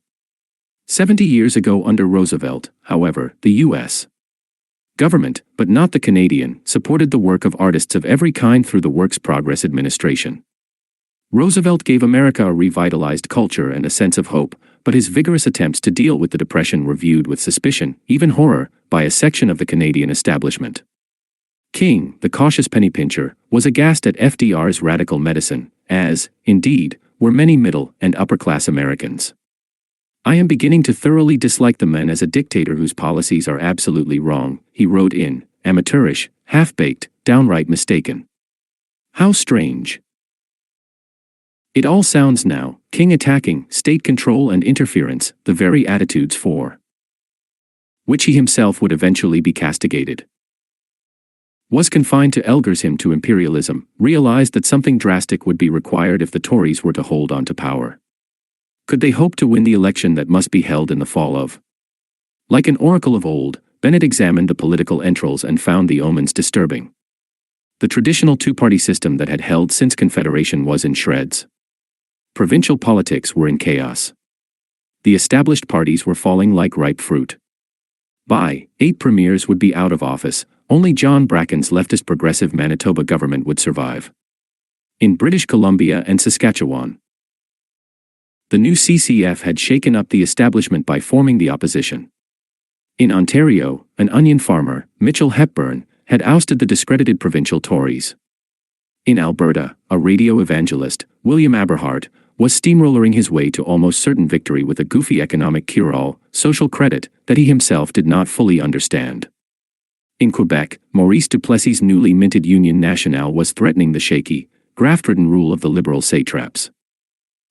70 years ago under Roosevelt, however, the U.S. government, but not the Canadian, supported the work of artists of every kind through the Works Progress Administration. Roosevelt gave America a revitalized culture and a sense of hope, but his vigorous attempts to deal with the Depression were viewed with suspicion, even horror, by a section of the Canadian establishment. King, the cautious penny pincher, was aghast at FDR's radical medicine, as, indeed, were many middle and upper-class Americans. "I am beginning to thoroughly dislike the man as a dictator whose policies are absolutely wrong," he wrote in, amateurish, half-baked, downright mistaken. How strange. It all sounds now, King attacking, state control and interference, the very attitudes for which he himself would eventually be castigated. Was confined to Elgar's hymn to imperialism, realized that something drastic would be required if the Tories were to hold on to power. Could they hope to win the election that must be held in the fall of? Like an oracle of old, Bennett examined the political entrails and found the omens disturbing. The traditional two-party system that had held since Confederation was in shreds. Provincial politics were in chaos. The established parties were falling like ripe fruit. By 8 premiers would be out of office, only John Bracken's leftist progressive Manitoba government would survive. In British Columbia and Saskatchewan, the new CCF had shaken up the establishment by forming the opposition. In Ontario, an onion farmer, Mitchell Hepburn, had ousted the discredited provincial Tories. In Alberta, a radio evangelist, William Aberhart, was steamrollering his way to almost certain victory with a goofy economic cure-all, social credit, that he himself did not fully understand. In Quebec, Maurice Duplessis' newly minted Union Nationale was threatening the shaky, graft-ridden rule of the Liberal satraps.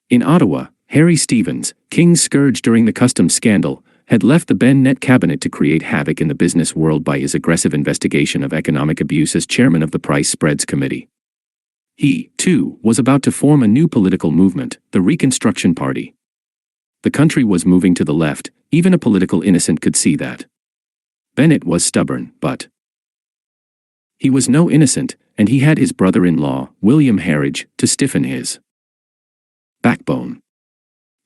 In Ottawa, Harry Stevens, King's scourge during the customs scandal, had left the Ben-Net cabinet to create havoc in the business world by his aggressive investigation of economic abuse as chairman of the Price Spreads Committee. He, too, was about to form a new political movement, the Reconstruction Party. The country was moving to the left, even a political innocent could see that. Bennett was stubborn, but he was no innocent, and he had his brother-in-law, William Harridge, to stiffen his backbone.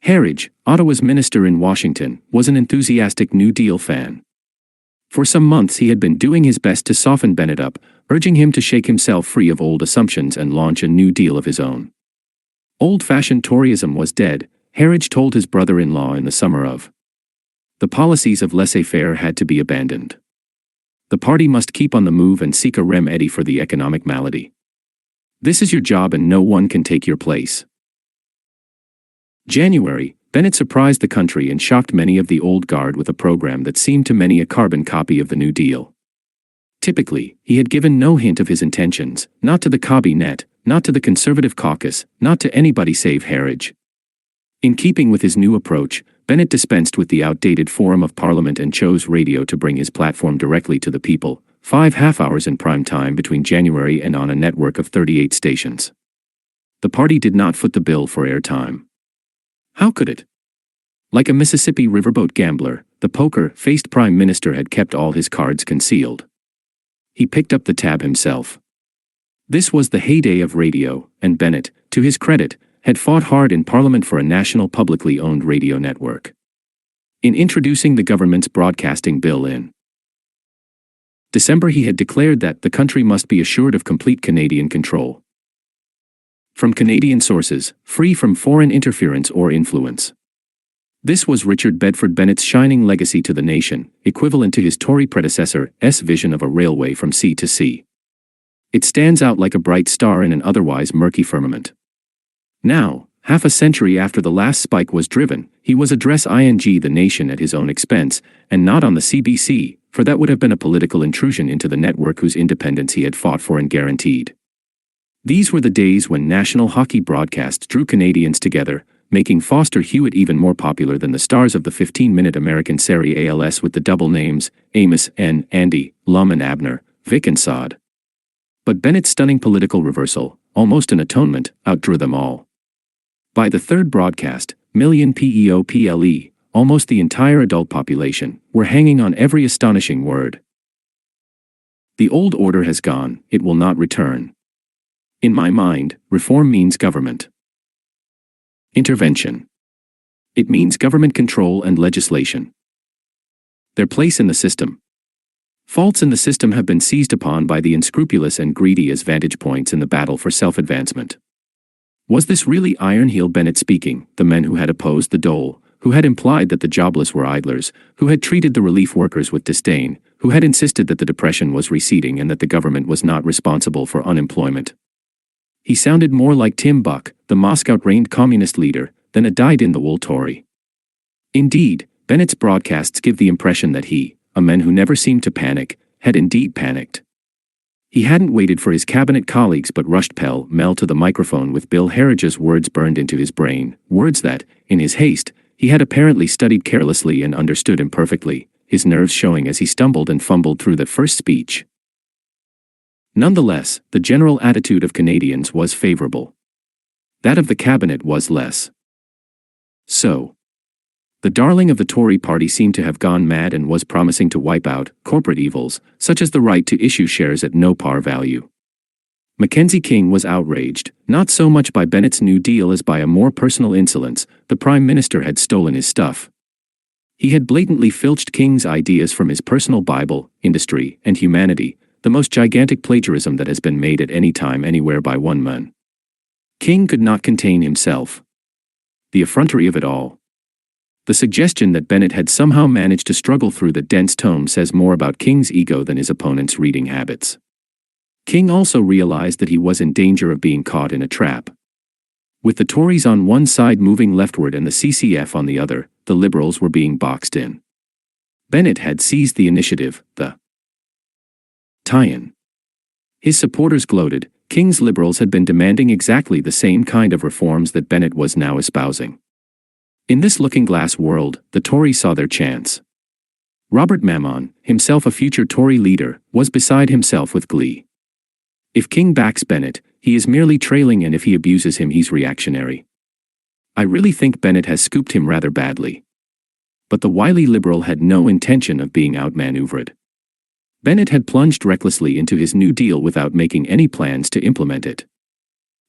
Harridge, Ottawa's minister in Washington, was an enthusiastic New Deal fan. For some months he had been doing his best to soften Bennett up, urging him to shake himself free of old assumptions and launch a New Deal of his own. Old-fashioned Toryism was dead, Harridge told his brother-in-law in the summer of. The policies of laissez-faire had to be abandoned. The party must keep on the move and seek a remedy for the economic malady. This is your job and no one can take your place. January, Bennett surprised the country and shocked many of the old guard with a program that seemed to many a carbon copy of the New Deal. Typically, he had given no hint of his intentions, not to the cabinet, not to the Conservative caucus, not to anybody save Harridge. In keeping with his new approach, Bennett dispensed with the outdated Forum of Parliament and chose radio to bring his platform directly to the people, 5 half-hours in prime time between January and on a network of 38 stations. The party did not foot the bill for airtime. How could it? Like a Mississippi riverboat gambler, the poker-faced prime minister had kept all his cards concealed. He picked up the tab himself. This was the heyday of radio, and Bennett, to his credit, had fought hard in Parliament for a national publicly owned radio network. In introducing the government's broadcasting bill in December, he had declared that the country must be assured of complete Canadian control from Canadian sources, free from foreign interference or influence. This was Richard Bedford Bennett's shining legacy to the nation, equivalent to his Tory predecessor's vision of a railway from sea to sea. It stands out like a bright star in an otherwise murky firmament. Now, half a century after the last spike was driven, he was addressing the nation at his own expense, and not on the CBC, for that would have been a political intrusion into the network whose independence he had fought for and guaranteed. These were the days when national hockey broadcasts drew Canadians together, making Foster Hewitt even more popular than the stars of the 15-minute American Serie ALS with the double names, Amos and Andy, Lum and Abner, Vic and Sod. But Bennett's stunning political reversal, almost an atonement, outdrew them all. By the third broadcast, million people, almost the entire adult population, were hanging on every astonishing word. The old order has gone, it will not return. In my mind, reform means government intervention. It means government control and legislation. Their place in the system. Faults in the system have been seized upon by the unscrupulous and greedy as vantage points in the battle for self-advancement. Was this really Iron-Heel Bennett speaking, the men who had opposed the dole, who had implied that the jobless were idlers, who had treated the relief workers with disdain, who had insisted that the depression was receding and that the government was not responsible for unemployment? He sounded more like Tim Buck, the Moscow-trained communist leader, than a dyed-in-the-wool Tory. Indeed, Bennett's broadcasts give the impression that he, a man who never seemed to panic, had indeed panicked. He hadn't waited for his cabinet colleagues but rushed pell-mell to the microphone with Bill Harridge's words burned into his brain, words that, in his haste, he had apparently studied carelessly and understood imperfectly, his nerves showing as he stumbled and fumbled through the first speech. Nonetheless, the general attitude of Canadians was favorable. That of the cabinet was less so. The darling of the Tory party seemed to have gone mad and was promising to wipe out corporate evils, such as the right to issue shares at no par value. Mackenzie King was outraged, not so much by Bennett's New Deal as by a more personal insolence. The Prime Minister had stolen his stuff. He had blatantly filched King's ideas from his personal Bible, Industry, and Humanity, the most gigantic plagiarism that has been made at any time anywhere by one man. King could not contain himself. The effrontery of it all. The suggestion that Bennett had somehow managed to struggle through the dense tome says more about King's ego than his opponent's reading habits. King also realized that he was in danger of being caught in a trap. With the Tories on one side moving leftward and the CCF on the other, the Liberals were being boxed in. Bennett had seized the initiative, the tie-in. His supporters gloated. King's Liberals had been demanding exactly the same kind of reforms that Bennett was now espousing. In this looking-glass world, the Tories saw their chance. Robert Mammon, himself a future Tory leader, was beside himself with glee. If King backs Bennett, he is merely trailing, and if he abuses him, he's reactionary. I really think Bennett has scooped him rather badly. But the wily Liberal had no intention of being outmaneuvered. Bennett had plunged recklessly into his New Deal without making any plans to implement it.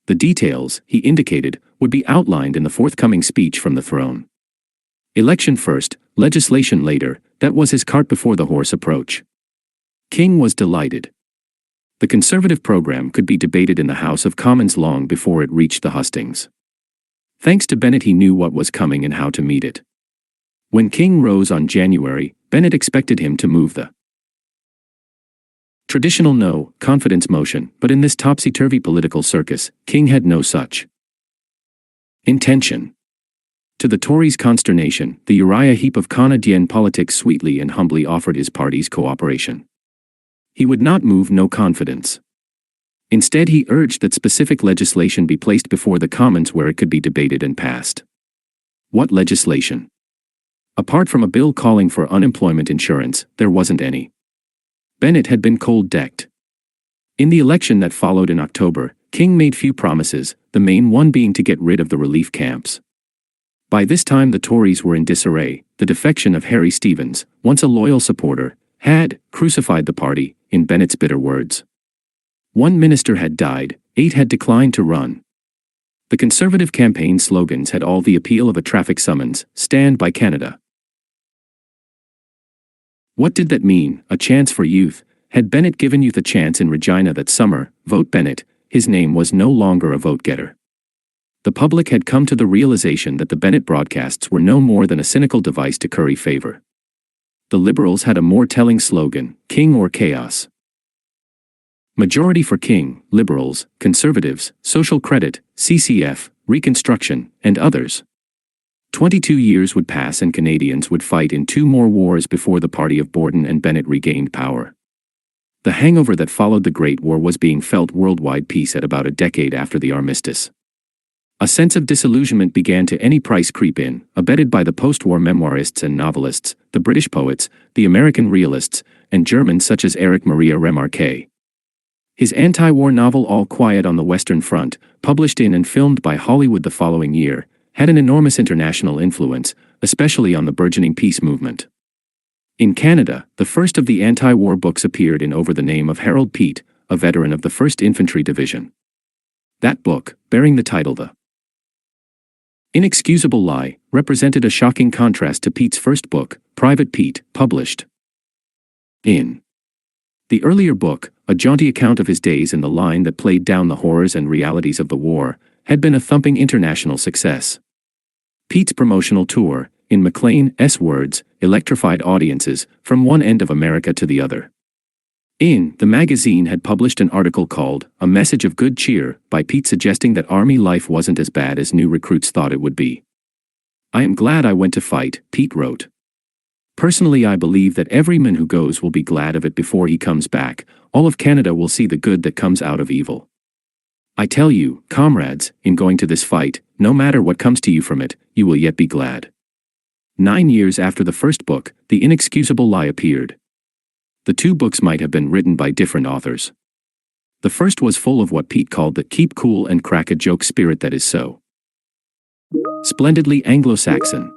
The details, he indicated, would be outlined in the forthcoming speech from the throne. Election first, legislation later, that was his cart before the horse approach. King was delighted. The Conservative program could be debated in the House of Commons long before it reached the hustings. Thanks to Bennett, he knew what was coming and how to meet it. When King rose on January, Bennett expected him to move the traditional no-confidence motion, but in this topsy-turvy political circus, King had no such intention. To the Tories' consternation, the Uriah Heep of Canadian politics sweetly and humbly offered his party's cooperation. He would not move no confidence. Instead, he urged that specific legislation be placed before the Commons where it could be debated and passed. What legislation? Apart from a bill calling for unemployment insurance, there wasn't any. Bennett had been cold-decked. In the election that followed in October, King made few promises, the main one being to get rid of the relief camps. By this time the Tories were in disarray. The defection of Harry Stevens, once a loyal supporter, had crucified the party, in Bennett's bitter words. One minister had died, 8 had declined to run. The Conservative campaign slogans had all the appeal of a traffic summons, "Stand by Canada." What did that mean? A chance for youth? Had Bennett given youth a chance in Regina that summer? Vote Bennett. His name was no longer a vote-getter. The public had come to the realization that the Bennett broadcasts were no more than a cynical device to curry favor. The Liberals had a more telling slogan, "King or Chaos." Majority for King, Liberals, Conservatives, Social Credit, CCF, Reconstruction, and others. 22 years would pass and Canadians would fight in 2 more wars before the party of Berton and Bennett regained power. The hangover that followed the Great War was being felt worldwide peace at about a decade after the armistice. A sense of disillusionment began to any price creep in, abetted by the post-war memoirists and novelists, the British poets, the American realists, and Germans such as Erich Maria Remarque. His anti-war novel All Quiet on the Western Front, published in and filmed by Hollywood the following year, had an enormous international influence, especially on the burgeoning peace movement. In Canada, the first of the anti-war books appeared in over the name of Harold Peat, a veteran of the 1st Infantry Division. That book, bearing the title The Inexcusable Lie, represented a shocking contrast to Peat's first book, Private Pete, published in the earlier book. A jaunty account of his days in the line that played down the horrors and realities of the war, had been a thumping international success. Pete's promotional tour, in McLean's words, electrified audiences from one end of America to the other. The magazine had published an article called A Message of Good Cheer by Pete, suggesting that Army life wasn't as bad as new recruits thought it would be. "I am glad I went to fight," Pete wrote. "Personally, I believe that every man who goes will be glad of it before he comes back. All of Canada will see the good that comes out of evil. I tell you, comrades, in going to this fight, no matter what comes to you from it, you will yet be glad." 9 years after the first book, The Inexcusable Lie appeared. The two books might have been written by different authors. The first was full of what Pete called the keep cool and crack a joke spirit that is so splendidly Anglo-Saxon.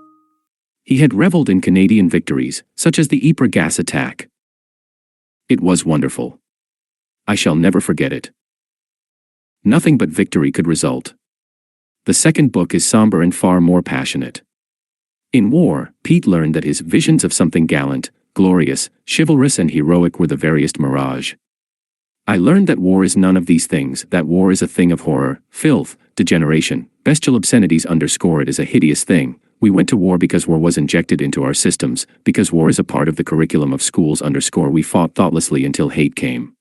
He had reveled in Canadian victories, such as the Ypres gas attack. It was wonderful. I shall never forget it. Nothing but victory could result. The second book is somber and far more passionate. In war, Pete learned that his visions of something gallant, glorious, chivalrous and heroic were the veriest mirage. "I learned that war is none of these things, that war is a thing of horror, filth, degeneration, bestial obscenities underscore it is a hideous thing. We went to war because war was injected into our systems, because war is a part of the curriculum of schools underscore we fought thoughtlessly until hate came."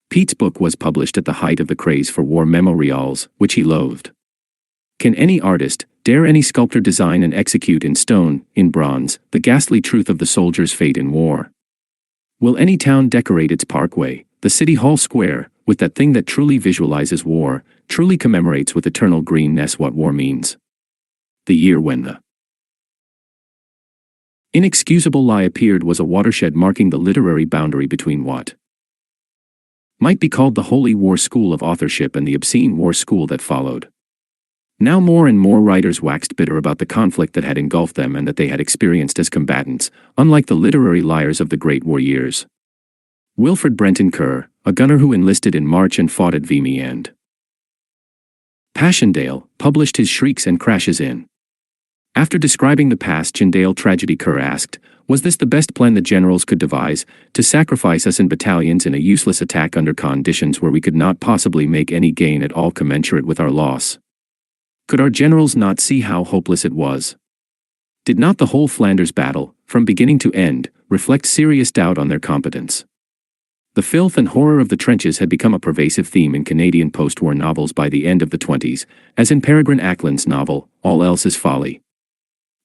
Pete's book was published at the height of the craze for war memorials, which he loathed. Can any artist, dare any sculptor design and execute in stone, in bronze, the ghastly truth of the soldier's fate in war? Will any town decorate its parkway, the city hall square, with that thing that truly visualizes war, truly commemorates with eternal greenness what war means? The year when The Inexcusable Lie appeared was a watershed marking the literary boundary between what might be called the holy war school of authorship and the obscene war school that followed. Now more and more writers waxed bitter about the conflict that had engulfed them and that they had experienced as combatants, unlike the literary liars of the Great War years. Wilfred Brenton Kerr, a gunner who enlisted in March and fought at Vimy and Passchendaele, published his Shrieks and Crashes in. After describing the Passchendaele tragedy, Kerr asked, "Was this the best plan the generals could devise, to sacrifice us in battalions in a useless attack under conditions where we could not possibly make any gain at all commensurate with our loss? Could our generals not see how hopeless it was? Did not the whole Flanders battle, from beginning to end, reflect serious doubt on their competence?" The filth and horror of the trenches had become a pervasive theme in Canadian post-war novels by the end of the 20s, as in Peregrine Acland's novel, All Else is Folly.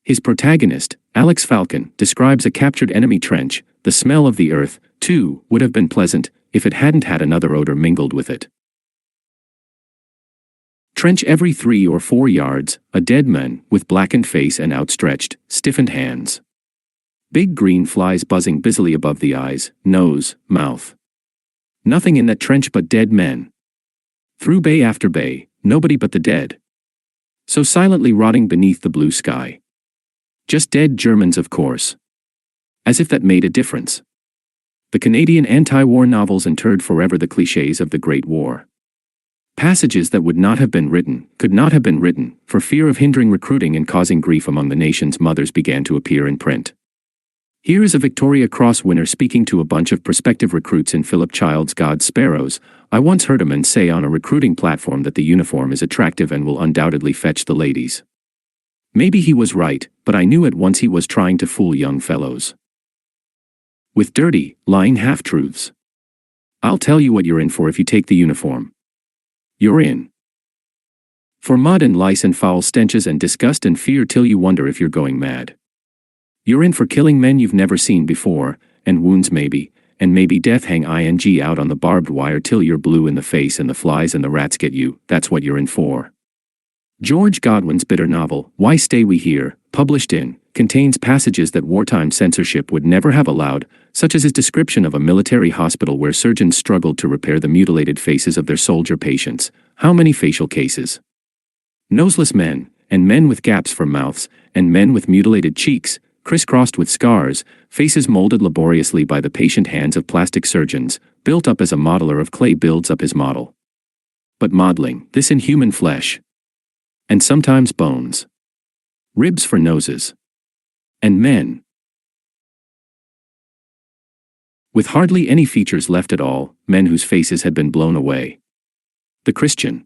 His protagonist, Alex Falcon, describes a captured enemy trench. "The smell of the earth, too, would have been pleasant, if it hadn't had another odor mingled with it. Trench every 3 or 4 yards, a dead man, with blackened face and outstretched, stiffened hands. Big green flies buzzing busily above the eyes, nose, mouth. Nothing in that trench but dead men. Through bay after bay, nobody but the dead. So silently rotting beneath the blue sky. Just dead Germans, of course. As if that made a difference." The Canadian anti-war novels interred forever the clichés of the Great War. Passages that would not have been written, could not have been written, for fear of hindering recruiting and causing grief among the nation's mothers began to appear in print. Here is a Victoria Cross winner speaking to a bunch of prospective recruits in Philip Child's God's Sparrows. "I once heard a man say on a recruiting platform that the uniform is attractive and will undoubtedly fetch the ladies. Maybe he was right, but I knew at once he was trying to fool young fellows with dirty, lying half-truths. I'll tell you what you're in for if you take the uniform. You're in for mud and lice and foul stenches and disgust and fear till you wonder if you're going mad. You're in for killing men you've never seen before, and wounds maybe, and maybe death hang ing out on the barbed wire till you're blue in the face and the flies and the rats get you. That's what you're in for." George Godwin's bitter novel, Why Stay We Here, published in, contains passages that wartime censorship would never have allowed, such as his description of a military hospital where surgeons struggled to repair the mutilated faces of their soldier patients. How many facial cases? Noseless men, and men with gaps for mouths, and men with mutilated cheeks, crisscrossed with scars, faces molded laboriously by the patient hands of plastic surgeons, built up as a modeler of clay builds up his model. But modeling, this in human flesh. And sometimes bones. Ribs for noses. And men. With hardly any features left at all, men whose faces had been blown away. The Christian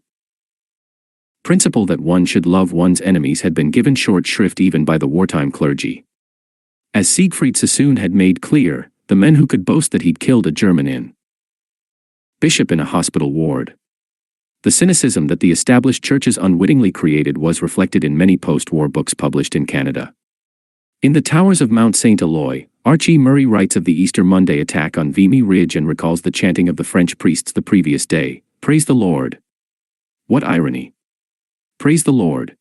principle that one should love one's enemies had been given short shrift even by the wartime clergy. As Siegfried Sassoon had made clear, the men who could boast that he'd killed a German in bishop in a hospital ward. The cynicism that the established churches unwittingly created was reflected in many post-war books published in Canada. In The Towers of Mount St. Eloi, Archie Murray writes of the Easter Monday attack on Vimy Ridge and recalls the chanting of the French priests the previous day, "Praise the Lord." What irony! Praise the Lord.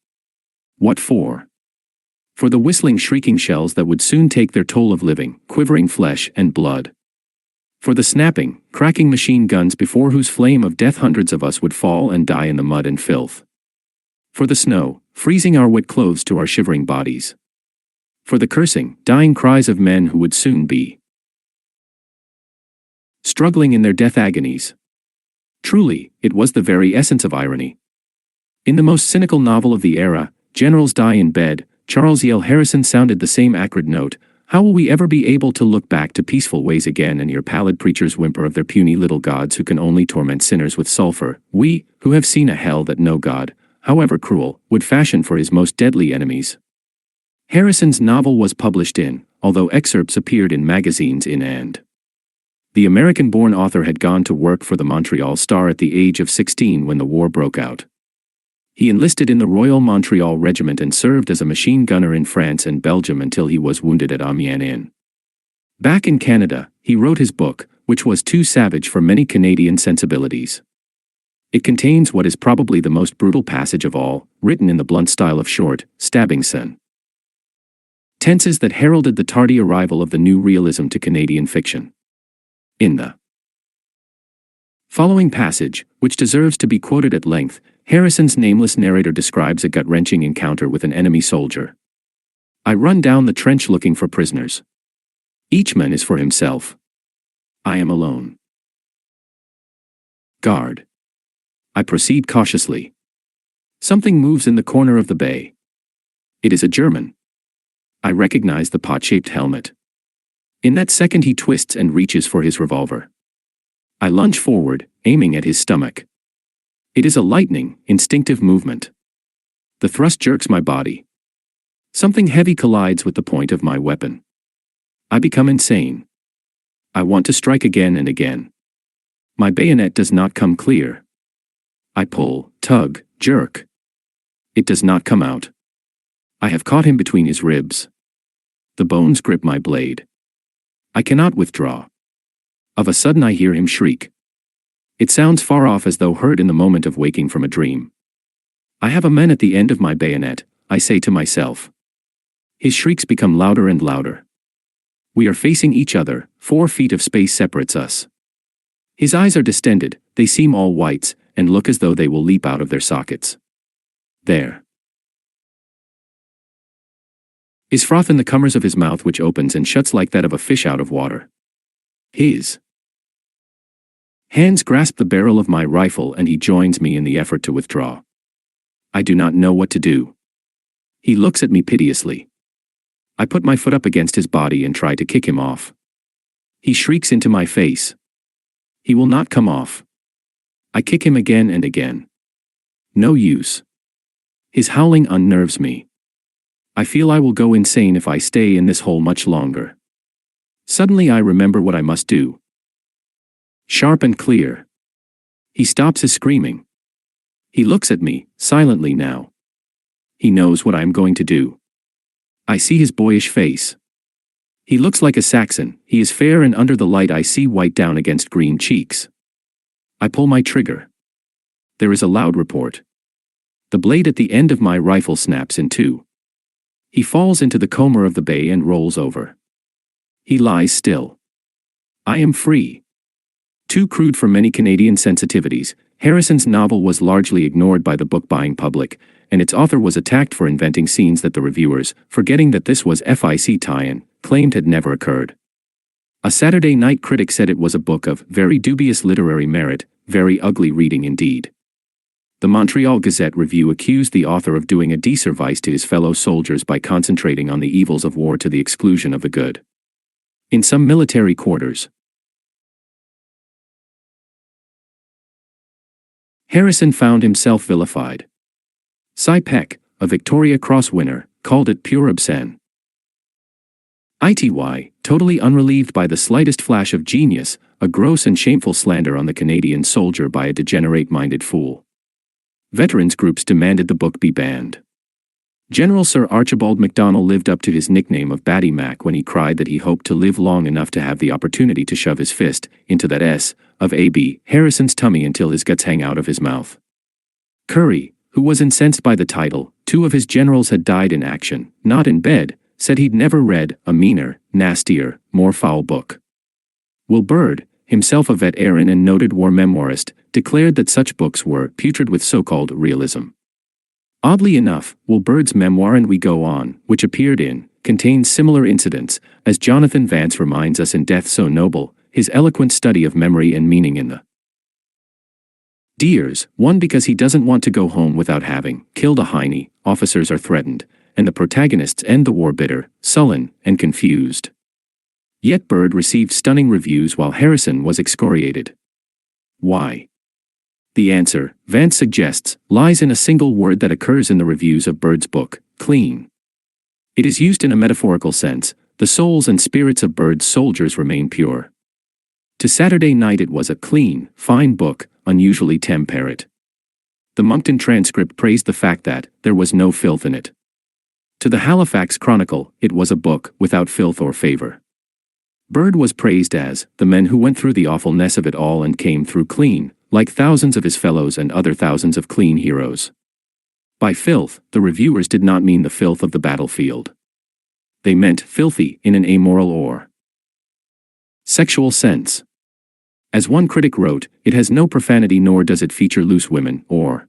What for? For the whistling, shrieking shells that would soon take their toll of living, quivering flesh and blood. For the snapping, cracking machine guns before whose flame of death hundreds of us would fall and die in the mud and filth. For the snow, freezing our wet clothes to our shivering bodies. For the cursing, dying cries of men who would soon be struggling in their death agonies. Truly, it was the very essence of irony. In the most cynical novel of the era, Generals Die in Bed, Charles Yale Harrison sounded the same acrid note. How will we ever be able to look back to peaceful ways again and hear pallid preachers whimper of their puny little gods who can only torment sinners with sulfur, we, who have seen a hell that no God, however cruel, would fashion for his most deadly enemies? Harrison's novel was published in, although excerpts appeared in magazines in and. The American-born author had gone to work for the Montreal Star at the age of 16 when the war broke out. He enlisted in the Royal Montreal Regiment and served as a machine gunner in France and Belgium until he was wounded at Amiens. Back in Canada, he wrote his book, which was too savage for many Canadian sensibilities. It contains what is probably the most brutal passage of all, written in the blunt style of short, stabbing sentences that heralded the tardy arrival of the new realism to Canadian fiction. In the following passage, which deserves to be quoted at length, Harrison's nameless narrator describes a gut-wrenching encounter with an enemy soldier. I run down the trench looking for prisoners. Each man is for himself. I am alone. Guard. I proceed cautiously. Something moves in the corner of the bay. It is a German. I recognize the pot-shaped helmet. In that second he twists and reaches for his revolver. I lunge forward, aiming at his stomach. It is a lightning, instinctive movement. The thrust jerks my body. Something heavy collides with the point of my weapon. I become insane. I want to strike again and again. My bayonet does not come clear. I pull, tug, jerk. It does not come out. I have caught him between his ribs. The bones grip my blade. I cannot withdraw. Of a sudden I hear him shriek. It sounds far off as though heard in the moment of waking from a dream. I have a man at the end of my bayonet, I say to myself. His shrieks become louder and louder. We are facing each other, 4 feet of space separates us. His eyes are distended, they seem all whites, and look as though they will leap out of their sockets. There is froth in the corners of his mouth which opens and shuts like that of a fish out of water. His hands grasp the barrel of my rifle and he joins me in the effort to withdraw. I do not know what to do. He looks at me piteously. I put my foot up against his body and try to kick him off. He shrieks into my face. He will not come off. I kick him again and again. No use. His howling unnerves me. I feel I will go insane if I stay in this hole much longer. Suddenly I remember what I must do. Sharp and clear. He stops his screaming. He looks at me, silently now. He knows what I am going to do. I see his boyish face. He looks like a Saxon, he is fair and under the light I see white down against green cheeks. I pull my trigger. There is a loud report. The blade at the end of my rifle snaps in two. He falls into the comber of the bay and rolls over. He lies still. I am free. Too crude for many Canadian sensitivities, Harrison's novel was largely ignored by the book-buying public, and its author was attacked for inventing scenes that the reviewers, forgetting that this was FIC tie-in, claimed had never occurred. A Saturday night critic said it was a book of very dubious literary merit, very ugly reading indeed. The Montreal Gazette review accused the author of doing a disservice to his fellow soldiers by concentrating on the evils of war to the exclusion of the good. In some military quarters, Harrison found himself vilified. Cy Peck, a Victoria Cross winner, called it pure obscene. Ity, totally unrelieved by the slightest flash of genius, a gross and shameful slander on the Canadian soldier by a degenerate-minded fool. Veterans groups demanded the book be banned. General Sir Archibald MacDonell lived up to his nickname of Batty Mac when he cried that he hoped to live long enough to have the opportunity to shove his fist into that S of A.B. Harrison's tummy until his guts hang out of his mouth. Currie, who was incensed by the title, 2 of his generals had died in action, not in bed, said he'd never read a meaner, nastier, more foul book. Will Bird, himself a veteran and noted war memoirist, declared that such books were putrid with so-called realism. Oddly enough, Will Bird's memoir And We Go On, which appeared in, contains similar incidents, as Jonathan Vance reminds us in Death So Noble, his eloquent study of memory and meaning in the Deers, 1 because he doesn't want to go home without having killed a Heine, officers are threatened, and the protagonists end the war bitter, sullen, and confused. Yet Bird received stunning reviews while Harrison was excoriated. Why? The answer, Vance suggests, lies in a single word that occurs in the reviews of Bird's book, clean. It is used in a metaphorical sense. The souls and spirits of Bird's soldiers remain pure. To Saturday Night it was a clean, fine book, unusually temperate. The Moncton transcript praised the fact that there was no filth in it. To the Halifax Chronicle, it was a book without filth or favor. Bird was praised as the men who went through the awfulness of it all and came through clean, like thousands of his fellows and other thousands of clean heroes. By filth, the reviewers did not mean the filth of the battlefield. They meant filthy in an amoral or sexual sense. As one critic wrote, it has no profanity nor does it feature loose women or,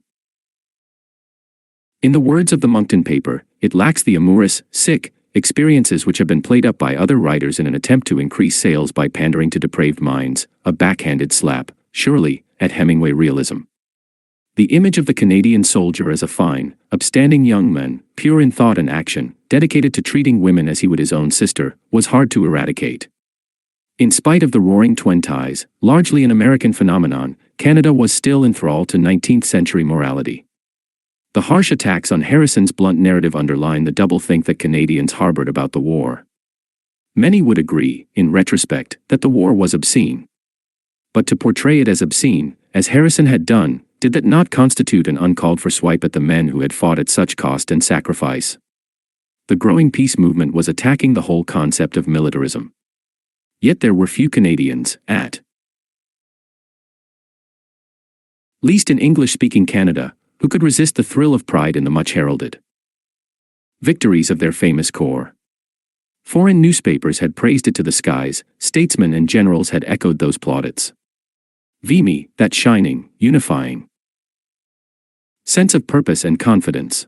in the words of the Moncton paper, it lacks the amorous, sick, experiences which have been played up by other writers in an attempt to increase sales by pandering to depraved minds, a backhanded slap, surely, at Hemingway realism. The image of the Canadian soldier as a fine, upstanding young man, pure in thought and action, dedicated to treating women as he would his own sister, was hard to eradicate. In spite of the Roaring Twenties, largely an American phenomenon, Canada was still enthralled to 19th-century morality. The harsh attacks on Harrison's blunt narrative underline the doublethink that Canadians harbored about the war. Many would agree, in retrospect, that the war was obscene. But to portray it as obscene, as Harrison had done, did that not constitute an uncalled-for swipe at the men who had fought at such cost and sacrifice? The growing peace movement was attacking the whole concept of militarism. Yet there were few Canadians, at least in English-speaking Canada, who could resist the thrill of pride in the much-heralded victories of their famous corps. Foreign newspapers had praised it to the skies, statesmen and generals had echoed those plaudits. Vimy, that shining, unifying sense of purpose and confidence.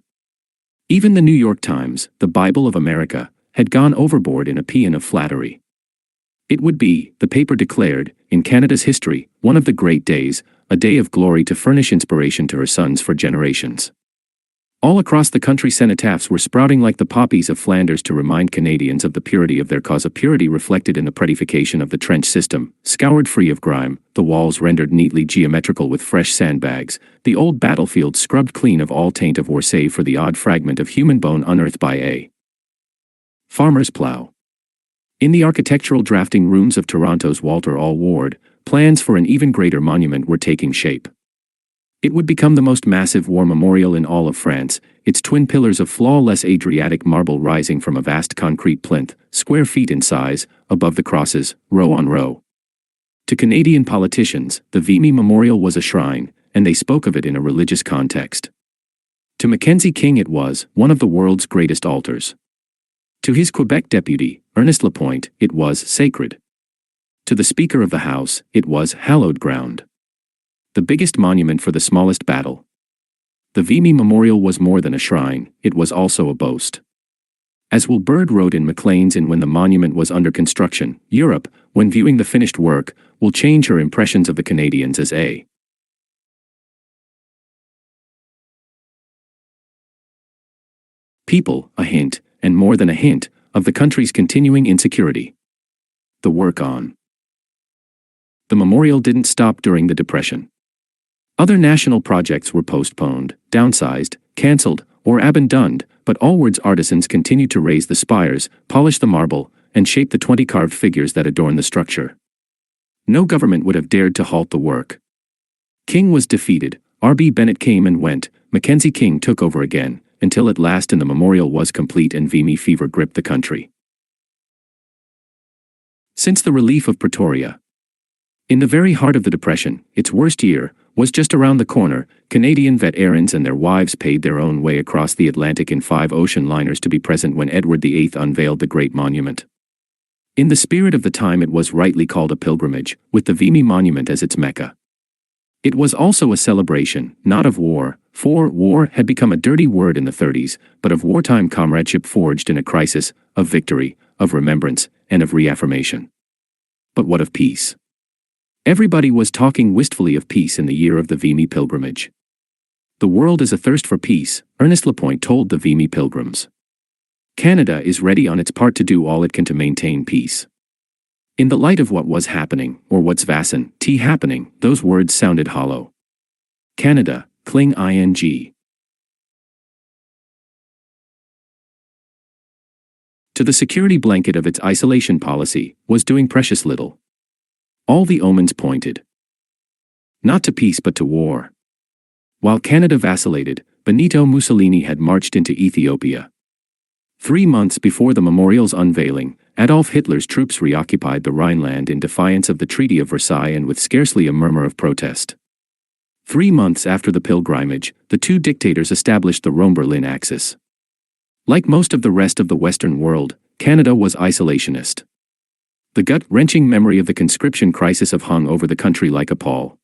Even the New York Times, the Bible of America, had gone overboard in a paean of flattery. It would be, the paper declared, in Canada's history, one of the great days, a day of glory to furnish inspiration to her sons for generations. All across the country cenotaphs were sprouting like the poppies of Flanders to remind Canadians of the purity of their cause, a purity reflected in the prettification of the trench system, scoured free of grime, the walls rendered neatly geometrical with fresh sandbags, the old battlefield scrubbed clean of all taint of war save for the odd fragment of human bone unearthed by a farmer's plow. In the architectural drafting rooms of Toronto's Walter All Ward, plans for an even greater monument were taking shape. It would become the most massive war memorial in all of France, its twin pillars of flawless Adriatic marble rising from a vast concrete plinth, square feet in size, above the crosses, row on row. To Canadian politicians, the Vimy Memorial was a shrine, and they spoke of it in a religious context. To Mackenzie King it was one of the world's greatest altars. To his Quebec deputy, Ernest Lapointe, it was sacred. To the Speaker of the House, it was hallowed ground. The biggest monument for the smallest battle. The Vimy Memorial was more than a shrine, it was also a boast. As Will Bird wrote in Maclean's Inn when the monument was under construction, Europe, when viewing the finished work, will change her impressions of the Canadians as a people, a hint, and more than a hint, of the country's continuing insecurity. The work on the memorial didn't stop during the Depression. Other national projects were postponed, downsized, cancelled, or abandoned, but Allward's artisans continued to raise the spires, polish the marble, and shape the 20 carved figures that adorn the structure. No government would have dared to halt the work. King was defeated, R.B. Bennett came and went, Mackenzie King took over again, until at last the memorial was complete and Vimy fever gripped the country. Since the relief of Pretoria, in the very heart of the Depression, its worst year, was just around the corner, Canadian veterans and their wives paid their own way across the Atlantic in 5 ocean liners to be present when Edward VIII unveiled the great monument. In the spirit of the time it was rightly called a pilgrimage, with the Vimy Monument as its Mecca. It was also a celebration, not of war, for war had become a dirty word in the 30s, but of wartime comradeship forged in a crisis, of victory, of remembrance, and of reaffirmation. But what of peace? Everybody was talking wistfully of peace in the year of the Vimy pilgrimage. The world is athirst for peace, Ernest Lapointe told the Vimy pilgrims. Canada is ready on its part to do all it can to maintain peace. In the light of what was happening, or what's vassin' happening, those words sounded hollow. Canada, cling ing. To the security blanket of its isolation policy, was doing precious little. All the omens pointed not to peace but to war. While Canada vacillated, Benito Mussolini had marched into Ethiopia. 3 months before the memorial's unveiling, Adolf Hitler's troops reoccupied the Rhineland in defiance of the Treaty of Versailles and with scarcely a murmur of protest. 3 months after the pilgrimage, the two dictators established the Rome-Berlin axis. Like most of the rest of the Western world, Canada was isolationist. The gut-wrenching memory of the conscription crisis hung over the country like a pall.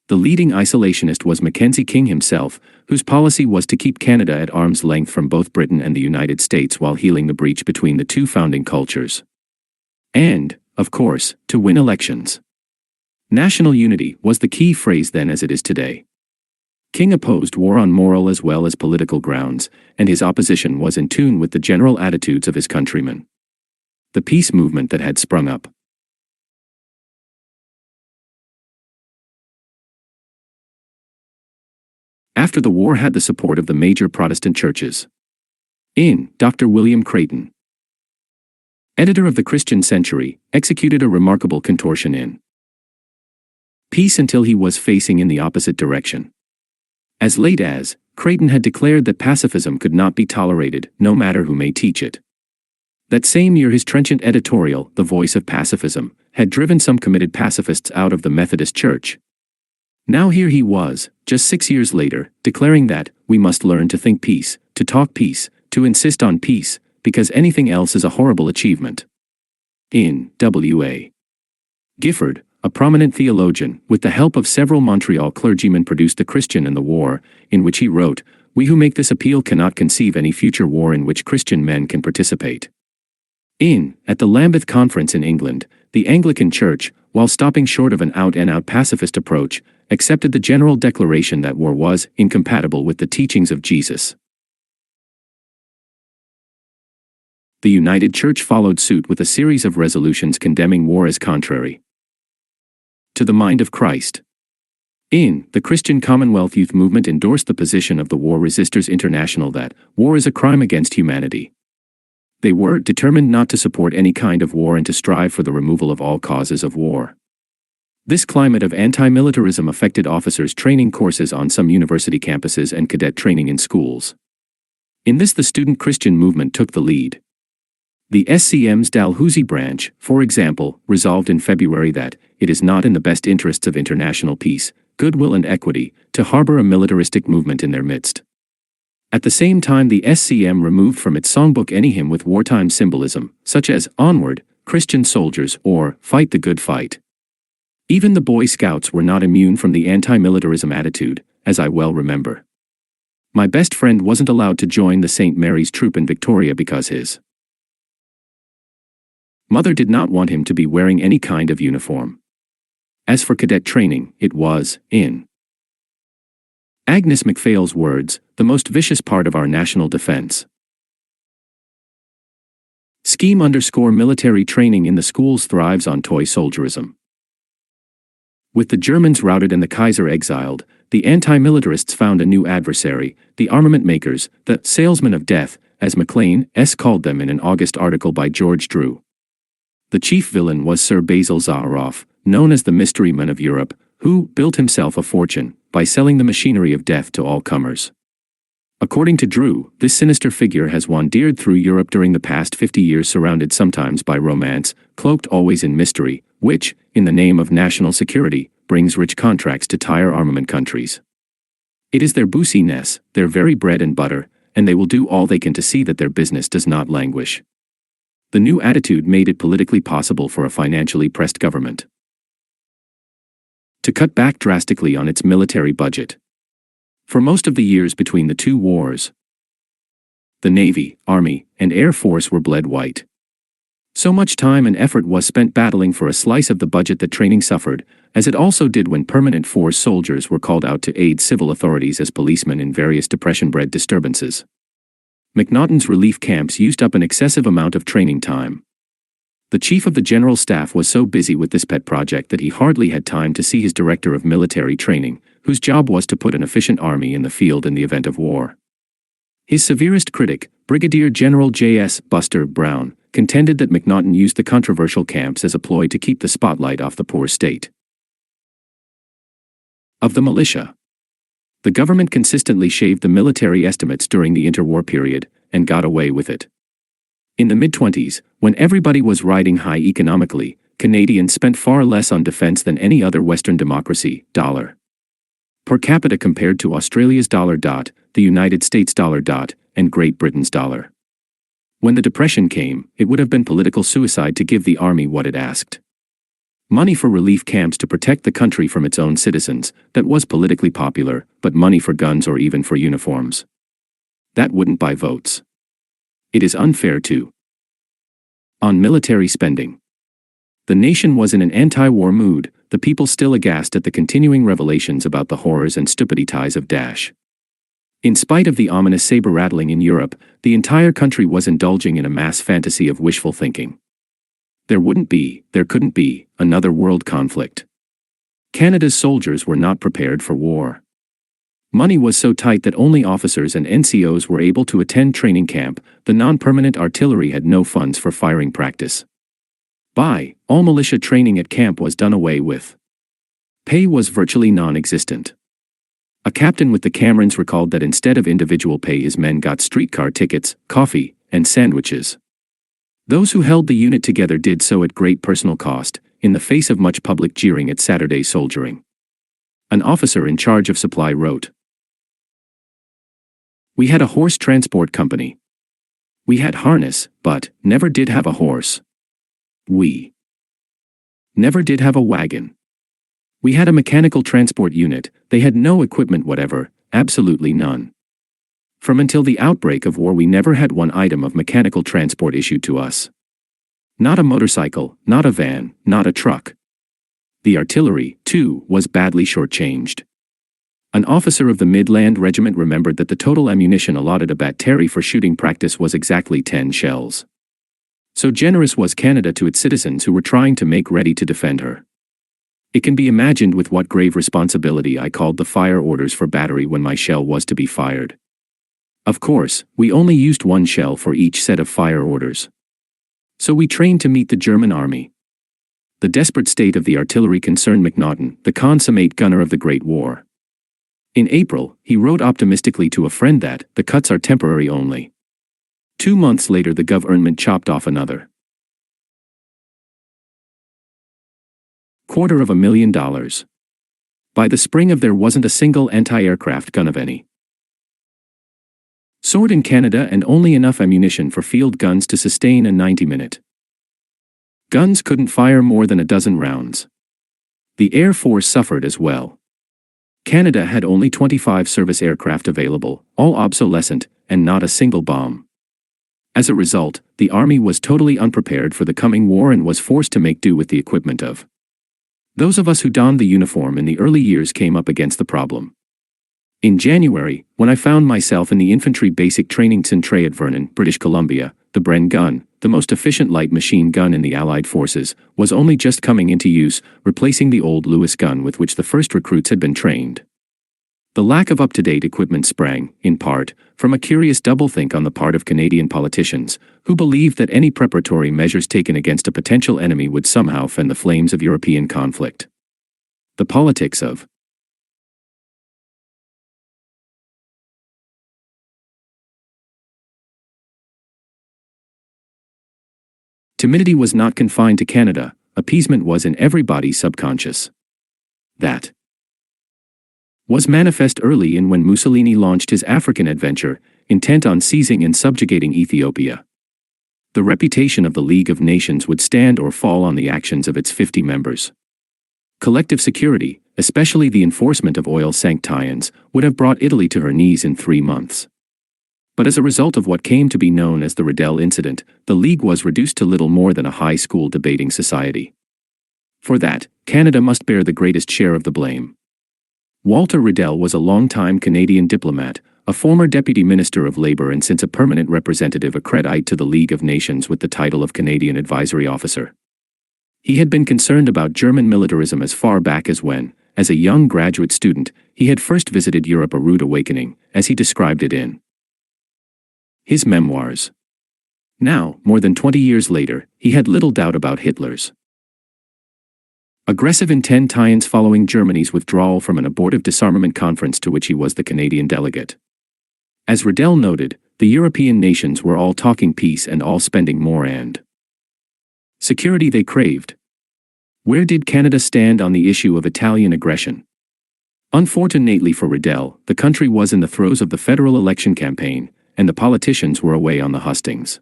The leading isolationist was Mackenzie King himself, whose policy was to keep Canada at arm's length from both Britain and the United States while healing the breach between the two founding cultures. And, of course, to win elections. National unity was the key phrase then as it is today. King opposed war on moral as well as political grounds, and his opposition was in tune with the general attitudes of his countrymen. The peace movement that had sprung up. After the war had the support of the major Protestant churches. In, Dr. William Creighton, editor of the Christian Century, executed a remarkable contortion in peace until he was facing in the opposite direction. As late as, Creighton had declared that pacifism could not be tolerated, no matter who may teach it. That same year his trenchant editorial, The Voice of Pacifism, had driven some committed pacifists out of the Methodist Church. Now here he was, just 6 years later, declaring that, we must learn to think peace, to talk peace, to insist on peace, because anything else is a horrible achievement. In W.A. Gifford, a prominent theologian, with the help of several Montreal clergymen produced The Christian and the War, in which he wrote, "We who make this appeal cannot conceive any future war in which Christian men can participate." At the Lambeth Conference in England, the Anglican Church, while stopping short of an out-and-out pacifist approach, accepted the general declaration that war was incompatible with the teachings of Jesus. The United Church followed suit with a series of resolutions condemning war as contrary to the mind of Christ. The Christian Commonwealth Youth Movement endorsed the position of the War Resisters International that war is a crime against humanity. They were determined not to support any kind of war and to strive for the removal of all causes of war. This climate of anti-militarism affected officers' training courses on some university campuses and cadet training in schools. In this the student Christian movement took the lead. The SCM's Dalhousie branch, for example, resolved in February that it is not in the best interests of international peace, goodwill and equity, to harbor a militaristic movement in their midst. At the same time, the SCM removed from its songbook any hymn with wartime symbolism, such as Onward, Christian Soldiers, or Fight the Good Fight. Even the Boy Scouts were not immune from the anti-militarism attitude, as I well remember. My best friend wasn't allowed to join the St. Mary's troop in Victoria because his mother did not want him to be wearing any kind of uniform. As for cadet training, it was, in Agnes MacPhail's words, the most vicious part of our national defense. Scheme_military training in the schools thrives on toy soldierism. With the Germans routed and the Kaiser exiled, the anti-militarists found a new adversary, the armament makers, the salesmen of death, as Maclean called them in an August article by George Drew. The chief villain was Sir Basil Zaharoff, known as the mystery man of Europe, who built himself a fortune by selling the machinery of death to all comers. According to Drew, this sinister figure has wandered through Europe during the past 50 years, surrounded sometimes by romance, cloaked always in mystery, which, in the name of national security, brings rich contracts to tire armament countries. It is their booziness, their very bread and butter, and they will do all they can to see that their business does not languish. The new attitude made it politically possible for a financially pressed government to cut back drastically on its military budget. For most of the years between the two wars, the Navy, Army, and Air Force were bled white. So much time and effort was spent battling for a slice of the budget that training suffered, as it also did when permanent force soldiers were called out to aid civil authorities as policemen in various depression-bred disturbances. MacNaughton's relief camps used up an excessive amount of training time. The chief of the general staff was so busy with this pet project that he hardly had time to see his director of military training, whose job was to put an efficient army in the field in the event of war. His severest critic, Brigadier General J.S. Buster Brown, contended that MacNaughton used the controversial camps as a ploy to keep the spotlight off the poor state of the militia. The government consistently shaved the military estimates during the interwar period, and got away with it. In the mid-20s, when everybody was riding high economically, Canadians spent far less on defense than any other Western democracy, dollar per capita compared to Australia's dollar, the United States dollar, and Great Britain's dollar. When the Depression came, it would have been political suicide to give the army what it asked. Money for relief camps to protect the country from its own citizens, that was politically popular, but money for guns or even for uniforms, that wouldn't buy votes. It is unfair to. On military spending. The nation was in an anti-war mood, the people still aghast at the continuing revelations about the horrors and stupidities of Daesh. In spite of the ominous saber-rattling in Europe, the entire country was indulging in a mass fantasy of wishful thinking. There couldn't be, another world conflict. Canada's soldiers were not prepared for war. Money was so tight that only officers and NCOs were able to attend training camp, the non-permanent artillery had no funds for firing practice. All militia training at camp was done away with. Pay was virtually non-existent. A captain with the Camerons recalled that instead of individual pay his men got streetcar tickets, coffee, and sandwiches. Those who held the unit together did so at great personal cost, in the face of much public jeering at Saturday soldiering. An officer in charge of supply wrote, "We had a horse transport company. We had harness, but never did have a horse. We never did have a wagon. We had a mechanical transport unit, they had no equipment whatever, absolutely none. From until the outbreak of war we never had one item of mechanical transport issued to us. Not a motorcycle, not a van, not a truck. The artillery, too, was badly shortchanged." An officer of the Midland Regiment remembered that the total ammunition allotted a battery for shooting practice was exactly 10 shells. So generous was Canada to its citizens who were trying to make ready to defend her. It can be imagined with what grave responsibility I called the fire orders for battery when my shell was to be fired. Of course, we only used one shell for each set of fire orders. So we trained to meet the German army. The desperate state of the artillery concerned MacNaughton, the consummate gunner of the Great War. In April, he wrote optimistically to a friend that the cuts are temporary only. 2 months later the government chopped off another $250,000. By the spring of there wasn't a single anti-aircraft gun of any Sword in Canada and only enough ammunition for field guns to sustain a 90-minute. Guns couldn't fire more than a dozen rounds. The Air Force suffered as well. Canada had only 25 service aircraft available, all obsolescent, and not a single bomb. As a result, the Army was totally unprepared for the coming war and was forced to make do with the equipment of. Those of us who donned the uniform in the early years came up against the problem. In January, when I found myself in the infantry basic training centre at Vernon, British Columbia, the Bren gun, the most efficient light machine gun in the Allied forces, was only just coming into use, replacing the old Lewis gun with which the first recruits had been trained. The lack of up-to-date equipment sprang, in part, from a curious doublethink on the part of Canadian politicians, who believed that any preparatory measures taken against a potential enemy would somehow fan the flames of European conflict. The politics of timidity was not confined to Canada. Appeasement was in everybody's subconscious. That was manifest early in when Mussolini launched his African adventure, intent on seizing and subjugating Ethiopia. The reputation of the League of Nations would stand or fall on the actions of its 50 members. Collective security, especially the enforcement of oil sanctions, would have brought Italy to her knees in 3 months. But as a result of what came to be known as the Riddell incident, the League was reduced to little more than a high school debating society. For that, Canada must bear the greatest share of the blame. Walter Riddell was a long-time Canadian diplomat, a former Deputy Minister of Labour and since a permanent representative accredited to the League of Nations with the title of Canadian Advisory Officer. He had been concerned about German militarism as far back as when, as a young graduate student, he had first visited Europe, a rude awakening, as he described it in his memoirs. Now, more than 20 years later, he had little doubt about Hitler's aggressive intentions following Germany's withdrawal from an abortive disarmament conference to which he was the Canadian delegate. As Riddell noted, the European nations were all talking peace and all spending more and security they craved. Where did Canada stand on the issue of Italian aggression? Unfortunately for Riddell, the country was in the throes of the federal election campaign, and the politicians were away on the hustings.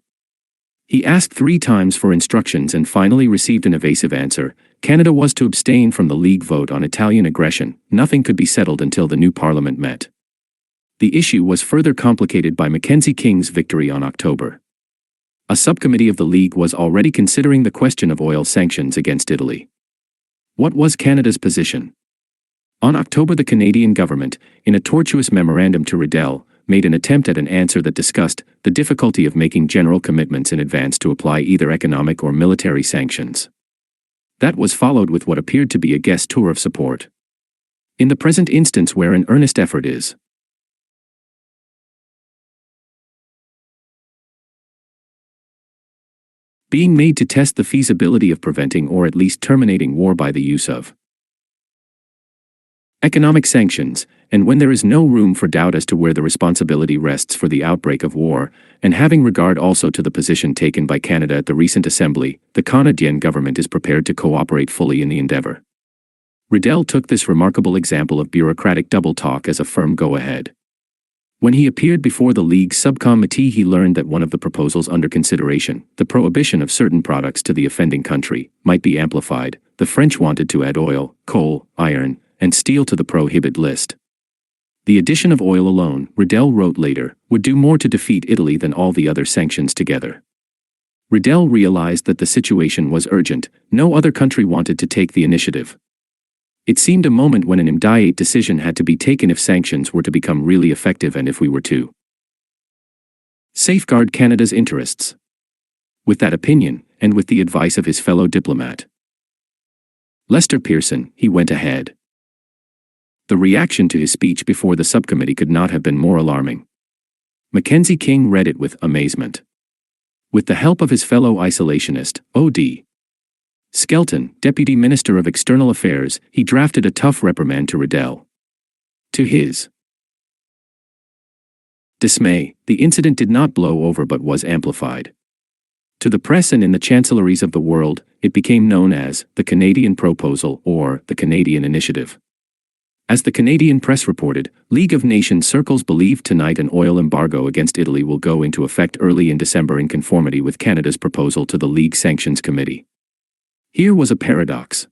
He asked 3 times for instructions and finally received an evasive answer. Canada was to abstain from the League vote on Italian aggression. Nothing could be settled until the new parliament met. The issue was further complicated by Mackenzie King's victory on October. A subcommittee of the League was already considering the question of oil sanctions against Italy. What was Canada's position? On October, the Canadian government, in a tortuous memorandum to Riddell, made an attempt at an answer that discussed the difficulty of making general commitments in advance to apply either economic or military sanctions. That was followed with what appeared to be a guest tour of support. In the present instance, where an earnest effort is being made to test the feasibility of preventing or at least terminating war by the use of economic sanctions, and when there is no room for doubt as to where the responsibility rests for the outbreak of war, and having regard also to the position taken by Canada at the recent assembly, the Canadian government is prepared to cooperate fully in the endeavor. Riddell took this remarkable example of bureaucratic double talk as a firm go-ahead. When he appeared before the League's subcommittee, he learned that one of the proposals under consideration, the prohibition of certain products to the offending country, might be amplified. The French wanted to add oil, coal, iron, and steel to the prohibited list. The addition of oil alone, Riddell wrote later, would do more to defeat Italy than all the other sanctions together. Riddell realized that the situation was urgent. No other country wanted to take the initiative. It seemed a moment when an immediate decision had to be taken if sanctions were to become really effective and if we were to safeguard Canada's interests. With that opinion, and with the advice of his fellow diplomat Lester Pearson, he went ahead. The reaction to his speech before the subcommittee could not have been more alarming. Mackenzie King read it with amazement. With the help of his fellow isolationist, O.D. Skelton, Deputy Minister of External Affairs, he drafted a tough reprimand to Riddell. To his dismay, the incident did not blow over but was amplified. To the press and in the chancelleries of the world, it became known as the Canadian Proposal or the Canadian Initiative. As the Canadian press reported, League of Nations circles believe tonight an oil embargo against Italy will go into effect early in December in conformity with Canada's proposal to the League Sanctions Committee. Here was a paradox.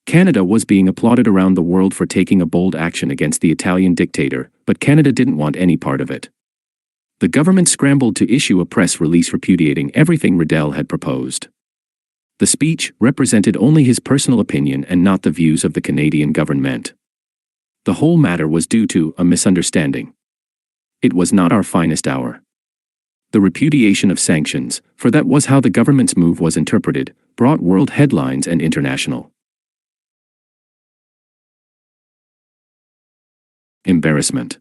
Canada was being applauded around the world for taking a bold action against the Italian dictator, but Canada didn't want any part of it. The government scrambled to issue a press release repudiating everything Riddell had proposed. The speech represented only his personal opinion and not the views of the Canadian government. The whole matter was due to a misunderstanding. It was not our finest hour. The repudiation of sanctions, for that was how the government's move was interpreted, brought world headlines and international embarrassment.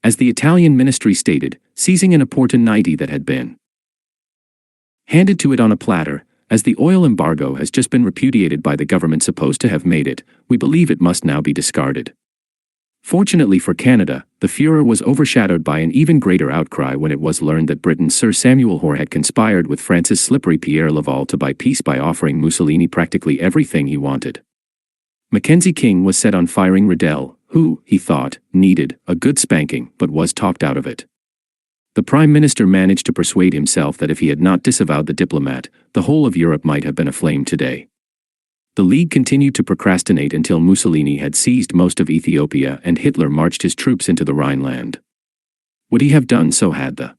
As the Italian ministry stated, seizing an opportunity that had been handed to it on a platter, as the oil embargo has just been repudiated by the government supposed to have made it, we believe it must now be discarded. Fortunately for Canada, the furor was overshadowed by an even greater outcry when it was learned that Britain's Sir Samuel Hoare had conspired with France's slippery Pierre Laval to buy peace by offering Mussolini practically everything he wanted. Mackenzie King was set on firing Riddell, who, he thought, needed a good spanking but was talked out of it. The Prime Minister managed to persuade himself that if he had not disavowed the diplomat, the whole of Europe might have been aflame today. The League continued to procrastinate until Mussolini had seized most of Ethiopia and Hitler marched his troops into the Rhineland. Would he have done so had the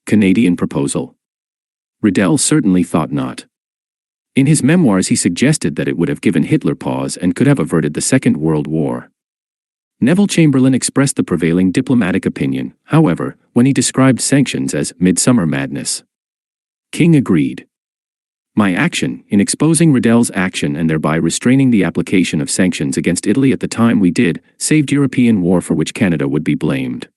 Canadian proposal? Riddell certainly thought not. In his memoirs he suggested that it would have given Hitler pause and could have averted the Second World War. Neville Chamberlain expressed the prevailing diplomatic opinion, however, when he described sanctions as midsummer madness. King agreed. My action, in exposing Riddell's action and thereby restraining the application of sanctions against Italy at the time we did, saved European war for which Canada would be blamed.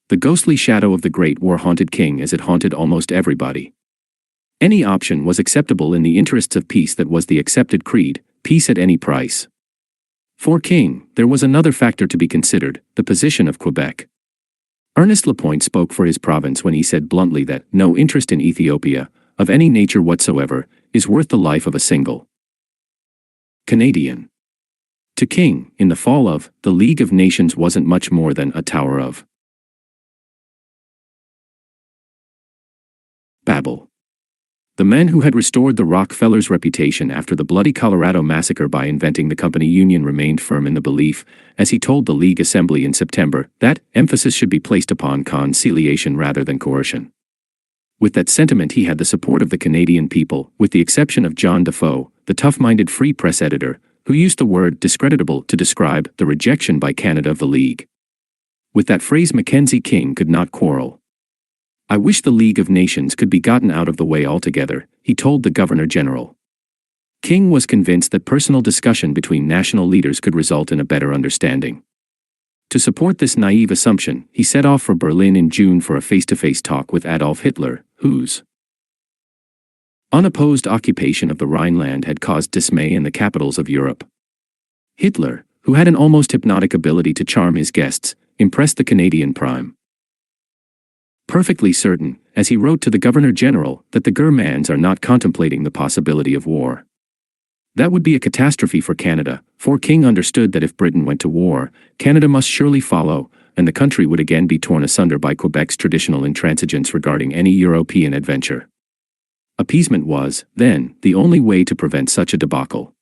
The ghostly shadow of the Great War haunted King as it haunted almost everybody. Any option was acceptable in the interests of peace. That was the accepted creed, peace at any price. For King, there was another factor to be considered, the position of Quebec. Ernest Lapointe spoke for his province when he said bluntly that no interest in Ethiopia, of any nature whatsoever, is worth the life of a single Canadian. To King, in the fall of the League of Nations wasn't much more than a tower of Babel. The men who had restored the Rockefellers' reputation after the bloody Colorado massacre by inventing the company union remained firm in the belief, as he told the League Assembly in September, that emphasis should be placed upon conciliation rather than coercion. With that sentiment he had the support of the Canadian people, with the exception of John Defoe, the tough-minded Free Press editor, who used the word discreditable to describe the rejection by Canada of the League. With that phrase Mackenzie King could not quarrel. I wish the League of Nations could be gotten out of the way altogether, he told the Governor-General. King was convinced that personal discussion between national leaders could result in a better understanding. To support this naive assumption, he set off for Berlin in June for a face-to-face talk with Adolf Hitler, whose unopposed occupation of the Rhineland had caused dismay in the capitals of Europe. Hitler, who had an almost hypnotic ability to charm his guests, impressed the Canadian Prime. Perfectly certain, as he wrote to the Governor-General, that the Germans are not contemplating the possibility of war. That would be a catastrophe for Canada, for King understood that if Britain went to war, Canada must surely follow, and the country would again be torn asunder by Quebec's traditional intransigence regarding any European adventure. Appeasement was, then, the only way to prevent such a debacle.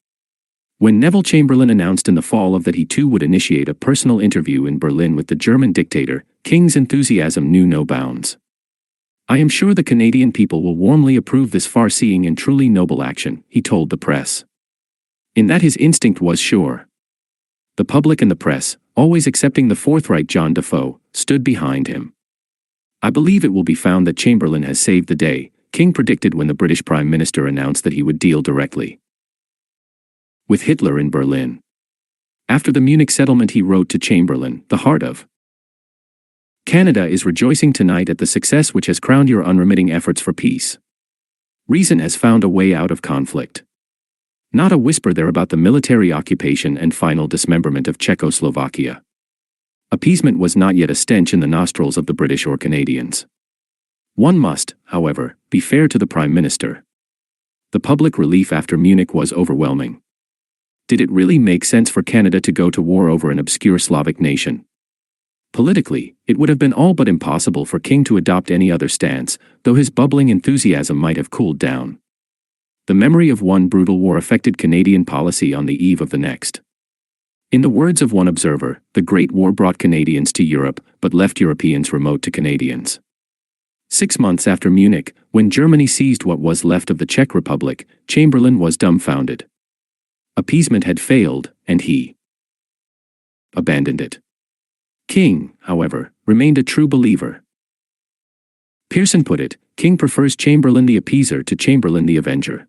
When Neville Chamberlain announced in the fall of that he too would initiate a personal interview in Berlin with the German dictator, King's enthusiasm knew no bounds. I am sure the Canadian people will warmly approve this far-seeing and truly noble action, he told the press. In that his instinct was sure. The public and the press, always excepting the forthright John Defoe, stood behind him. I believe it will be found that Chamberlain has saved the day, King predicted when the British Prime Minister announced that he would deal directly with Hitler in Berlin. After the Munich settlement he wrote to Chamberlain, the heart of Canada is rejoicing tonight at the success which has crowned your unremitting efforts for peace. Reason has found a way out of conflict. Not a whisper there about the military occupation and final dismemberment of Czechoslovakia. Appeasement was not yet a stench in the nostrils of the British or Canadians. One must, however, be fair to the Prime Minister. The public relief after Munich was overwhelming. Did it really make sense for Canada to go to war over an obscure Slavic nation? Politically, it would have been all but impossible for King to adopt any other stance, though his bubbling enthusiasm might have cooled down. The memory of one brutal war affected Canadian policy on the eve of the next. In the words of one observer, the Great War brought Canadians to Europe, but left Europeans remote to Canadians. 6 months after Munich, when Germany seized what was left of the Czech Republic, Chamberlain was dumbfounded. Appeasement had failed, and he abandoned it. King, however, remained a true believer. Pearson put it, King prefers Chamberlain the appeaser to Chamberlain the avenger.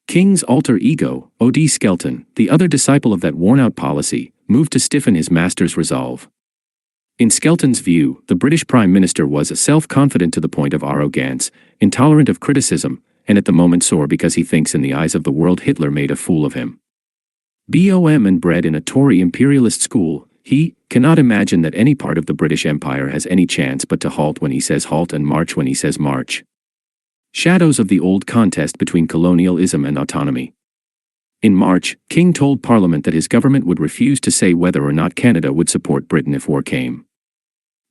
King's alter ego, O.D. Skelton, the other disciple of that worn-out policy, moved to stiffen his master's resolve. In Skelton's view, the British Prime Minister was self-confident to the point of arrogance, intolerant of criticism, and at the moment sore because he thinks in the eyes of the world Hitler made a fool of him. BOM and bred in a Tory imperialist school, he cannot imagine that any part of the British Empire has any chance but to halt when he says halt and march when he says march. Shadows of the old contest between colonialism and autonomy. In March, King told Parliament that his government would refuse to say whether or not Canada would support Britain if war came.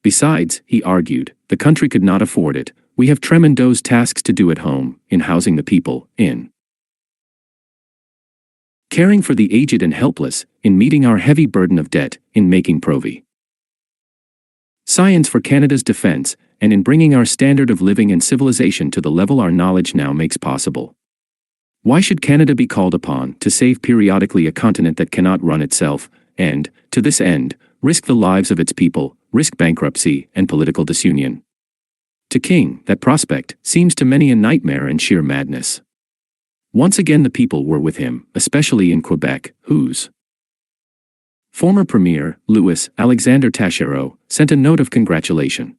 Besides, he argued, the country could not afford it. We have tremendous tasks to do at home, in housing the people, in caring for the aged and helpless, in meeting our heavy burden of debt, in making science for Canada's defense, and in bringing our standard of living and civilization to the level our knowledge now makes possible. Why should Canada be called upon to save periodically a continent that cannot run itself, and, to this end, risk the lives of its people, risk bankruptcy and political disunion? To King, that prospect seems to many a nightmare and sheer madness. Once again the people were with him, especially in Quebec, whose former Premier, Louis Alexander Taschereau, sent a note of congratulation.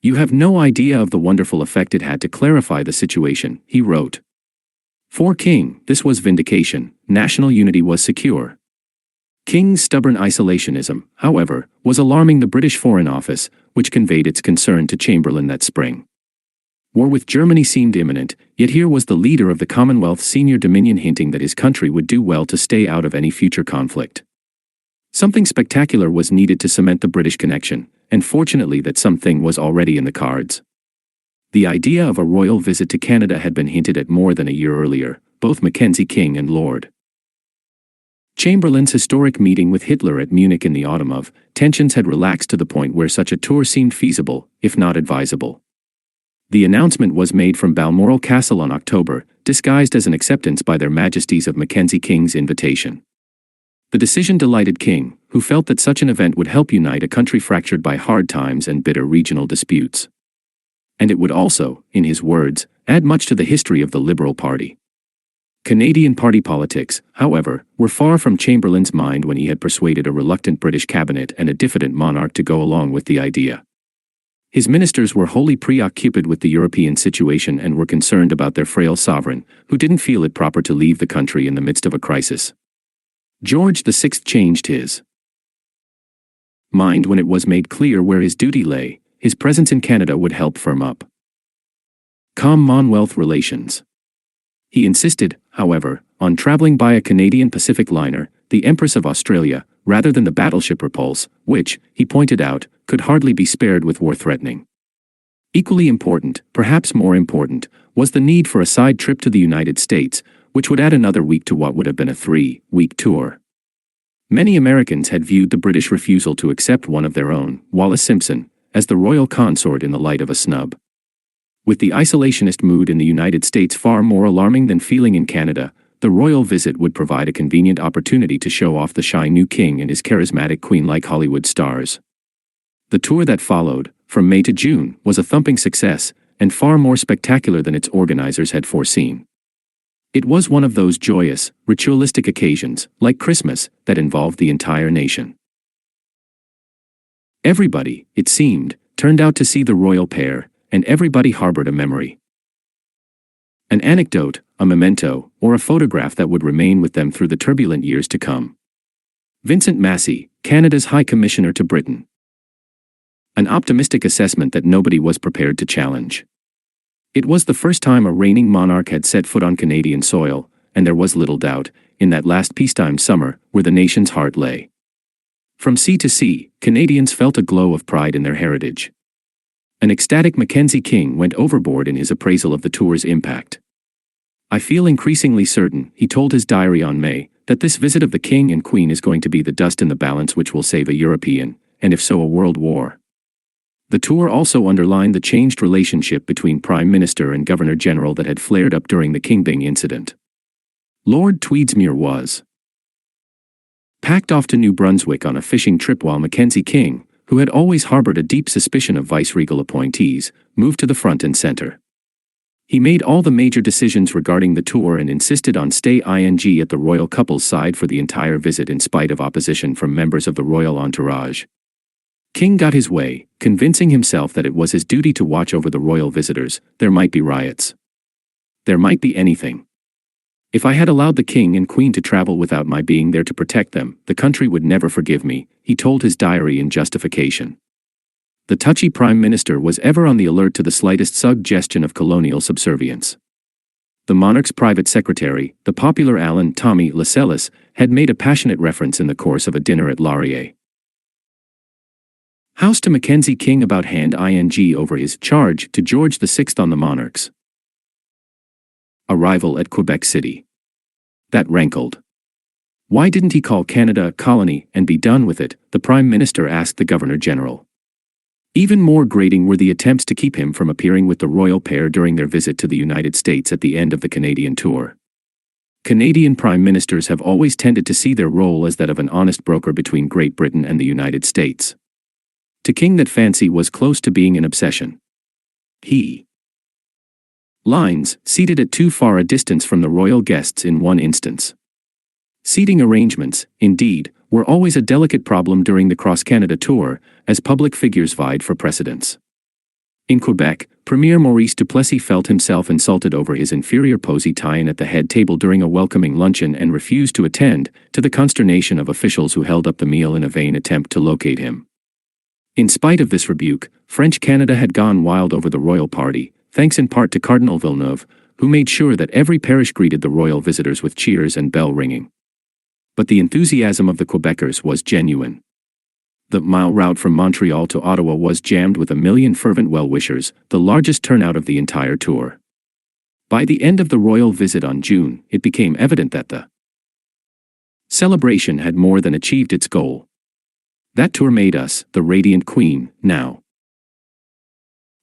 You have no idea of the wonderful effect it had to clarify the situation, he wrote. For King, this was vindication, national unity was secure. King's stubborn isolationism, however, was alarming the British Foreign Office, which conveyed its concern to Chamberlain that spring. War with Germany seemed imminent, yet here was the leader of the Commonwealth's senior dominion hinting that his country would do well to stay out of any future conflict. Something spectacular was needed to cement the British connection, and fortunately that something was already in the cards. The idea of a royal visit to Canada had been hinted at more than a year earlier, both Mackenzie King and Lord Chamberlain's historic meeting with Hitler at Munich in the autumn of, tensions had relaxed to the point where such a tour seemed feasible, if not advisable. The announcement was made from Balmoral Castle on October, disguised as an acceptance by their Majesties of Mackenzie King's invitation. The decision delighted King, who felt that such an event would help unite a country fractured by hard times and bitter regional disputes. And it would also, in his words, add much to the history of the Liberal Party. Canadian party politics, however, were far from Chamberlain's mind when he had persuaded a reluctant British cabinet and a diffident monarch to go along with the idea. His ministers were wholly preoccupied with the European situation and were concerned about their frail sovereign, who didn't feel it proper to leave the country in the midst of a crisis. George VI changed his mind when it was made clear where his duty lay. His presence in Canada would help firm up Commonwealth relations. He insisted, however, on traveling by a Canadian Pacific liner, the Empress of Australia, rather than the battleship Repulse, which, he pointed out, could hardly be spared with war threatening. Equally important, perhaps more important, was the need for a side trip to the United States, which would add another week to what would have been a 3-week tour. Many Americans had viewed the British refusal to accept one of their own, Wallis Simpson, as the royal consort in the light of a snub. With the isolationist mood in the United States far more alarming than feeling in Canada, the royal visit would provide a convenient opportunity to show off the shy new king and his charismatic queen like Hollywood stars. The tour that followed, from May to June, was a thumping success, and far more spectacular than its organizers had foreseen. It was one of those joyous, ritualistic occasions, like Christmas, that involved the entire nation. Everybody, it seemed, turned out to see the royal pair, and everybody harbored a memory. An anecdote, a memento, or a photograph that would remain with them through the turbulent years to come. Vincent Massey, Canada's High Commissioner to Britain. An optimistic assessment that nobody was prepared to challenge. It was the first time a reigning monarch had set foot on Canadian soil, and there was little doubt, in that last peacetime summer, where the nation's heart lay. From sea to sea, Canadians felt a glow of pride in their heritage. An ecstatic Mackenzie King went overboard in his appraisal of the tour's impact. "I feel increasingly certain," he told his diary on May, "that this visit of the King and Queen is going to be the dust in the balance which will save a European, and if so a world war." The tour also underlined the changed relationship between Prime Minister and Governor-General that had flared up during the Kingbing incident. Lord Tweedsmuir was packed off to New Brunswick on a fishing trip while Mackenzie King, who had always harbored a deep suspicion of viceregal appointees, moved to the front and center. He made all the major decisions regarding the tour and insisted on staying at the royal couple's side for the entire visit in spite of opposition from members of the royal entourage. King got his way, convincing himself that it was his duty to watch over the royal visitors. There might be riots. There might be anything. "If I had allowed the King and Queen to travel without my being there to protect them, the country would never forgive me," he told his diary in justification. The touchy Prime Minister was ever on the alert to the slightest suggestion of colonial subservience. The monarch's private secretary, the popular Alan "Tommy" Lascelles, had made a passionate reference in the course of a dinner at Laurier House to Mackenzie King about hand over his charge to George VI on the monarch's arrival at Quebec City. That rankled. Why didn't he call Canada a colony and be done with it, the Prime Minister asked the Governor-General. Even more grating were the attempts to keep him from appearing with the royal pair during their visit to the United States at the end of the Canadian tour. Canadian Prime Ministers have always tended to see their role as that of an honest broker between Great Britain and the United States. To King that fancy was close to being an obsession. He lines, seated at too far a distance from the royal guests in one instance. Seating arrangements, indeed, were always a delicate problem during the cross-Canada tour, as public figures vied for precedence. In Quebec, Premier Maurice Duplessis felt himself insulted over his inferior Positien at the head table during a welcoming luncheon and refused to attend, to the consternation of officials who held up the meal in a vain attempt to locate him. In spite of this rebuke, French Canada had gone wild over the royal party, thanks in part to Cardinal Villeneuve, who made sure that every parish greeted the royal visitors with cheers and bell ringing. But the enthusiasm of the Quebecers was genuine. The mile route from Montreal to Ottawa was jammed with 1 million fervent well-wishers, the largest turnout of the entire tour. By the end of the royal visit on June, it became evident that the celebration had more than achieved its goal. That tour made us, the radiant Queen, now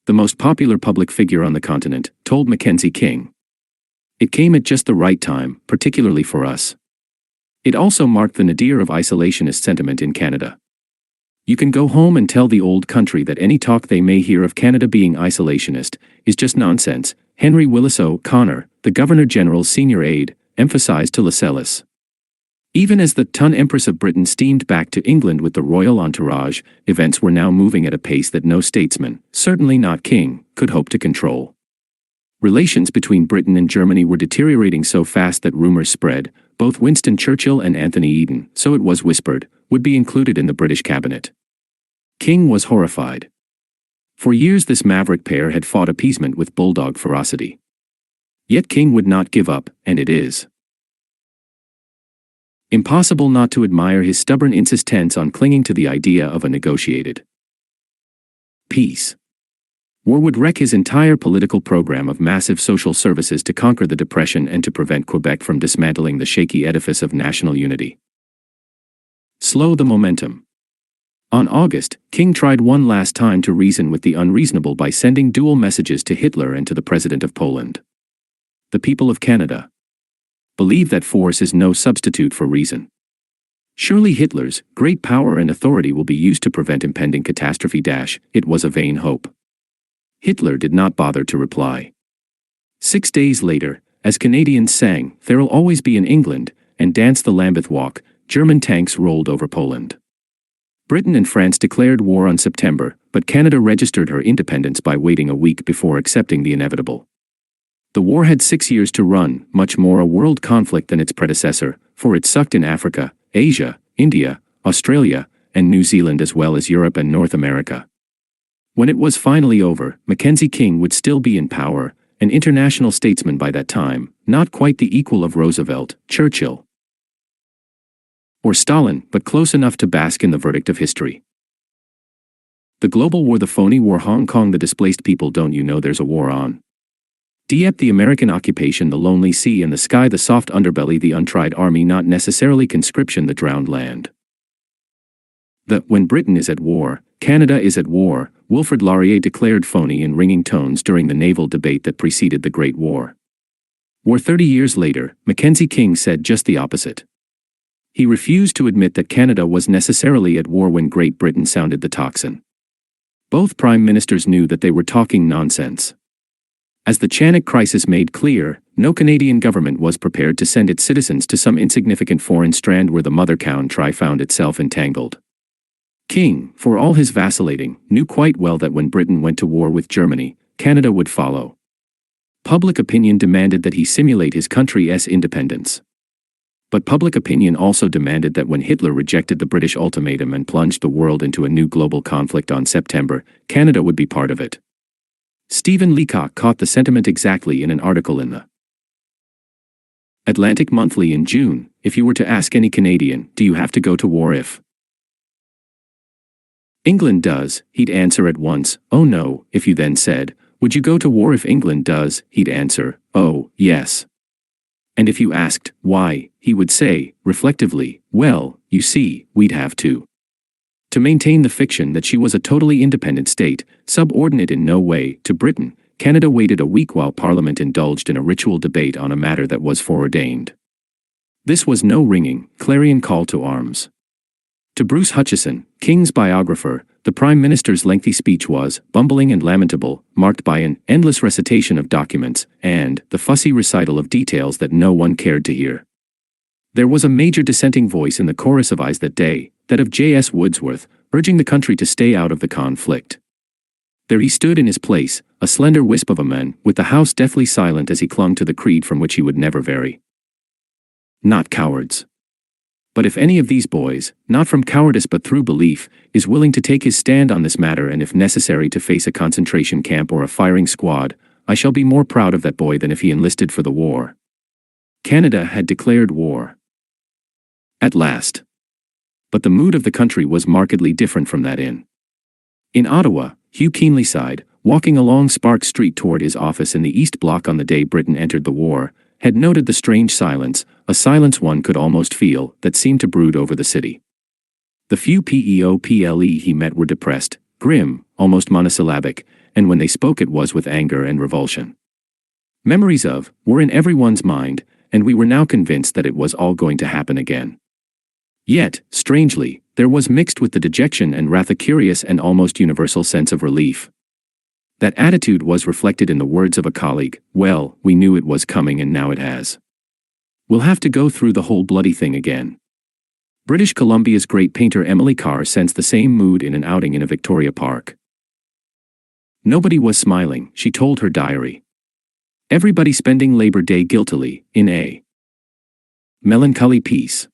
the most popular public figure on the continent, told Mackenzie King. It came at just the right time, particularly for us. It also marked the nadir of isolationist sentiment in Canada. You can go home and tell the old country that any talk they may hear of Canada being isolationist is just nonsense, Henry Willis O'Connor, the Governor-General's senior aide, emphasized to Lascelles. Even as the Empress of Britain steamed back to England with the royal entourage, events were now moving at a pace that no statesman, certainly not King, could hope to control. Relations between Britain and Germany were deteriorating so fast that rumors spread, both Winston Churchill and Anthony Eden, so it was whispered, would be included in the British cabinet. King was horrified. For years this maverick pair had fought appeasement with bulldog ferocity. Yet King would not give up, and it is impossible not to admire his stubborn insistence on clinging to the idea of a negotiated peace. War would wreck his entire political program of massive social services to conquer the Depression and to prevent Quebec from dismantling the shaky edifice of national unity. Slow the momentum. On August, King tried one last time to reason with the unreasonable by sending dual messages to Hitler and to the President of Poland. The people of Canada believe that force is no substitute for reason. Surely Hitler's great power and authority will be used to prevent impending catastrophe. It was a vain hope. Hitler did not bother to reply. 6 days later, as Canadians sang "There'll Always Be an England" and danced the Lambeth Walk, German tanks rolled over Poland. Britain and France declared war on September, but Canada registered her independence by waiting a week before accepting the inevitable. The war had 6 years to run, much more a world conflict than its predecessor, for it sucked in Africa, Asia, India, Australia, and New Zealand as well as Europe and North America. When it was finally over, Mackenzie King would still be in power, an international statesman by that time, not quite the equal of Roosevelt, Churchill, or Stalin, but close enough to bask in the verdict of history. The global war, the phony war, Hong Kong, the displaced people, don't you know there's a war on? Dieppe, the American occupation, the lonely sea and the sky, the soft underbelly, the untried army, not necessarily conscription, the drowned land. The when Britain is at war, Canada is at war, Wilfrid Laurier declared phony in ringing tones during the naval debate that preceded the Great War. 30 years later, Mackenzie King said just the opposite. He refused to admit that Canada was necessarily at war when Great Britain sounded the tocsin. Both prime ministers knew that they were talking nonsense. As the Chanic crisis made clear, no Canadian government was prepared to send its citizens to some insignificant foreign strand where the mother country found itself entangled. King, for all his vacillating, knew quite well that when Britain went to war with Germany, Canada would follow. Public opinion demanded that he simulate his country's independence. But public opinion also demanded that when Hitler rejected the British ultimatum and plunged the world into a new global conflict on September, Canada would be part of it. Stephen Leacock caught the sentiment exactly in an article in the Atlantic Monthly in June. If you were to ask any Canadian, do you have to go to war if England does, he'd answer at once, oh no. If you then said, would you go to war if England does, he'd answer, oh, yes. And if you asked, why, he would say, reflectively, well, you see, we'd have to. To maintain the fiction that she was a totally independent state, subordinate in no way to Britain, Canada waited a week while Parliament indulged in a ritual debate on a matter that was foreordained. This was no ringing, clarion call to arms. To Bruce Hutchison, King's biographer, the Prime Minister's lengthy speech was bumbling and lamentable, marked by an endless recitation of documents, and the fussy recital of details that no one cared to hear. There was a major dissenting voice in the chorus of eyes that day, that of J.S. Wordsworth, urging the country to stay out of the conflict. There he stood in his place, a slender wisp of a man, with the House deathly silent as he clung to the creed from which he would never vary. Not cowards. But if any of these boys, not from cowardice but through belief, is willing to take his stand on this matter and if necessary to face a concentration camp or a firing squad, I shall be more proud of that boy than if he enlisted for the war. Canada had declared war. At last. But the mood of the country was markedly different from that in Ottawa, Hugh Keenly sighed, walking along Sparks Street toward his office in the East Block on the day Britain entered the war, had noted the strange silence, a silence one could almost feel, that seemed to brood over the city. The few people he met were depressed, grim, almost monosyllabic, and when they spoke it was with anger and revulsion. Memories of were in everyone's mind, and we were now convinced that it was all going to happen again. Yet, strangely, there was mixed with the dejection and wrath a curious and almost universal sense of relief. That attitude was reflected in the words of a colleague, well, we knew it was coming and now it has. We'll have to go through the whole bloody thing again. British Columbia's great painter Emily Carr sensed the same mood in an outing in a Victoria Park. Nobody was smiling, she told her diary. Everybody spending Labor Day guiltily, in a melancholy peace.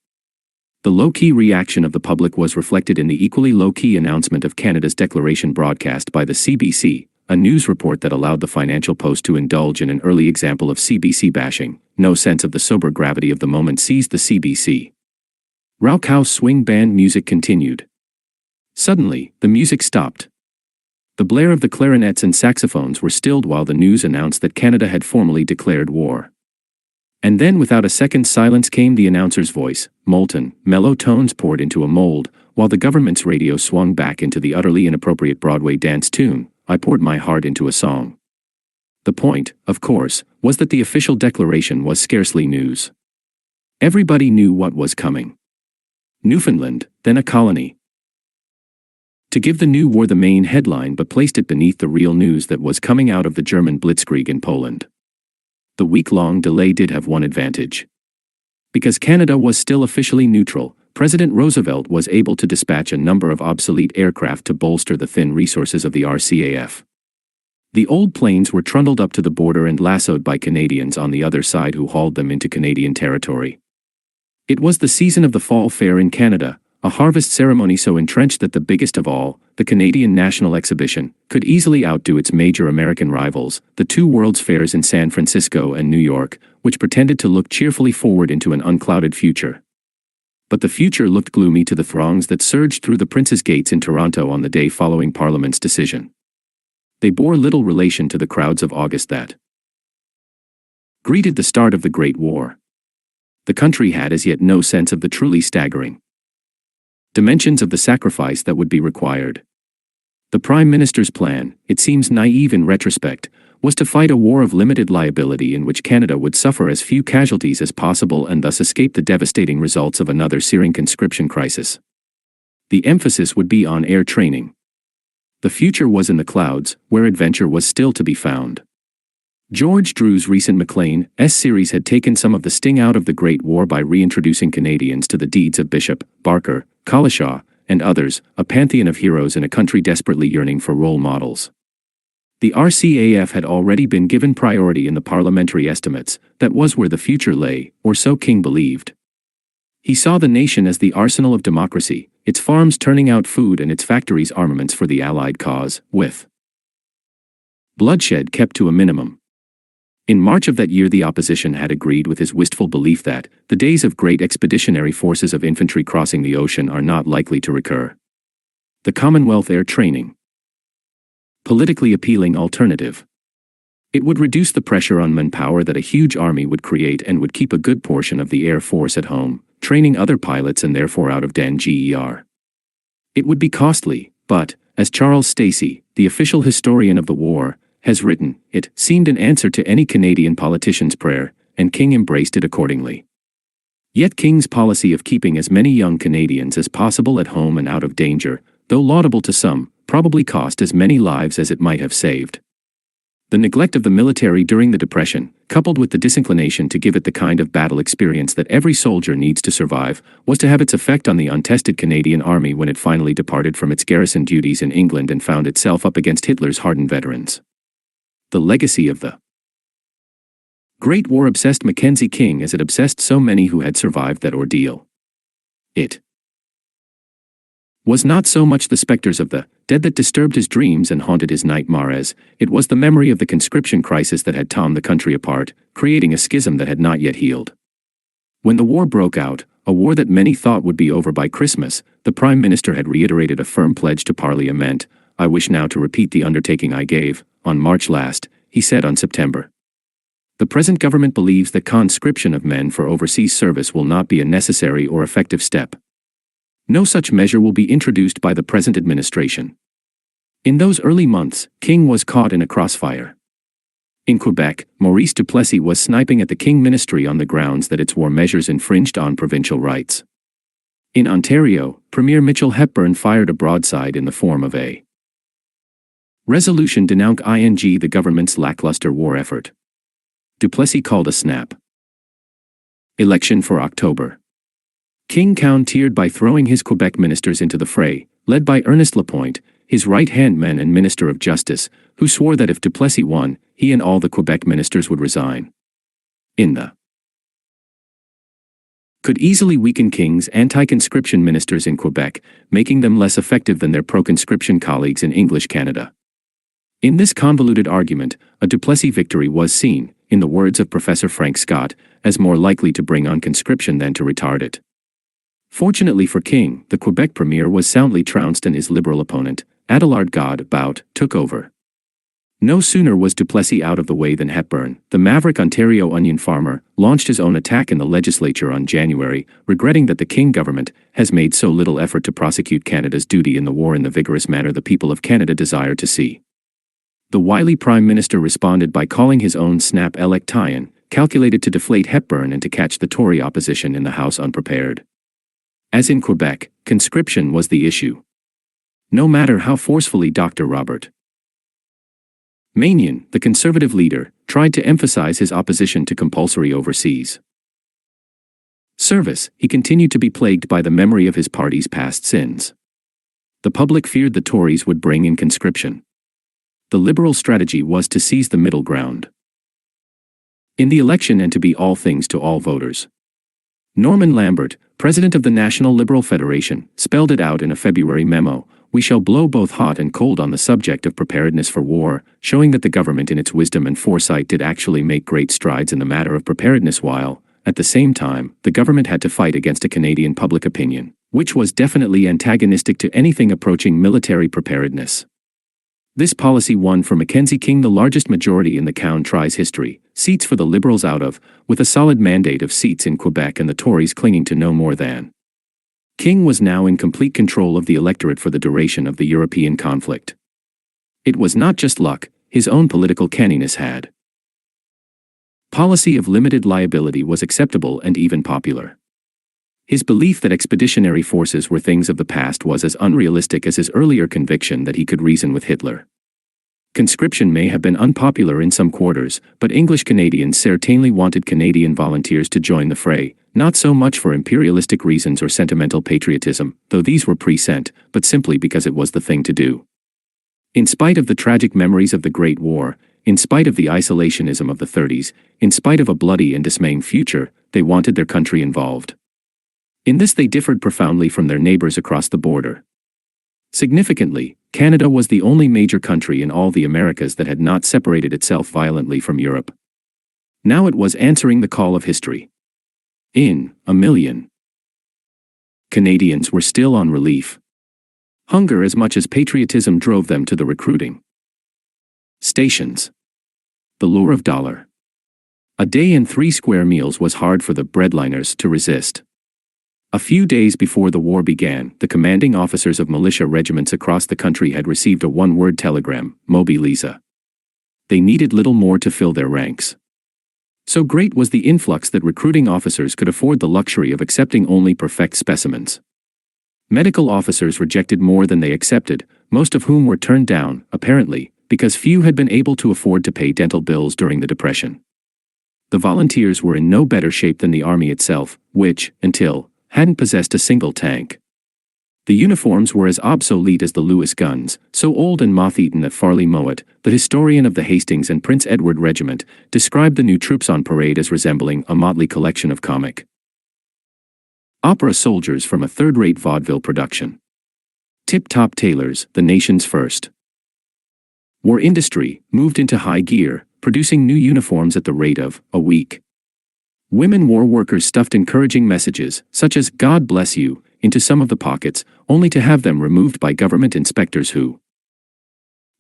The low-key reaction of the public was reflected in the equally low-key announcement of Canada's declaration broadcast by the CBC, a news report that allowed the Financial Post to indulge in an early example of CBC bashing. No sense of the sober gravity of the moment seized the CBC. Rauch House swing band music continued. Suddenly, the music stopped. The blare of the clarinets and saxophones were stilled while the news announced that Canada had formally declared war. And then without a second's silence came the announcer's voice, molten, mellow tones poured into a mold, while the government's radio swung back into the utterly inappropriate Broadway dance tune, I poured my heart into a song. The point, of course, was that the official declaration was scarcely news. Everybody knew what was coming. Newfoundland, then a colony. To give the new war the main headline but placed it beneath the real news that was coming out of the German blitzkrieg in Poland. The week-long delay did have one advantage. Because Canada was still officially neutral, President Roosevelt was able to dispatch a number of obsolete aircraft to bolster the thin resources of the RCAF. The old planes were trundled up to the border and lassoed by Canadians on the other side who hauled them into Canadian territory. It was the season of the fall fair in Canada, a harvest ceremony so entrenched that the biggest of all, the Canadian National Exhibition, could easily outdo its major American rivals, the two World's Fairs in San Francisco and New York, which pretended to look cheerfully forward into an unclouded future. But the future looked gloomy to the throngs that surged through the Prince's Gates in Toronto on the day following Parliament's decision. They bore little relation to the crowds of August that greeted the start of the Great War. The country had as yet no sense of the truly staggering dimensions of the sacrifice that would be required. The Prime Minister's plan, it seems naive in retrospect, was to fight a war of limited liability in which Canada would suffer as few casualties as possible and thus escape the devastating results of another searing conscription crisis. The emphasis would be on air training. The future was in the clouds, where adventure was still to be found. George Drew's recent Maclean's series had taken some of the sting out of the Great War by reintroducing Canadians to the deeds of Bishop, Barker, Collishaw, and others, a pantheon of heroes in a country desperately yearning for role models. The RCAF had already been given priority in the parliamentary estimates. That was where the future lay, or so King believed. He saw the nation as the arsenal of democracy, its farms turning out food and its factories armaments for the Allied cause, with bloodshed kept to a minimum. In March of that year the opposition had agreed with his wistful belief that the days of great expeditionary forces of infantry crossing the ocean are not likely to recur. The Commonwealth Air Training. Politically appealing alternative. It would reduce the pressure on manpower that a huge army would create and would keep a good portion of the Air Force at home, training other pilots and therefore out of danger. It would be costly, but, as Charles Stacey, the official historian of the war, has written, it seemed an answer to any Canadian politician's prayer, and King embraced it accordingly. Yet King's policy of keeping as many young Canadians as possible at home and out of danger, though laudable to some, probably cost as many lives as it might have saved. The neglect of the military during the Depression, coupled with the disinclination to give it the kind of battle experience that every soldier needs to survive, was to have its effect on the untested Canadian Army when it finally departed from its garrison duties in England and found itself up against Hitler's hardened veterans. The legacy of the Great War obsessed Mackenzie King as it obsessed so many who had survived that ordeal. It was not so much the specters of the dead that disturbed his dreams and haunted his nightmares, it was the memory of the conscription crisis that had torn the country apart, creating a schism that had not yet healed. When the war broke out, a war that many thought would be over by Christmas, the Prime Minister had reiterated a firm pledge to Parliament. I wish now to repeat the undertaking I gave, on March last, he said on September. The present government believes that conscription of men for overseas service will not be a necessary or effective step. No such measure will be introduced by the present administration. In those early months, King was caught in a crossfire. In Quebec, Maurice Duplessis was sniping at the King ministry on the grounds that its war measures infringed on provincial rights. In Ontario, Premier Mitchell Hepburn fired a broadside in the form of a resolution denouncing the government's lackluster war effort. Duplessis called a snap election for October. King countered by throwing his Quebec ministers into the fray, led by Ernest Lapointe, his right-hand man and Minister of Justice, who swore that if Duplessis won, he and all the Quebec ministers would resign. Could easily weaken King's anti-conscription ministers in Quebec, making them less effective than their pro-conscription colleagues in English Canada. In this convoluted argument, a Duplessis victory was seen, in the words of Professor Frank Scott, as more likely to bring on conscription than to retard it. Fortunately for King, the Quebec premier was soundly trounced and his Liberal opponent, Adelard Godbout, took over. No sooner was Duplessis out of the way than Hepburn, the maverick Ontario onion farmer, launched his own attack in the legislature on January, regretting that the King government has made so little effort to prosecute Canada's duty in the war in the vigorous manner the people of Canada desire to see. The wily Prime Minister responded by calling his own snap election, calculated to deflate Hepburn and to catch the Tory opposition in the House unprepared. As in Quebec, conscription was the issue. No matter how forcefully Dr. Robert Manion, the Conservative leader, tried to emphasize his opposition to compulsory overseas service, he continued to be plagued by the memory of his party's past sins. The public feared the Tories would bring in conscription. The Liberal strategy was to seize the middle ground in the election and to be all things to all voters. Norman Lambert, president of the National Liberal Federation, spelled it out in a February memo: "We shall blow both hot and cold on the subject of preparedness for war," showing that the government in its wisdom and foresight did actually make great strides in the matter of preparedness while, at the same time, the government had to fight against a Canadian public opinion, which was definitely antagonistic to anything approaching military preparedness. This policy won for Mackenzie King the largest majority in the country's history, seats for the Liberals out of, with a solid mandate of seats in Quebec and the Tories clinging to no more than. King was now in complete control of the electorate for the duration of the European conflict. It was not just luck, his own political canniness had. Policy of limited liability was acceptable and even popular. His belief that expeditionary forces were things of the past was as unrealistic as his earlier conviction that he could reason with Hitler. Conscription may have been unpopular in some quarters, but English Canadians certainly wanted Canadian volunteers to join the fray, not so much for imperialistic reasons or sentimental patriotism, though these were present, but simply because it was the thing to do. In spite of the tragic memories of the Great War, in spite of the isolationism of the 30s, in spite of a bloody and dismaying future, they wanted their country involved. In this they differed profoundly from their neighbors across the border. Significantly, Canada was the only major country in all the Americas that had not separated itself violently from Europe. Now it was answering the call of history. In a million, Canadians were still on relief. Hunger as much as patriotism drove them to the recruiting stations. The lure of $1 a day and 3 square meals was hard for the breadliners to resist. A few days before the war began, the commanding officers of militia regiments across the country had received a one-word telegram: "Mobiliza." They needed little more to fill their ranks. So great was the influx that recruiting officers could afford the luxury of accepting only perfect specimens. Medical officers rejected more than they accepted, most of whom were turned down, apparently, because few had been able to afford to pay dental bills during the Depression. The volunteers were in no better shape than the army itself, which, until hadn't possessed a single tank. The uniforms were as obsolete as the Lewis guns, so old and moth-eaten that Farley Mowat, the historian of the Hastings and Prince Edward Regiment, described the new troops on parade as resembling a motley collection of comic opera soldiers from a third-rate vaudeville production. Tip-top tailors, the nation's first war industry, moved into high gear, producing new uniforms at the rate of a week. Women war workers stuffed encouraging messages, such as "God bless you," into some of the pockets, only to have them removed by government inspectors who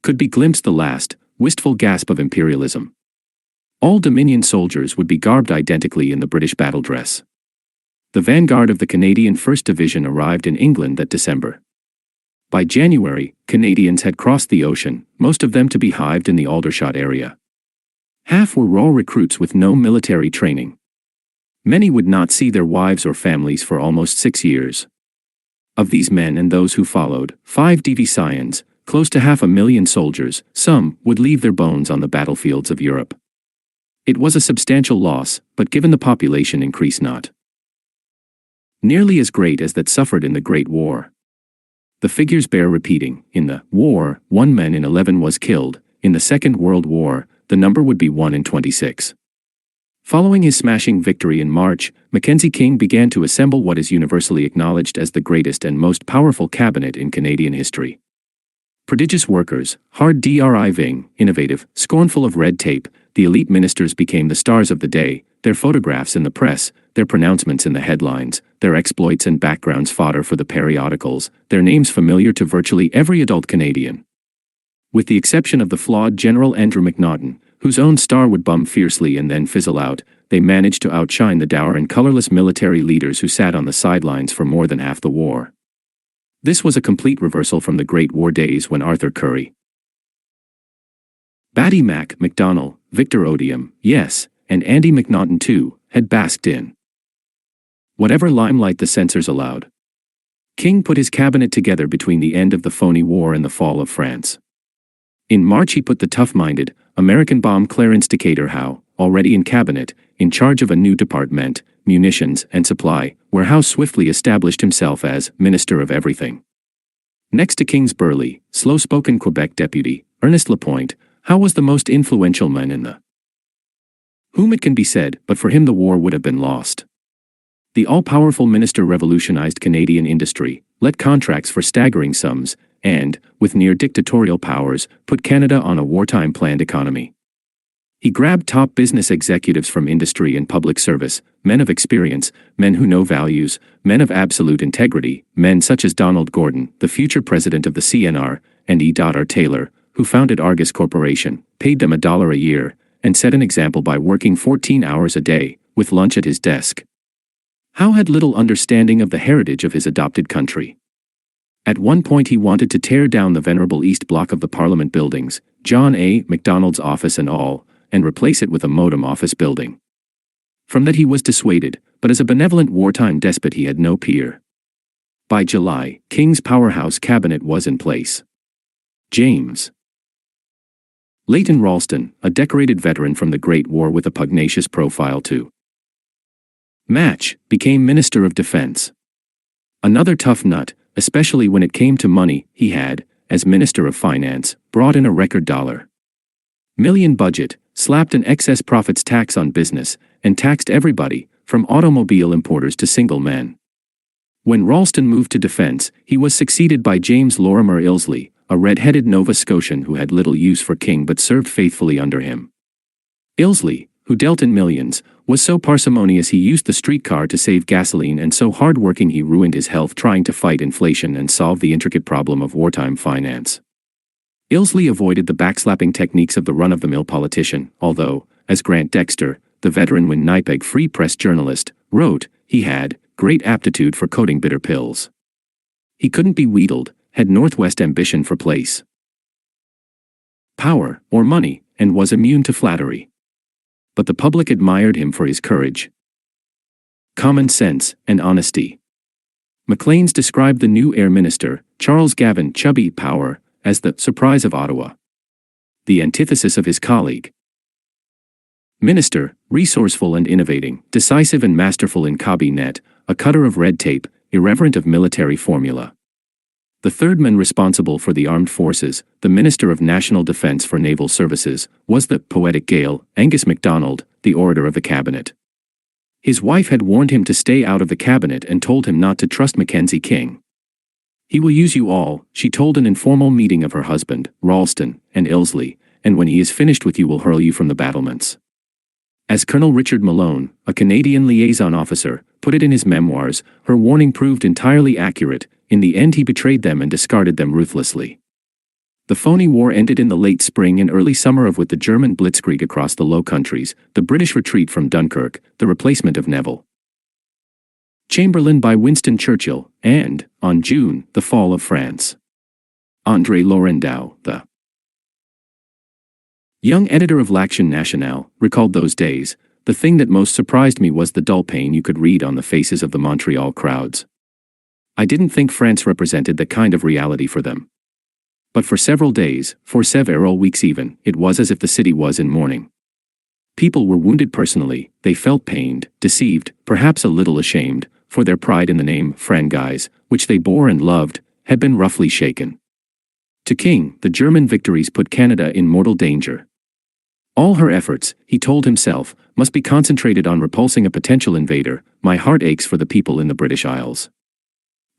could be glimpsed the last, wistful gasp of imperialism. All Dominion soldiers would be garbed identically in the British battle dress. The vanguard of the Canadian 1st Division arrived in England that December. By January, Canadians had crossed the ocean, most of them to be hived in the Aldershot area. Half were raw recruits with no military training. Many would not see their wives or families for almost 6 years. Of these men and those who followed, 5 divisions, close to 500,000 soldiers, some would leave their bones on the battlefields of Europe. It was a substantial loss, but given the population increase not nearly as great as that suffered in the Great War. The figures bear repeating: in the war, 1 man in 11 was killed; in the Second World War, the number would be 1 in 26. Following his smashing victory in March, Mackenzie King began to assemble what is universally acknowledged as the greatest and most powerful cabinet in Canadian history. Prodigious workers, hard-driving, innovative, scornful of red tape, the elite ministers became the stars of the day, their photographs in the press, their pronouncements in the headlines, their exploits and backgrounds fodder for the periodicals, their names familiar to virtually every adult Canadian. With the exception of the flawed General Andrew MacNaughton, whose own star would bum fiercely and then fizzle out, they managed to outshine the dour and colorless military leaders who sat on the sidelines for more than half the war. This was a complete reversal from the Great War days when Arthur Currie, Batty Mac MacDonald, Victor Odium, yes, and Andy McNaughton too, had basked in whatever limelight the censors allowed. King put his cabinet together between the end of the phony war and the fall of France. In March he put the tough-minded, American bomb Clarence Decatur Howe, already in cabinet, in charge of a new department, munitions and supply, where Howe swiftly established himself as Minister of Everything. Next to King's burly, slow-spoken Quebec deputy, Ernest Lapointe, Howe was the most influential man in the whom it can be said, but for him the war would have been lost. The all-powerful minister revolutionized Canadian industry, let contracts for staggering sums, and, with near-dictatorial powers, put Canada on a wartime planned economy. He grabbed top business executives from industry and public service, men of experience, men who know values, men of absolute integrity, men such as Donald Gordon, the future president of the CNR, and E.R. Taylor, who founded Argus Corporation, paid them $1 a year, and set an example by working 14 hours a day, with lunch at his desk. Howe had little understanding of the heritage of his adopted country. At one point he wanted to tear down the venerable East Block of the Parliament buildings, John A. Macdonald's office and all, and replace it with a modem office building. From that he was dissuaded, but as a benevolent wartime despot he had no peer. By July, King's powerhouse cabinet was in place. James Leighton Ralston, a decorated veteran from the Great War with a pugnacious profile to match, became Minister of Defense. Another tough nut, especially when it came to money, he had, as Minister of Finance, brought in a record $1 million budget, slapped an excess profits tax on business, and taxed everybody, from automobile importers to single men. When Ralston moved to defense, he was succeeded by James Lorimer Ilsley, a red-headed Nova Scotian who had little use for King but served faithfully under him. Ilsley, who dealt in millions, was so parsimonious he used the streetcar to save gasoline and so hard-working he ruined his health trying to fight inflation and solve the intricate problem of wartime finance. Ilsley avoided the backslapping techniques of the run-of-the-mill politician, although, as Grant Dexter, the veteran Winnipeg Free Press journalist, wrote, he had great aptitude for coating bitter pills. He couldn't be wheedled, had Northwest ambition for place, power, or money, and was immune to flattery. But the public admired him for his courage, common sense, and honesty. Maclean's described the new Air Minister, Charles Gavin Chubby Power, as the surprise of Ottawa, the antithesis of his colleague. Minister, resourceful and innovating, decisive and masterful in cabinet, a cutter of red tape, irreverent of military formula. The third man responsible for the armed forces, the Minister of National Defence for Naval Services, was the poetic Gael, Angus MacDonald, the orator of the cabinet. His wife had warned him to stay out of the cabinet and told him not to trust Mackenzie King. He will use you all, she told an informal meeting of her husband, Ralston, and Ilsley, and when he is finished with you will hurl you from the battlements. As Colonel Richard Malone, a Canadian liaison officer, put it in his memoirs, her warning proved entirely accurate. In the end he betrayed them and discarded them ruthlessly. The phony war ended in the late spring and early summer with the German blitzkrieg across the Low Countries, the British retreat from Dunkirk, the replacement of Neville Chamberlain by Winston Churchill, and, on June, the fall of France. André Laurendau, the young editor of L'Action Nationale, recalled those days. The thing that most surprised me was the dull pain you could read on the faces of the Montreal crowds. I didn't think France represented that kind of reality for them. But for several days, for several weeks even, it was as if the city was in mourning. People were wounded personally, they felt pained, deceived, perhaps a little ashamed, for their pride in the name Franchise, which they bore and loved, had been roughly shaken. To King, the German victories put Canada in mortal danger. All her efforts, he told himself, must be concentrated on repulsing a potential invader. My heart aches for the people in the British Isles.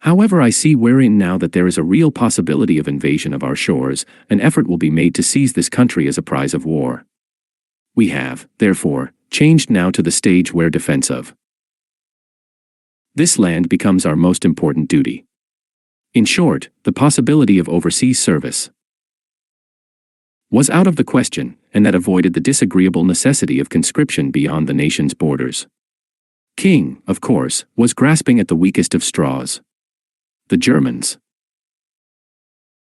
However, I see wherein now that there is a real possibility of invasion of our shores, an effort will be made to seize this country as a prize of war. We have, therefore, changed now to the stage where defense of this land becomes our most important duty. In short, the possibility of overseas service was out of the question, and that avoided the disagreeable necessity of conscription beyond the nation's borders. King, of course, was grasping at the weakest of straws. The Germans.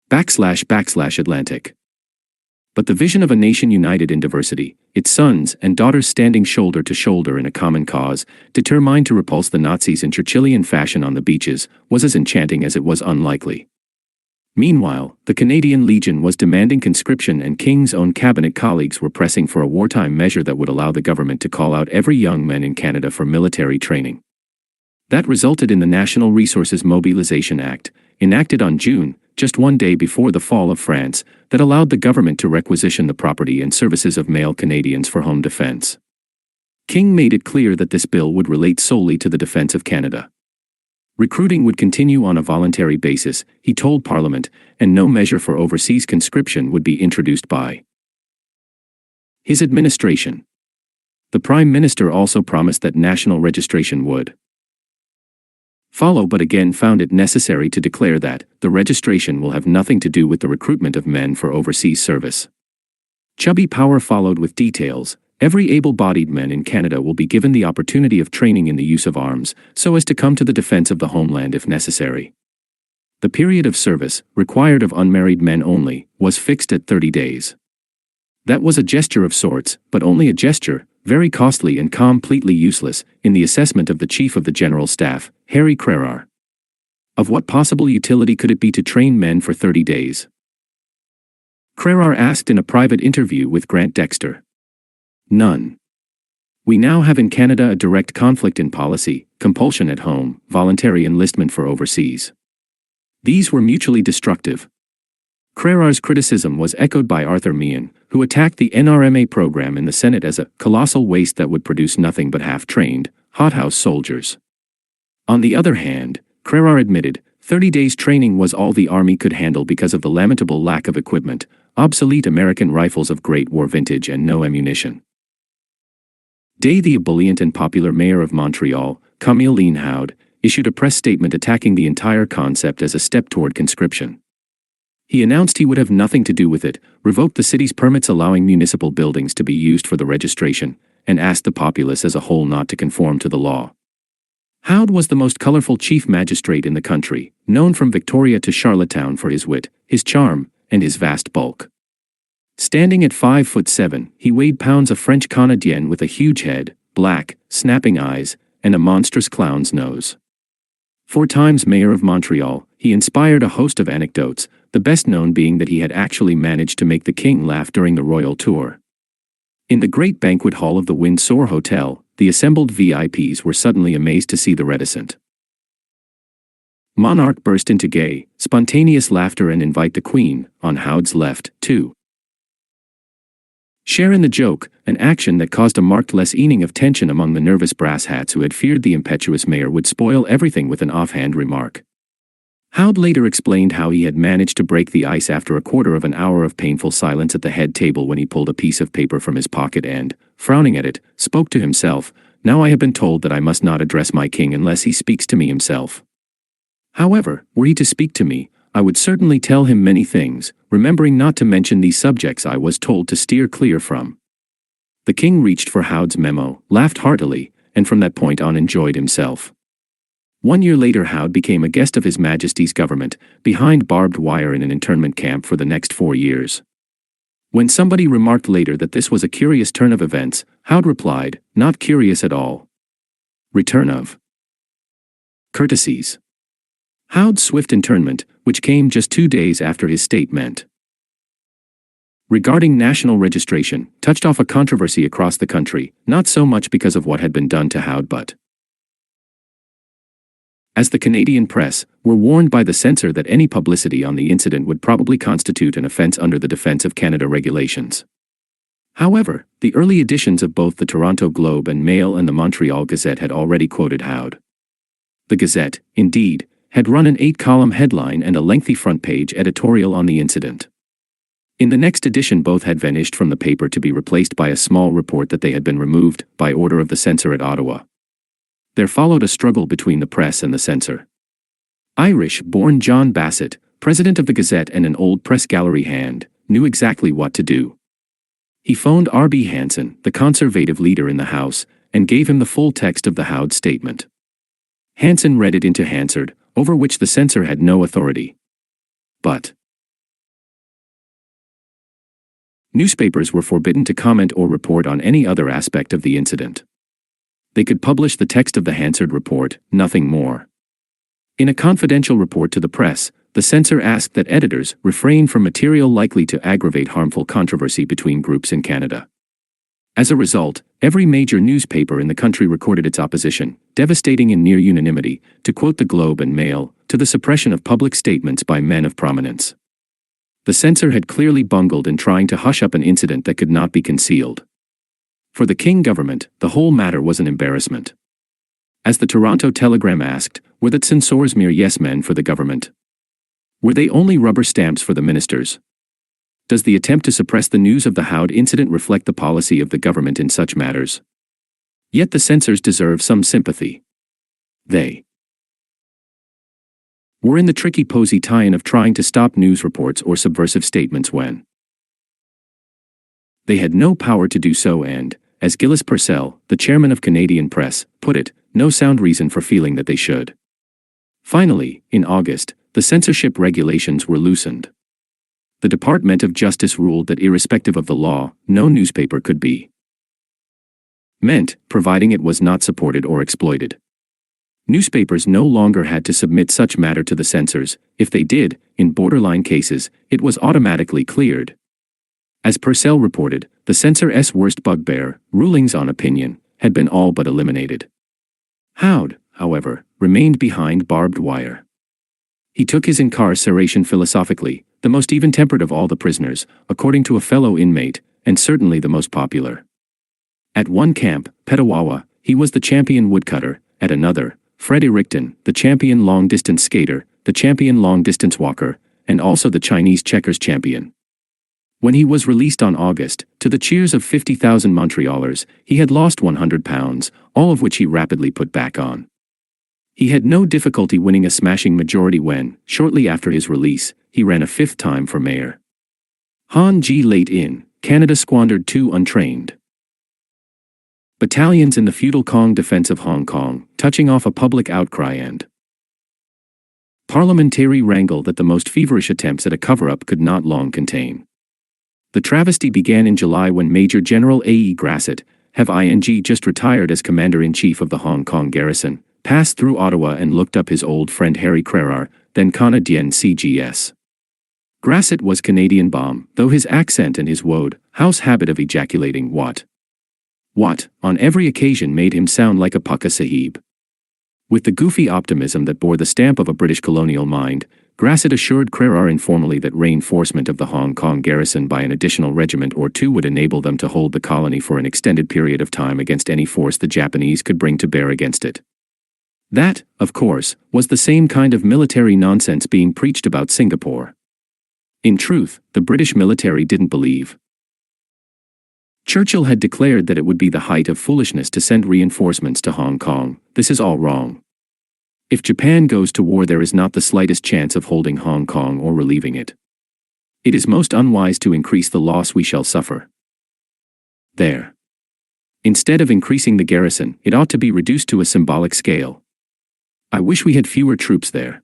/Atlantic. But the vision of a nation united in diversity, its sons and daughters standing shoulder to shoulder in a common cause, determined to repulse the Nazis in Churchillian fashion on the beaches, was as enchanting as it was unlikely. Meanwhile, the Canadian Legion was demanding conscription and King's own cabinet colleagues were pressing for a wartime measure that would allow the government to call out every young man in Canada for military training. That resulted in the National Resources Mobilization Act, enacted on June, just one day before the fall of France, that allowed the government to requisition the property and services of male Canadians for home defense. King made it clear that this bill would relate solely to the defense of Canada. Recruiting would continue on a voluntary basis, he told Parliament, and no measure for overseas conscription would be introduced by his administration. The Prime Minister also promised that national registration would follow, but again found it necessary to declare that the registration will have nothing to do with the recruitment of men for overseas service. Chubby Power followed with details. Every able-bodied man in Canada will be given the opportunity of training in the use of arms, so as to come to the defense of the homeland if necessary. The period of service, required of unmarried men only, was fixed at 30 days. That was a gesture of sorts, but only a gesture, very costly and completely useless, in the assessment of the Chief of the General Staff, Harry Crerar. Of what possible utility could it be to train men for 30 days? Crerar asked in a private interview with Grant Dexter. None. We now have in Canada a direct conflict in policy, compulsion at home, voluntary enlistment for overseas. These were mutually destructive. Crerar's criticism was echoed by Arthur Meehan, who attacked the NRMA program in the Senate as a colossal waste that would produce nothing but half-trained, hothouse soldiers. On the other hand, Crerar admitted 30 days training was all the Army could handle because of the lamentable lack of equipment, obsolete American rifles of Great War vintage and no ammunition. The ebullient and popular mayor of Montreal, Camille Lienhoud, issued a press statement attacking the entire concept as a step toward conscription. He announced he would have nothing to do with it, revoked the city's permits allowing municipal buildings to be used for the registration, and asked the populace as a whole not to conform to the law. Houd was the most colorful chief magistrate in the country, known from Victoria to Charlottetown for his wit, his charm, and his vast bulk. Standing at 5'7", he weighed pounds of French Canadien with a huge head, black, snapping eyes, and a monstrous clown's nose. 4 times mayor of Montreal, he inspired a host of anecdotes, the best known being that he had actually managed to make the king laugh during the royal tour. In the great banquet hall of the Windsor Hotel, the assembled VIPs were suddenly amazed to see the reticent monarch burst into gay, spontaneous laughter and invite the Queen, on Houd's left, to share in the joke, an action that caused a marked lessening of tension among the nervous brass hats who had feared the impetuous mayor would spoil everything with an offhand remark. Houd later explained how he had managed to break the ice after a quarter of an hour of painful silence at the head table when he pulled a piece of paper from his pocket and, frowning at it, spoke to himself, "Now I have been told that I must not address my king unless he speaks to me himself. However, were he to speak to me, I would certainly tell him many things, remembering not to mention these subjects I was told to steer clear from." The king reached for Houd's memo, laughed heartily, and from that point on enjoyed himself. 1 year later Houd became a guest of His Majesty's government, behind barbed wire in an internment camp for the next 4 years. When somebody remarked later that this was a curious turn of events, Houd replied, "Not curious at all. Return of courtesies." Houd's swift internment, which came just 2 days after his statement regarding national registration, touched off a controversy across the country, not so much because of what had been done to Houd but as the Canadian press were warned by the censor that any publicity on the incident would probably constitute an offense under the Defense of Canada regulations. However, the early editions of both the Toronto Globe and Mail and the Montreal Gazette had already quoted Houd. The Gazette, indeed, had run an 8-column headline and a lengthy front-page editorial on the incident. In the next edition both had vanished from the paper to be replaced by a small report that they had been removed, by order of the censor at Ottawa. There followed a struggle between the press and the censor. Irish-born John Bassett, president of the Gazette and an old press gallery hand, knew exactly what to do. He phoned R.B. Hanson, the conservative leader in the House, and gave him the full text of the Houd statement. Hanson read it into Hansard, over which the censor had no authority. But newspapers were forbidden to comment or report on any other aspect of the incident. They could publish the text of the Hansard report, nothing more. In a confidential report to the press, the censor asked that editors refrain from material likely to aggravate harmful controversy between groups in Canada. As a result, every major newspaper in the country recorded its opposition, devastating in near unanimity, to quote the Globe and Mail, to the suppression of public statements by men of prominence. The censor had clearly bungled in trying to hush up an incident that could not be concealed. For the King government, the whole matter was an embarrassment. As the Toronto Telegram asked, were the censors mere yes-men for the government? Were they only rubber stamps for the ministers? Does the attempt to suppress the news of the Howd incident reflect the policy of the government in such matters? Yet the censors deserve some sympathy. They were in the tricky posy tie-in of trying to stop news reports or subversive statements when they had no power to do so and, as Gillis Purcell, the chairman of Canadian Press, put it, no sound reason for feeling that they should. Finally, in August, the censorship regulations were loosened. The Department of Justice ruled that irrespective of the law, no newspaper could be meant, providing it was not supported or exploited. Newspapers no longer had to submit such matter to the censors. If they did, in borderline cases, it was automatically cleared. As Purcell reported, the censor's worst bugbear, rulings on opinion, had been all but eliminated. Howd, however, remained behind barbed wire. He took his incarceration philosophically, the most even-tempered of all the prisoners, according to a fellow inmate, and certainly the most popular. At one camp, Petawawa, he was the champion woodcutter; at another, Fred Erickton, the champion long-distance skater, the champion long-distance walker, and also the Chinese checkers champion. When he was released on August, to the cheers of 50,000 Montrealers, he had lost 100 pounds, all of which he rapidly put back on. He had no difficulty winning a smashing majority when, shortly after his release, he ran a fifth time for mayor. Han G. Late in, Canada squandered 2 untrained battalions in the feudal Kong defense of Hong Kong, touching off a public outcry and parliamentary wrangle that the most feverish attempts at a cover-up could not long contain. The travesty began in July when Major General A.E. Grasset, have ing just retired as Commander-in-Chief of the Hong Kong garrison, passed through Ottawa and looked up his old friend Harry Crerar, then Canadien CGS. Grasset was Canadian bomb, though his accent and his woad, house habit of ejaculating what, on every occasion made him sound like a Pukka Sahib. With the goofy optimism that bore the stamp of a British colonial mind, Grasset assured Crerar informally that reinforcement of the Hong Kong garrison by an additional regiment or 2 would enable them to hold the colony for an extended period of time against any force the Japanese could bring to bear against it. That, of course, was the same kind of military nonsense being preached about Singapore. In truth, the British military didn't believe. Churchill had declared that it would be the height of foolishness to send reinforcements to Hong Kong. This is all wrong. If Japan goes to war, there is not the slightest chance of holding Hong Kong or relieving it. It is most unwise to increase the loss we shall suffer there. Instead of increasing the garrison, it ought to be reduced to a symbolic scale. I wish we had fewer troops there.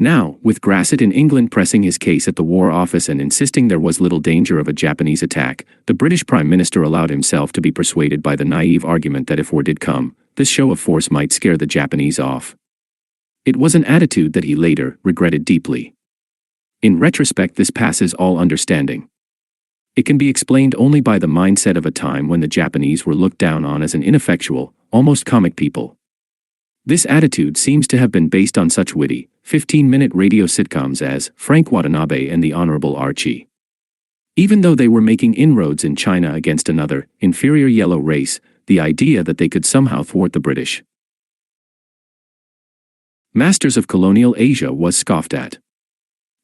Now, with Grasset in England pressing his case at the War Office and insisting there was little danger of a Japanese attack, the British Prime Minister allowed himself to be persuaded by the naive argument that if war did come, this show of force might scare the Japanese off. It was an attitude that he later regretted deeply. In retrospect, this passes all understanding. It can be explained only by the mindset of a time when the Japanese were looked down on as an ineffectual, almost comic people. This attitude seems to have been based on such witty, 15-minute radio sitcoms as Frank Watanabe and the Honorable Archie. Even though they were making inroads in China against another, inferior yellow race, the idea that they could somehow thwart the British masters of colonial Asia was scoffed at.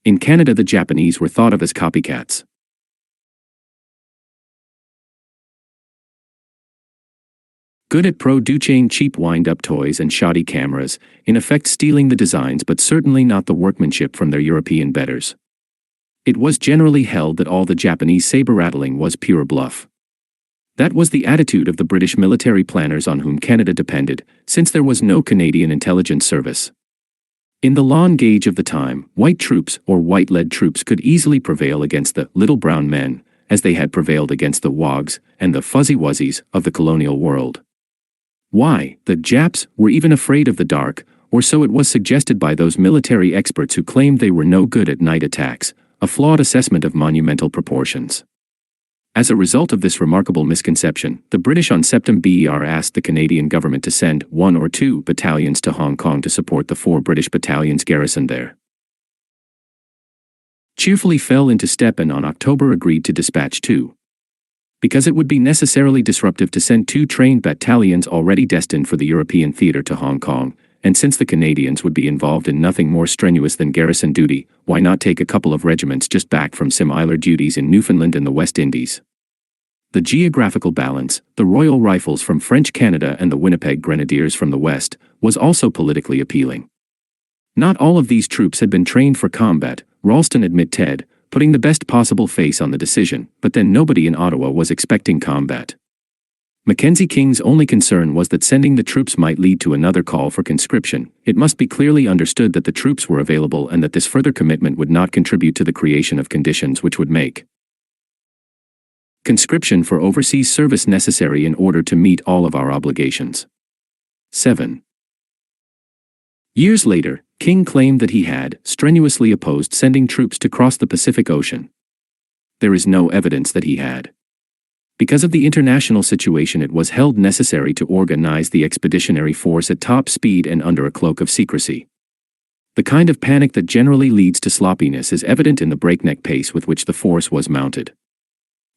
In Canada, the Japanese were thought of as copycats. Good at producing cheap wind-up toys and shoddy cameras, in effect stealing the designs but certainly not the workmanship from their European betters. It was generally held that all the Japanese saber-rattling was pure bluff. That was the attitude of the British military planners on whom Canada depended, since there was no Canadian intelligence service. In the lawn gauge of the time, white troops or white-led troops could easily prevail against the little brown men, as they had prevailed against the wogs and the fuzzy-wuzzies of the colonial world. Why, the Japs were even afraid of the dark, or so it was suggested by those military experts who claimed they were no good at night attacks, a flawed assessment of monumental proportions. As a result of this remarkable misconception, the British on September asked the Canadian government to send 1 or 2 battalions to Hong Kong to support the 4 British battalions garrisoned there. Cheerfully fell into step and on October agreed to dispatch 2 because it would be necessarily disruptive to send 2 trained battalions already destined for the European theater to Hong Kong, and since the Canadians would be involved in nothing more strenuous than garrison duty, why not take a couple of regiments just back from similar duties in Newfoundland and the West Indies? The geographical balance, the Royal Rifles from French Canada and the Winnipeg Grenadiers from the West, was also politically appealing. Not all of these troops had been trained for combat, Ralston admitted, putting the best possible face on the decision, but then nobody in Ottawa was expecting combat. Mackenzie King's only concern was that sending the troops might lead to another call for conscription. It must be clearly understood that the troops were available and that this further commitment would not contribute to the creation of conditions which would make conscription for overseas service necessary in order to meet all of our obligations. 7. Years later, King claimed that he had strenuously opposed sending troops to cross the Pacific Ocean. There is no evidence that he had. Because of the international situation, it was held necessary to organize the expeditionary force at top speed and under a cloak of secrecy. The kind of panic that generally leads to sloppiness is evident in the breakneck pace with which the force was mounted.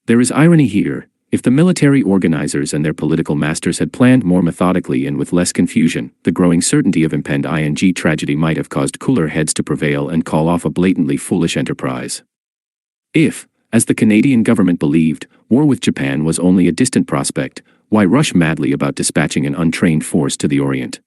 There is irony here. If the military organizers and their political masters had planned more methodically and with less confusion, the growing certainty of impending tragedy might have caused cooler heads to prevail and call off a blatantly foolish enterprise. If, as the Canadian government believed, war with Japan was only a distant prospect, why rush madly about dispatching an untrained force to the Orient?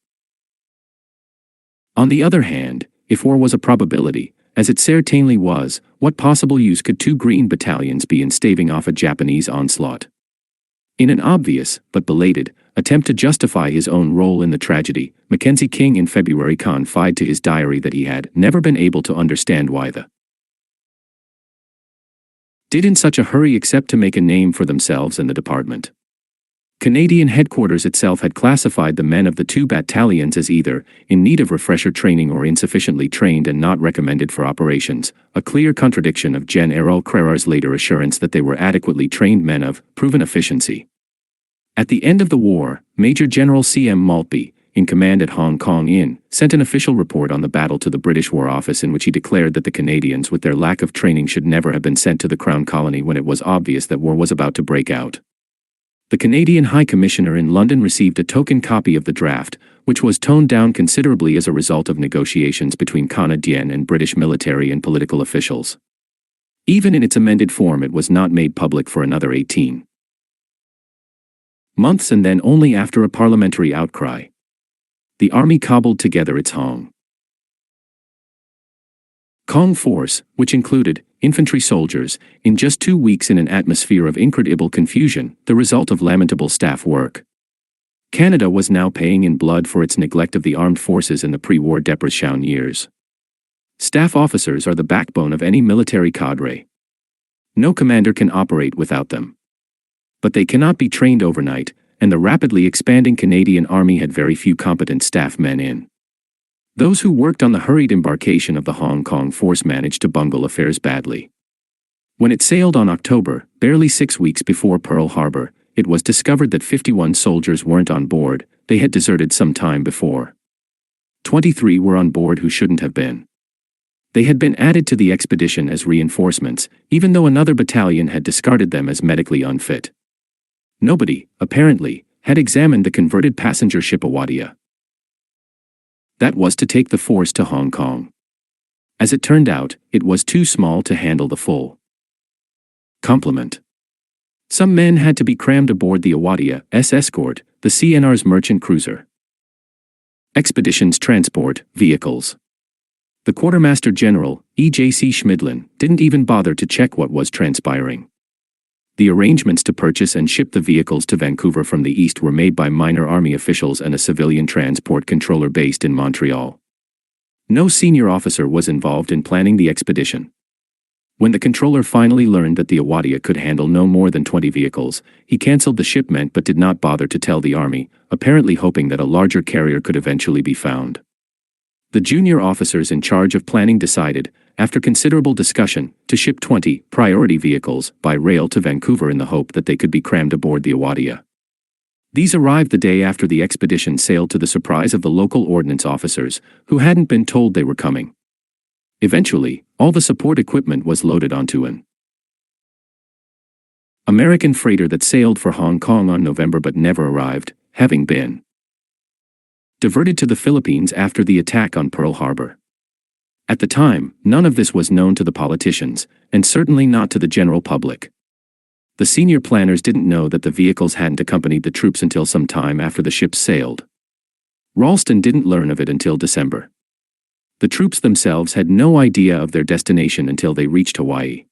On the other hand, if war was a probability, as it certainly was, what possible use could 2 green battalions be in staving off a Japanese onslaught? In an obvious, but belated, attempt to justify his own role in the tragedy, Mackenzie King in February confided to his diary that he had never been able to understand why the did in such a hurry except to make a name for themselves and the department. Canadian headquarters itself had classified the men of the 2 battalions as either in need of refresher training or insufficiently trained and not recommended for operations, a clear contradiction of General Crerar's later assurance that they were adequately trained men of proven efficiency. At the end of the war, Major General C.M. Maltby, in command at Hong Kong Inn, sent an official report on the battle to the British War Office in which he declared that the Canadians with their lack of training should never have been sent to the Crown Colony when it was obvious that war was about to break out. The Canadian High Commissioner in London received a token copy of the draft, which was toned down considerably as a result of negotiations between Canadian and British military and political officials. Even in its amended form, it was not made public for another 18 months, and then only after a parliamentary outcry. The army cobbled together its Hong Kong force, which included infantry soldiers, in just 2 weeks in an atmosphere of incredible confusion, the result of lamentable staff work. Canada was now paying in blood for its neglect of the armed forces in the pre-war Depression years. Staff officers are the backbone of any military cadre. No commander can operate without them. But they cannot be trained overnight, and the rapidly expanding Canadian Army had very few competent staff men in. Those who worked on the hurried embarkation of the Hong Kong force managed to bungle affairs badly. When it sailed on October, barely 6 weeks before Pearl Harbor, it was discovered that 51 soldiers weren't on board. They had deserted some time before. 23 were on board who shouldn't have been. They had been added to the expedition as reinforcements, even though another battalion had discarded them as medically unfit. Nobody, apparently, had examined the converted passenger ship Awadia. That was to take the force to Hong Kong. As it turned out, it was too small to handle the full complement. Some men had to be crammed aboard the Awadia's escort, the CNR's merchant cruiser. Expedition's transport vehicles. The Quartermaster General, E.J.C. Schmidlin, didn't even bother to check what was transpiring. The arrangements to purchase and ship the vehicles to Vancouver from the east were made by minor army officials and a civilian transport controller based in Montreal. No senior officer was involved in planning the expedition. When the controller finally learned that the Awadia could handle no more than 20 vehicles, he cancelled the shipment but did not bother to tell the army, apparently hoping that a larger carrier could eventually be found. The junior officers in charge of planning decided, after considerable discussion, to ship 20 priority vehicles by rail to Vancouver in the hope that they could be crammed aboard the Awadia. These arrived the day after the expedition sailed, to the surprise of the local ordnance officers, who hadn't been told they were coming. Eventually, all the support equipment was loaded onto an American freighter that sailed for Hong Kong on November but never arrived, having been diverted to the Philippines after the attack on Pearl Harbor. At the time, none of this was known to the politicians, and certainly not to the general public. The senior planners didn't know that the vehicles hadn't accompanied the troops until some time after the ships sailed. Ralston didn't learn of it until December. The troops themselves had no idea of their destination until they reached Hawaii.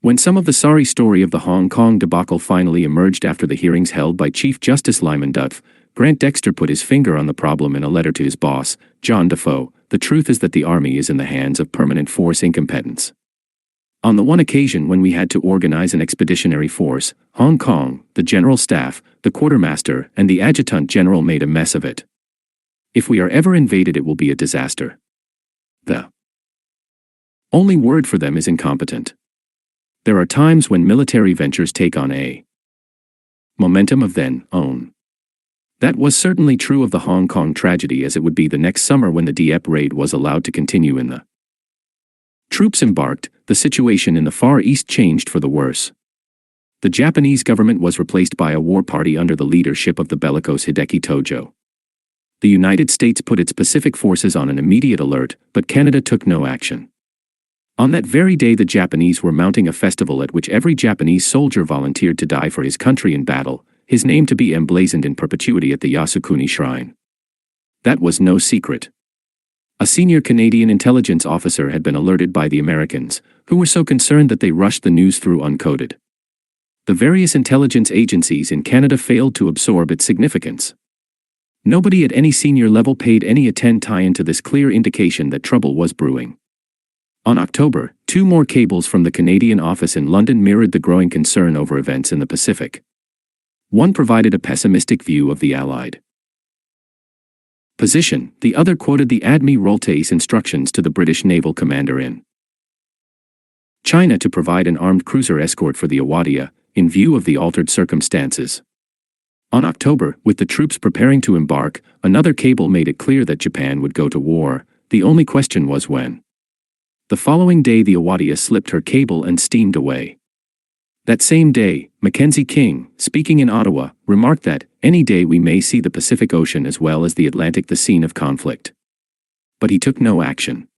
When some of the sorry story of the Hong Kong debacle finally emerged after the hearings held by Chief Justice Lyman Duff, Grant Dexter put his finger on the problem in a letter to his boss, John Defoe. The truth is that the Army is in the hands of permanent force incompetents. On the one occasion when we had to organize an expeditionary force, Hong Kong, the General Staff, the Quartermaster, and the Adjutant General made a mess of it. If we are ever invaded, it will be a disaster. The only word for them is incompetent. There are times when military ventures take on a momentum of their own. That was certainly true of the Hong Kong tragedy, as it would be the next summer when the Dieppe raid was allowed to continue in the troops embarked. The situation in the Far East changed for the worse. The Japanese government was replaced by a war party under the leadership of the bellicose Hideki Tojo. The United States put its Pacific forces on an immediate alert, but Canada took no action. On that very day, the Japanese were mounting a festival at which every Japanese soldier volunteered to die for his country in battle, his name to be emblazoned in perpetuity at the Yasukuni Shrine. That was no secret. A senior Canadian intelligence officer had been alerted by the Americans, who were so concerned that they rushed the news through uncoded. The various intelligence agencies in Canada failed to absorb its significance. Nobody at any senior level paid any attention to this clear indication that trouble was brewing. On October, 2 more cables from the Canadian office in London mirrored the growing concern over events in the Pacific. One provided a pessimistic view of the Allied position, the other quoted the Admiralty's instructions to the British naval commander in China to provide an armed cruiser escort for the Awadia, in view of the altered circumstances. On October, with the troops preparing to embark, another cable made it clear that Japan would go to war. The only question was when. The following day, the Awadia slipped her cable and steamed away. That same day, Mackenzie King, speaking in Ottawa, remarked that, any day we may see the Pacific Ocean as well as the Atlantic the scene of conflict. But he took no action.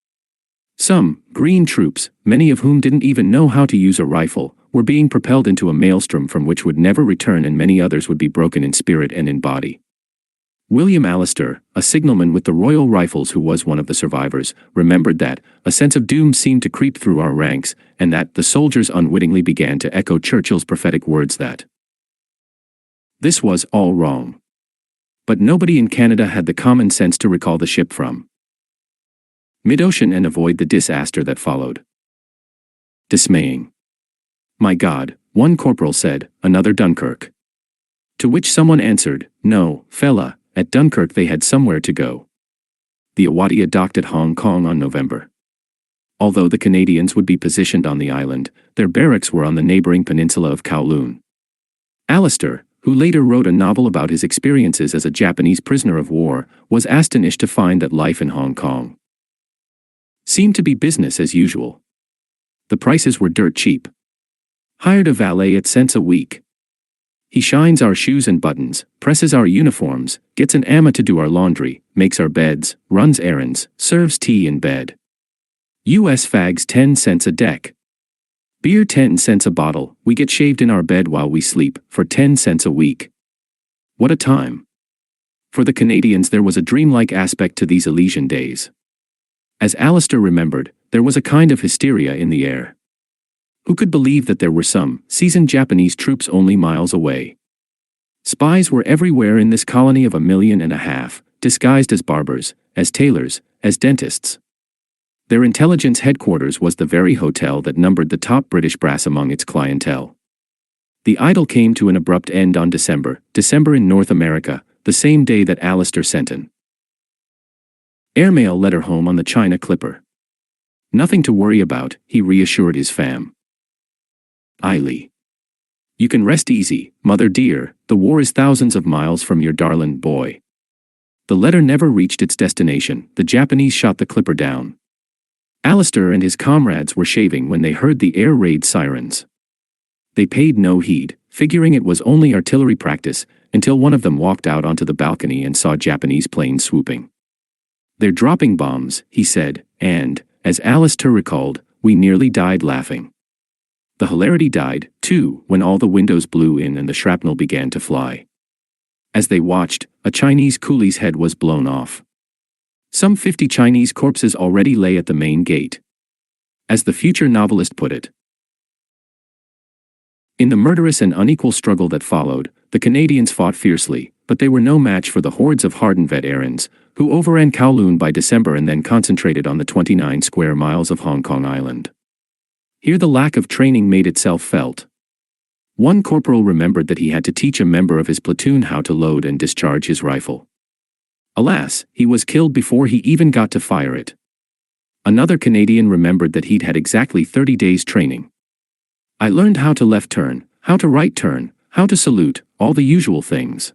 Some green troops, many of whom didn't even know how to use a rifle, were being propelled into a maelstrom from which would never return, and many others would be broken in spirit and in body. William Allister, a signalman with the Royal Rifles who was one of the survivors, remembered that a sense of doom seemed to creep through our ranks, and that the soldiers unwittingly began to echo Churchill's prophetic words that this was all wrong. But nobody in Canada had the common sense to recall the ship from mid-ocean and avoid the disaster that followed. Dismaying. My God, one corporal said, another Dunkirk. To which someone answered, no, fella, at Dunkirk they had somewhere to go. The Awadia docked at Hong Kong on November. Although the Canadians would be positioned on the island, their barracks were on the neighboring peninsula of Kowloon. Allister, who later wrote a novel about his experiences as a Japanese prisoner of war, was astonished to find that life in Hong Kong seemed to be business as usual. The prices were dirt cheap. Hired a valet at cents a week. He shines our shoes and buttons, presses our uniforms, gets an amma to do our laundry, makes our beds, runs errands, serves tea in bed. US fags 10 cents a deck. Beer 10 cents a bottle, we get shaved in our bed while we sleep, for 10 cents a week. What a time. For the Canadians there was a dreamlike aspect to these Elysian days. As Allister remembered, there was a kind of hysteria in the air. Who could believe that there were some seasoned Japanese troops only miles away? Spies were everywhere in this colony of 1.5 million, disguised as barbers, as tailors, as dentists. Their intelligence headquarters was the very hotel that numbered the top British brass among its clientele. The idyll came to an abrupt end on December in North America, the same day that Allister sent an airmail letter home on the China Clipper. Nothing to worry about, he reassured his fam. Eily. You can rest easy, mother dear, the war is thousands of miles from your darlin' boy. The letter never reached its destination, the Japanese shot the Clipper down. Allister and his comrades were shaving when they heard the air raid sirens. They paid no heed, figuring it was only artillery practice, until one of them walked out onto the balcony and saw Japanese planes swooping. "They're dropping bombs," he said, and, as Alistair recalled, "we nearly died laughing." The hilarity died, too, when all the windows blew in and the shrapnel began to fly. As they watched, a Chinese coolie's head was blown off. Some 50 Chinese corpses already lay at the main gate. As the future novelist put it, in the murderous and unequal struggle that followed, the Canadians fought fiercely, but they were no match for the hordes of hardened veterans, who overran Kowloon by December and then concentrated on the 29 square miles of Hong Kong Island. Here the lack of training made itself felt. One corporal remembered that he had to teach a member of his platoon how to load and discharge his rifle. Alas, he was killed before he even got to fire it. Another Canadian remembered that he'd had exactly 30 days training. "I learned how to left turn, how to right turn, how to salute, all the usual things.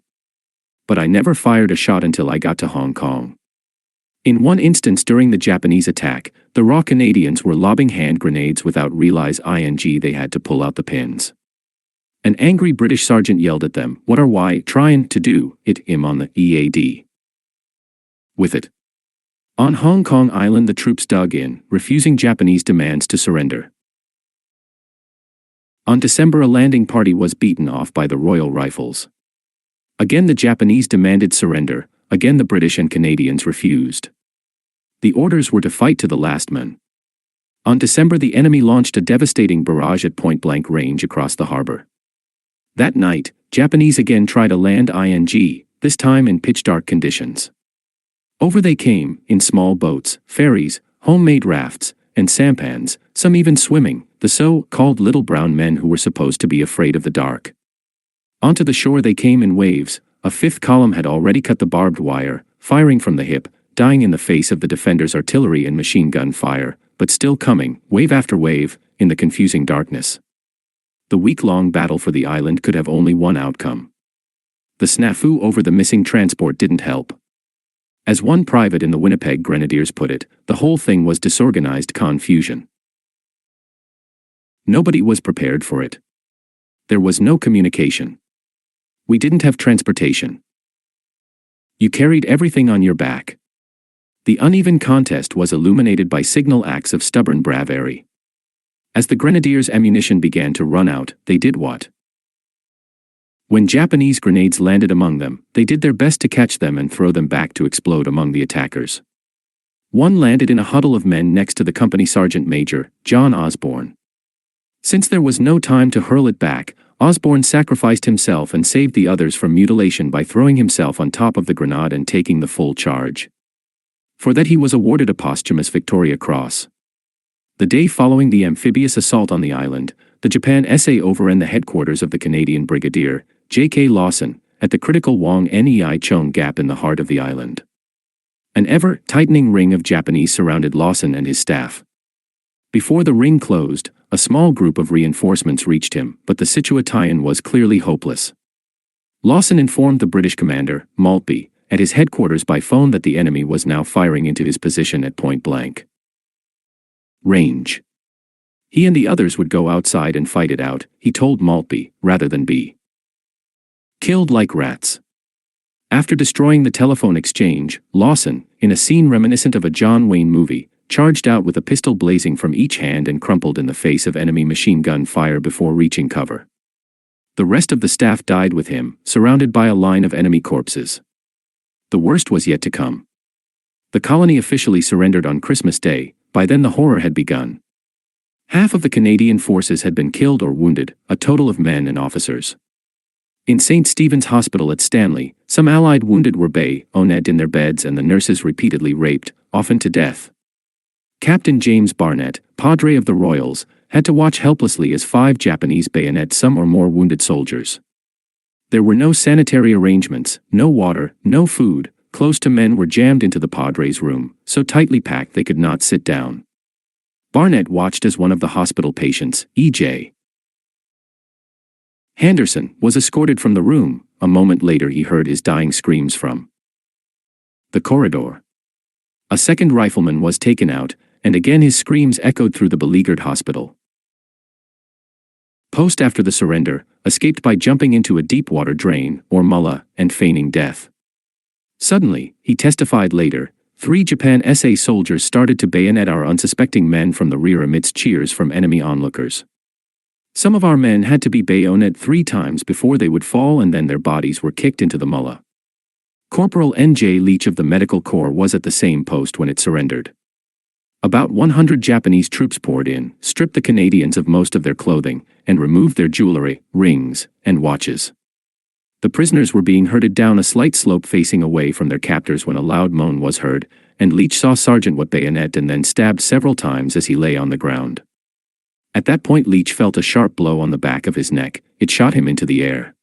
But I never fired a shot until I got to Hong Kong." In one instance during the Japanese attack, the raw Canadians were lobbing hand grenades without realizing they had to pull out the pins. An angry British sergeant yelled at them, "What are we trying to do, on the EAD? With it." On Hong Kong Island the troops dug in, refusing Japanese demands to surrender. On December a landing party was beaten off by the Royal Rifles. Again the Japanese demanded surrender, again the British and Canadians refused. The orders were to fight to the last man. On December the enemy launched a devastating barrage at point-blank range across the harbor. That night, Japanese again tried to land this time in pitch-dark conditions. Over they came, in small boats, ferries, homemade rafts, and sampans, some even swimming, the so-called little brown men who were supposed to be afraid of the dark. Onto the shore they came in waves. A fifth column had already cut the barbed wire, firing from the hip, dying in the face of the defenders' artillery and machine gun fire, but still coming, wave after wave, in the confusing darkness. The week-long battle for the island could have only one outcome. The snafu over the missing transport didn't help. As one private in the Winnipeg Grenadiers put it, the whole thing was disorganized confusion. Nobody was prepared for it. There was no communication. We didn't have transportation. You carried everything on your back. The uneven contest was illuminated by signal acts of stubborn bravery. As the Grenadiers' ammunition began to run out, they did what? When Japanese grenades landed among them, they did their best to catch them and throw them back to explode among the attackers. One landed in a huddle of men next to the company sergeant major, John Osborne. Since there was no time to hurl it back, Osborne sacrificed himself and saved the others from mutilation by throwing himself on top of the grenade and taking the full charge. For that he was awarded a posthumous Victoria Cross. The day following the amphibious assault on the island, the Japan SA overran the headquarters of the Canadian Brigadier, J.K. Lawson, at the critical Wang Nei Chung Gap in the heart of the island. An ever-tightening ring of Japanese surrounded Lawson and his staff. Before the ring closed, a small group of reinforcements reached him, but the situation was clearly hopeless. Lawson informed the British commander, Maltby, at his headquarters by phone that the enemy was now firing into his position at point-blank range. He and the others would go outside and fight it out, he told Maltby, rather than be killed like rats. After destroying the telephone exchange, Lawson, in a scene reminiscent of a John Wayne movie, charged out with a pistol blazing from each hand and crumpled in the face of enemy machine gun fire before reaching cover. The rest of the staff died with him, surrounded by a line of enemy corpses. The worst was yet to come. The colony officially surrendered on Christmas Day. By then the horror had begun. Half of the Canadian forces had been killed or wounded, a total of men and officers. In St. Stephen's Hospital at Stanley, some Allied wounded were bayoneted in their beds and the nurses repeatedly raped, often to death. Captain James Barnett, Padre of the Royals, had to watch helplessly as 5 Japanese bayonet some or more wounded soldiers. There were no sanitary arrangements, no water, no food. Close to men were jammed into the Padre's room, so tightly packed they could not sit down. Barnett watched as one of the hospital patients, E.J. Henderson, was escorted from the room. A moment later he heard his dying screams from the corridor. A second rifleman was taken out, and again his screams echoed through the beleaguered hospital. Post after the surrender, escaped by jumping into a deep water drain, or mullah, and feigning death. Suddenly, he testified later, 3 Japan SA soldiers started to bayonet our unsuspecting men from the rear amidst cheers from enemy onlookers. Some of our men had to be bayoneted 3 times before they would fall, and then their bodies were kicked into the mullah. Corporal N.J. Leach of the Medical Corps was at the same post when it surrendered. About 100 Japanese troops poured in, stripped the Canadians of most of their clothing, and removed their jewelry, rings, and watches. The prisoners were being herded down a slight slope facing away from their captors when a loud moan was heard, and Leach saw Sergeant Watt bayonet and then stabbed several times as he lay on the ground. At that point Leach felt a sharp blow on the back of his neck. It shot him into the air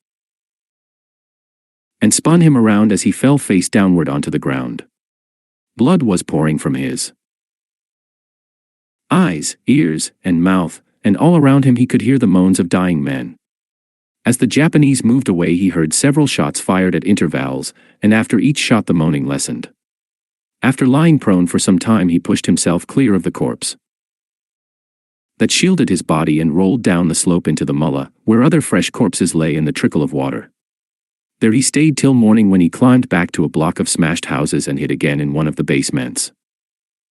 and spun him around as he fell face downward onto the ground. Blood was pouring from his eyes, ears, and mouth, and all around him he could hear the moans of dying men. As the Japanese moved away he heard several shots fired at intervals, and after each shot the moaning lessened. After lying prone for some time he pushed himself clear of the corpse that shielded his body and rolled down the slope into the mullah, where other fresh corpses lay in the trickle of water. There he stayed till morning, when he climbed back to a block of smashed houses and hid again in one of the basements.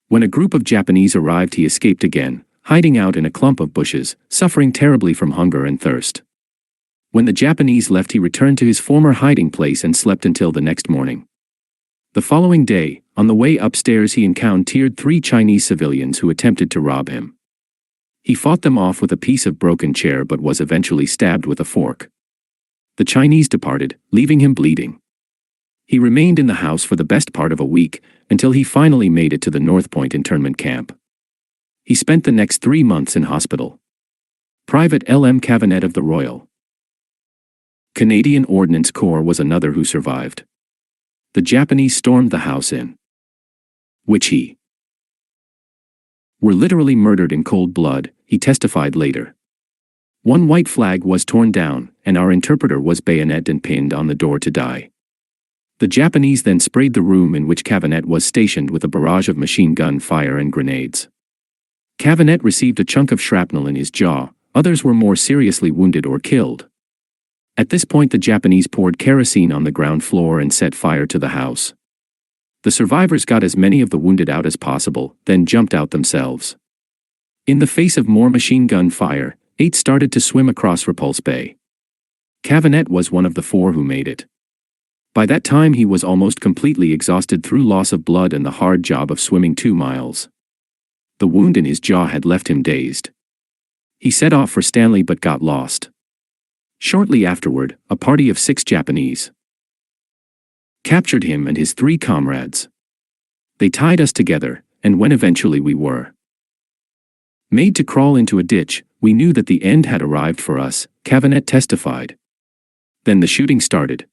When a group of Japanese arrived he escaped again, hiding out in a clump of bushes, suffering terribly from hunger and thirst. When the Japanese left he returned to his former hiding place and slept until the next morning. The following day, on the way upstairs he encountered 3 Chinese civilians who attempted to rob him. He fought them off with a piece of broken chair but was eventually stabbed with a fork. The Chinese departed, leaving him bleeding. He remained in the house for the best part of a week, until he finally made it to the North Point internment camp. He spent the next 3 months in hospital. Private L.M. Cavanette of the Royal Canadian Ordnance Corps was another who survived. The Japanese stormed the house in which he were literally murdered in cold blood, he testified later. One white flag was torn down, and our interpreter was bayoneted and pinned on the door to die. The Japanese then sprayed the room in which Cavanette was stationed with a barrage of machine gun fire and grenades. Cavanette received a chunk of shrapnel in his jaw, others were more seriously wounded or killed. At this point the Japanese poured kerosene on the ground floor and set fire to the house. The survivors got as many of the wounded out as possible, then jumped out themselves. In the face of more machine gun fire, 8 started to swim across Repulse Bay. Cavanette was one of the 4 who made it. By that time he was almost completely exhausted through loss of blood and the hard job of swimming 2 miles. The wound in his jaw had left him dazed. He set off for Stanley but got lost. Shortly afterward, a party of 6 Japanese captured him and his 3 comrades. They tied us together, and when eventually we were made to crawl into a ditch, we knew that the end had arrived for us, Cavanette testified. Then the shooting started.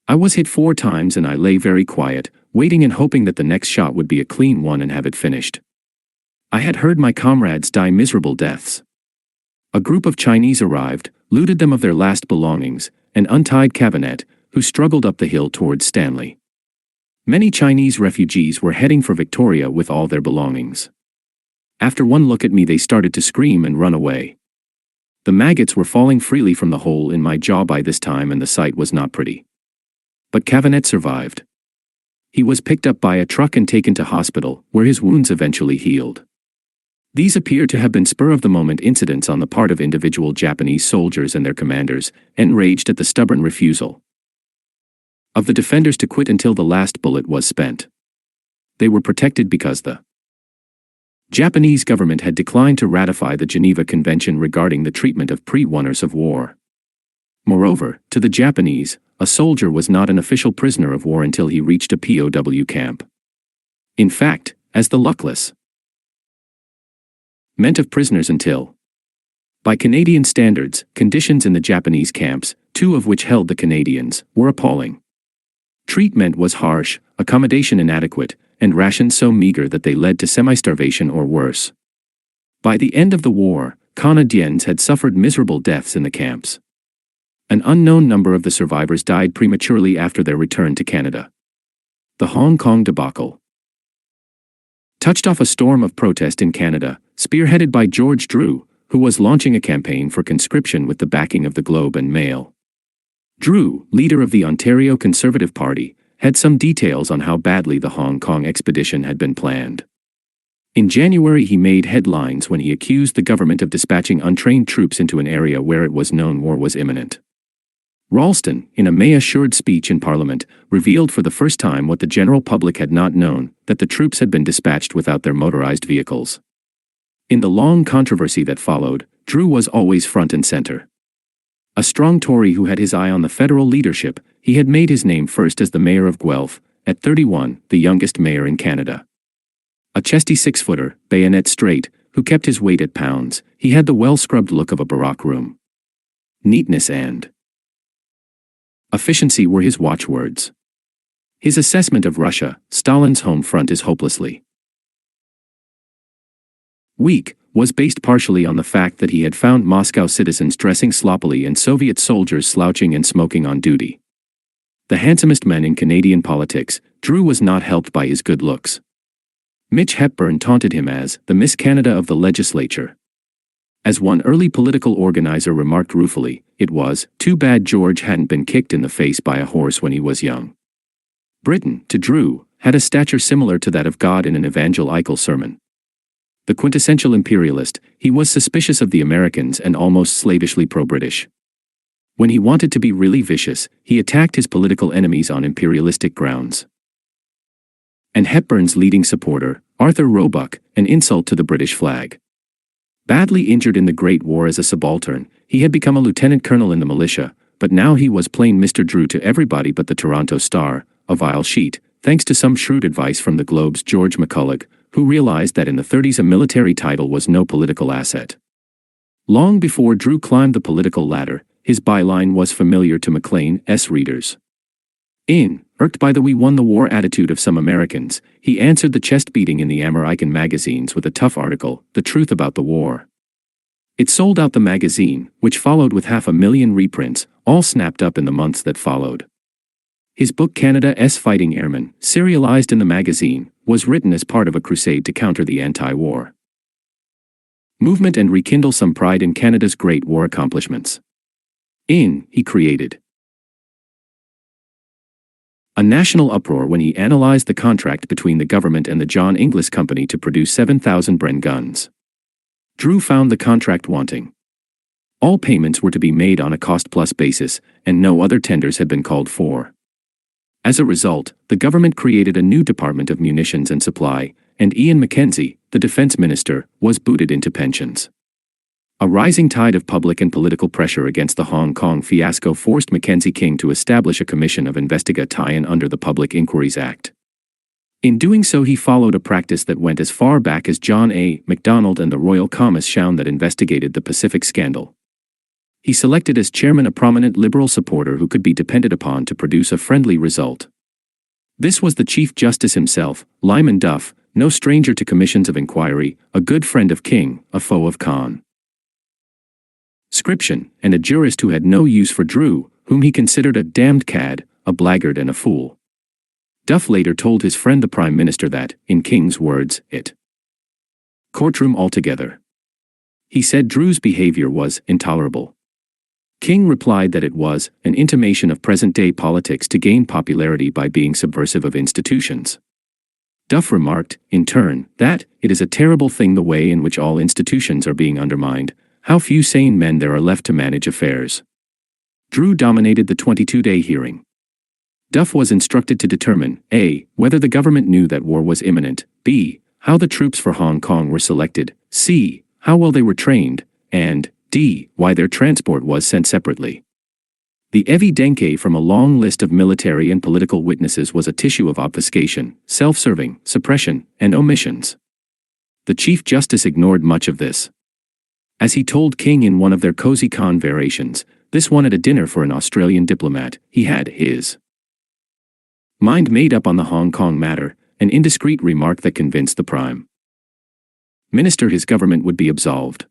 I was hit 4 times and I lay very quiet, waiting and hoping that the next shot would be a clean one and have it finished. I had heard my comrades die miserable deaths. A group of Chinese arrived, looted them of their last belongings, and untied Cavanette, who struggled up the hill towards Stanley. Many Chinese refugees were heading for Victoria with all their belongings. After one look at me they started to scream and run away. The maggots were falling freely from the hole in my jaw by this time and the sight was not pretty. But Cavanette survived. He was picked up by a truck and taken to hospital, where his wounds eventually healed. These appear to have been spur-of-the-moment incidents on the part of individual Japanese soldiers and their commanders, enraged at the stubborn refusal of the defenders to quit until the last bullet was spent. They were protected because the Japanese government had declined to ratify the Geneva Convention regarding the treatment of prisoners of war. Moreover, to the Japanese, a soldier was not an official prisoner of war until he reached a POW camp. In fact, as the luckless meant of prisoners until, by Canadian standards, conditions in the Japanese camps, 2 of which held the Canadians, were appalling. Treatment was harsh, accommodation inadequate, and rations so meager that they led to semi-starvation or worse. By the end of the war, Canadians had suffered miserable deaths in the camps. An unknown number of the survivors died prematurely after their return to Canada. The Hong Kong debacle touched off a storm of protest in Canada, spearheaded by George Drew, who was launching a campaign for conscription with the backing of the Globe and Mail. Drew, leader of the Ontario Conservative Party, had some details on how badly the Hong Kong expedition had been planned. In January he made headlines when he accused the government of dispatching untrained troops into an area where it was known war was imminent. Ralston, in a May-assured speech in Parliament, revealed for the first time what the general public had not known, that the troops had been dispatched without their motorized vehicles. In the long controversy that followed, Drew was always front and center. A strong Tory who had his eye on the federal leadership, he had made his name first as the mayor of Guelph, at 31, the youngest mayor in Canada. A chesty 6-footer, bayonet straight, who kept his weight at pounds, he had the well-scrubbed look of a baroque room. Neatness and efficiency were his watchwords. His assessment of Russia, Stalin's home front, is hopelessly weak, was based partially on the fact that he had found Moscow citizens dressing sloppily and Soviet soldiers slouching and smoking on duty. The handsomest man in Canadian politics, Drew was not helped by his good looks. Mitch Hepburn taunted him as the Miss Canada of the legislature. As one early political organizer remarked ruefully, it was too bad George hadn't been kicked in the face by a horse when he was young. Britain, to Drew, had a stature similar to that of God in an evangelical sermon. The quintessential imperialist, he was suspicious of the Americans and almost slavishly pro-British. When he wanted to be really vicious, he attacked his political enemies on imperialistic grounds. And Hepburn's leading supporter, Arthur Roebuck, an insult to the British flag. Badly injured in the Great War as a subaltern, he had become a lieutenant colonel in the militia, but now he was plain Mr. Drew to everybody but the Toronto Star, a vile sheet, thanks to some shrewd advice from the Globe's George McCulloch, who realized that in the 30s a military title was no political asset. Long before Drew climbed the political ladder, his byline was familiar to Maclean's readers. Irked by the "we won the war" attitude of some Americans, he answered the chest-beating in the American magazines with a tough article, The Truth About the War. It sold out the magazine, which followed with 500,000 reprints, all snapped up in the months that followed. His book Canada's Fighting Airmen, serialized in the magazine, was written as part of a crusade to counter the anti-war movement and rekindle some pride in Canada's Great War accomplishments. He created a national uproar when he analyzed the contract between the government and the John Inglis Company to produce 7,000 Bren guns. Drew found the contract wanting. All payments were to be made on a cost-plus basis, and no other tenders had been called for. As a result, the government created a new Department of Munitions and Supply, and Ian Mackenzie, the defense minister, was booted into pensions. A rising tide of public and political pressure against the Hong Kong fiasco forced Mackenzie King to establish a commission of investigation under the Public Inquiries Act. In doing so, he followed a practice that went as far back as John A. Macdonald and the Royal Commission that investigated the Pacific scandal. He selected as chairman a prominent Liberal supporter who could be depended upon to produce a friendly result. This was the Chief Justice himself, Lyman Duff, no stranger to commissions of inquiry, a good friend of King, a foe of conscription, and a jurist who had no use for Drew, whom he considered a damned cad, a blackguard and a fool. Duff later told his friend the Prime Minister that, in King's words, it courtroom altogether. He said Drew's behavior was intolerable. King replied that it was an intimation of present-day politics to gain popularity by being subversive of institutions. Duff remarked, in turn, that it is a terrible thing the way in which all institutions are being undermined, how few sane men there are left to manage affairs. Drew dominated the 22-day hearing. Duff was instructed to determine, A, whether the government knew that war was imminent, B, how the troops for Hong Kong were selected, C, how well they were trained, and D, why their transport was sent separately. The evidence from a long list of military and political witnesses was a tissue of obfuscation, self-serving, suppression, and omissions. The Chief Justice ignored much of this. As he told King in one of their cozy conversations, this one at a dinner for an Australian diplomat, he had his mind made up on the Hong Kong matter, an indiscreet remark that convinced the Prime Minister his government would be absolved.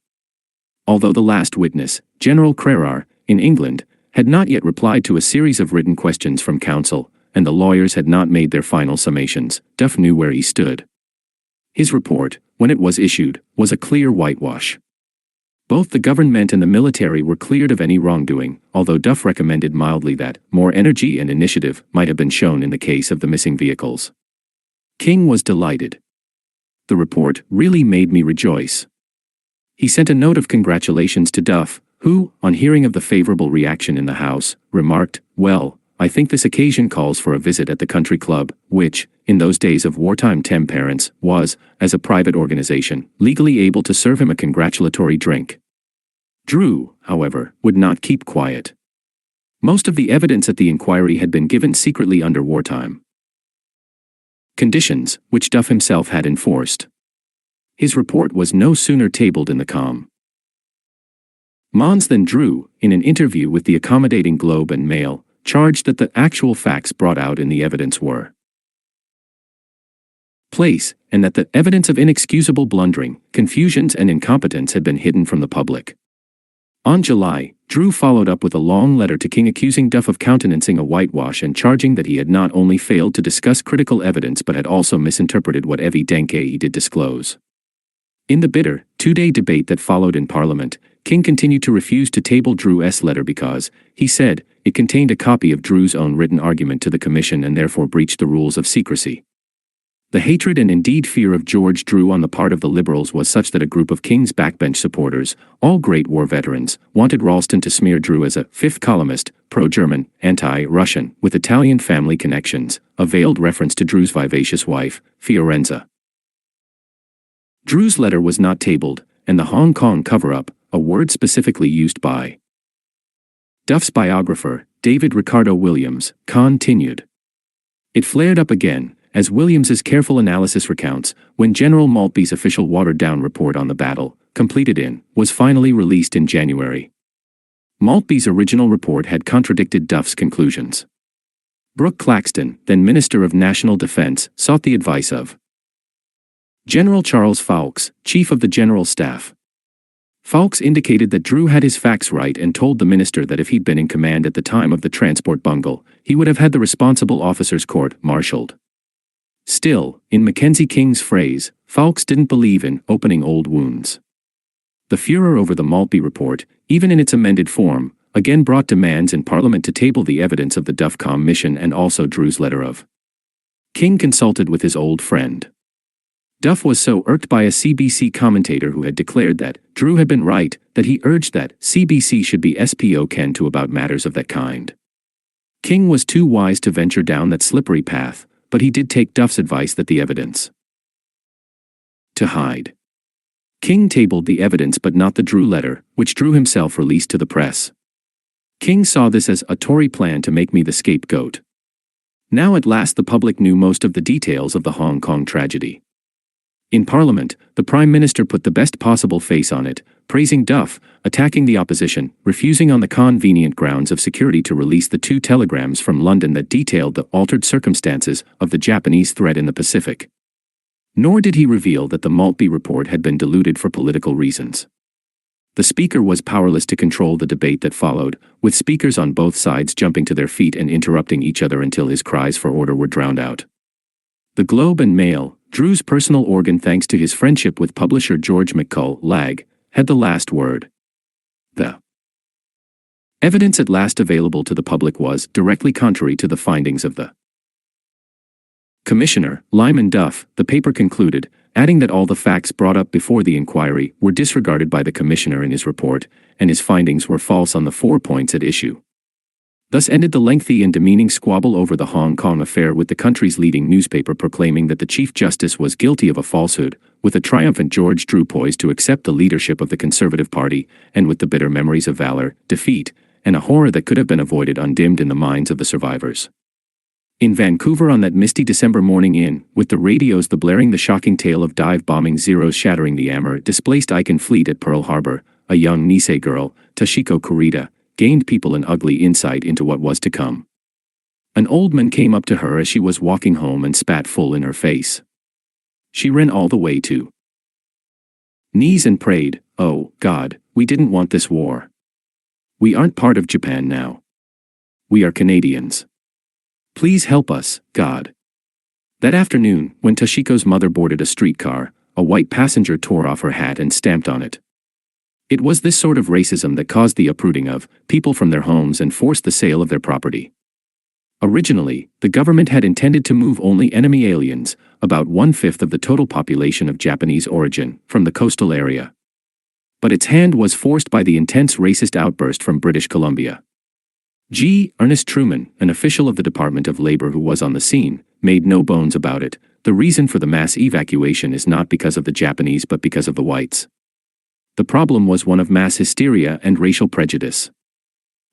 Although the last witness, General Crerar, in England, had not yet replied to a series of written questions from counsel, and the lawyers had not made their final summations, Duff knew where he stood. His report, when it was issued, was a clear whitewash. Both the government and the military were cleared of any wrongdoing, although Duff recommended mildly that more energy and initiative might have been shown in the case of the missing vehicles. King was delighted. The report really made me rejoice. He sent a note of congratulations to Duff, who, on hearing of the favorable reaction in the House, remarked, "Well, I think this occasion calls for a visit at the country club, which, in those days of wartime temperance, was, as a private organization, legally able to serve him a congratulatory drink." Drew, however, would not keep quiet. Most of the evidence at the inquiry had been given secretly under wartime conditions, which Duff himself had enforced. His report was no sooner tabled in the comm. Mons than Drew, in an interview with the accommodating Globe and Mail, charged that the actual facts brought out in the evidence were place, and that the evidence of inexcusable blundering, confusions and incompetence had been hidden from the public. On July, Drew followed up with a long letter to King accusing Duff of countenancing a whitewash and charging that he had not only failed to discuss critical evidence but had also misinterpreted what evidence he did disclose. In the bitter, two-day debate that followed in Parliament, King continued to refuse to table Drew's letter because, he said, it contained a copy of Drew's own written argument to the Commission and therefore breached the rules of secrecy. The hatred and indeed fear of George Drew on the part of the Liberals was such that a group of King's backbench supporters, all great war veterans, wanted Ralston to smear Drew as a fifth columnist, pro-German, anti-Russian, with Italian family connections, a veiled reference to Drew's vivacious wife, Fiorenza. Drew's letter was not tabled, and the Hong Kong cover-up, a word specifically used by Duff's biographer, David Ricardo Williams, continued. It flared up again, as Williams's careful analysis recounts, when General Maltby's official watered-down report on the battle, completed in, was finally released in January. Maltby's original report had contradicted Duff's conclusions. Brooke Claxton, then Minister of National Defense, sought the advice of General Charles Fawkes, Chief of the General Staff. Fawkes indicated that Drew had his facts right and told the minister that if he'd been in command at the time of the transport bungle, he would have had the responsible officers court-martialed. Still, in Mackenzie King's phrase, Fawkes didn't believe in opening old wounds. The furor over the Maltby report, even in its amended form, again brought demands in Parliament to table the evidence of the Duff-Com mission and also Drew's letter of. King consulted with his old friend. Duff was so irked by a CBC commentator who had declared that Drew had been right, that he urged that CBC should be spoken to about matters of that kind. King was too wise to venture down that slippery path, but he did take Duff's advice that the evidence to hide. King tabled the evidence but not the Drew letter, which Drew himself released to the press. King saw this as a Tory plan to make me the scapegoat. Now at last the public knew most of the details of the Hong Kong tragedy. In Parliament, the Prime Minister put the best possible face on it, praising Duff, attacking the opposition, refusing on the convenient grounds of security to release the 2 telegrams from London that detailed the altered circumstances of the Japanese threat in the Pacific. Nor did he reveal that the Maltby report had been diluted for political reasons. The Speaker was powerless to control the debate that followed, with speakers on both sides jumping to their feet and interrupting each other until his cries for order were drowned out. The Globe and Mail, Drew's personal organ thanks to his friendship with publisher George McCull, Lag, had the last word. The evidence at last available to the public was directly contrary to the findings of the Commissioner, Lyman Duff, the paper concluded, adding that all the facts brought up before the inquiry were disregarded by the Commissioner in his report, and his findings were false on the 4 points at issue. Thus ended the lengthy and demeaning squabble over the Hong Kong affair, with the country's leading newspaper proclaiming that the Chief Justice was guilty of a falsehood, with a triumphant George Drew poised to accept the leadership of the Conservative Party, and with the bitter memories of valor, defeat, and a horror that could have been avoided undimmed in the minds of the survivors. In Vancouver on that misty December morning with the radios blaring the shocking tale of dive bombing Zeros shattering the displaced Icon fleet at Pearl Harbor, a young Nisei girl, Toshiko Kurita, gained people an ugly insight into what was to come. An old man came up to her as she was walking home and spat full in her face. She ran all the way to knees and prayed, "Oh, God, we didn't want this war. We aren't part of Japan now. We are Canadians. Please help us, God." That afternoon, when Toshiko's mother boarded a streetcar, a white passenger tore off her hat and stamped on it. It was this sort of racism that caused the uprooting of people from their homes and forced the sale of their property. Originally, the government had intended to move only enemy aliens, about 1/5 of the total population of Japanese origin, from the coastal area. But its hand was forced by the intense racist outburst from British Columbia. Ernest Truman, an official of the Department of Labor who was on the scene, made no bones about it. The reason for the mass evacuation is not because of the Japanese but because of the whites. The problem was one of mass hysteria and racial prejudice.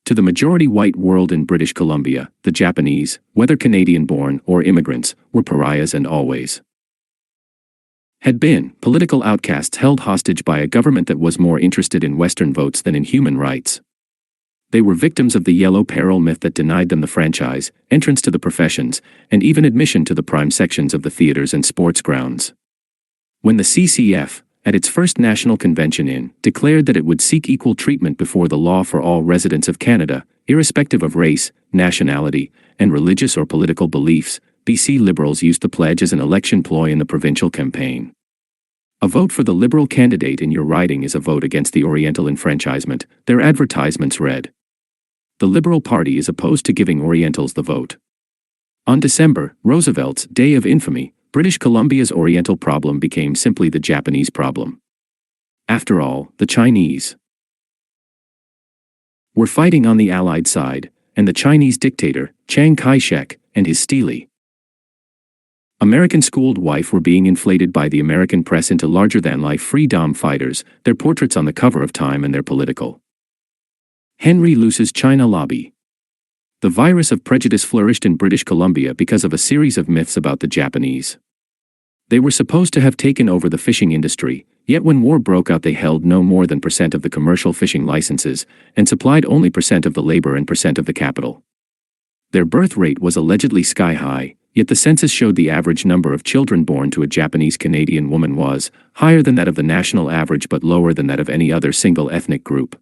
To the majority white world in British Columbia, the Japanese, whether Canadian-born or immigrants, were pariahs and always had been political outcasts held hostage by a government that was more interested in Western votes than in human rights. They were victims of the yellow peril myth that denied them the franchise, entrance to the professions, and even admission to the prime sections of the theaters and sports grounds. When the CCF, at its first national convention declared that it would seek equal treatment before the law for all residents of Canada, irrespective of race, nationality, and religious or political beliefs, BC Liberals used the pledge as an election ploy in the provincial campaign. A vote for the Liberal candidate in your riding is a vote against the Oriental enfranchisement, their advertisements read. The Liberal Party is opposed to giving Orientals the vote. On December, Roosevelt's Day of Infamy, British Columbia's Oriental problem became simply the Japanese problem. After all, the Chinese were fighting on the Allied side, and the Chinese dictator, Chiang Kai-shek, and his steely American-schooled wife were being inflated by the American press into larger-than-life freedom fighters, their portraits on the cover of Time and their political Henry Luce's China lobby. The virus of prejudice flourished in British Columbia because of a series of myths about the Japanese. They were supposed to have taken over the fishing industry, yet when war broke out they held no more than % of the commercial fishing licenses, and supplied only % of the labor and % of the capital. Their birth rate was allegedly sky-high, yet the census showed the average number of children born to a Japanese-Canadian woman was higher than that of the national average but lower than that of any other single ethnic group.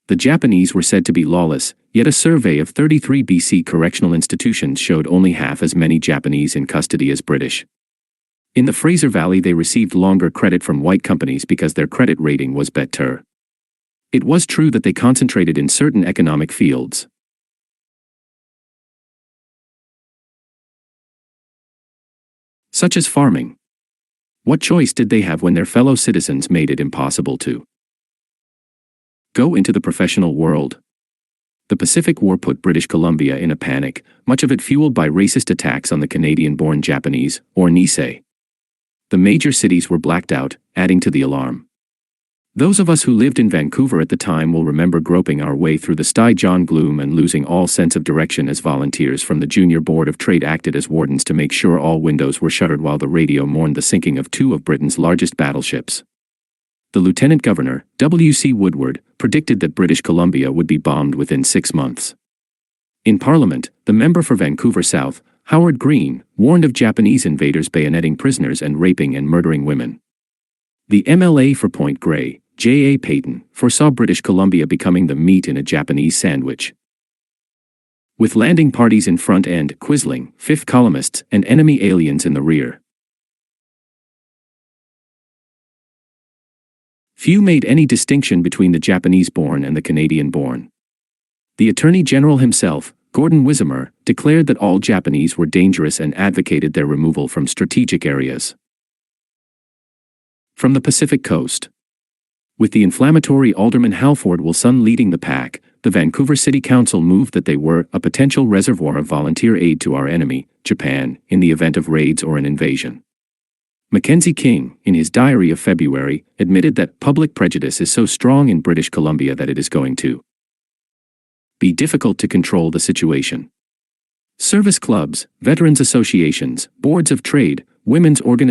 The Japanese were said to be lawless, yet a survey of 33 BC correctional institutions showed only half as many Japanese in custody as British. In the Fraser Valley they received longer credit from white companies because their credit rating was better. It was true that they concentrated in certain economic fields, such as farming. What choice did they have when their fellow citizens made it impossible to go into the professional world? The Pacific War put British Columbia in a panic, much of it fueled by racist attacks on the Canadian-born Japanese, or Nisei. The major cities were blacked out, adding to the alarm. Those of us who lived in Vancouver at the time will remember groping our way through the Stygian gloom and losing all sense of direction as volunteers from the Junior Board of Trade acted as wardens to make sure all windows were shuttered while the radio mourned the sinking of 2 of Britain's largest battleships. The Lieutenant Governor, W.C. Woodward, predicted that British Columbia would be bombed within 6 months. In Parliament, the member for Vancouver South, Howard Green, warned of Japanese invaders bayoneting prisoners and raping and murdering women. The MLA for Point Grey, J.A. Payton, foresaw British Columbia becoming the meat in a Japanese sandwich. With landing parties in front and Quisling, fifth columnists, and enemy aliens in the rear. Few made any distinction between the Japanese-born and the Canadian-born. The Attorney General himself, Gordon Wismer, declared that all Japanese were dangerous and advocated their removal from strategic areas. From the Pacific Coast. With the inflammatory Alderman Halford Wilson leading the pack, the Vancouver City Council moved that they were a potential reservoir of volunteer aid to our enemy, Japan, in the event of raids or an invasion. Mackenzie King, in his diary of February, admitted that public prejudice is so strong in British Columbia that it is going to be difficult to control the situation. Service clubs, veterans associations, boards of trade, women's organizations,